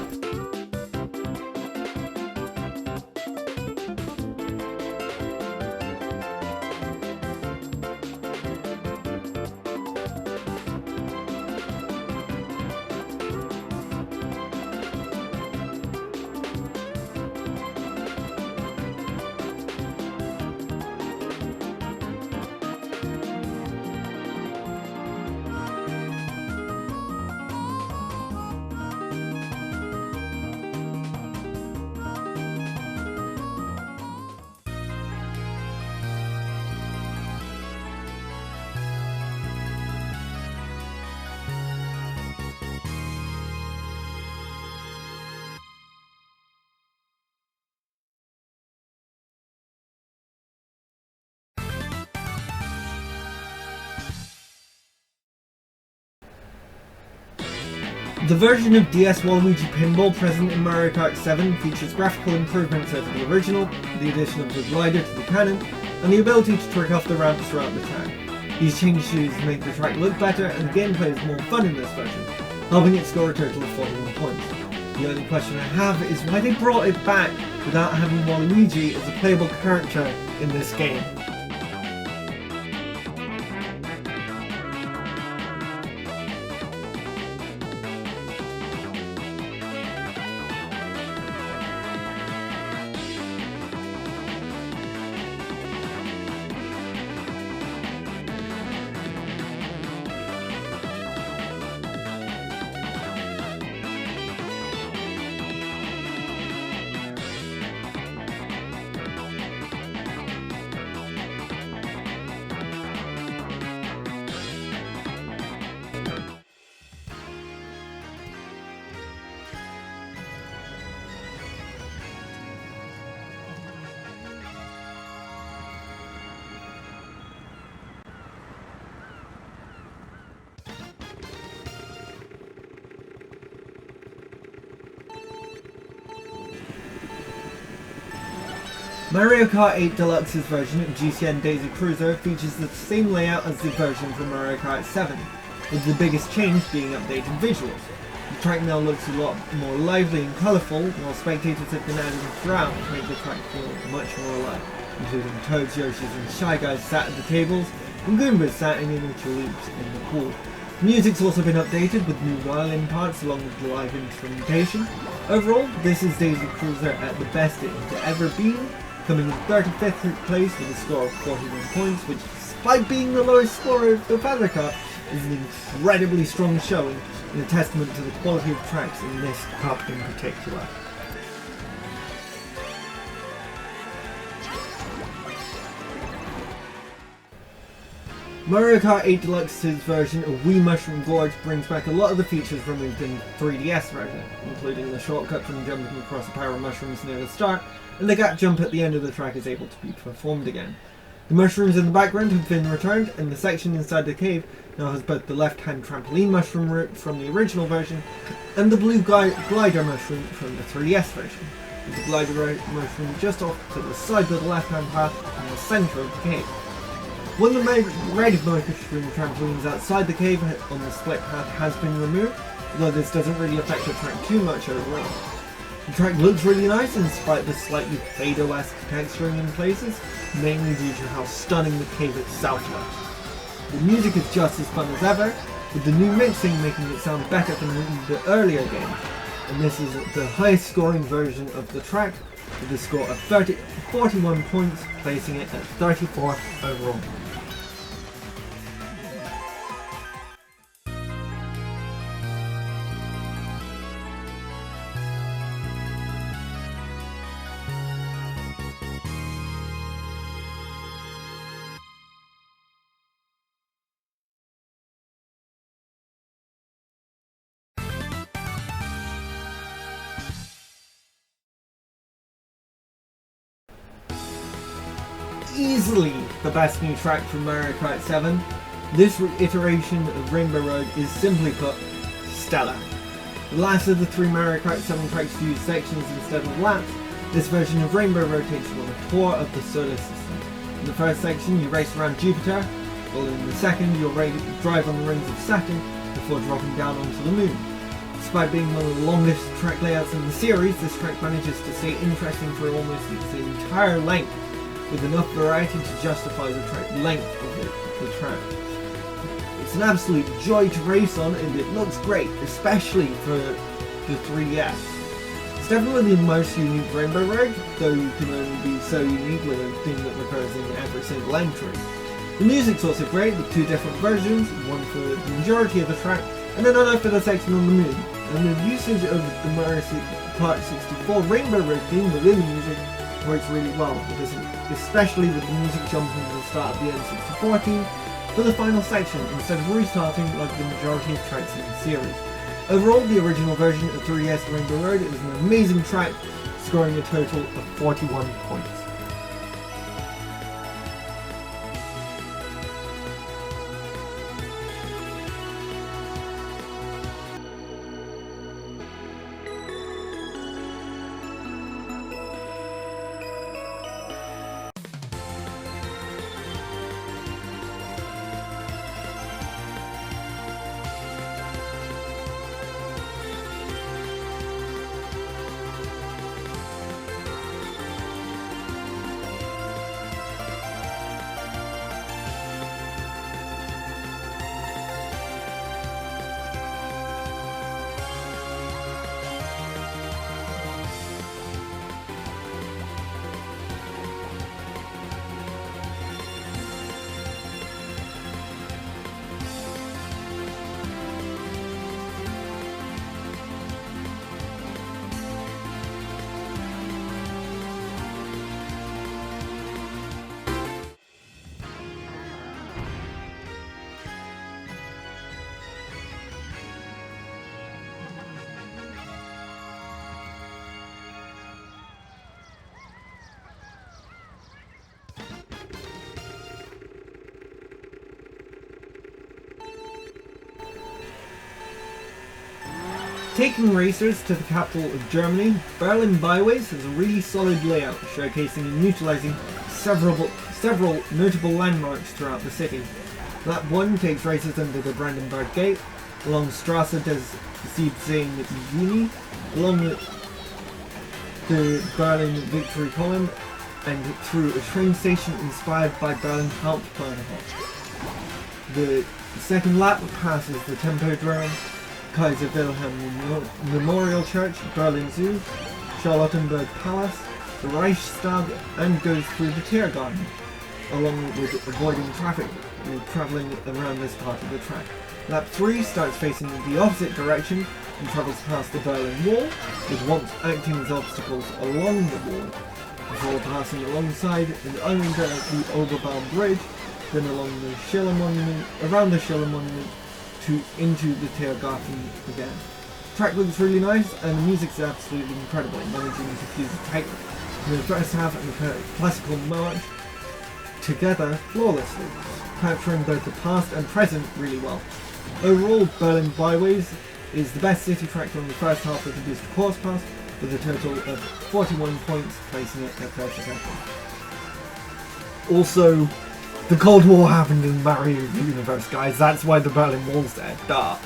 The version of DS Waluigi Pinball present in Mario Kart 7 features graphical improvements over the original, the addition of the glider to the cannon, and the ability to trick off the ramps throughout the track. These changes make the track look better and the gameplay is more fun in this version, helping it score a total of 41 points. The only question I have is why they brought it back without having Waluigi as a playable character in this game. Mario Kart 8 Deluxe's version of GCN Daisy Cruiser features the same layout as the version from Mario Kart 7, with the biggest change being updated visuals. The track now looks a lot more lively and colourful, while spectators have been added throughout to make the track feel much more alive, including Toads, Yoshis and Shy Guys sat at the tables, and Goombas sat in miniature loops in the pool. The music's also been updated with new violin parts along with the live instrumentation. Overall, this is Daisy Cruiser at the best it has ever been, coming in 35th place with a score of 41 points, which despite being the lowest score of the Feather Cup, is an incredibly strong showing and a testament to the quality of tracks in this cup in particular. Mario Kart 8 Deluxe's version of Wii Mushroom Gorge brings back a lot of the features removed in the 3DS version, including the shortcut from jumping across a pile of mushrooms near the start, and the gap jump at the end of the track is able to be performed again. The mushrooms in the background have been returned, and the section inside the cave now has both the left-hand trampoline mushroom route from the original version and the blue glider mushroom from the 3DS version, with the glider mushroom just off to the side of the left-hand path in the centre of the cave. One of the red mushroom trampolines outside the cave on the split path has been removed, although this doesn't really affect the track too much overall. The track looks really nice in spite of the slightly Play-Doh-esque texturing in places, mainly due to how stunning the cave itself looks. The music is just as fun as ever, with the new mixing making it sound better than the earlier game, and this is the highest scoring version of the track, with a score of 41 points, placing it at 34th overall. Easily the best new track from Mario Kart 7, this iteration of Rainbow Road is simply put, stellar. The last of the 3 Mario Kart 7 tracks to use sections instead of laps, this version of Rainbow Road takes you on a tour of the solar system. In the first section you race around Jupiter, while in the second you'll drive on the rings of Saturn before dropping down onto the moon. Despite being one of the longest track layouts in the series, this track manages to stay interesting for almost its entire length, with enough variety to justify the length of the track. It's an absolute joy to race on, and it looks great, especially for the 3DS. It's definitely the most unique Rainbow Road, though you can only be so unique with a theme that recurs in every single entry. The music's also great, with 2 different versions, one for the majority of the track, and another for the section on the moon. And the usage of the Mario Kart 64 Rainbow Road theme within the music works really well, especially with the music jumping to the start of the N64 theme for the final section instead of restarting like the majority of tracks in the series. Overall, the original version of 3DS Rainbow Road is an amazing track, scoring a total of 41 points. Taking racers to the capital of Germany, Berlin Byways has a really solid layout, showcasing and utilising several notable landmarks throughout the city. Lap 1 takes racers under the Brandenburg Gate, along Strasse des 17. Juni, along the Berlin Victory Column, and through a train station inspired by Berlin Hauptbahnhof. The second lap passes the Tempodrome, Kaiser Wilhelm Memorial Church, Berlin Zoo, Charlottenburg Palace, the Reichstag, and goes through the Tiergarten, along with avoiding traffic travelling around this part of the track. Lap 3 starts facing the opposite direction and travels past the Berlin Wall, with once acting as obstacles along the wall, before passing alongside and under the Oberbaum Bridge, then along the Schiller Monument, around the Schiller Monument, into the Tiergarten again. The track looks really nice and the music's absolutely incredible, managing to fuse the tech in the first half and the classical march together flawlessly, capturing both the past and present really well. Overall, Berlin Byways is the best city track from the first half of the Booster Course Pass, with a total of 41 points, placing it at 32nd. Also, the Cold War happened in Mario Universe, guys. That's why the Berlin Wall's there. Duh.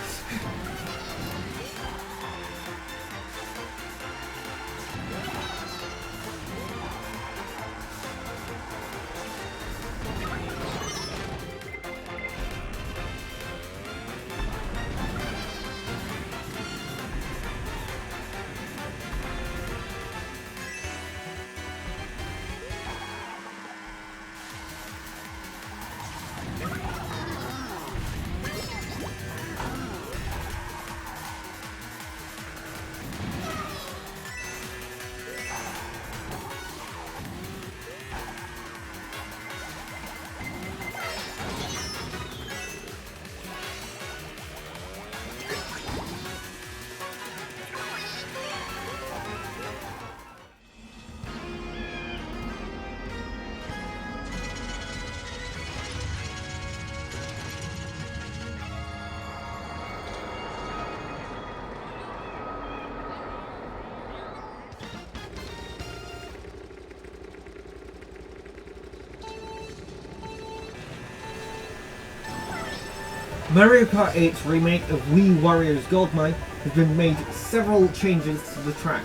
Mario Kart 8's remake of Wii Warriors Goldeneye has been made several changes to the track.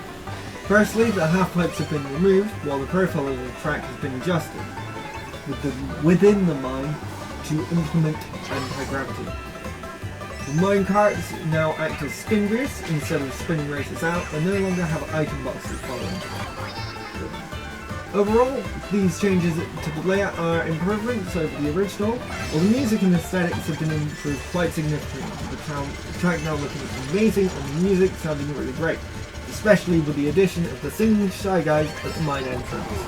Firstly, the half-pipes have been removed, while the profile of the track has been adjusted within the mine to implement anti-gravity. The mine carts now act as spin boosts instead of spinning races out, and no longer have item boxes following. Overall, these changes to the layout are improvements over the original, while the music and aesthetics have been improved quite significantly. The track now looking amazing and the music sounding really great, especially with the addition of the singing Shy Guys at the mine entrance.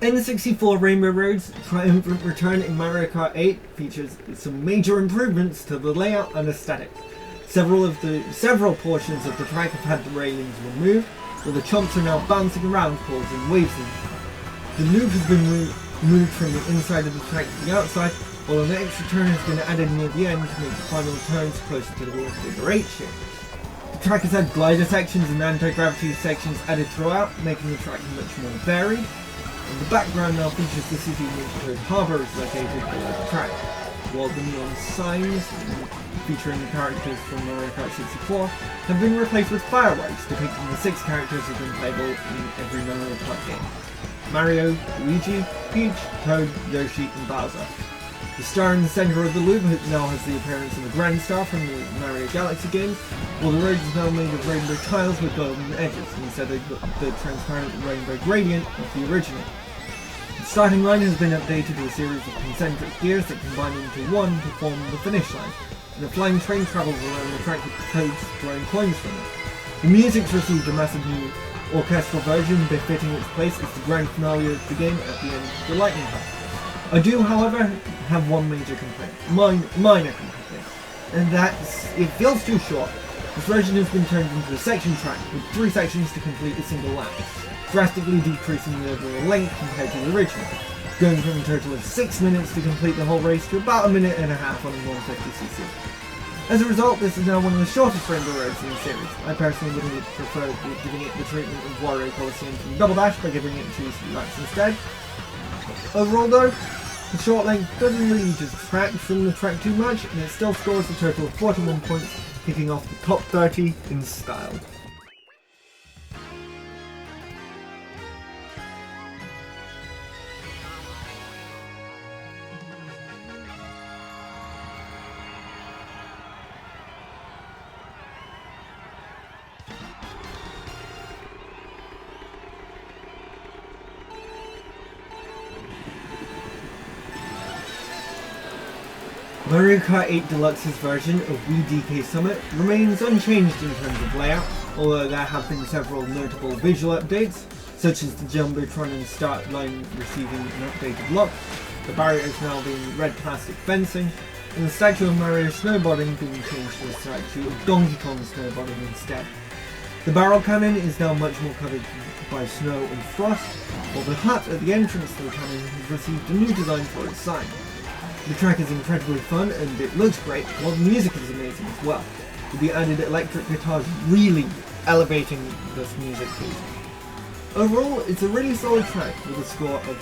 N64 Rainbow Road's triumphant return in Mario Kart 8 features some major improvements to the layout and aesthetics. Several portions of the track have had the railings removed, where the chomps are now bouncing around causing waves in the loop has been moved from the inside of the track to the outside, while an extra turn has been added near the end to make the final turns closer to the wheel figure 8 shape. The track has had glider sections and anti-gravity sections added throughout, making the track much more varied. And the background now features the city in which the harbour is located below the track, while the neon signs featuring the characters from Mario Kart 64 have been replaced with fireworks depicting the 6 characters who have been playable in every Mario Kart game: Mario, Luigi, Peach, Toad, Yoshi and Bowser. The star in the centre of the loop now has the appearance of a Grand Star from the Mario Galaxy games, while the road is now made of rainbow tiles with golden edges instead of the transparent rainbow gradient of the original. The starting line has been updated with a series of concentric gears that combine into one to form the finish line, and a flying train travels around the track with Toads throwing coins from it. The music's received a massive new orchestral version befitting its place as the grand finale of the game at the end of the lightning path. I do, however, have one major complaint, minor complaint, and that's it feels too short. This version has been turned into a section track with 3 sections to complete a single lap, drastically decreasing the overall length compared to the original, going from a total of 6 minutes to complete the whole race to about a minute and a half on a 150cc. As a result, this is now one of the shortest Rainbow Roads in the series. I personally would have preferred giving it the treatment of Wario Coliseum from Double Dash by giving it 2 laps instead. Overall though, the short length doesn't really detract from the track too much, and it still scores a total of 41 points, kicking off the top 30 in style. Mario Kart 8 Deluxe's version of Wii DK Summit remains unchanged in terms of layout, although there have been several notable visual updates, such as the Jumbotron and start line receiving an updated look, the barriers now being red plastic fencing, and the statue of Mario snowboarding being changed to a statue of Donkey Kong snowboarding instead. The barrel cannon is now much more covered by snow and frost, while the hut at the entrance to the cannon has received a new design for its sign. The track is incredibly fun and it looks great, while the music is amazing as well, with the added electric guitars really elevating this music piece. Overall, it's a really solid track with a score of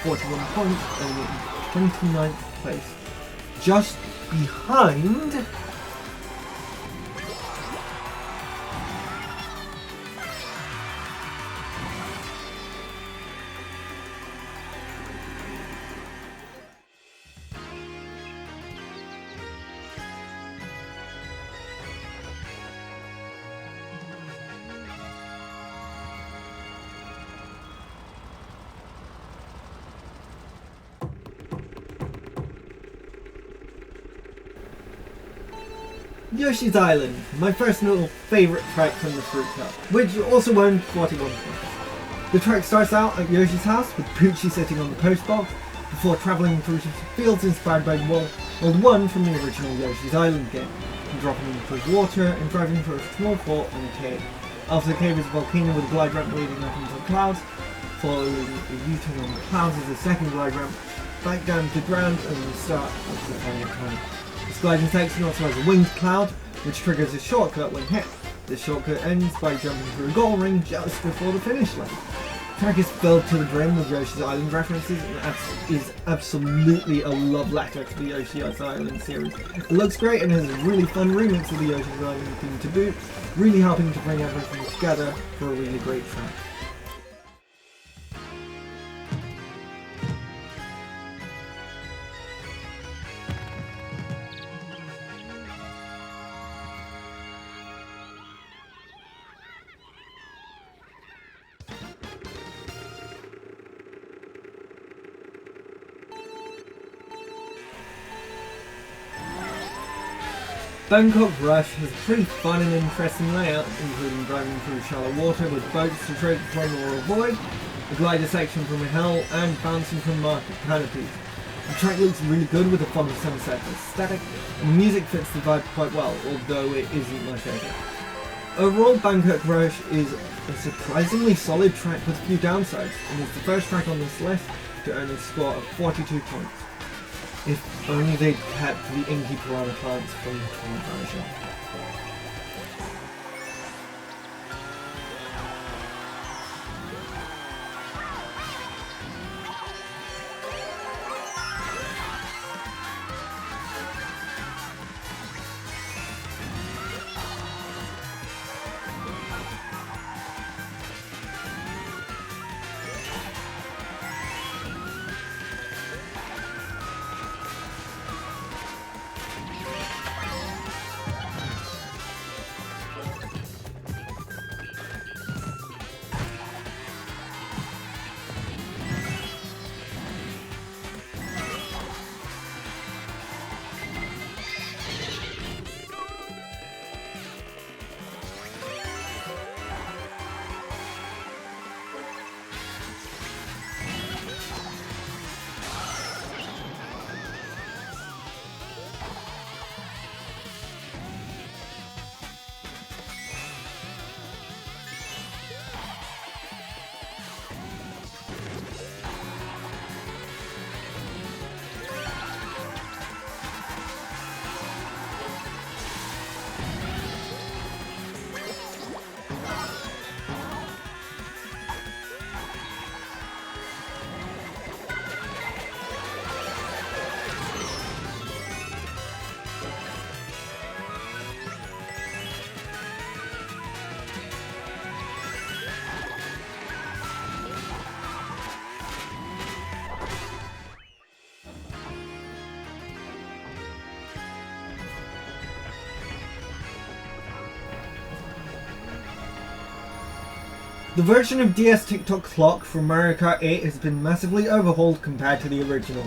41 points and 29th place, just behind Yoshi's Island, my personal favourite track from the Fruit Cup, which also earned 41 points. The track starts out at Yoshi's house with Poochie sitting on the post box before travelling through fields inspired by World 1 from the original Yoshi's Island game, and dropping into water and driving through a small fort and a cave. After the cave is a volcano with a glide ramp leading up into the clouds, following a U-turn on the clouds as a second glide ramp, back down to the ground and the start of the final time. This gliding section also has a winged cloud, which triggers a shortcut when hit. This shortcut ends by jumping through a goal ring just before the finish line. The track is filled to the brim with Yoshi's Island references and is absolutely a love letter to the Yoshi's Island series. It looks great and has a really fun remix of the Yoshi's Island theme to boot, really helping to bring everything together for a really great track. Bangkok Rush has a pretty fun and interesting layout, including driving through shallow water with boats to trade from or avoid, a glider section from a hill, and bouncing from market canopies. The track looks really good with a fun sunset aesthetic, and the music fits the vibe quite well, although it isn't my favourite. Overall, Bangkok Rush is a surprisingly solid track with a few downsides, and it's the first track on this list to earn a score of 42 points. If only they'd kept the inky piranha plants from the toy version. The version of DS TikTok Clock from Mario Kart 8 has been massively overhauled compared to the original.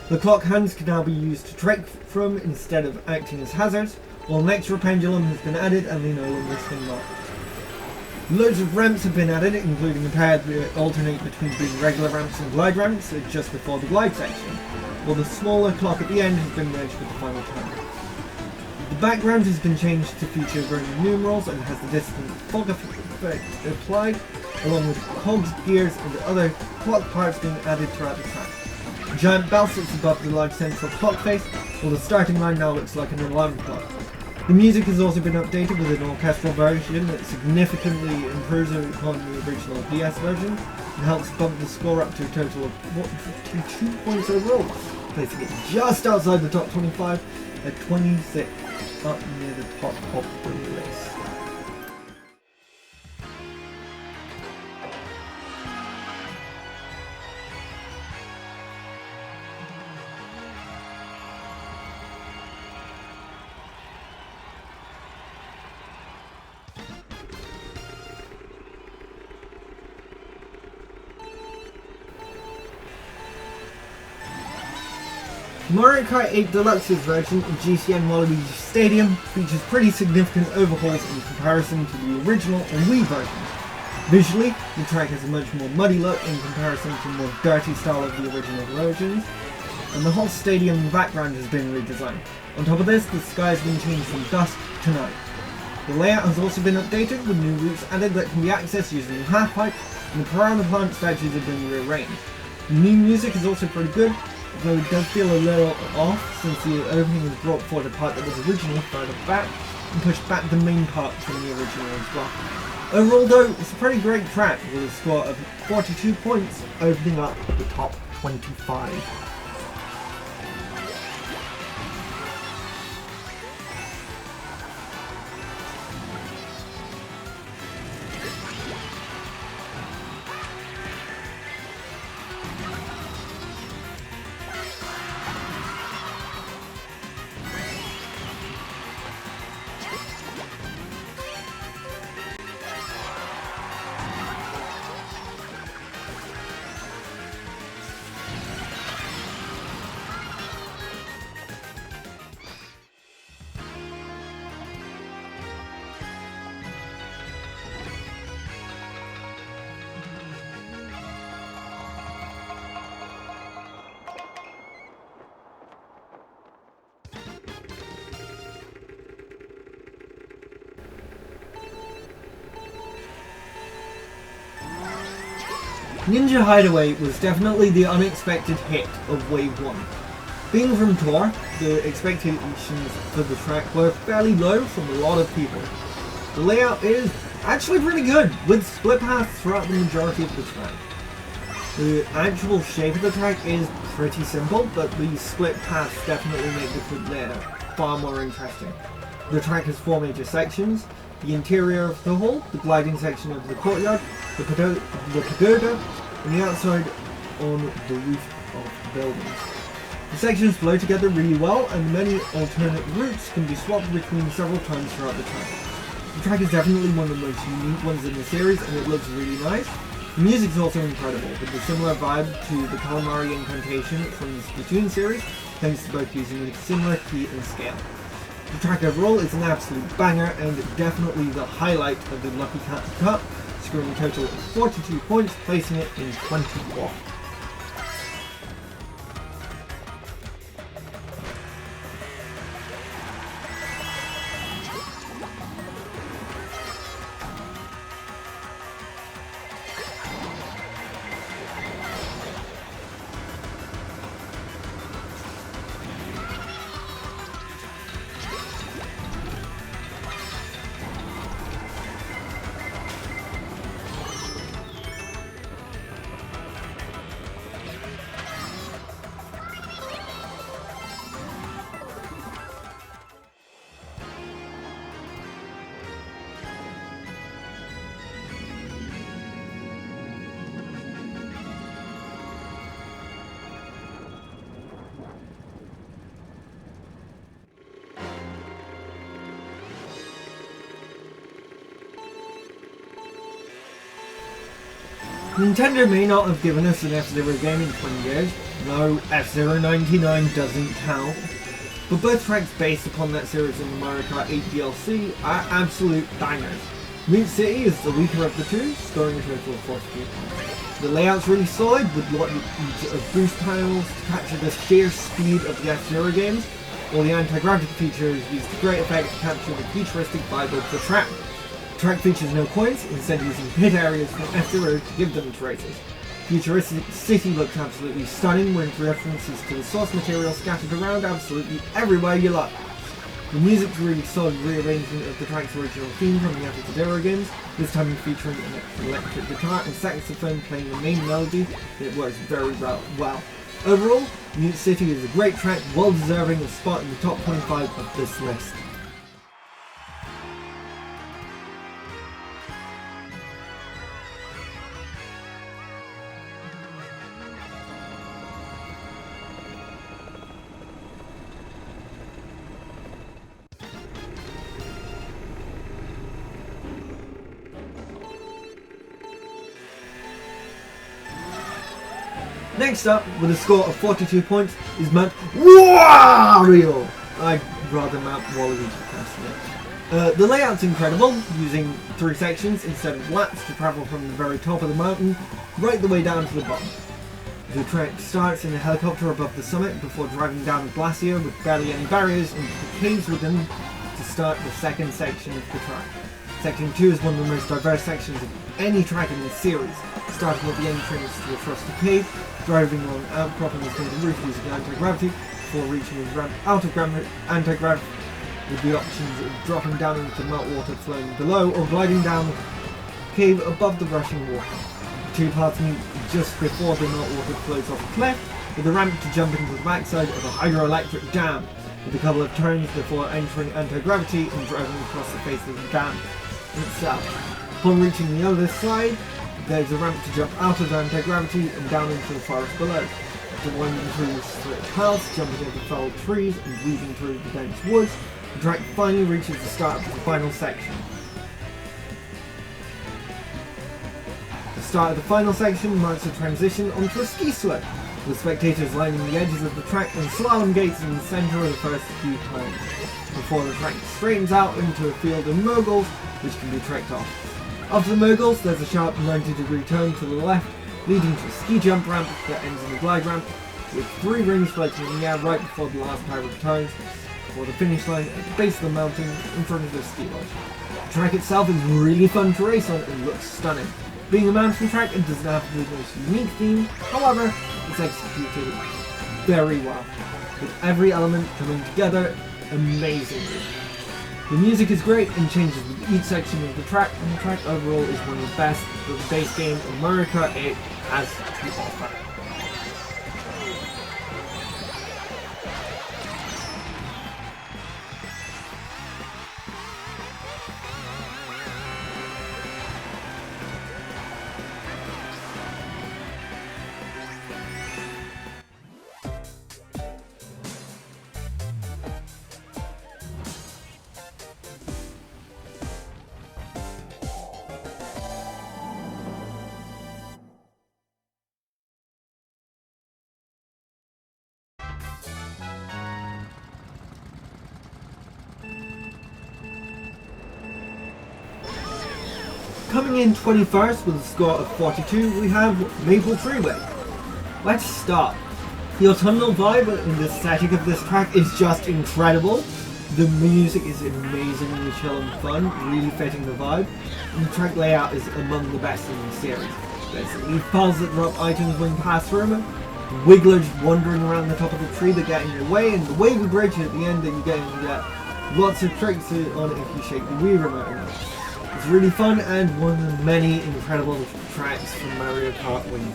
The clock hands can now be used to track from instead of acting as hazards, while an extra pendulum has been added and they no longer spin marked. Loads of ramps have been added, including a pair that alternate between being regular ramps and glide ramps just before the glide section, while the smaller clock at the end has been merged with the final turn. The background has been changed to feature Roman numerals and has the distant fog effect applied, along with cogs, gears and other clock parts being added throughout the track. A giant bell sits above the large central clock face, while the starting line now looks like an alarm clock. The music has also been updated with an orchestral version that significantly improves upon the original DS version and helps bump the score up to a total of 52 points overall, placing it just outside the top 25 at 26, up near the top of the list. Mario Kart 8 Deluxe's version of GCN Waluigi Stadium features pretty significant overhauls in comparison to the original and Wii version. Visually, the track has a much more muddy look in comparison to the more dirty style of the original versions, and the whole stadium background has been redesigned. On top of this, the sky has been changed from dusk to night. The layout has also been updated with new routes added that can be accessed using the half-pipe, and the piranha plant statues have been rearranged. The new music is also pretty good, though it does feel a little off since the opening was brought forward a part that was originally further back and pushed back the main part from the original as well. Overall though, it's a pretty great track with a score of 42 points opening up the top 25. Ninja Hideaway was definitely the unexpected hit of Wave 1. Being from Tour, the expectations for the track were fairly low from a lot of people. The layout is actually pretty good, with split paths throughout the majority of the track. The actual shape of the track is pretty simple, but the split paths definitely make the layout far more interesting. The track has 4 major sections: the interior of the hall, the gliding section of the courtyard, the pagoda, and the outside on the roof of the building. The sections flow together really well, and many alternate routes can be swapped between several times throughout the track. The track is definitely one of the most unique ones in the series, and it looks really nice. The music is also incredible, with a similar vibe to the Calamari Incantation from the Splatoon series, thanks to both using a similar key and scale. The track overall is an absolute banger, and definitely the highlight of the Lucky Cat Cup, scoring a total of 42 points, placing it in 24th. Nintendo may not have given us an F-Zero game in 20 years, no, F-Zero 99 doesn't count, but both tracks based upon that series in the Mario Kart 8 DLC are absolute bangers. Mute City is the weaker of the two, scoring a total of 42 points. The layout's really solid, with lots of boost panels to capture the sheer speed of the F-Zero games, while the anti-gravity features use to great effect to capture the futuristic vibe of the track. The track features no coins, instead using pit areas from F-Zero to give them to races. Futuristic City looks absolutely stunning with references to the source material scattered around absolutely everywhere you look. The music's a really solid rearrangement of the track's original theme from the F-Zero games, this time featuring an electric guitar and saxophone playing the main melody, and it works very well. Overall, Mute City is a great track, well deserving a spot in the top 25 of this list. Next up, with a score of 42 points, is Mount Wario! I'd rather Mount Waluigi personally. The layout's incredible, using 3 sections instead of laps to travel from the very top of the mountain right the way down to the bottom. The track starts in a helicopter above the summit before driving down a glacier with barely any barriers into the caves within to start the second section of the track. Section 2 is one of the most diverse sections of any track in this series, starting at the entrance to a frosty cave, driving on outcropping the the roof using anti-gravity, before reaching a ramp out of anti-gravity with the options of dropping down into meltwater flowing below or gliding down the cave above the rushing water. The two parts meet just before the meltwater flows off a cliff, with a ramp to jump into the backside of a hydroelectric dam, with a couple of turns before entering anti-gravity and driving across the face of the dam itself. Upon reaching the other side, there's a ramp to jump out of anti-gravity and down into the forest below. After winding through the split paths, jumping over felled trees and weaving through the dense woods, the track finally reaches the start of the final section. The start of the final section marks a transition onto a ski slope, with spectators lining the edges of the track and slalom gates in the centre of the first few times, before the track straightens out into a field of moguls which can be trekked off. After the moguls, there's a sharp 90-degree turn to the left, leading to a ski jump ramp that ends in a glide ramp, with 3 rings floating in the air right before the last pair of turns, before the finish line at the base of the mountain in front of the ski lodge. The track itself is really fun to race on and looks stunning. Being a mountain track, it doesn't have the most unique theme, however, it's executed very well, with every element coming together amazingly. The music is great and changes with each section of the track, and the track overall is one of the best that the base game of Mario Kart 8 has to offer. Coming in 21st with a score of 42, we have Maple Freeway. Let's start. The autumnal vibe and the aesthetic of this track is just incredible. The music is amazingly chill and fun, really fitting the vibe, and the track layout is among the best in the series. There's leaf piles that drop items when you pass through them, wigglers wandering around the top of the tree that get in your way, and the wavy bridge at the end that you get lots of tricks on it if you shake the Wii remote enough. It's really fun and one of the many incredible tracks from Mario Kart Wii.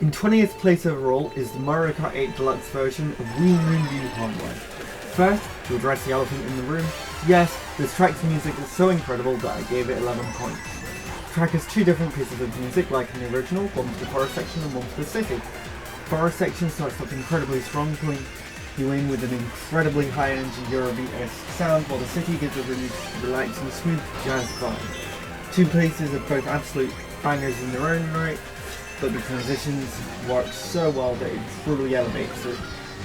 In 20th place overall is the Mario Kart 8 Deluxe version of Wii Moonview hardware. First, to address the elephant in the room, yes, this track's music is so incredible that I gave it 11 points. The track has two different pieces of music like in the original, one for the forest section and one for the city. The forest section starts off incredibly strong, pulling you in with an incredibly high energy Eurobeat-esque sound, while the city gives a really relaxing, smooth jazz vibe. Two pieces are both absolute bangers in their own right, but the transitions work so well that it truly elevates it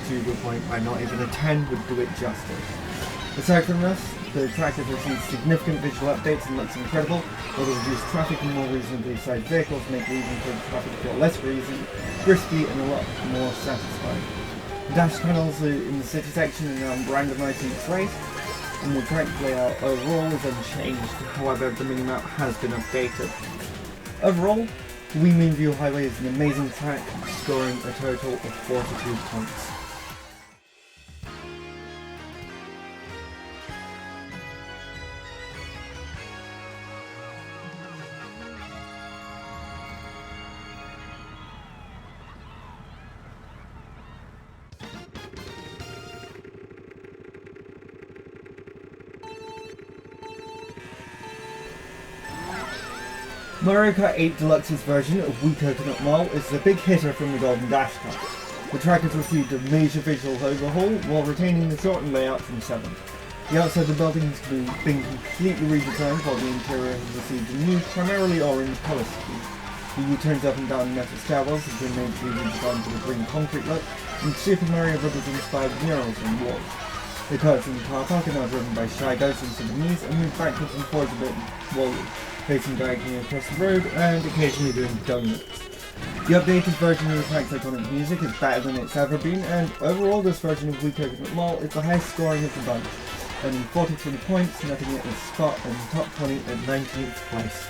to the point where not even a 10 would do it justice. Aside from this, the track has received significant visual updates and looks incredible, while the reduced traffic and more reasonably sized vehicles make leaving for the traffic feel less risky and a lot more satisfying. The dash panels in the city section are now randomised each race, and the track layout overall is unchanged, however the minimap has been updated. Overall, the Wii Moonview Highway is an amazing track, scoring a total of 42 points. Mario Kart 8 Deluxe's version of Wii Coconut Mall is the big hitter from the Golden Dash Kart. The track has received a major visual overhaul while retaining the shortened layout from 7. The outside of the building has been completely redesigned while the interior has received a new, primarily orange colour scheme. The U-turns up and down metal stairwells have been made to be redesigned with a green concrete look, and Super Mario Bros. Inspired murals on walls. The carts in the car park are now driven by Shy Goats and Sudanese and move backwards and forwards a bit while facing diagonally across the road and occasionally doing donuts. The updated version of the track's iconic music is better than it's ever been, and overall this version of Wii Coconut Mall is the highest scoring of the bunch, earning 43 points, netting it a spot in the top 20 at 19th place.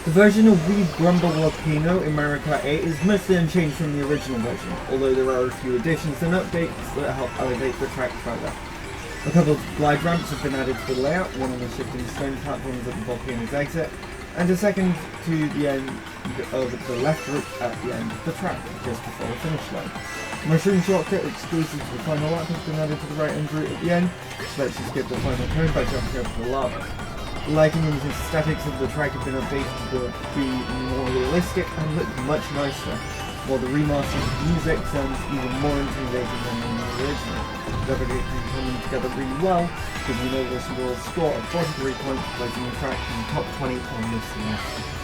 The version of Wii Grumble Volcano in Mario Kart 8 is mostly unchanged from the original version, although there are a few additions and updates that help elevate the track further. A couple of glide ramps have been added to the layout, one on the shifting stone platforms at the volcano's exit, and a second to the end of the left route at the end of the track, just before the finish line. A mushroom shortcut exclusive to the final lap has been added to the right hand route at the end, which lets you skip the final turn by jumping over the lava. The lighting and the aesthetics of the track have been updated to be more realistic and look much nicer, while the remastered music sounds even more intimidating than in the original. Everything coming together really well, giving an overall score of 43 points, placing the track in the top 20 on this list.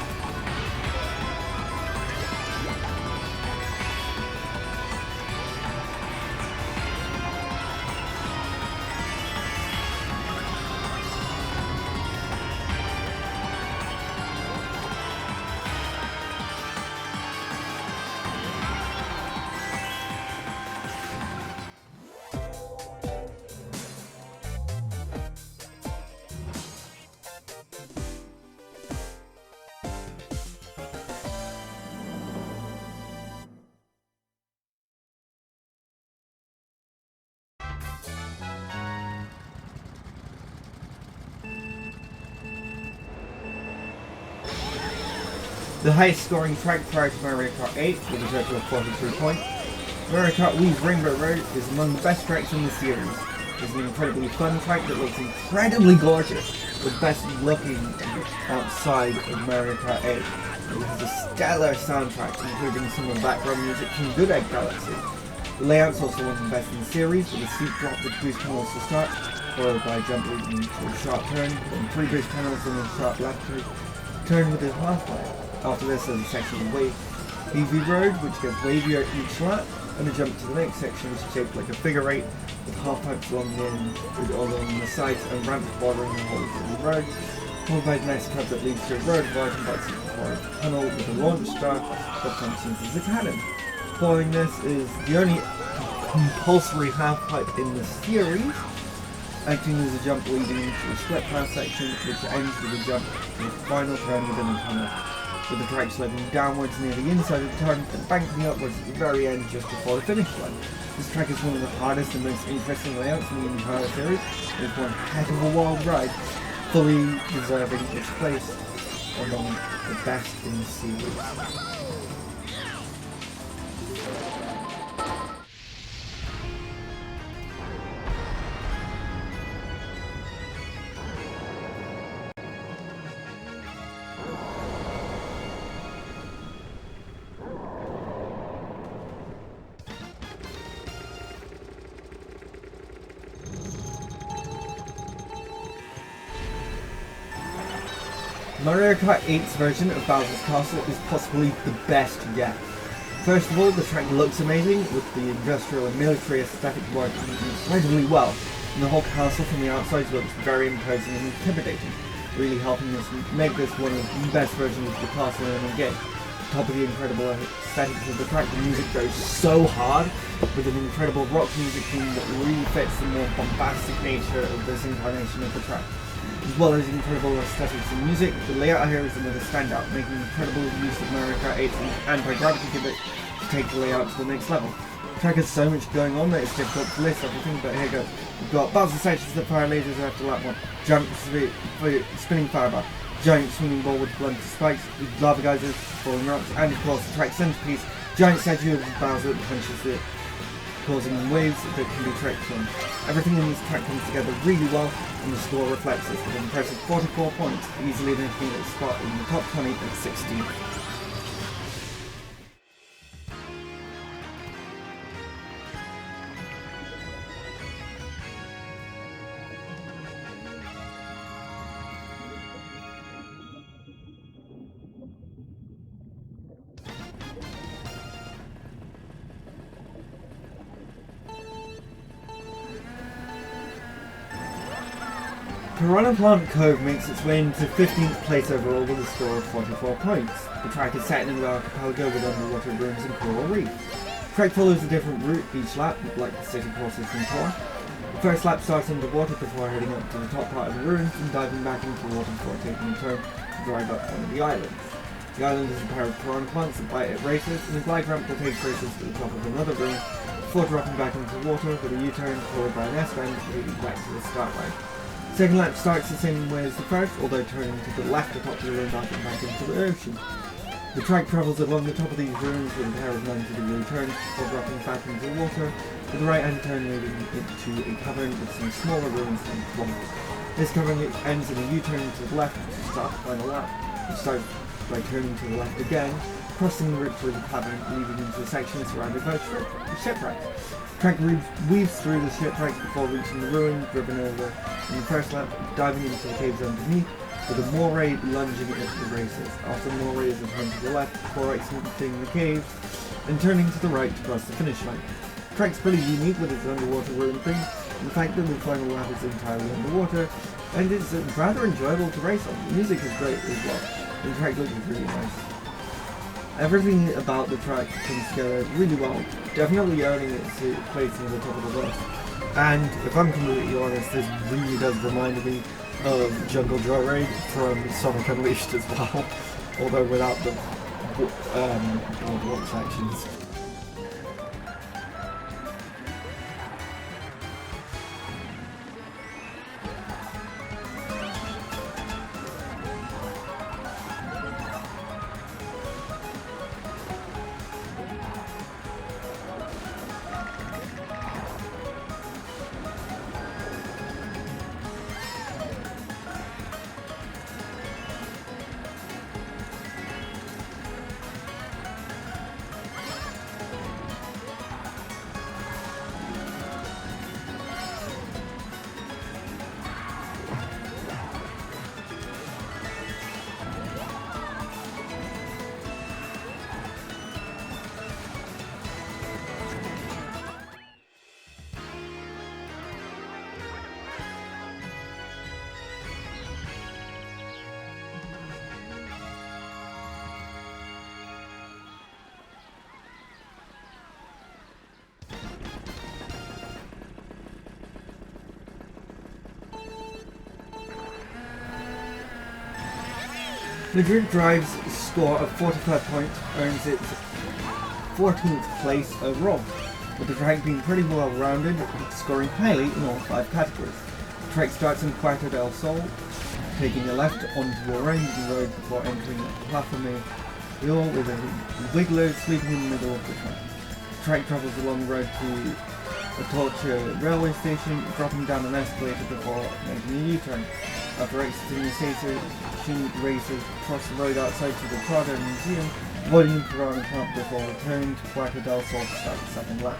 The highest scoring track prior to Mario Kart 8 with a total of 43 points. Mario Kart Wii's Rainbow Road is among the best tracks in the series. It's an incredibly fun track that looks incredibly gorgeous, the best looking outside of Mario Kart 8. It has a stellar soundtrack, including some of the background music from Good Egg Galaxy. The layout's also one of the best in the series, with a steep drop with boost panels to start, followed by a jump leading to a sharp turn, then 3 boost panels and a sharp left turn with a half pipe. After this, there's a section of wave heavy road, which gets wavier each lap, and a jump to the next section, which is shaped like a figure eight, with half pipes along the end, along the sides, and ramps bordering the whole of the road, followed by the next curve that leads to a road divided by a tunnel with a launch star that functions as a cannon. Following this is the only compulsory half pipe in the series, acting as a jump leading to a split pass section, which ends with a jump to the final turn within the tunnel, with the track sloping downwards near the inside of the turn and banking upwards at the very end just before the finish line. This track is one of the hardest and most interesting layouts in the entire series. It is one heck of a wild ride, fully deserving its place among the best in the series. Mario Kart 8's version of Bowser's Castle is possibly the best yet. First of all, the track looks amazing, with the industrial and military aesthetic working incredibly well, and the whole castle from the outside looks very imposing and intimidating, really helping us make this one of the best versions of the castle in the game. On top of the incredible aesthetics of the track, the music goes so hard, with an incredible rock music theme that really fits the more bombastic nature of this incarnation of the track. As well as incredible aesthetics and music, the layout here is another standout, making incredible use of Mario Kart 8's anti-gravity gimmick to take the layout to the next level. The track has so much going on that it's difficult to list everything, but here goes. We've got Bowser sections that fire lasers after lap 1, jump spinning firebar, giant swinging ball with blunted spikes, lava geysers, falling rocks, and of course the track's centerpiece, giant statue of Bowser that punches it, causing waves that can be tracked from. Everything in this track comes together really well, and the score reflects this with an impressive 44 points, easily making its spot in the top 20 at 16. Piranha Plant Cove makes its way into 15th place overall with a score of 44 points. The track is set in an archipelago with underwater rooms and coral reef. The track follows a different route each lap, like the city courses from Core. The first lap starts underwater before heading up to the top part of the ruins and diving back into the water before taking a turn to drive up one of the islands. The island is a pair of piranha plants that bite at races, and a glide ramp that takes races to the top of another ruin before dropping back into the water with a U-turn followed by an S-bend leading back to the start line. Second lap starts the same way as the first, although turning to the left atop the ruin diving back into the ocean. The track travels along the top of these ruins with a pair of 90-degree turns before dropping back into the water, with the right-hand turn leading into a cavern with some smaller ruins and swamps. This cavern ends in a U-turn to the left to start the final lap, which starts by turning to the left again, crossing the route through the cavern, leading into a section surrounded by shipwrecks. The track weaves through the shipwrecks before reaching the ruin, driven over in the first lap, diving into the caves underneath, with a moray lunging at the races. After the moray is turned to the left before exiting the caves, and turning to the right to cross the finish line. The track's pretty unique with its underwater ruin thing, and the fact that the final lap is entirely underwater, and it's rather enjoyable to race on. The music is great as well, and the track looks really nice. Everything about the track comes together really well, definitely earning its place near the top of the list. And if I'm completely honest, this really does remind me of Jungle Joyride from Sonic Unleashed as well, although without the block sections. Madrid Drive's score of 45 points earns its 14th place overall, with the track being pretty well rounded, scoring highly in all 5 categories. The track starts in Puerto del Sol, taking a left onto a winding road before entering Plaza Mayor with a wiggler sweeping in the middle of the track. The track travels along the road to Atocha railway station, dropping down an escalator before making a U-turn. After exiting the station, racers cross the road outside to the Prado Museum, avoiding the Piranha Plant before returning to Puerto del Sol to start the second lap.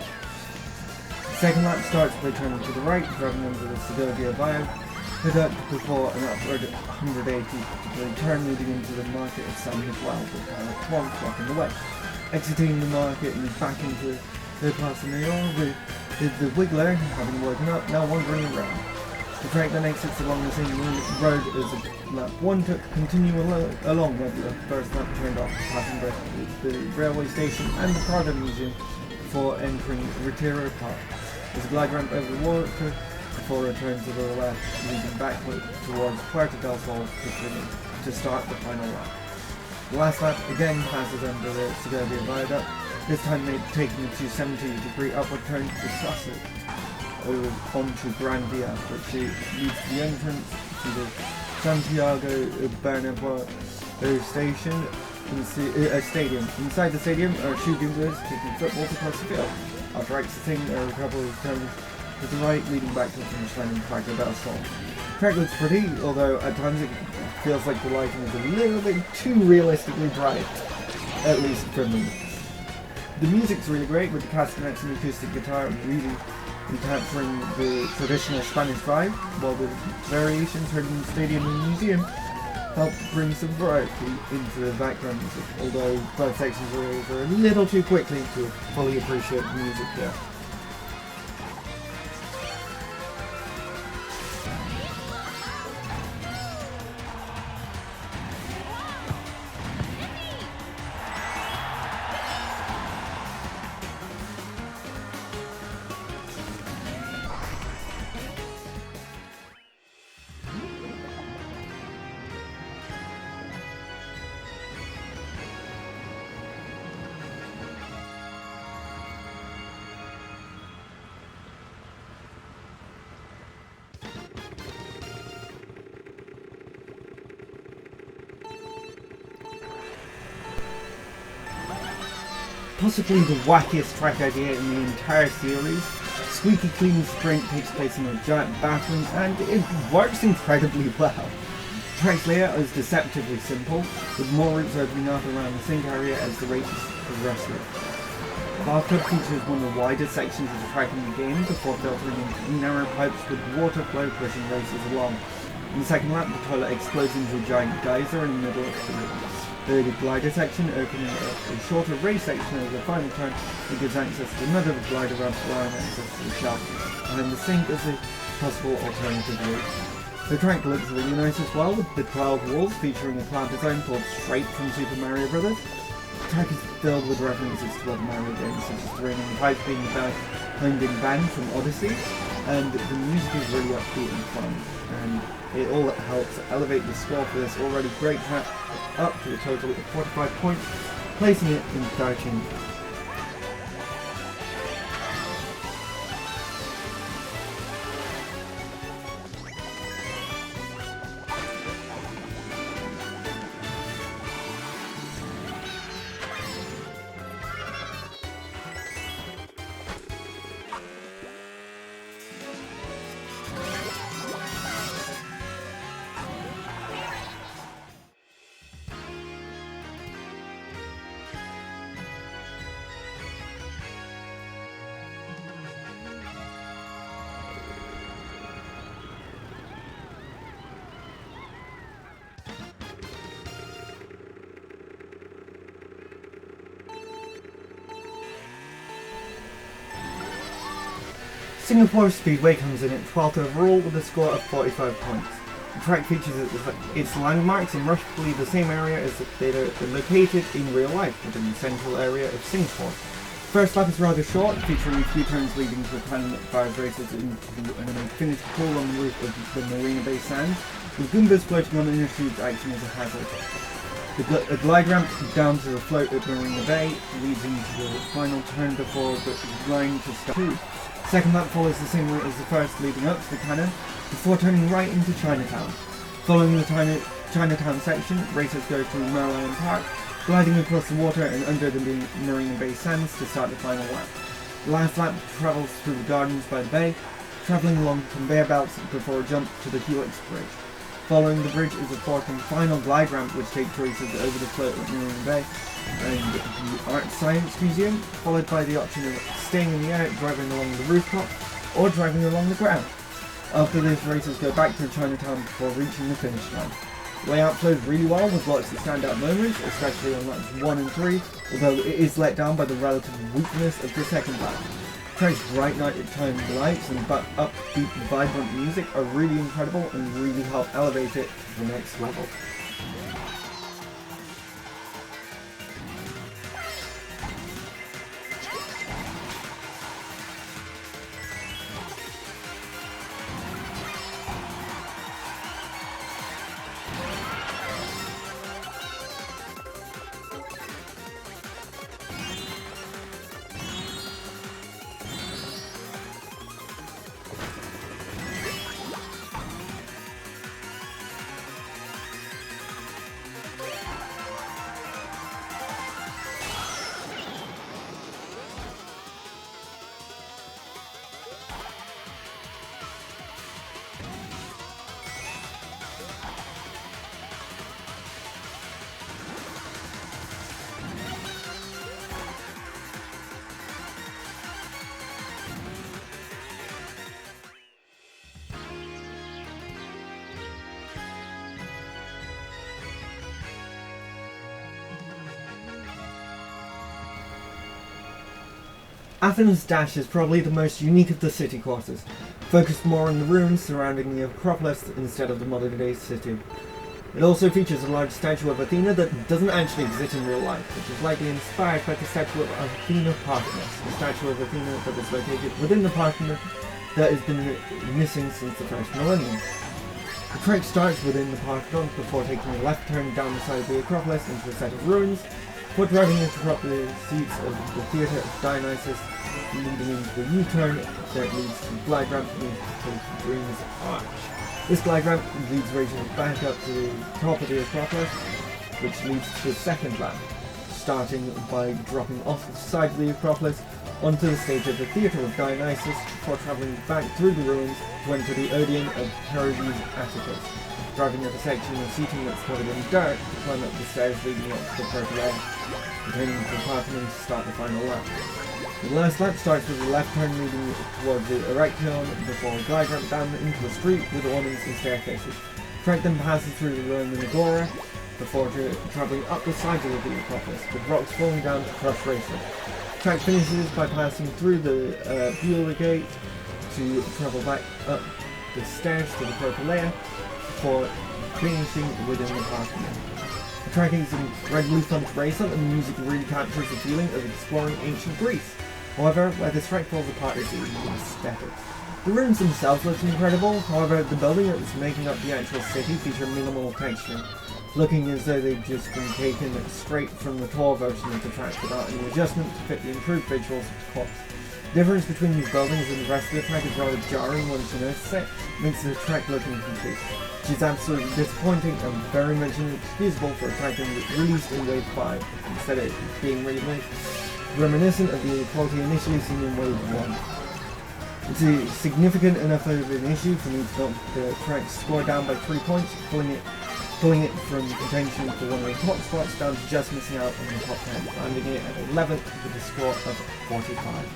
The second lap starts by turning to the right, driving under the Segovia Viaduct before an upward 180-degree turn leading into the market of San Miguel with Pilot 1 blocking the way. Exiting the market and back into the Plaza Mayor with the Wiggler, having woken up, now wandering around. The track then exits along the same road as lap 1 took, continue along where the first lap turned off, passing both the railway station and the Prado Museum before entering Retiro Park. There's a glide ramp over the water before a turn to the left, leading back towards Puerto del Sol to start the final lap. The last lap again passes under the Segovia Viaduct, this time taking a 270-degree upward turn to Plaza onto Gran Via, which leads to the entrance to the Santiago Bernabeu stadium. Inside the stadium are shoe goobers kicking footballs across the field. After exiting, there are a couple of turns to the right, leading back to the finish line in Puerto del Sol. The track looks pretty, although at times it feels like the lighting is a little bit too realistically bright, at least for me. The music's really great, with the castanets and acoustic guitar really capturing the traditional Spanish vibe, while the variations heard in the stadium and museum help bring some variety into the background music, although both sections are over a little too quickly to fully appreciate the music there. Possibly the wackiest track idea in the entire series, Squeaky Clean Sprint takes place in a giant bathroom and it works incredibly well. The track's layout is deceptively simple, with more routes opening up around the sink area as the race progresses. The bathtub features one of the widest sections of the track in the game before filtering into narrow pipes with water flow pushing racers along. In the second lap, the toilet explodes into a giant geyser in the middle of the glider section, opening a shorter race section over the final turn. It gives access to another glider ramp, allowing access to the shaft behind the sink as a possible alternative route. The track looks really nice as well, with the cloud walls featuring a cloud design pulled straight from Super Mario Bros. The track is filled with references to other Mario games, such as the raining pipes being the Binding Band from Odyssey, and the music is really upbeat and fun, and it all helps elevate the score for this already great track up to a total of 45 points, placing it in 13th. Singapore Speedway comes in at 12th overall with a score of 45 points. The track features its landmarks in roughly the same area as they are located in real life, within the central area of Singapore. The first lap is rather short, featuring a few turns leading to a plan that fires racers into an infinity pool on the roof of the Marina Bay Sands, with Goombas floating on inner tubes acting as a hazard. A glide ramp down to the float at Marina Bay leads into the final turn before the line to start. 2. Second lap follows the same route as the first, leading up to the cannon, before turning right into Chinatown. Following the Chinatown section, racers go through Merlion Park, gliding across the water and under the Marina Bay sands to start the final lap. The last lap travels through the gardens by the bay, travelling along conveyor belts before a jump to the Helix Bridge. Following the bridge is a fourth and final glide ramp which takes racers over the float at Marina Bay and the Art Science Museum, followed by the option of staying in the air, driving along the rooftop, or driving along the ground. After this, racers go back to Chinatown before reaching the finish line. The layout flows really well with lots of standout moments, especially on laps 1 and 3, although it is let down by the relative weakness of the second lap. Track's bright nighttime lights and upbeat, vibrant music are really incredible and really help elevate it to the next level. Athens Dash is probably the most unique of the city quarters, focused more on the ruins surrounding the Acropolis instead of the modern-day city. It also features a large statue of Athena that doesn't actually exist in real life, which is likely inspired by the statue of Athena Parthenos, the statue of Athena that is located within the Parthenon that has been missing since the first millennium. The trek starts within the Parthenon before taking a left turn down the side of the Acropolis into a set of ruins, before driving into the seats of the Theatre of Dionysus, leading into the U-turn that leads to the glide ramp into the Dreams Arch. This glide ramp leads racers back up to the top of the Acropolis, which leads to the second lap, starting by dropping off the side of the Acropolis onto the stage of the Theatre of Dionysus before travelling back through the ruins to enter the Odeon of Herodes Atticus, driving up a section of seating that's covered in dirt to climb up the stairs leading up to the purple air, returning to the Parthenon to start the final lap. The last lap starts with a left turn leading towards the Erechthon before a glide ramp down into a street with ornaments and staircases. The track then passes through the Roman Agora before travelling up the sides of the Acropolis, with rocks falling down to crush racers. The track finishes by passing through the Beulah Gate to travel back up the stairs to the purple layer before finishing within the Parthenon. The track is incredibly fun to race on, and the music really captures the feeling of exploring ancient Greece. However, where this track falls apart is the aesthetics. The ruins themselves look incredible, however the building that's making up the actual city feature minimal texture, looking as though they've just been taken straight from the tour version of the track without any adjustment to fit the improved visuals of the course. The difference between these buildings and the rest of the track is rather jarring once you notice it, makes the track look incomplete, which is absolutely disappointing and very much inexcusable for a track released in Wave 5, instead of being remade, reminiscent of the quality initially seen in Wave 1. It's a significant enough of an issue for me to knock the track score down by 3 points, pulling it from contention for one of the top spots down to just missing out on the top 10, landing it at 11th with a score of 45.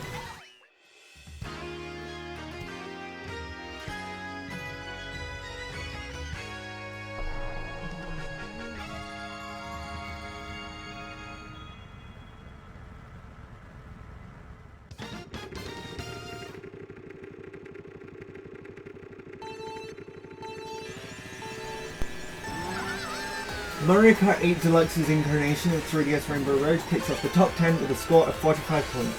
Mario Kart 8 Deluxe's incarnation of 3DS Rainbow Road kicks off the top 10 with a score of 45 points.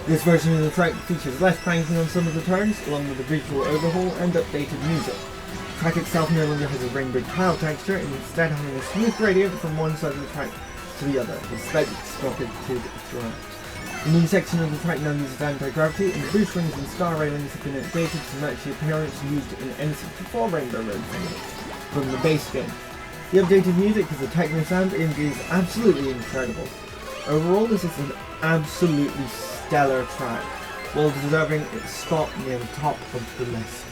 This version of the track features less banking on some of the turns, along with a visual overhaul and updated music. track itself no longer has a rainbow tile texture, and instead having a smooth gradient from one side of the track to the other, skyrocketed throughout. The new section of the track now uses anti-gravity, and the boost rings and star railings have been updated to match the appearance used in N64 Rainbow Road from the base game. The updated music has a techno sound and is absolutely incredible. Overall, this is an absolutely stellar track, well deserving its spot near the top of the list.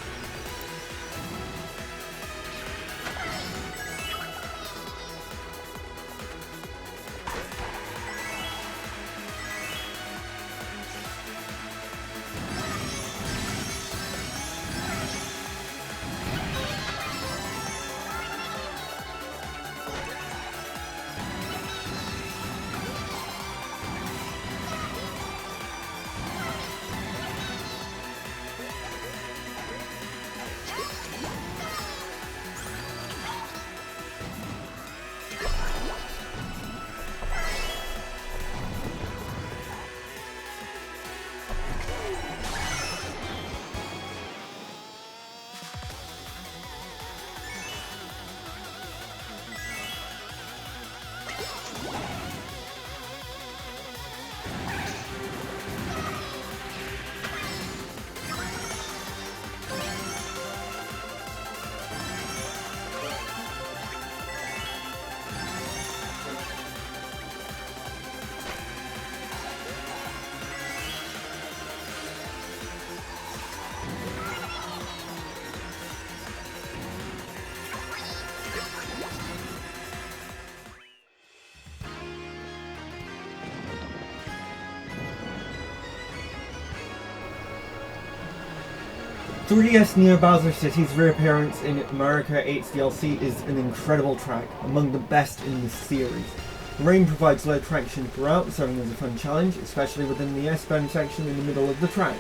"3DS Neo Bowser City's reappearance in Mario Kart 8's DLC is an incredible track, among the best in the series. The rain provides low traction throughout, serving as a fun challenge, especially within the S-bend section in the middle of the track.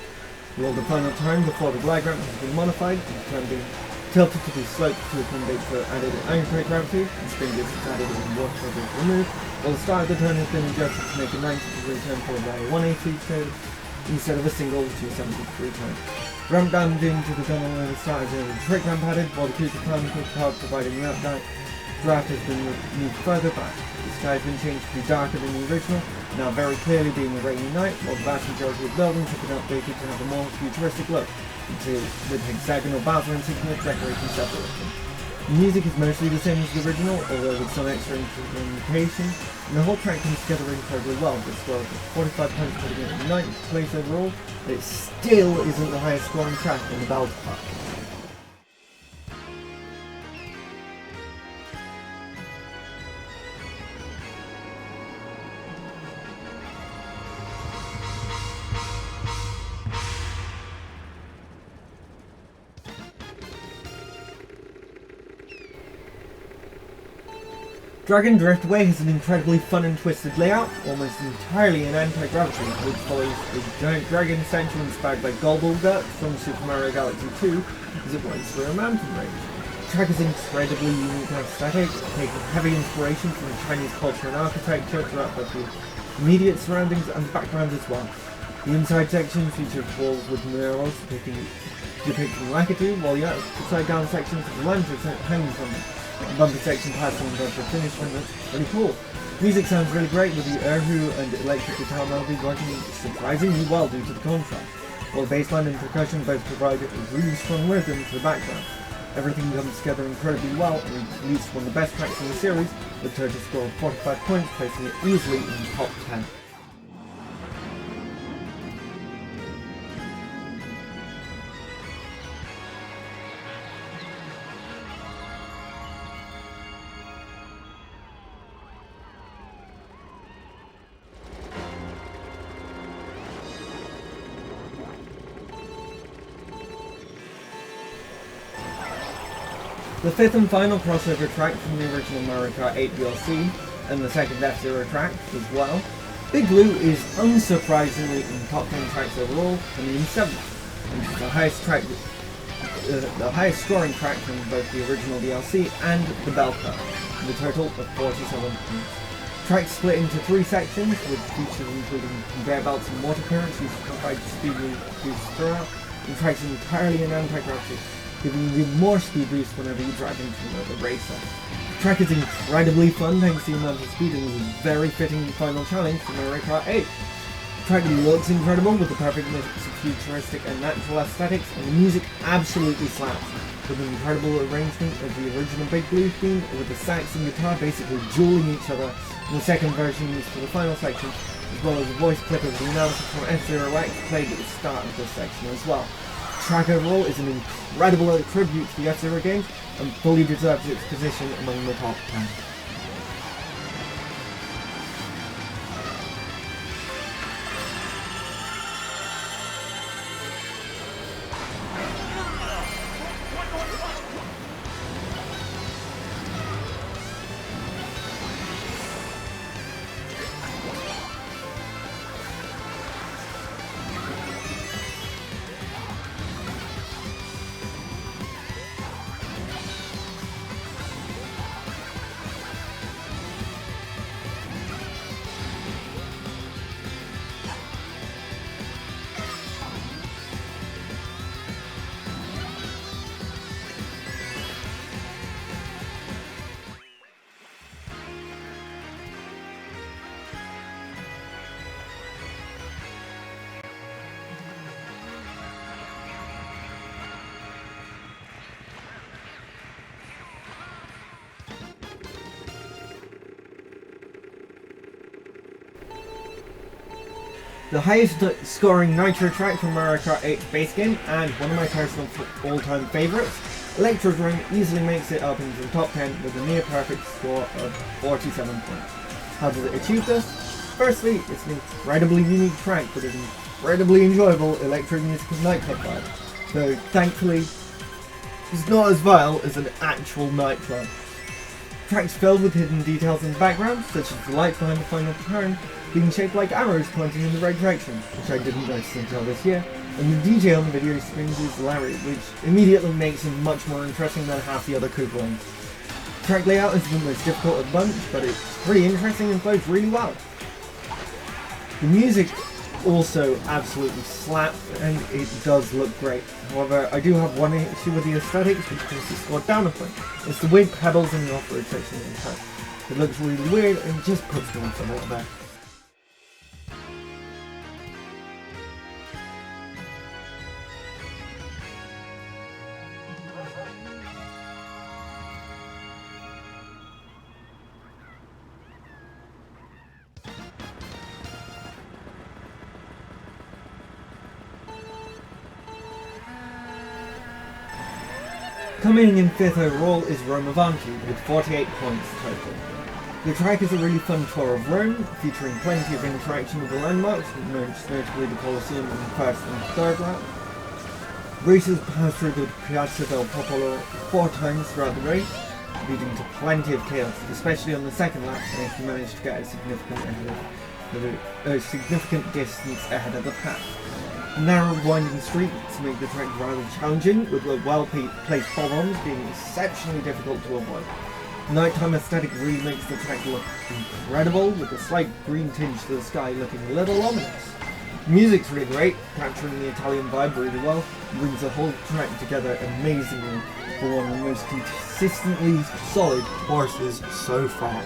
While the final turn before the glide ramp has been modified, the turn being tilted to be sloped to accommodate for added anti-gravity, and spin disc is added and water bubbles removed, while the start of the turn has been adjusted to make a 90-degree turn followed by a 180 turn instead of a single 270-degree turn. Ramp down into the tunnel and the start is a trick ramp added, while the crucial climbing card providing the draft has been moved further back. The sky has been changed to be darker than the original, now very clearly being a rainy night, while the vast majority of buildings have been updated to have a more futuristic look, with hexagonal Bowser insignia decorating several of them. The music is mostly the same as the original, although with some extra instrumentation, and the whole track comes together incredibly well, with a score of 45 points putting it in 9th place overall, but it still isn't the highest scoring track in the Belt Park. Dragon Driftway has an incredibly fun and twisted layout, almost entirely in anti-gravity, which follows the giant dragon statue inspired by Golbalga from Super Mario Galaxy 2 as it winds through a mountain range. The track is incredibly unique and aesthetic, taking heavy inspiration from Chinese culture and architecture throughout both the immediate surroundings and the background as well. The inside section features walls with murals depicting Lakitu, while the upside down sections have lanterns hanging from them. The bumper section passing above the finish line looks really cool. Music sounds really great with the Erhu and electric guitar melody working surprisingly well due to the contrast, while the bass line and percussion both provide a really strong rhythm to the background. Everything comes together incredibly well and leads to one of the best tracks in the series, with a total score of 45 points, placing it easily in the top 10. The fifth and final crossover track from the original Mario Kart 8 DLC, and the second F-Zero track as well, Big Blue is unsurprisingly in top 10 tracks overall, coming in 7th, which is the highest scoring track from both the original DLC and the Bell Curve, with a total of 47 points. Tracks split into 3 sections, with features including conveyor belts and water currents used to provide speed boosts throughout, and tracks entirely in anti-gravity. giving you more speed boost whenever you drive into another racer. The track is incredibly fun thanks to the amount of speed and is a very fitting final challenge for Mario Kart 8. The track looks incredible with the perfect mix of futuristic and natural aesthetics, and the music absolutely slaps, with an incredible arrangement of the original Big Blue theme with the sax and guitar basically dueling each other, and the second version used for the final section, as well as a voice clip of the announcer from F-Zero X played at the start of this section as well. The track overall is an incredible tribute to the F-Zero games and fully deserves its position among the top 10. The highest scoring Nitro track from Mario Kart 8's base game, and one of my personal all-time favourites, Electro's Run easily makes it up into the top 10 with a near perfect score of 47 points. How does it achieve this? Firstly, it's an incredibly unique track with an incredibly enjoyable electro music and nightclub vibe, though thankfully it's not as vile as an actual nightclub. Tracks filled with hidden details in the background, such as the lights behind the final turn being shaped like arrows pointing in the right direction, which I didn't notice until this year, and the DJ on the video screens is Larry, which immediately makes him much more interesting than half the other Koopalings. Track layout is the most difficult of the bunch, but it's pretty interesting and flows really well. The music also absolutely slaps, and it does look great. However, I do have one issue with the aesthetics, which pulls the score down a point. It's the weird pebbles in the off-road section of the track. It looks really weird and just puts me off a little bit. Coming in 5th overall is Rome Avanti with 48 points total. The track is a really fun tour of Rome, featuring plenty of interaction with the landmarks, most notably the Colosseum in the first and third lap. Racers pass through the Piazza del Popolo 4 times throughout the race, leading to plenty of chaos, especially on the second lap if you manage to get a significant distance ahead of the pack. Narrow winding streets make the track rather challenging, with the well-placed bob-ombs being exceptionally difficult to avoid. Nighttime aesthetic really makes the track look incredible, with a slight green tinge to the sky looking a little ominous. The music's really great, capturing the Italian vibe really well, and brings the whole track together amazingly for one of the most consistently solid courses so far.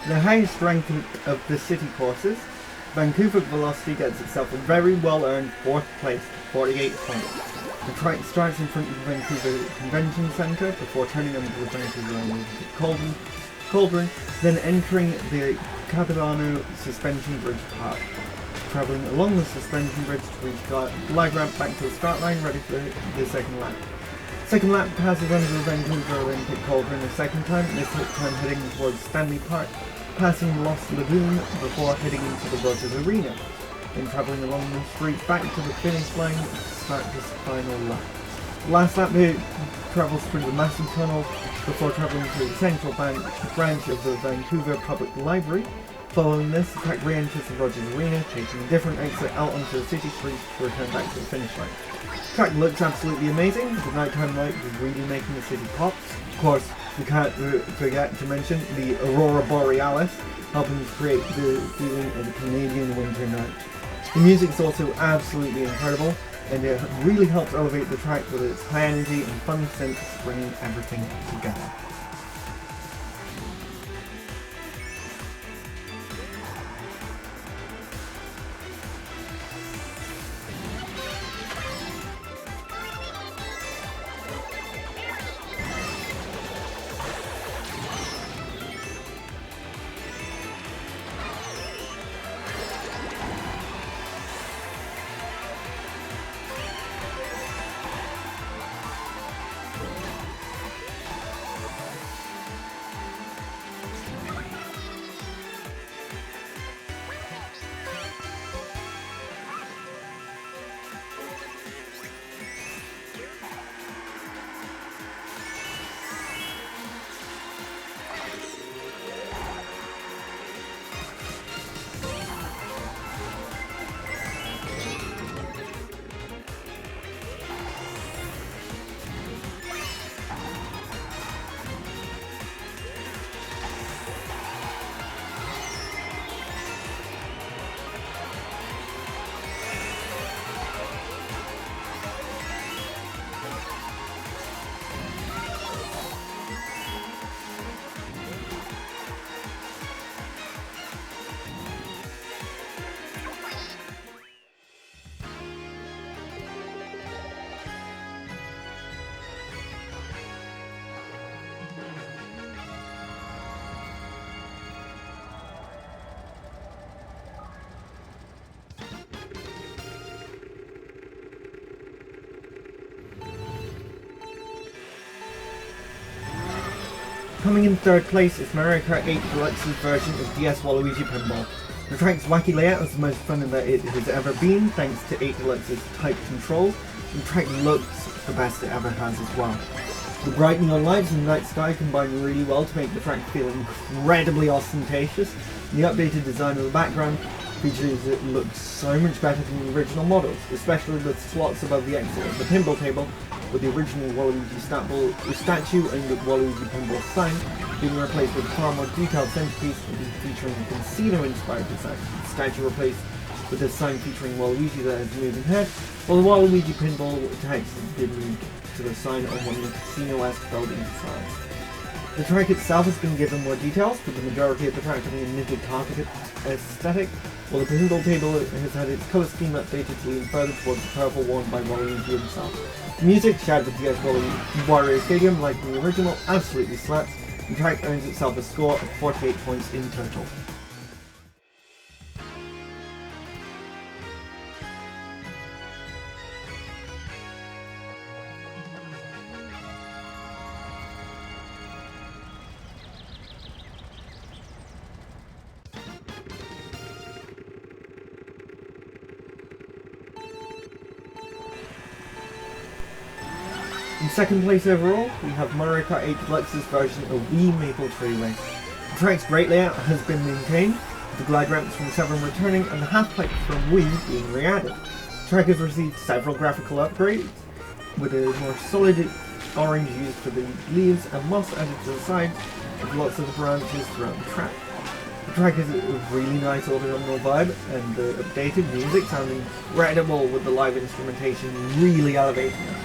The highest rank of the city courses, Vancouver Velocity gets itself a very well-earned 4th place, 48 points. The track starts in front of the Vancouver Convention Centre before turning onto the Vancouver Olympic Cauldron, then entering the Capilano Suspension Bridge Park. Travelling along the suspension bridge to reach glide ramp back to the start line, ready for the second lap. Second lap passes under the Vancouver Olympic Cauldron a second time, this time heading towards Stanley Park, passing Lost Lagoon before heading into the Rogers Arena. Then travelling along the street back to the finish line to start this final lap. Last lap it travels through the massive tunnel before travelling to the central branch of the Vancouver Public Library. Following this, the track re-enters the Rogers Arena, taking a different exit out onto the city streets to return back to the finish line. The track looks absolutely amazing, the nighttime light is really making the city pop. Of course, we can't forget to mention the Aurora Borealis, helping to create the feeling of a Canadian winter night. The music's also absolutely incredible, and it really helps elevate the track with its high energy and fun sense, bringing everything together. Coming in third place is Mario Kart 8 Deluxe's version of DS Waluigi Pinball. The track's wacky layout is the most fun that it has ever been, thanks to 8 Deluxe's tight controls, and the track looks the best it ever has as well. The bright neon lights and the night sky combine really well to make the track feel incredibly ostentatious, and the updated design of the background features it looks so much better than the original models, especially the slots above the exit of the pinball table, with the original Waluigi statue and the Waluigi pinball sign being replaced with a far more detailed centerpiece featuring a casino-inspired design. The statue replaced with a sign featuring Waluigi that has a moving head, while the Waluigi pinball text did move to the sign on one of the casino-esque building designs. The track itself has been given more details, with the majority of the track having a knitted carpet aesthetic, while the pinball table has had its colour scheme updated to lean further towards the purple worn by Waluigi himself. The music, shared with DS Wario Stadium like the original, absolutely slaps. The track earns itself a score of 48 points in total. In second place overall, we have Mario Kart 8 Deluxe's version of Wii Maple Treeway. The track's great layout has been maintained, with the glide ramps from 7 returning and the half-pipe from Wii being re-added. The track has received several graphical upgrades, with a more solid orange used for the leaves and moss added to the sides of lots of the branches throughout the track. The track has a really nice autumnal vibe, and the updated music sounds incredible with the live instrumentation really elevating it.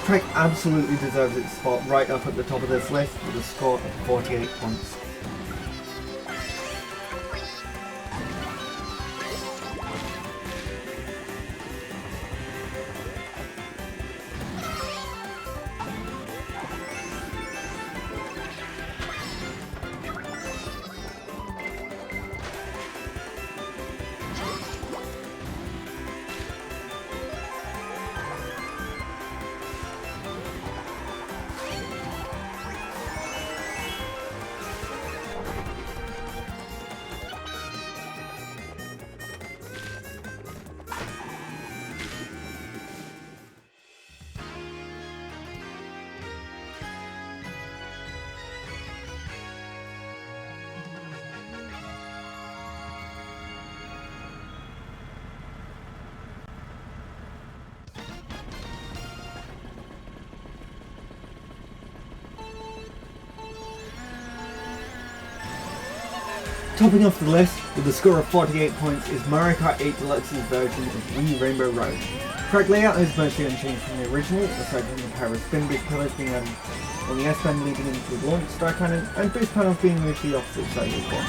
The track absolutely deserves its spot right up at the top of this list with a score of 48 points. Topping off the list with a score of 48 points is Mario Kart 8 Deluxe's version of Wii Rainbow Road. Track layout is mostly unchanged from the original, aside from the pair of spin boost pillars being added on the S-bend leading into the launch star cannon, and boost panels being moved to the opposite side of the course.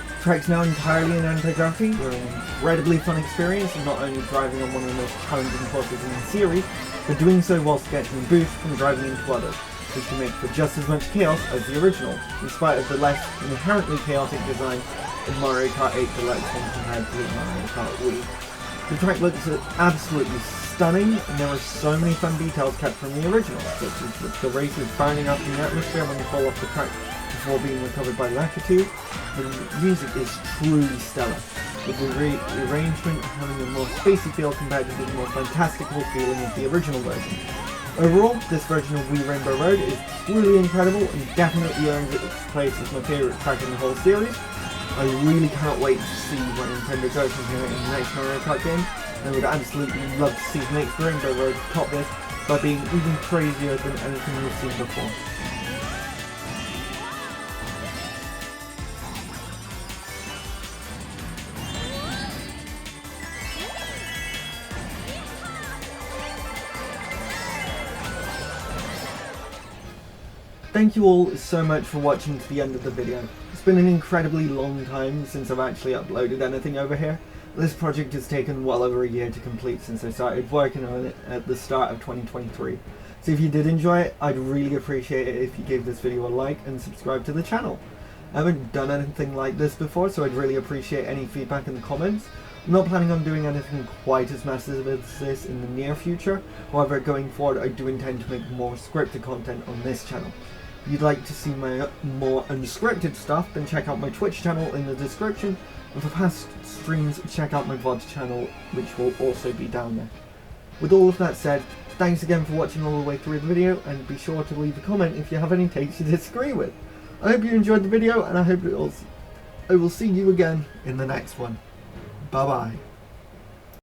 The track's now entirely in anti-gravity. We're an incredibly fun experience, and not only driving on one of the most challenging courses in the series, but doing so whilst getting a boost from driving into others, which can make for just as much chaos as the original, in spite of the less inherently chaotic design of Mario Kart 8 Deluxe when compared to Mario Kart Wii. The track looks absolutely stunning, and there are so many fun details kept from the original, such as the racers bounding up in the atmosphere when they fall off the track before being recovered by latitude. The music is truly stellar, with the arrangement having a more spacey feel compared to the more fantastical feeling of the original version. Overall, this version of Wii Rainbow Road is truly incredible and definitely earns its place as my favourite track in the whole series. I really can't wait to see what Nintendo does from here in the next Mario Kart game, and I would absolutely love to see the next Rainbow Road top this by being even crazier than anything we've seen before. Thank you all so much for watching to the end of the video. It's been an incredibly long time since I've actually uploaded anything over here. This project has taken well over a year to complete since I started working on it at the start of 2023. So if you did enjoy it, I'd really appreciate it if you gave this video a like and subscribe to the channel. I haven't done anything like this before, so I'd really appreciate any feedback in the comments. I'm not planning on doing anything quite as massive as this in the near future. However, going forward, I do intend to make more scripted content on this channel. If you'd like to see my more unscripted stuff, then check out my Twitch channel in the description, and for past streams, check out my VOD channel, which will also be down there. With all of that said, thanks again for watching all the way through the video, and be sure to leave a comment if you have any takes you disagree with. I hope you enjoyed the video, and I will see you again in the next one. Bye bye.